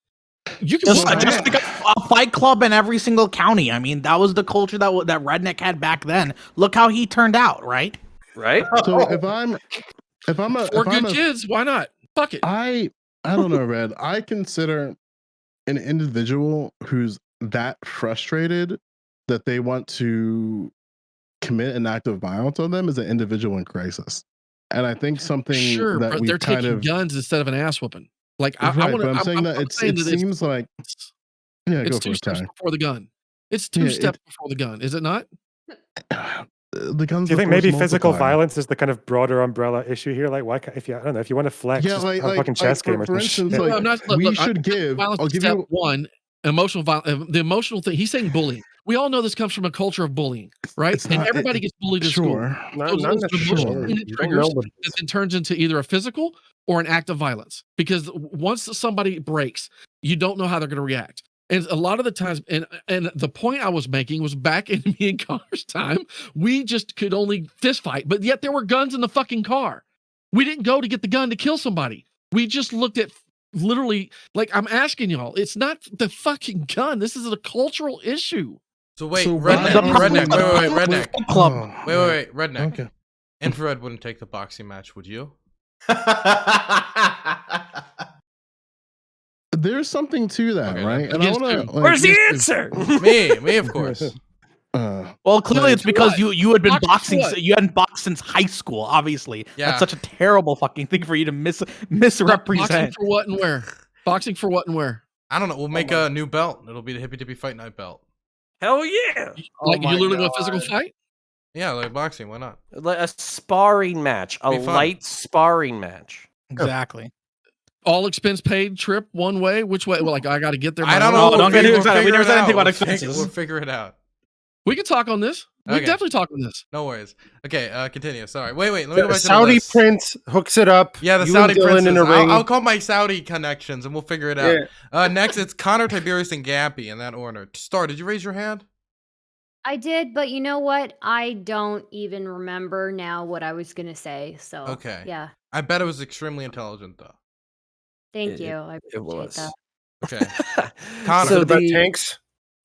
Speaker 1: You can
Speaker 7: just like a fight club in every single county. I mean, that was the culture that RedNeq had back then. Look how he turned out, right?
Speaker 9: Right.
Speaker 3: So if I'm
Speaker 1: kids, why not? Fuck it.
Speaker 3: I don't know, Red. I consider an individual who's that frustrated that they want to commit an act of violence on them as an individual in crisis. And I think something that
Speaker 1: but
Speaker 3: we
Speaker 1: they're
Speaker 3: kind
Speaker 1: taking
Speaker 3: of
Speaker 1: guns instead of an ass whooping. Like
Speaker 3: I'm saying that it seems like Yeah,
Speaker 1: It's
Speaker 3: go for
Speaker 1: 2
Speaker 3: it,
Speaker 1: steps
Speaker 3: Ty.
Speaker 1: before the gun. It's 2
Speaker 3: Yeah,
Speaker 1: steps before the gun, is it not?
Speaker 3: The guns.
Speaker 5: Do you
Speaker 3: the
Speaker 5: think maybe
Speaker 3: force
Speaker 5: physical
Speaker 3: multiplier.
Speaker 5: violence is the kind of broader umbrella issue here? Like, why can't, if you, I don't know, if you want to flex,
Speaker 3: Yeah,
Speaker 5: just
Speaker 3: like,
Speaker 5: have a fucking chess game or
Speaker 3: for
Speaker 5: some
Speaker 3: instance,
Speaker 5: shit.
Speaker 3: like
Speaker 1: No, I'm not. Look,
Speaker 3: we
Speaker 1: look,
Speaker 3: should give.
Speaker 1: violence
Speaker 3: I'll
Speaker 1: is
Speaker 3: give
Speaker 1: step
Speaker 3: you.
Speaker 1: one. Emotional violence. The emotional thing. He's saying bullying. We all know this comes from a culture of bullying, right?
Speaker 3: It's
Speaker 1: And
Speaker 3: not.
Speaker 1: everybody gets bullied in school.
Speaker 3: Sure.
Speaker 8: Not
Speaker 1: Those emotional
Speaker 8: necessarily.
Speaker 1: unit
Speaker 8: You don't know
Speaker 1: triggers
Speaker 8: what it
Speaker 1: that
Speaker 8: is.
Speaker 1: then turns into either a physical or an act of violence. Because once somebody breaks, you don't know how they're going to react. And a lot of the times, and the point I was making was back in me and Connor's time, we just could only fist fight, but yet there were guns in the fucking car. We didn't go to get the gun to kill somebody. We just looked at literally, like I'm asking y'all, it's not the fucking gun. This is a cultural issue.
Speaker 6: So wait,
Speaker 3: So
Speaker 6: redneck,
Speaker 3: why are
Speaker 6: redneck,
Speaker 3: we-
Speaker 6: wait, redneck,
Speaker 7: Club.
Speaker 6: wait, redneck.
Speaker 3: Okay.
Speaker 6: Infrared wouldn't take the boxing match, would you?
Speaker 3: There's something to that,
Speaker 6: Okay,
Speaker 3: right?
Speaker 1: then.
Speaker 3: And I
Speaker 1: Yes,
Speaker 3: want
Speaker 1: too.
Speaker 3: to. Like,
Speaker 7: Where's the
Speaker 3: this is-
Speaker 7: answer?
Speaker 6: Me, of course.
Speaker 7: Well, clearly
Speaker 3: Like,
Speaker 7: it's because
Speaker 1: what?
Speaker 7: you had been
Speaker 1: Boxing
Speaker 7: boxing.
Speaker 1: for what?
Speaker 7: You hadn't boxed since high school. Obviously,
Speaker 6: Yeah.
Speaker 7: that's such a terrible fucking thing for you to
Speaker 1: Boxing
Speaker 7: misrepresent.
Speaker 1: for what and where? Boxing for what and where?
Speaker 6: I don't know. We'll make a new belt. It'll be the Hippy Dippy Fight Night belt.
Speaker 9: Hell yeah!
Speaker 1: Like
Speaker 8: my
Speaker 1: you literally go
Speaker 8: God.
Speaker 1: physical fight?
Speaker 6: Yeah, like boxing. Why not?
Speaker 9: Like a sparring match, a
Speaker 6: Be fun.
Speaker 9: light sparring match.
Speaker 7: Exactly.
Speaker 1: All expense paid trip one way? Which way? Well, like I got to get there.
Speaker 6: I
Speaker 1: my
Speaker 6: don't
Speaker 1: own
Speaker 6: know.
Speaker 1: way?
Speaker 7: No, don't get
Speaker 6: We'll
Speaker 7: too excited. We
Speaker 6: figure
Speaker 7: never
Speaker 6: it
Speaker 7: said anything
Speaker 6: out.
Speaker 7: about
Speaker 6: We'll
Speaker 7: expenses.
Speaker 6: figure it out.
Speaker 1: We can talk on this. We
Speaker 6: Okay.
Speaker 1: can definitely talk on this.
Speaker 6: No worries. Okay, continue. Sorry. Wait. Let me go
Speaker 8: The
Speaker 6: back to the
Speaker 8: Saudi
Speaker 6: list.
Speaker 8: prince hooks it up.
Speaker 6: Yeah, the
Speaker 8: you
Speaker 6: Saudi
Speaker 8: and Dylan
Speaker 6: princes.
Speaker 8: in a ring.
Speaker 6: I'll call my Saudi connections and we'll figure it out.
Speaker 8: Yeah.
Speaker 6: Next, it's Connor, Tiberius, and Gappy in that order. Star, did you raise your hand?
Speaker 4: I did, but you know what? I don't even remember now what I was gonna say. So
Speaker 6: Okay.
Speaker 4: yeah.
Speaker 6: I bet it was extremely intelligent, though.
Speaker 4: Thank
Speaker 9: It-
Speaker 4: you. I
Speaker 9: It
Speaker 4: appreciate
Speaker 9: was.
Speaker 4: that.
Speaker 6: Okay.
Speaker 8: Was
Speaker 6: Connor.
Speaker 8: it
Speaker 9: So
Speaker 8: about
Speaker 9: the-
Speaker 8: tanks?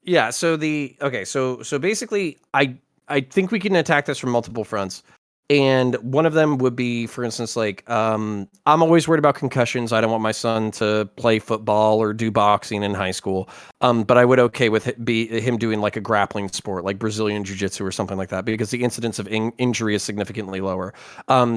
Speaker 9: Yeah, so basically I think we can attack this from multiple fronts. And one of them would be, for instance, like I'm always worried about concussions. I don't want my son to play football or do boxing in high school. But I would okay with him doing like a grappling sport, like Brazilian jiu-jitsu or something like that, because the incidence of injury is significantly lower.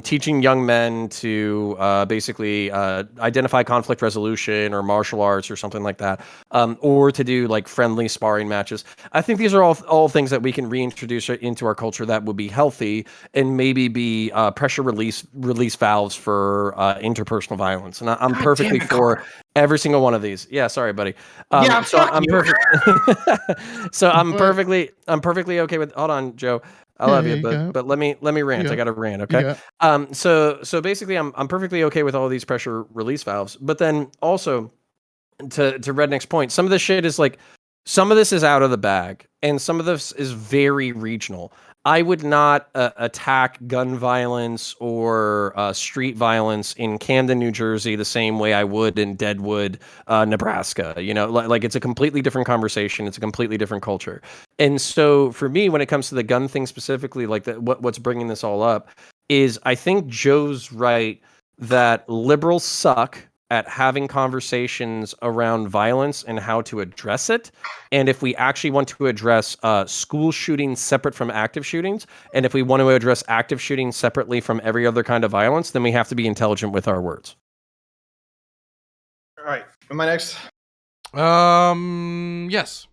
Speaker 9: Teaching young men to basically identify conflict resolution or martial arts or something like that, or to do like friendly sparring matches. I think these are all things that we can reintroduce into our culture that would be healthy and maybe be pressure release valves for interpersonal violence. And I'm
Speaker 8: God
Speaker 9: perfectly
Speaker 8: damn it,
Speaker 9: for
Speaker 8: Connor.
Speaker 9: every single one of these. Yeah, sorry, buddy.
Speaker 2: Yeah,
Speaker 9: so
Speaker 2: fuck
Speaker 9: I'm
Speaker 2: you.
Speaker 9: perfect. So I'm
Speaker 3: But-
Speaker 9: perfectly okay with. Hold on, Joe. I
Speaker 3: Yeah,
Speaker 9: love
Speaker 3: yeah,
Speaker 9: you,
Speaker 3: you got it.
Speaker 9: but let me rant.
Speaker 3: Yeah.
Speaker 9: I got to rant.
Speaker 3: You
Speaker 9: Okay.
Speaker 3: got-
Speaker 9: So basically, I'm perfectly okay with all these pressure release valves. But then also, to RedNeq's point, some of this shit is like, some of this is out of the bag, and some of this is very regional. I would not attack gun violence or street violence in Camden, New Jersey, the same way I would in Deadwood, Nebraska. You know, like it's a completely different conversation. It's a completely different culture. And so for me, when it comes to the gun thing specifically, like what's bringing this all up is I think Joe's right that liberals suck at having conversations around violence and how to address it. And if we actually want to address school shootings separate from active shootings, and if we want to address active shootings separately from every other kind of violence, then we have to be intelligent with our words.
Speaker 2: All right. Am I next?
Speaker 6: Yes.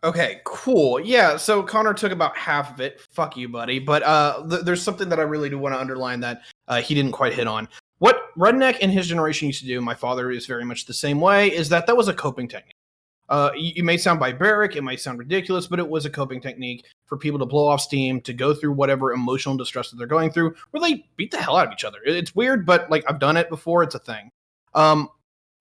Speaker 2: Okay, cool. Yeah, so Connor took about half of it. Fuck you, buddy. But there's something that I really do want to underline that he didn't quite hit on. What RedNeq and his generation used to do, my father is very much the same way, is that was a coping technique. You may sound barbaric, it might sound ridiculous, but it was a coping technique for people to blow off steam, to go through whatever emotional distress that they're going through, where they beat the hell out of each other. It's weird, but like I've done it before. It's a thing.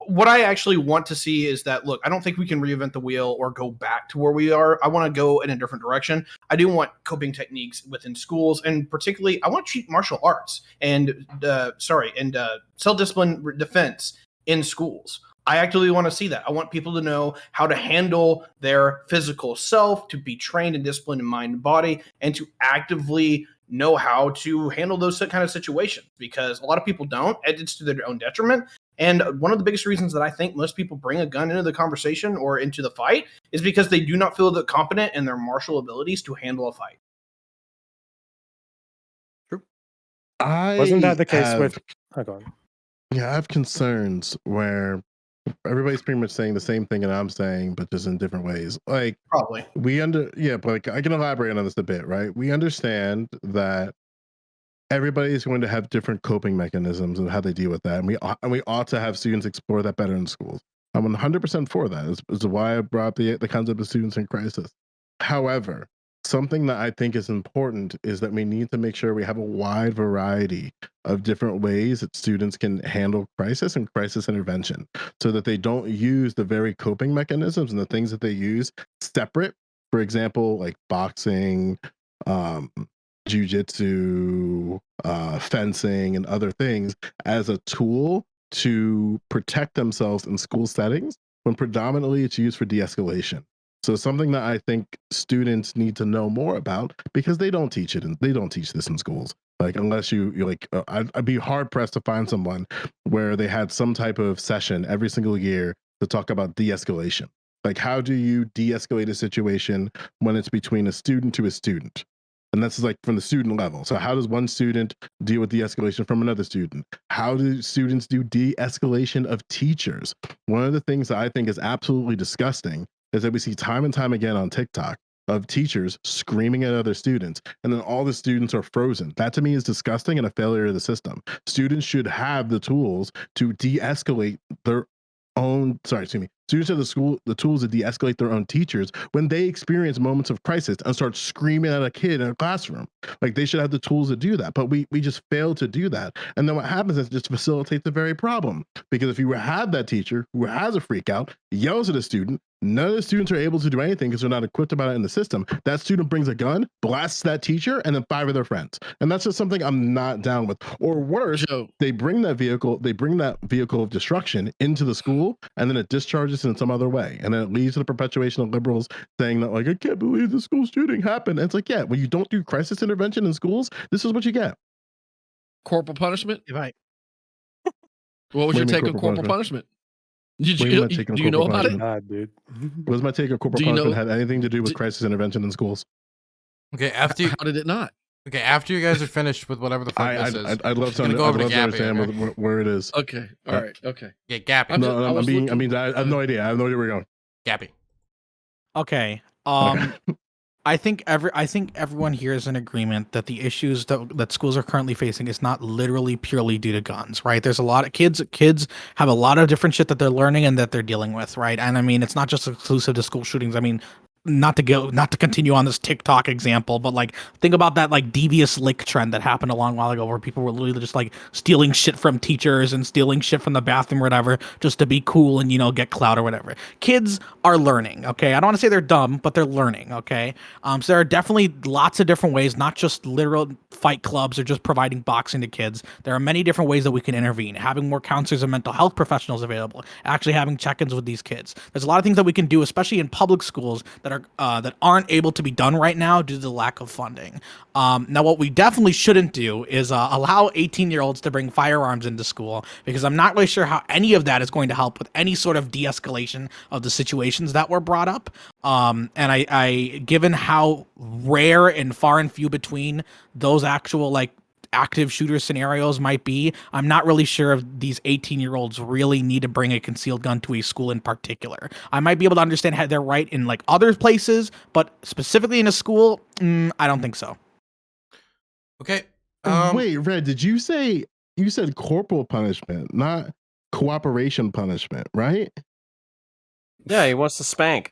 Speaker 2: What I actually want to see is that, look, I don't think we can reinvent the wheel or go back to where we are. I want to go in a different direction. I do want coping techniques within schools, and particularly I want to treat martial arts and self-discipline defense in schools. I actually want to see that. I want people to know how to handle their physical self, to be trained and disciplined in mind and body, and to actively know how to handle those kind of situations, because a lot of people don't, and it's to their own detriment. And one of the biggest reasons that I think most people bring a gun into the conversation or into the fight is because they do not feel that competent in their martial abilities to handle a fight.
Speaker 5: Wasn't that the case with? Oh, go on.
Speaker 3: Yeah, I have concerns where everybody's pretty much saying the same thing that I'm saying, but just in different ways. Like
Speaker 2: Probably.
Speaker 3: but like I can elaborate on this a bit, right? We understand that everybody is going to have different coping mechanisms and how they deal with that, and we ought to have students explore that better in schools. I'm 100% for that. Is why I brought up the concept of students in crisis. However, something that I think is important is that we need to make sure we have a wide variety of different ways that students can handle crisis and crisis intervention, so that they don't use the very coping mechanisms and the things that they use separate. For example, like boxing, jujitsu, fencing, and other things as a tool to protect themselves in school settings, when predominantly it's used for de-escalation. So something that I think students need to know more about, because they don't teach it and they don't teach this in schools. Like unless you like, I'd be hard pressed to find someone where they had some type of session every single year to talk about de-escalation. Like how do you de-escalate a situation when it's between a student to a student? And that's like from the student level. So how does one student deal with de-escalation from another student? How do students do de-escalation of teachers? One of the things that I think is absolutely disgusting is that we see time and time again on TikTok of teachers screaming at other students, and then all the students are frozen. That to me is disgusting and a failure of the system. Students should have the tools to de-escalate their own, students have the tools to de-escalate their own teachers when they experience moments of crisis and start screaming at a kid in a classroom. Like they should have the tools to do that, but we just fail to do that. And then what happens is it just facilitates the very problem. Because if you have that teacher who has a freak out, yells at a student, none of the students are able to do anything because they're not equipped about it in the system. That student brings a gun, blasts that teacher, and then 5 of their friends. And that's just something I'm not down with. Or worse, they bring that vehicle of destruction into the school, and then it discharges in some other way. And then it leads to the perpetuation of liberals saying that, like, I can't believe the school shooting happened. And it's like, yeah, when you don't do crisis intervention in schools, this is what you get.
Speaker 1: Corporal punishment?
Speaker 7: Right.
Speaker 1: What was your take on corporal punishment? Do you know about it?
Speaker 5: God, dude.
Speaker 3: What was my take on corporal punishment? Had anything to do with crisis intervention in schools?
Speaker 6: Okay, after you,
Speaker 1: how did it not?
Speaker 6: Okay, after you guys are finished with whatever the fuck this is,
Speaker 3: I'd love to understand where it is.
Speaker 1: Okay, all right, okay.
Speaker 6: Yeah, Gappy.
Speaker 3: I have no idea. I have no idea where we're going.
Speaker 6: Gappy.
Speaker 7: Okay. I think everyone here is in agreement that the issues that schools are currently facing is not literally purely due to guns, right? There's a lot of kids have a lot of different shit that they're learning and that they're dealing with, right? And I mean, it's not just exclusive to school shootings. I mean, not to continue on this TikTok example, but like think about that like devious lick trend that happened a long while ago where people were literally just like stealing shit from teachers and stealing shit from the bathroom or whatever just to be cool and, you know, get clout or whatever. Kids are learning, okay? I don't want to say they're dumb, but they're learning, okay? So there are definitely lots of different ways, not just literal fight clubs or just providing boxing to kids. There are many different ways that we can intervene. Having more counselors and mental health professionals available, actually having check-ins with these kids. There's a lot of things that we can do, especially in public schools that aren't able to be done right now due to the lack of funding. Now, what we definitely shouldn't do is allow 18-year-olds to bring firearms into school, because I'm not really sure how any of that is going to help with any sort of de-escalation of the situations that were brought up. And I given how rare and far and few between those actual like active shooter scenarios might be, I'm not really sure if these 18-year-olds really need to bring a concealed gun to a school in particular. I might be able to understand how they're right in like other places, but specifically in a school, I don't think so.
Speaker 6: Okay.
Speaker 3: Wait, Red, did you said corporal punishment, not cooperation punishment, right?
Speaker 9: Yeah, he wants to spank.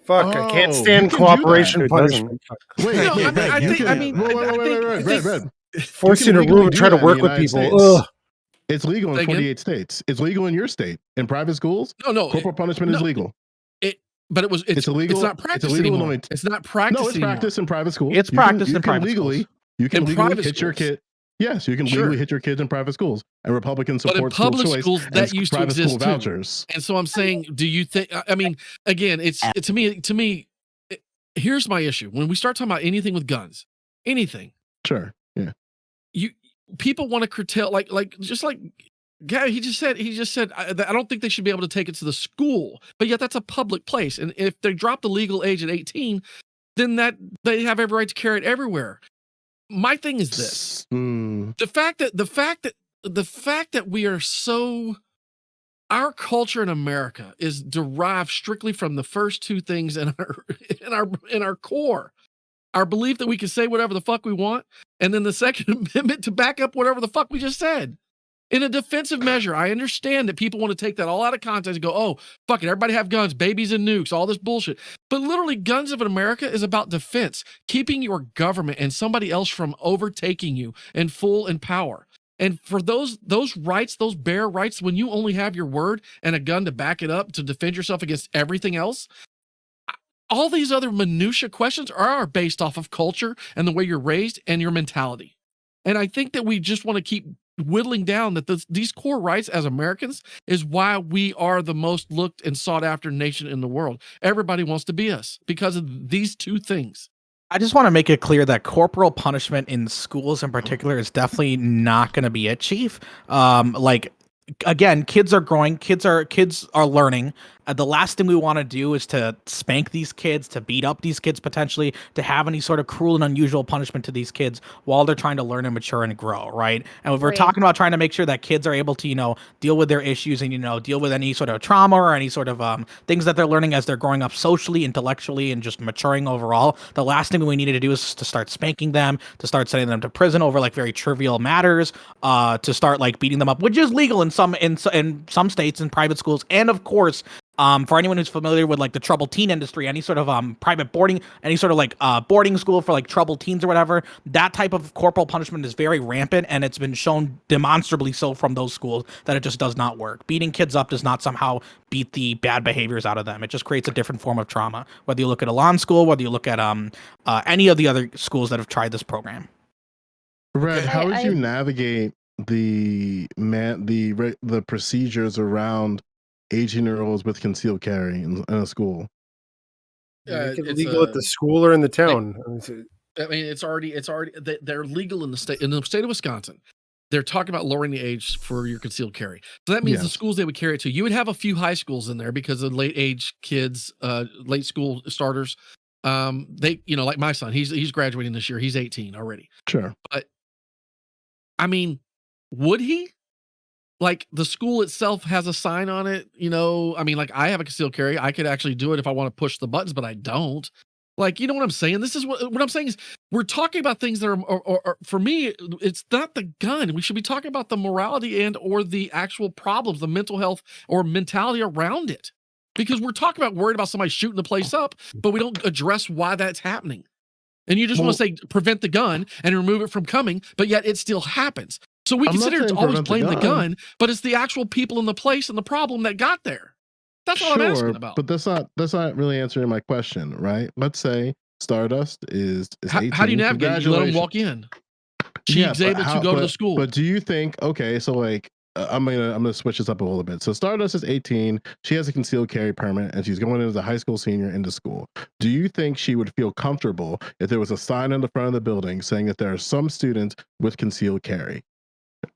Speaker 8: Fuck, I can't stand cooperation punishment.
Speaker 3: Wait,
Speaker 1: No, I mean,
Speaker 3: Red.
Speaker 8: Force you to room and try to work with people. Ugh.
Speaker 3: It's legal in 48 states. It's legal in your state. In private schools, corporal punishment is legal.
Speaker 1: It's illegal. It's not practiced anymore. It's not practiced.
Speaker 3: No, it's practiced in private schools.
Speaker 7: It's practiced in private schools.
Speaker 3: You can legally hit your kid. Yes, you can legally hit your kids in private schools, and Republicans support school choice. But in public schools, that used to exist too. Vouchers.
Speaker 1: And so I'm saying, do you think? I mean, again, to me, here's my issue. When we start talking about anything with guns, anything.
Speaker 3: Sure. Yeah.
Speaker 1: People want to curtail, like Gary, he just said, I don't think they should be able to take it to the school, but yet that's a public place. And if they drop the legal age at 18, then that they have every right to carry it everywhere. My thing is this: the fact that we are so, our culture in America is derived strictly from the first two things in our core. Our belief that we can say whatever the fuck we want, and then the Second Amendment to back up whatever the fuck we just said. In a defensive measure, I understand that people want to take that all out of context and go, oh, fuck it, everybody have guns, babies and nukes, all this bullshit. But literally, guns of America is about defense, keeping your government and somebody else from overtaking you in full in power. And for those rights, those bare rights, when you only have your word and a gun to back it up to defend yourself against everything else, all these other minutia questions are based off of culture and the way you're raised and your mentality. And I think that we just want to keep whittling down that these core rights as Americans is why we are the most looked and sought after nation in the world. Everybody wants to be us because of these two things.
Speaker 7: I just want to make it clear that corporal punishment in schools in particular is definitely not going to be it, Chief. Again, kids are growing, kids are learning. The last thing we want to do is to spank these kids, to beat up these kids potentially, to have any sort of cruel and unusual punishment to these kids while they're trying to learn and mature and grow, right? And we're talking about trying to make sure that kids are able to, deal with their issues and, deal with any sort of trauma or any sort of things that they're learning as they're growing up socially, intellectually, and just maturing overall. The last thing we needed to do is to start spanking them, to start sending them to prison over like very trivial matters, to start like beating them up, which is legal in some states and private schools, and of course. For anyone who's familiar with like the troubled teen industry, any sort of private boarding, any sort of like boarding school for like troubled teens or whatever, that type of corporal punishment is very rampant, and it's been shown demonstrably so from those schools that it just does not work. Beating kids up does not somehow beat the bad behaviors out of them. It just creates a different form of trauma. Whether you look at Elan School, whether you look at any of the other schools that have tried this program.
Speaker 3: Red, how would you navigate the procedures around 18-year-olds with concealed carry in a school?
Speaker 8: Make it legal at the school or in the town.
Speaker 1: I mean, it's already they're legal in the state of Wisconsin. They're talking about lowering the age for your concealed carry. So that means the schools they would carry it to. You would have a few high schools in there because of late age kids, late school starters. They, like my son, he's graduating this year. He's 18 already.
Speaker 3: Sure.
Speaker 1: But I mean, would he? Like the school itself has a sign on it, I mean, like I have a concealed carry. I could actually do it if I want to push the buttons, but I don't. Like, you know what I'm saying? This is what I'm saying is we're talking about things that are for me, it's not the gun. We should be talking about the morality and or the actual problems, the mental health or mentality around it. Because we're talking about worried about somebody shooting the place up, but we don't address why that's happening. And you just want to say prevent the gun and remove it from coming, but yet it still happens. So we consider it to always blame the gun, but it's the actual people in the place and the problem that got there. That's all I'm asking about.
Speaker 3: But that's not really answering my question, right? Let's say Stardust is 18.
Speaker 1: How do you navigate? You let them walk in. She's able to go to the school.
Speaker 3: But do you think, okay, so like I'm gonna switch this up a little bit. So Stardust is 18. She has a concealed carry permit, and she's going in as a high school senior into school. Do you think she would feel comfortable if there was a sign on the front of the building saying that there are some students with concealed carry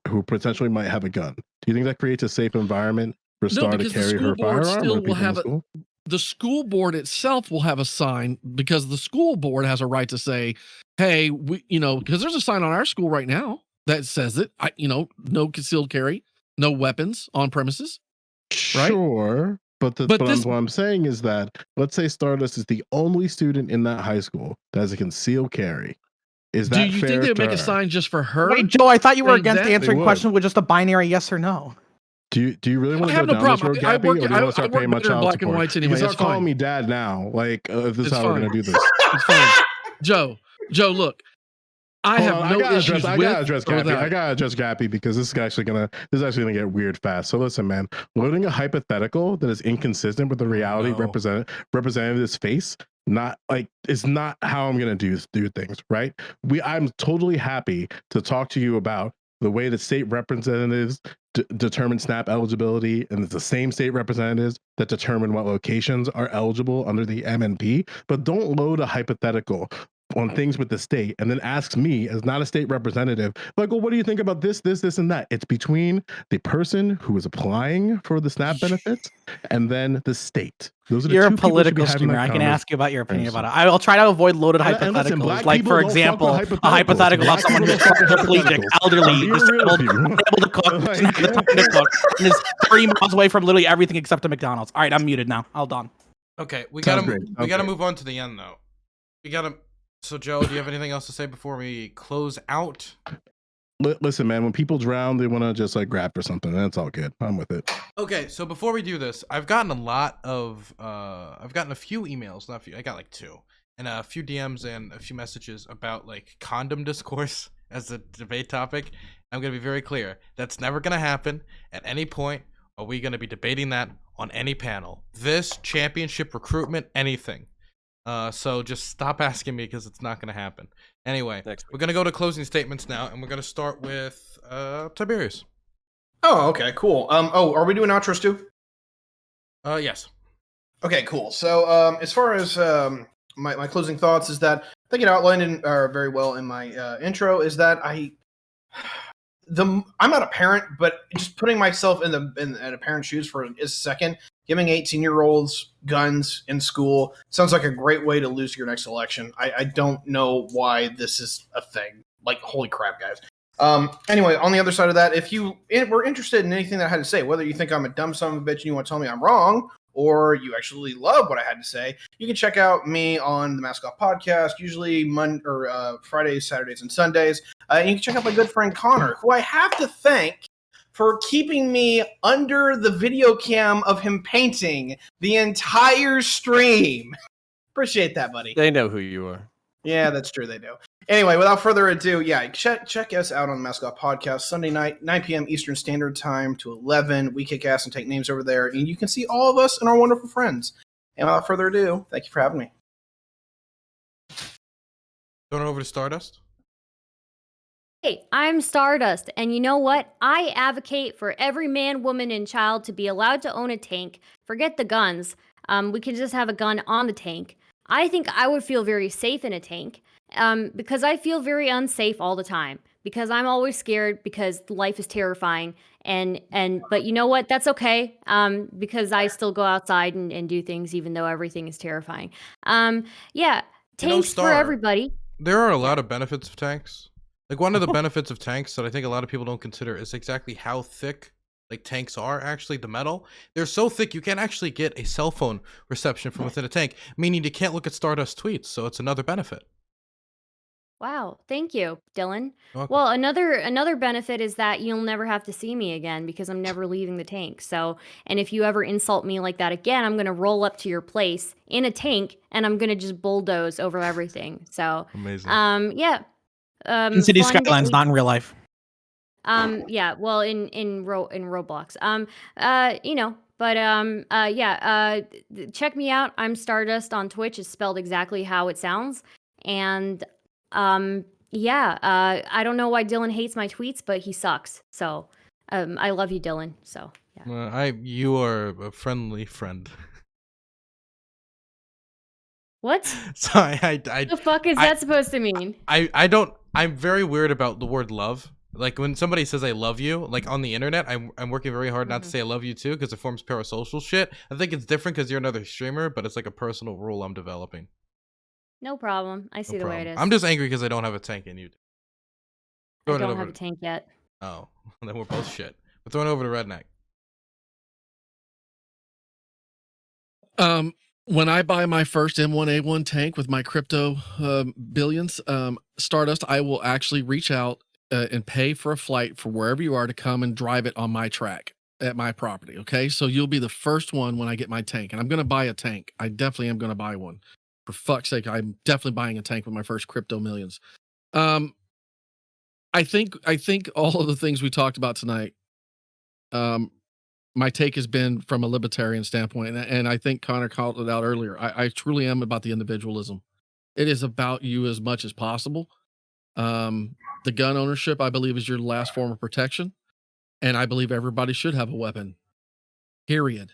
Speaker 3: who potentially might have a gun? Do you think that creates a safe environment for Star to carry her firearm?
Speaker 1: The school board itself will have a sign because the school board has a right to say, hey, because there's a sign on our school right now that says it, no concealed carry, no weapons on premises. Right?
Speaker 3: Sure. But what I'm saying is that let's say Stardust is the only student in that high school that has a concealed carry. Is that
Speaker 1: Do you think they'd make a sign just for her?
Speaker 7: Wait, Joe, I thought you were against answering questions with just a binary yes or no.
Speaker 3: Do you really want to go down this road, Gappy, or do you want to start paying my child support?
Speaker 1: Whites anyway.
Speaker 3: You start calling me dad now. Like, if this is how we're going to do this.
Speaker 1: It's fine. Joe, look. I gotta address
Speaker 3: Gappy because this is actually gonna get weird fast. So listen, man, loading a hypothetical that is inconsistent with the reality representative's face, is not how I'm gonna do things, right? I'm totally happy to talk to you about the way that state representatives determine SNAP eligibility, and it's the same state representatives that determine what locations are eligible under the MNP. But don't load a hypothetical on things with the state and then asks me as not a state representative, like, well, what do you think about this, and that? It's between the person who is applying for the SNAP benefits and then the state. Those are the
Speaker 7: You're a
Speaker 3: two people who should be
Speaker 7: political
Speaker 3: having
Speaker 7: streamer.
Speaker 3: that
Speaker 7: I can ask you about your opinion
Speaker 3: conversation.
Speaker 7: about it. I'll try to avoid loaded
Speaker 3: And listen,
Speaker 7: hypotheticals.
Speaker 3: black
Speaker 7: Like,
Speaker 3: people
Speaker 7: for
Speaker 3: don't fuck with
Speaker 7: example, a hypothetical
Speaker 3: hypotheticals.
Speaker 7: about someone who's
Speaker 3: Black people don't fuck with
Speaker 7: paraplegic,
Speaker 3: hypotheticals.
Speaker 7: elderly,
Speaker 3: I'm being real with you.
Speaker 7: disabled to cook, doesn't have the time to cook, and is 30 miles away from literally everything except a McDonald's. All right, I'm muted now. Hold on.
Speaker 6: Okay, we
Speaker 3: Sounds
Speaker 6: gotta
Speaker 3: great.
Speaker 6: we gotta
Speaker 3: Okay.
Speaker 6: move on to the end though. We gotta. So Joe, do you have anything else to say before we close out?
Speaker 3: Listen, man, when people drown, they want to just like grab for something. That's all good. I'm with it.
Speaker 6: Okay, so before we do this, I've gotten a few emails, not a few, I got like 2, and a few DMs and a few messages about like condom discourse as a debate topic. I'm gonna be very clear. That's never gonna happen at any point. Are we gonna be debating that on any panel? This championship recruitment, anything. So just stop asking me because it's not gonna happen. Anyway, we're gonna go to closing statements now, and we're gonna start with Tiberius.
Speaker 2: Oh, okay, cool. Are we doing outros too?
Speaker 6: Yes.
Speaker 2: Okay, cool. So, as far as my closing thoughts is that I think it outlined very well in my intro. Is that I'm not a parent, but just putting myself in a parent's shoes for a second, giving 18-year-olds guns in school sounds like a great way to lose your next election. I don't know why this is a thing. Like, holy crap, guys. Anyway, on the other side of that, if you were interested in anything that I had to say, whether you think I'm a dumb son of a bitch and you want to tell me I'm wrong, or you actually love what I had to say, you can check out me on the Mask Off podcast, usually Fridays, Saturdays, and Sundays. And you can check out my good friend Connor, who I have to thank for keeping me under the video cam of him painting the entire stream. Appreciate that, buddy.
Speaker 9: They know who you are.
Speaker 2: Yeah, that's true. They do. Anyway, without further ado, yeah, check us out on the Mask Off Podcast, Sunday night, 9 p.m. Eastern Standard Time to 11. We kick ass and take names over there, and you can see all of us and our wonderful friends. And without further ado, thank you for having me.
Speaker 6: Going over to Stardust.
Speaker 4: Hey, I'm Stardust, and you know what? I advocate for every man, woman, and child to be allowed to own a tank. Forget the guns. We can just have a gun on the tank. I think I would feel very safe in a tank. Because I feel very unsafe all the time, because I'm always scared, because life is terrifying, but you know what? That's okay, because I still go outside and do things even though everything is terrifying. Yeah, tanks for everybody.
Speaker 6: There are a lot of benefits of tanks. Like, one of the benefits of tanks that I think a lot of people don't consider is exactly how thick like tanks are. Actually, the metal, they're so thick you can't actually get a cell phone reception from within a tank, meaning you can't look at Stardust tweets, so it's another benefit.
Speaker 4: Wow, thank you, Dylan.
Speaker 6: Welcome.
Speaker 4: Well, another benefit is that you'll never have to see me again, because I'm never leaving the tank. So, and if you ever insult me like that again, I'm gonna roll up to your place in a tank and I'm gonna just bulldoze over everything. So,
Speaker 6: Amazing.
Speaker 4: Yeah.
Speaker 7: In City
Speaker 4: fun that
Speaker 7: Skylines,
Speaker 4: we-
Speaker 7: not in real life.
Speaker 4: Yeah, well, in Roblox. Check me out. I'm Stardust on Twitch. It's spelled exactly how it sounds. And I don't know why Dylan hates my tweets, but he sucks. So, I love you, Dylan. So, yeah.
Speaker 6: You are a friendly friend.
Speaker 4: What?
Speaker 6: So I
Speaker 4: the fuck is that supposed to mean?
Speaker 6: I'm very weird about the word love. Like, when somebody says I love you, like on the internet, I'm working very hard not to say I love you too, because it forms parasocial shit. I think it's different because you're another streamer, but it's like a personal rule I'm developing.
Speaker 4: No problem. I see the way it is.
Speaker 6: I'm just angry because I don't have a tank and you do.
Speaker 4: I don't have a tank yet.
Speaker 6: Oh, then we're both shit. We're throwing over to RedNeq.
Speaker 1: When I buy my first M1A1 tank with my crypto billions, Stardust, I will actually reach out and pay for a flight for wherever you are to come and drive it on my track at my property. Okay, so you'll be the first one when I get my tank, and I'm going to buy a tank. I definitely am going to buy one. For fuck's sake, I'm definitely buying a tank with my first crypto millions. I think all of the things we talked about tonight, my take has been from a libertarian standpoint, and I think Connor called it out earlier. I truly am about the individualism. It is about you as much as possible. The gun ownership, I believe, is your last form of protection, and I believe everybody should have a weapon, period,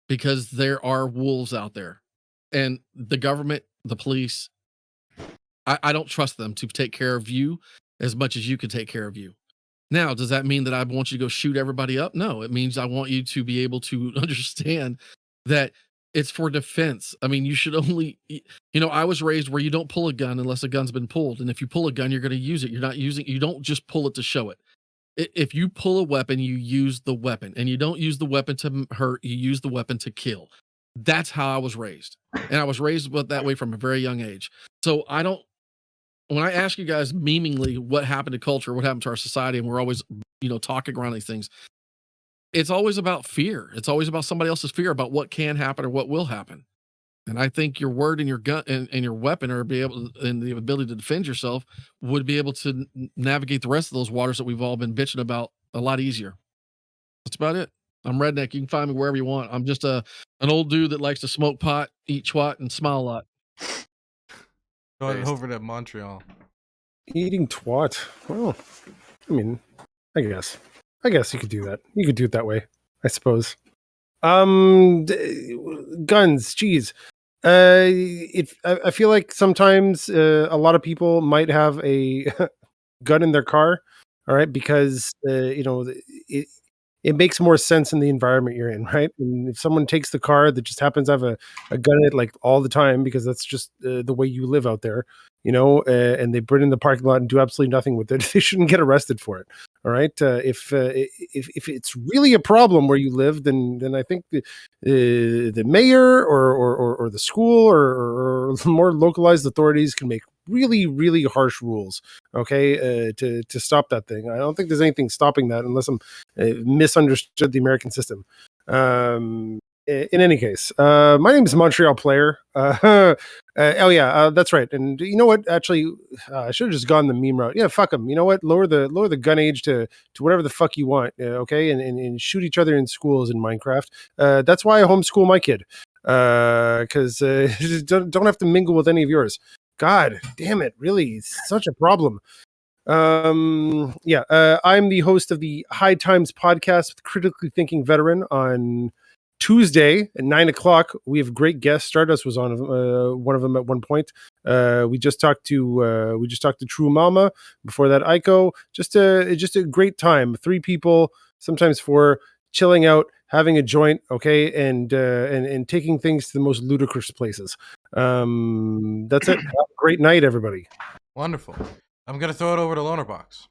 Speaker 1: because there are wolves out there, and the government, the police, I don't trust them to take care of you as much as you can take care of you. Now, does that mean that I want you to go shoot everybody up? No, it means I want you to be able to understand that it's for defense. I mean, you should only, I was raised where you don't pull a gun unless a gun's been pulled. And if you pull a gun, you're going to use it. You don't just pull it to show it. If you pull a weapon, you use the weapon, and you don't use the weapon to hurt, you use the weapon to kill. That's how I was raised. And I was raised that way from a very young age. So when I ask you guys memingly what happened to culture, what happened to our society, and we're always, talking around these things, it's always about fear. It's always about somebody else's fear about what can happen or what will happen. And I think your word and your gun and your weapon and the ability to defend yourself would be able to navigate the rest of those waters that we've all been bitching about a lot easier. That's about it. I'm Redneck. You can find me wherever you want. I'm just an old dude that likes to smoke pot, eat twat, and smile a lot.
Speaker 6: Going over to Montreal.
Speaker 8: Eating twat. Well, I mean, I guess you could do that. You could do it that way, I suppose. Guns. Geez. I feel like sometimes a lot of people might have a gun in their car. All right, because it makes more sense in the environment you're in, right? And if someone takes the car that just happens to have a gun in it like all the time, because that's just the way you live out there, and they bring in the parking lot and do absolutely nothing with it, they shouldn't get arrested for it. All right. If it's really a problem where you live, then I think the mayor or the school or more localized authorities can make really, really harsh rules, okay, to stop that thing. I don't think there's anything stopping that unless I'm misunderstood the American system. In any case, my name is MontrealPlayer. That's right. And you know what? Actually, I should have just gone the meme route. Yeah, fuck them. You know what? Lower the gun age to whatever the fuck you want. Okay, and shoot each other in schools in Minecraft. That's why I homeschool my kid. Because don't have to mingle with any of yours. God damn it! Really, it's such a problem. I'm the host of the High Times podcast with Critically Thinking Veteran. On Tuesday at 9:00, we have great guests. Stardust was on one of them at one point. We just talked to True Mama. Before that, Aiko. Just a great time. 3 people, sometimes 4, chilling out, having a joint, okay, and taking things to the most ludicrous places. That's it. Have a great night, everybody.
Speaker 6: Wonderful. I'm gonna throw it over to Lonerbox.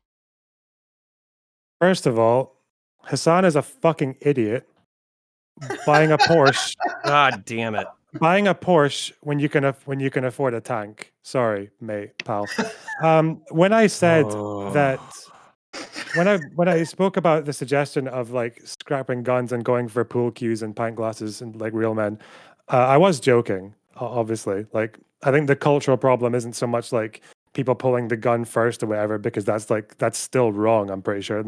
Speaker 5: First of all, Hassan is a fucking idiot. Buying a Porsche.
Speaker 9: God damn it.
Speaker 5: Buying a Porsche when you can afford a tank. Sorry, mate, pal. When I said that, when I spoke about the suggestion of like scrapping guns and going for pool cues and pint glasses and like real men, I was joking. Obviously, like I think the cultural problem isn't so much like people pulling the gun first or whatever, because that's still wrong. I'm pretty sure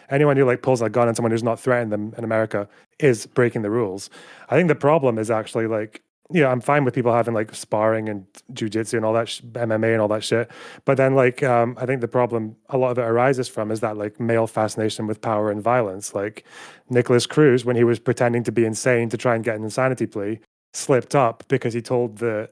Speaker 5: anyone who like pulls a gun on someone who's not threatening them in America is breaking the rules. I think the problem is actually like, I'm fine with people having like sparring and jujitsu and all that MMA and all that shit, but then like I think the problem a lot of it arises from is that like male fascination with power and violence. Like Nicholas Cruz, when he was pretending to be insane to try and get an insanity plea, slipped up because he told the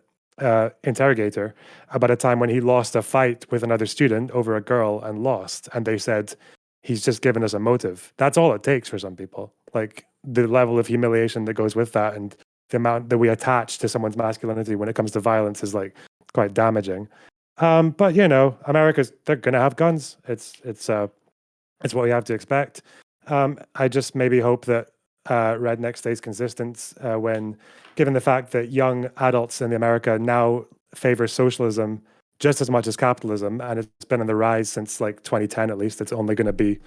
Speaker 5: interrogator about a time when he lost a fight with another student over a girl and lost, and they said he's just given us a motive. That's all it takes for some people. Like the level of humiliation that goes with that and the amount that we attach to someone's masculinity when it comes to violence is like quite damaging. But they're gonna have guns. It's what we have to expect. I just maybe hope that RedNeq stays consistent when given the fact that young adults in America now favor socialism just as much as capitalism, and it's been on the rise since like 2010 at least. It's only going to be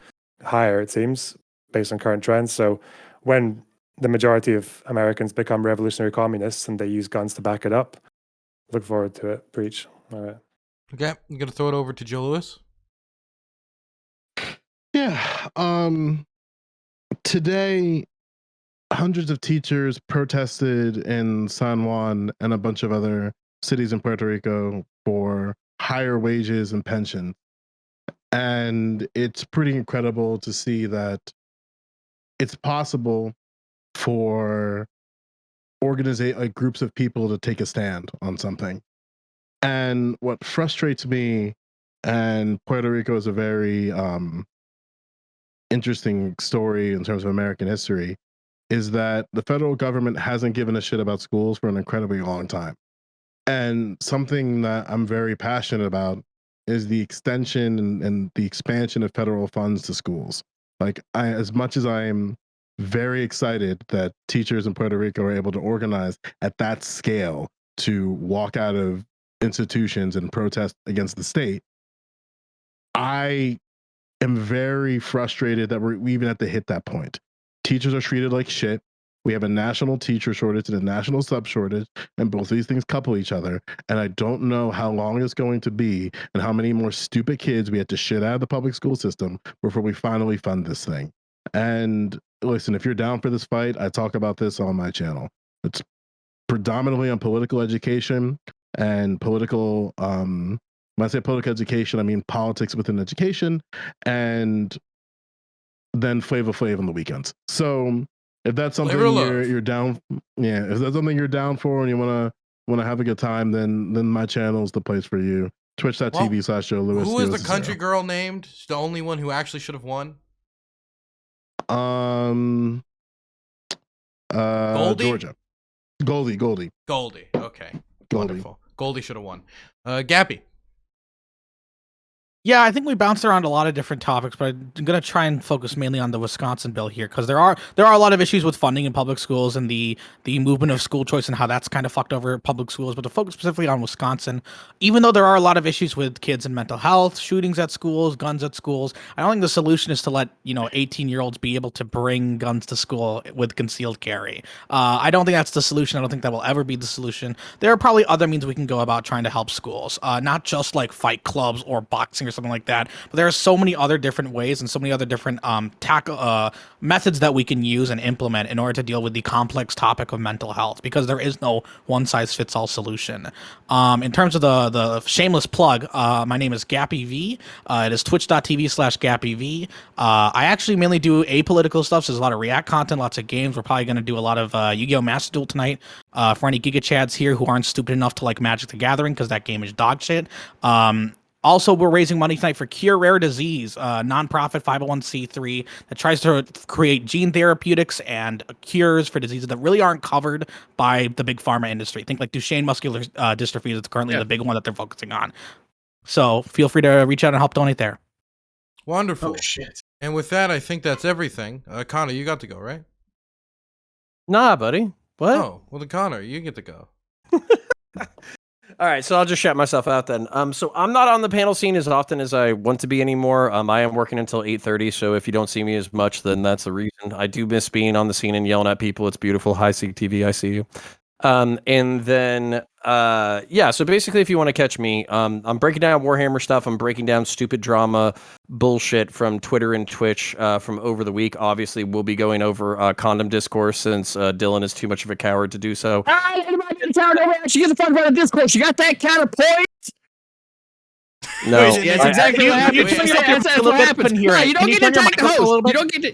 Speaker 5: higher, it seems, based on current trends. So when the majority of Americans become revolutionary communists and they use guns to back it up, look forward to it. Preach. All right.
Speaker 6: Okay, I'm gonna throw it over to Joe Lewis.
Speaker 3: Yeah. Today, hundreds of teachers protested in San Juan and a bunch of other cities in Puerto Rico for higher wages and pensions. And it's pretty incredible to see that it's possible for groups of people to take a stand on something. And what frustrates me, and Puerto Rico is a very interesting story in terms of American history, is that the federal government hasn't given a shit about schools for an incredibly long time. And something that I'm very passionate about is the extension and the expansion of federal funds to schools. Like, as much as I am very excited that teachers in Puerto Rico are able to organize at that scale to walk out of institutions and protest against the state, I am very frustrated that we even have to hit that point. Teachers are treated like shit. We have a national teacher shortage and a national sub shortage, and both of these things couple each other. And I don't know how long it's going to be and how many more stupid kids we have to shit out of the public school system before we finally fund this thing. And listen, if you're down for this fight, I talk about this on my channel. It's predominantly on political education and political, when I say political education, I mean politics within education, and then Flavor Flav on the weekends. So if that's something you're down, if that's something you're down for and you wanna have a good time, then my channel is the place for you. Twitch.tv/Joe Lewis.
Speaker 6: Who is the country girl named? She's the only one who actually should have won. Goldie?
Speaker 3: Georgia. Goldie.
Speaker 6: Okay.
Speaker 3: Goldie.
Speaker 6: Wonderful. Goldie should have won. Gappy.
Speaker 7: Yeah, I think we bounced around a lot of different topics, but I'm going to try and focus mainly on the Wisconsin bill here, because there are a lot of issues with funding in public schools and the movement of school choice and how that's kind of fucked over public schools. But to focus specifically on Wisconsin, even though there are a lot of issues with kids and mental health, shootings at schools, guns at schools, I don't think the solution is to let 18-year-olds be able to bring guns to school with concealed carry. I don't think that's the solution. I don't think that will ever be the solution. There are probably other means we can go about trying to help schools, not just like fight clubs or boxing or something like that, but there are so many other different ways and so many other different methods that we can use and implement in order to deal with the complex topic of mental health, because there is no one-size-fits-all solution. In terms of the shameless plug, my name is GappyV. It is twitch.tv/GappyV. I actually mainly do apolitical stuff, so there's a lot of React content, lots of games. We're probably going to do a lot of Yu-Gi-Oh! Master Duel tonight. For any Giga Chads here who aren't stupid enough to like Magic the Gathering, because that game is dog shit. Also, we're raising money tonight for Cure Rare Disease, a nonprofit 501c3 that tries to create gene therapeutics and cures for diseases that really aren't covered by the big pharma industry. Think like Duchenne muscular dystrophy is currently the big one that they're focusing on. So feel free to reach out and help donate there.
Speaker 6: Wonderful.
Speaker 2: Oh, shit.
Speaker 6: And with that, I think that's everything. Connor, you got to go, right?
Speaker 9: Nah, buddy. What?
Speaker 6: Oh, well, then Connor, you get to go.
Speaker 9: All right, so I'll just shout myself out then. So I'm not on the panel scene as often as I want to be anymore. I am working until 8:30, so if you don't see me as much, then that's the reason. I do miss being on the scene and yelling at people. It's beautiful. Hi, CTV, I see you. And then, so basically, if you want to catch me, I'm breaking down Warhammer stuff. I'm breaking down stupid drama bullshit from Twitter and Twitch from over the week. Obviously, we'll be going over condom discourse since Dylan is too much of a coward to do so.
Speaker 10: She gets a fun part of discourse. You got that counterpoint?
Speaker 9: No,
Speaker 10: that's exactly what happened. That's what happened. No, you don't get to attack the host.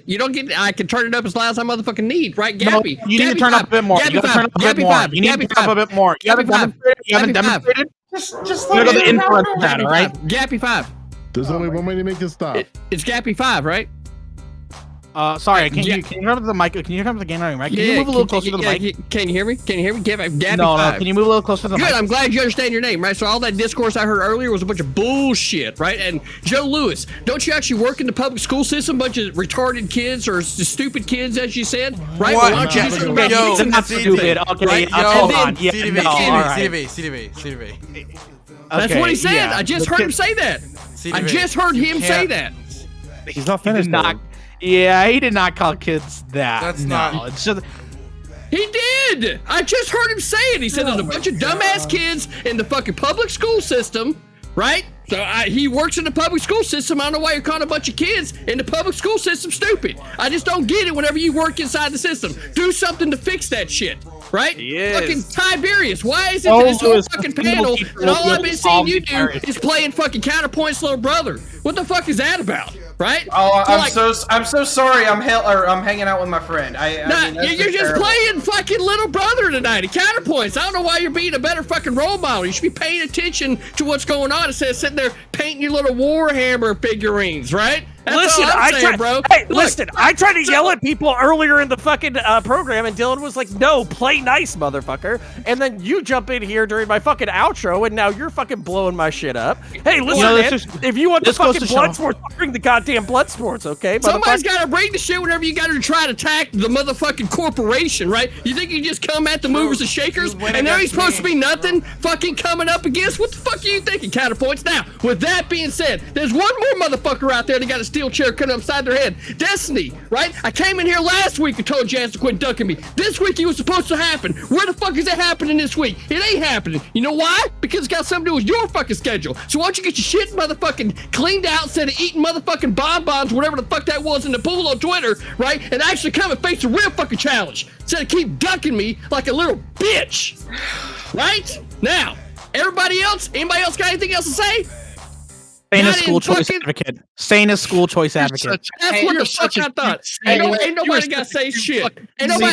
Speaker 10: You don't get. I can turn it up as loud as I motherfucking need, right, Gappy?
Speaker 7: You need to turn up a bit more. You got to turn up a bit more. You need to turn up a bit more. You haven't demonstrated.
Speaker 2: Just let
Speaker 7: the influence that, all right?
Speaker 10: Gappy 5.
Speaker 3: There's only one way to make it stop.
Speaker 10: It's Gappy 5, right?
Speaker 7: Sorry, can you turn up the mic? Can you turn up the game running mic? Can you move a little closer to the mic?
Speaker 10: Can you hear me? Can you hear me? Gappy
Speaker 7: No,
Speaker 10: 5.
Speaker 7: can you move a little closer to the mic?
Speaker 10: Good, I'm glad you understand your name, right? So all that discourse I heard earlier was a bunch of bullshit, right? And Joe Lewis, don't you actually work in the public school system? Bunch of retarded kids or stupid kids, as you said, right?
Speaker 6: What?
Speaker 10: Well, aren't you just
Speaker 6: Yo,
Speaker 10: about
Speaker 7: not stupid. Okay,
Speaker 6: right?
Speaker 7: hold
Speaker 6: Yo,
Speaker 7: on. Yeah,
Speaker 6: CTV,
Speaker 7: no, all right.
Speaker 6: CTV.
Speaker 10: That's
Speaker 7: Okay,
Speaker 10: what he said.
Speaker 7: yeah.
Speaker 10: I just heard him say that. I just heard him say that.
Speaker 5: He's not finished.
Speaker 7: Yeah, he did not call kids that.
Speaker 6: That's
Speaker 7: no,
Speaker 6: not.
Speaker 7: It's just.
Speaker 10: He did. I just heard him say it. He said there's a bunch of dumbass kids in the fucking public school system, right? So he works in the public school system. I don't know why you're calling a bunch of kids in the public school system stupid. I just don't get it whenever you work inside the system. Do something to fix that shit, right?
Speaker 9: Yes.
Speaker 10: Fucking Tiberius, why is it that this whole fucking panel and all I've been seeing you do is playing fucking CounterPoints little brother? What the fuck is that about? right?
Speaker 2: Oh,
Speaker 10: So,
Speaker 2: I'm so sorry. I'm hanging out with my friend. I mean, that's
Speaker 10: you're just
Speaker 2: terrible.
Speaker 10: playing fucking little brother tonight at CounterPoints. I don't know why you're being a better fucking role model. You should be paying attention to what's going on instead of sitting there painting your little Warhammer figurines, right? That's
Speaker 11: Listen,
Speaker 10: all I'm saying, bro.
Speaker 11: Hey,
Speaker 10: Look,
Speaker 11: listen, I tried to yell at people earlier in the fucking program, and Dylan was like, no, play nice, motherfucker. And then you jump in here during my fucking outro, and now you're fucking blowing my shit up. Hey, listen, man, if you want the fucking blood sports, bring the goddamn blood sports, okay?
Speaker 10: Somebody's got to bring the shit whenever you got to try to attack the motherfucking corporation, right? You think you just come at the movers and shakers, and there ain't supposed to be nothing fucking coming up against? What the fuck are you thinking, CounterPoints? Now, with that being said, there's one more motherfucker out there that got a steel chair coming upside their head. Destiny, right? I came in here last week and told Jazz to quit ducking me. This week it was supposed to happen. Where the fuck is it happening this week? It ain't happening. You know why? Because it's got something to do with your fucking schedule. So why don't you get your shit motherfucking cleaned out instead of eating motherfucking bonbons, whatever the fuck that was in the pool on Twitter, right? And actually come and face a real fucking challenge instead of keep ducking me like a little bitch. Right? Now, everybody else, anybody else got anything else to say?
Speaker 7: Sane is school choice advocate. Sane is school choice advocate.
Speaker 10: That's what the fuck I thought. Ain't nobody got to say shit. Ain't nobody.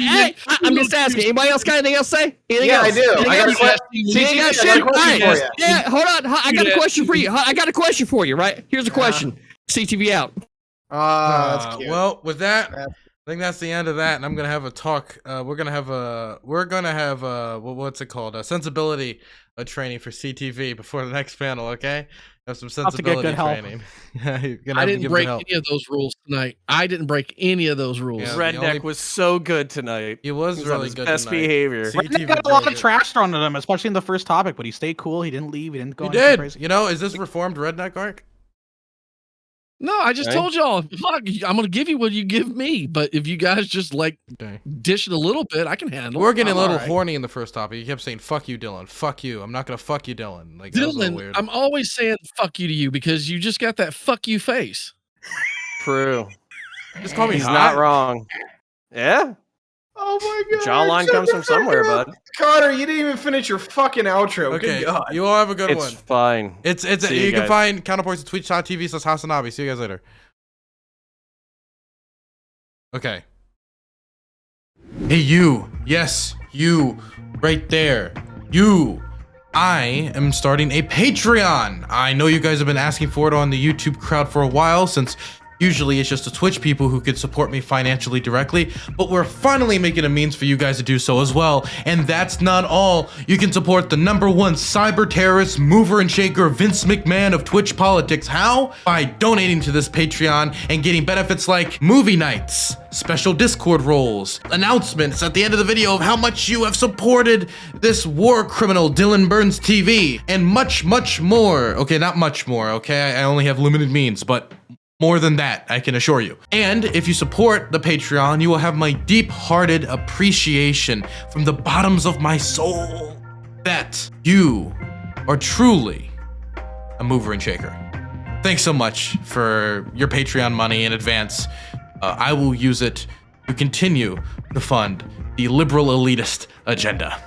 Speaker 10: Hey, I'm just asking. Anybody else got anything else to say? Anything else?
Speaker 2: I do. I got a question for you.
Speaker 10: Yeah, hold on. I got a question for you. I got a question for you. Right? Here's a question. CTV out.
Speaker 2: That's cute.
Speaker 6: Well, with that, I think that's the end of that, and I'm gonna have a talk. We're gonna have what's it called? A sensibility training for CTV before the next panel. Okay, have some sensibility training.
Speaker 1: I didn't break any of those rules tonight. I didn't break any of those rules.
Speaker 9: Yeah, RedNeq was so good tonight.
Speaker 6: He was really good.
Speaker 9: Best behavior.
Speaker 7: RedNeq got a lot of trash thrown at him, especially in the first topic, but he stayed cool. He didn't leave. He didn't go.
Speaker 6: He did. You know, is this reformed RedNeq arc?
Speaker 1: No, I just told y'all, fuck, I'm gonna give you what you give me. But if you guys just like dish it a little bit, I can handle it.
Speaker 6: We're getting a little horny in the first topic. You kept saying, fuck you, Dylan. Fuck you. I'm not gonna fuck you, Dylan. Like, that was a little weird.
Speaker 1: I'm always saying fuck you to you because you just got that fuck you face.
Speaker 9: True.
Speaker 6: Just call me
Speaker 9: He's
Speaker 6: hot.
Speaker 9: not wrong. Yeah.
Speaker 2: Oh my god.
Speaker 9: Jawline comes from somewhere, bud.
Speaker 2: Connor, you didn't even finish your fucking outro.
Speaker 6: Okay,
Speaker 2: Good God.
Speaker 6: you all have a good one.
Speaker 9: It's fine.
Speaker 6: You can find counterpoints at twitch.tv/Hasanabi. See you guys later. Okay. Hey, you. Yes, you. Right there. You. I am starting a Patreon. I know you guys have been asking for it on the YouTube crowd for a while, since usually it's just the Twitch people who could support me financially directly, but we're finally making a means for you guys to do so as well. And that's not all. You can support the #1 cyber terrorist, mover and shaker, Vince McMahon of Twitch politics. How? By donating to this Patreon and getting benefits like movie nights, special Discord roles, announcements at the end of the video of how much you have supported this war criminal Dylan Burns TV, and much, much more. Okay, not much more, okay? I only have limited means, but more than that, I can assure you. And if you support the Patreon, you will have my deep-hearted appreciation from the bottoms of my soul that you are truly a mover and shaker. Thanks so much for your Patreon money in advance. I will use it to continue to fund the liberal elitist agenda.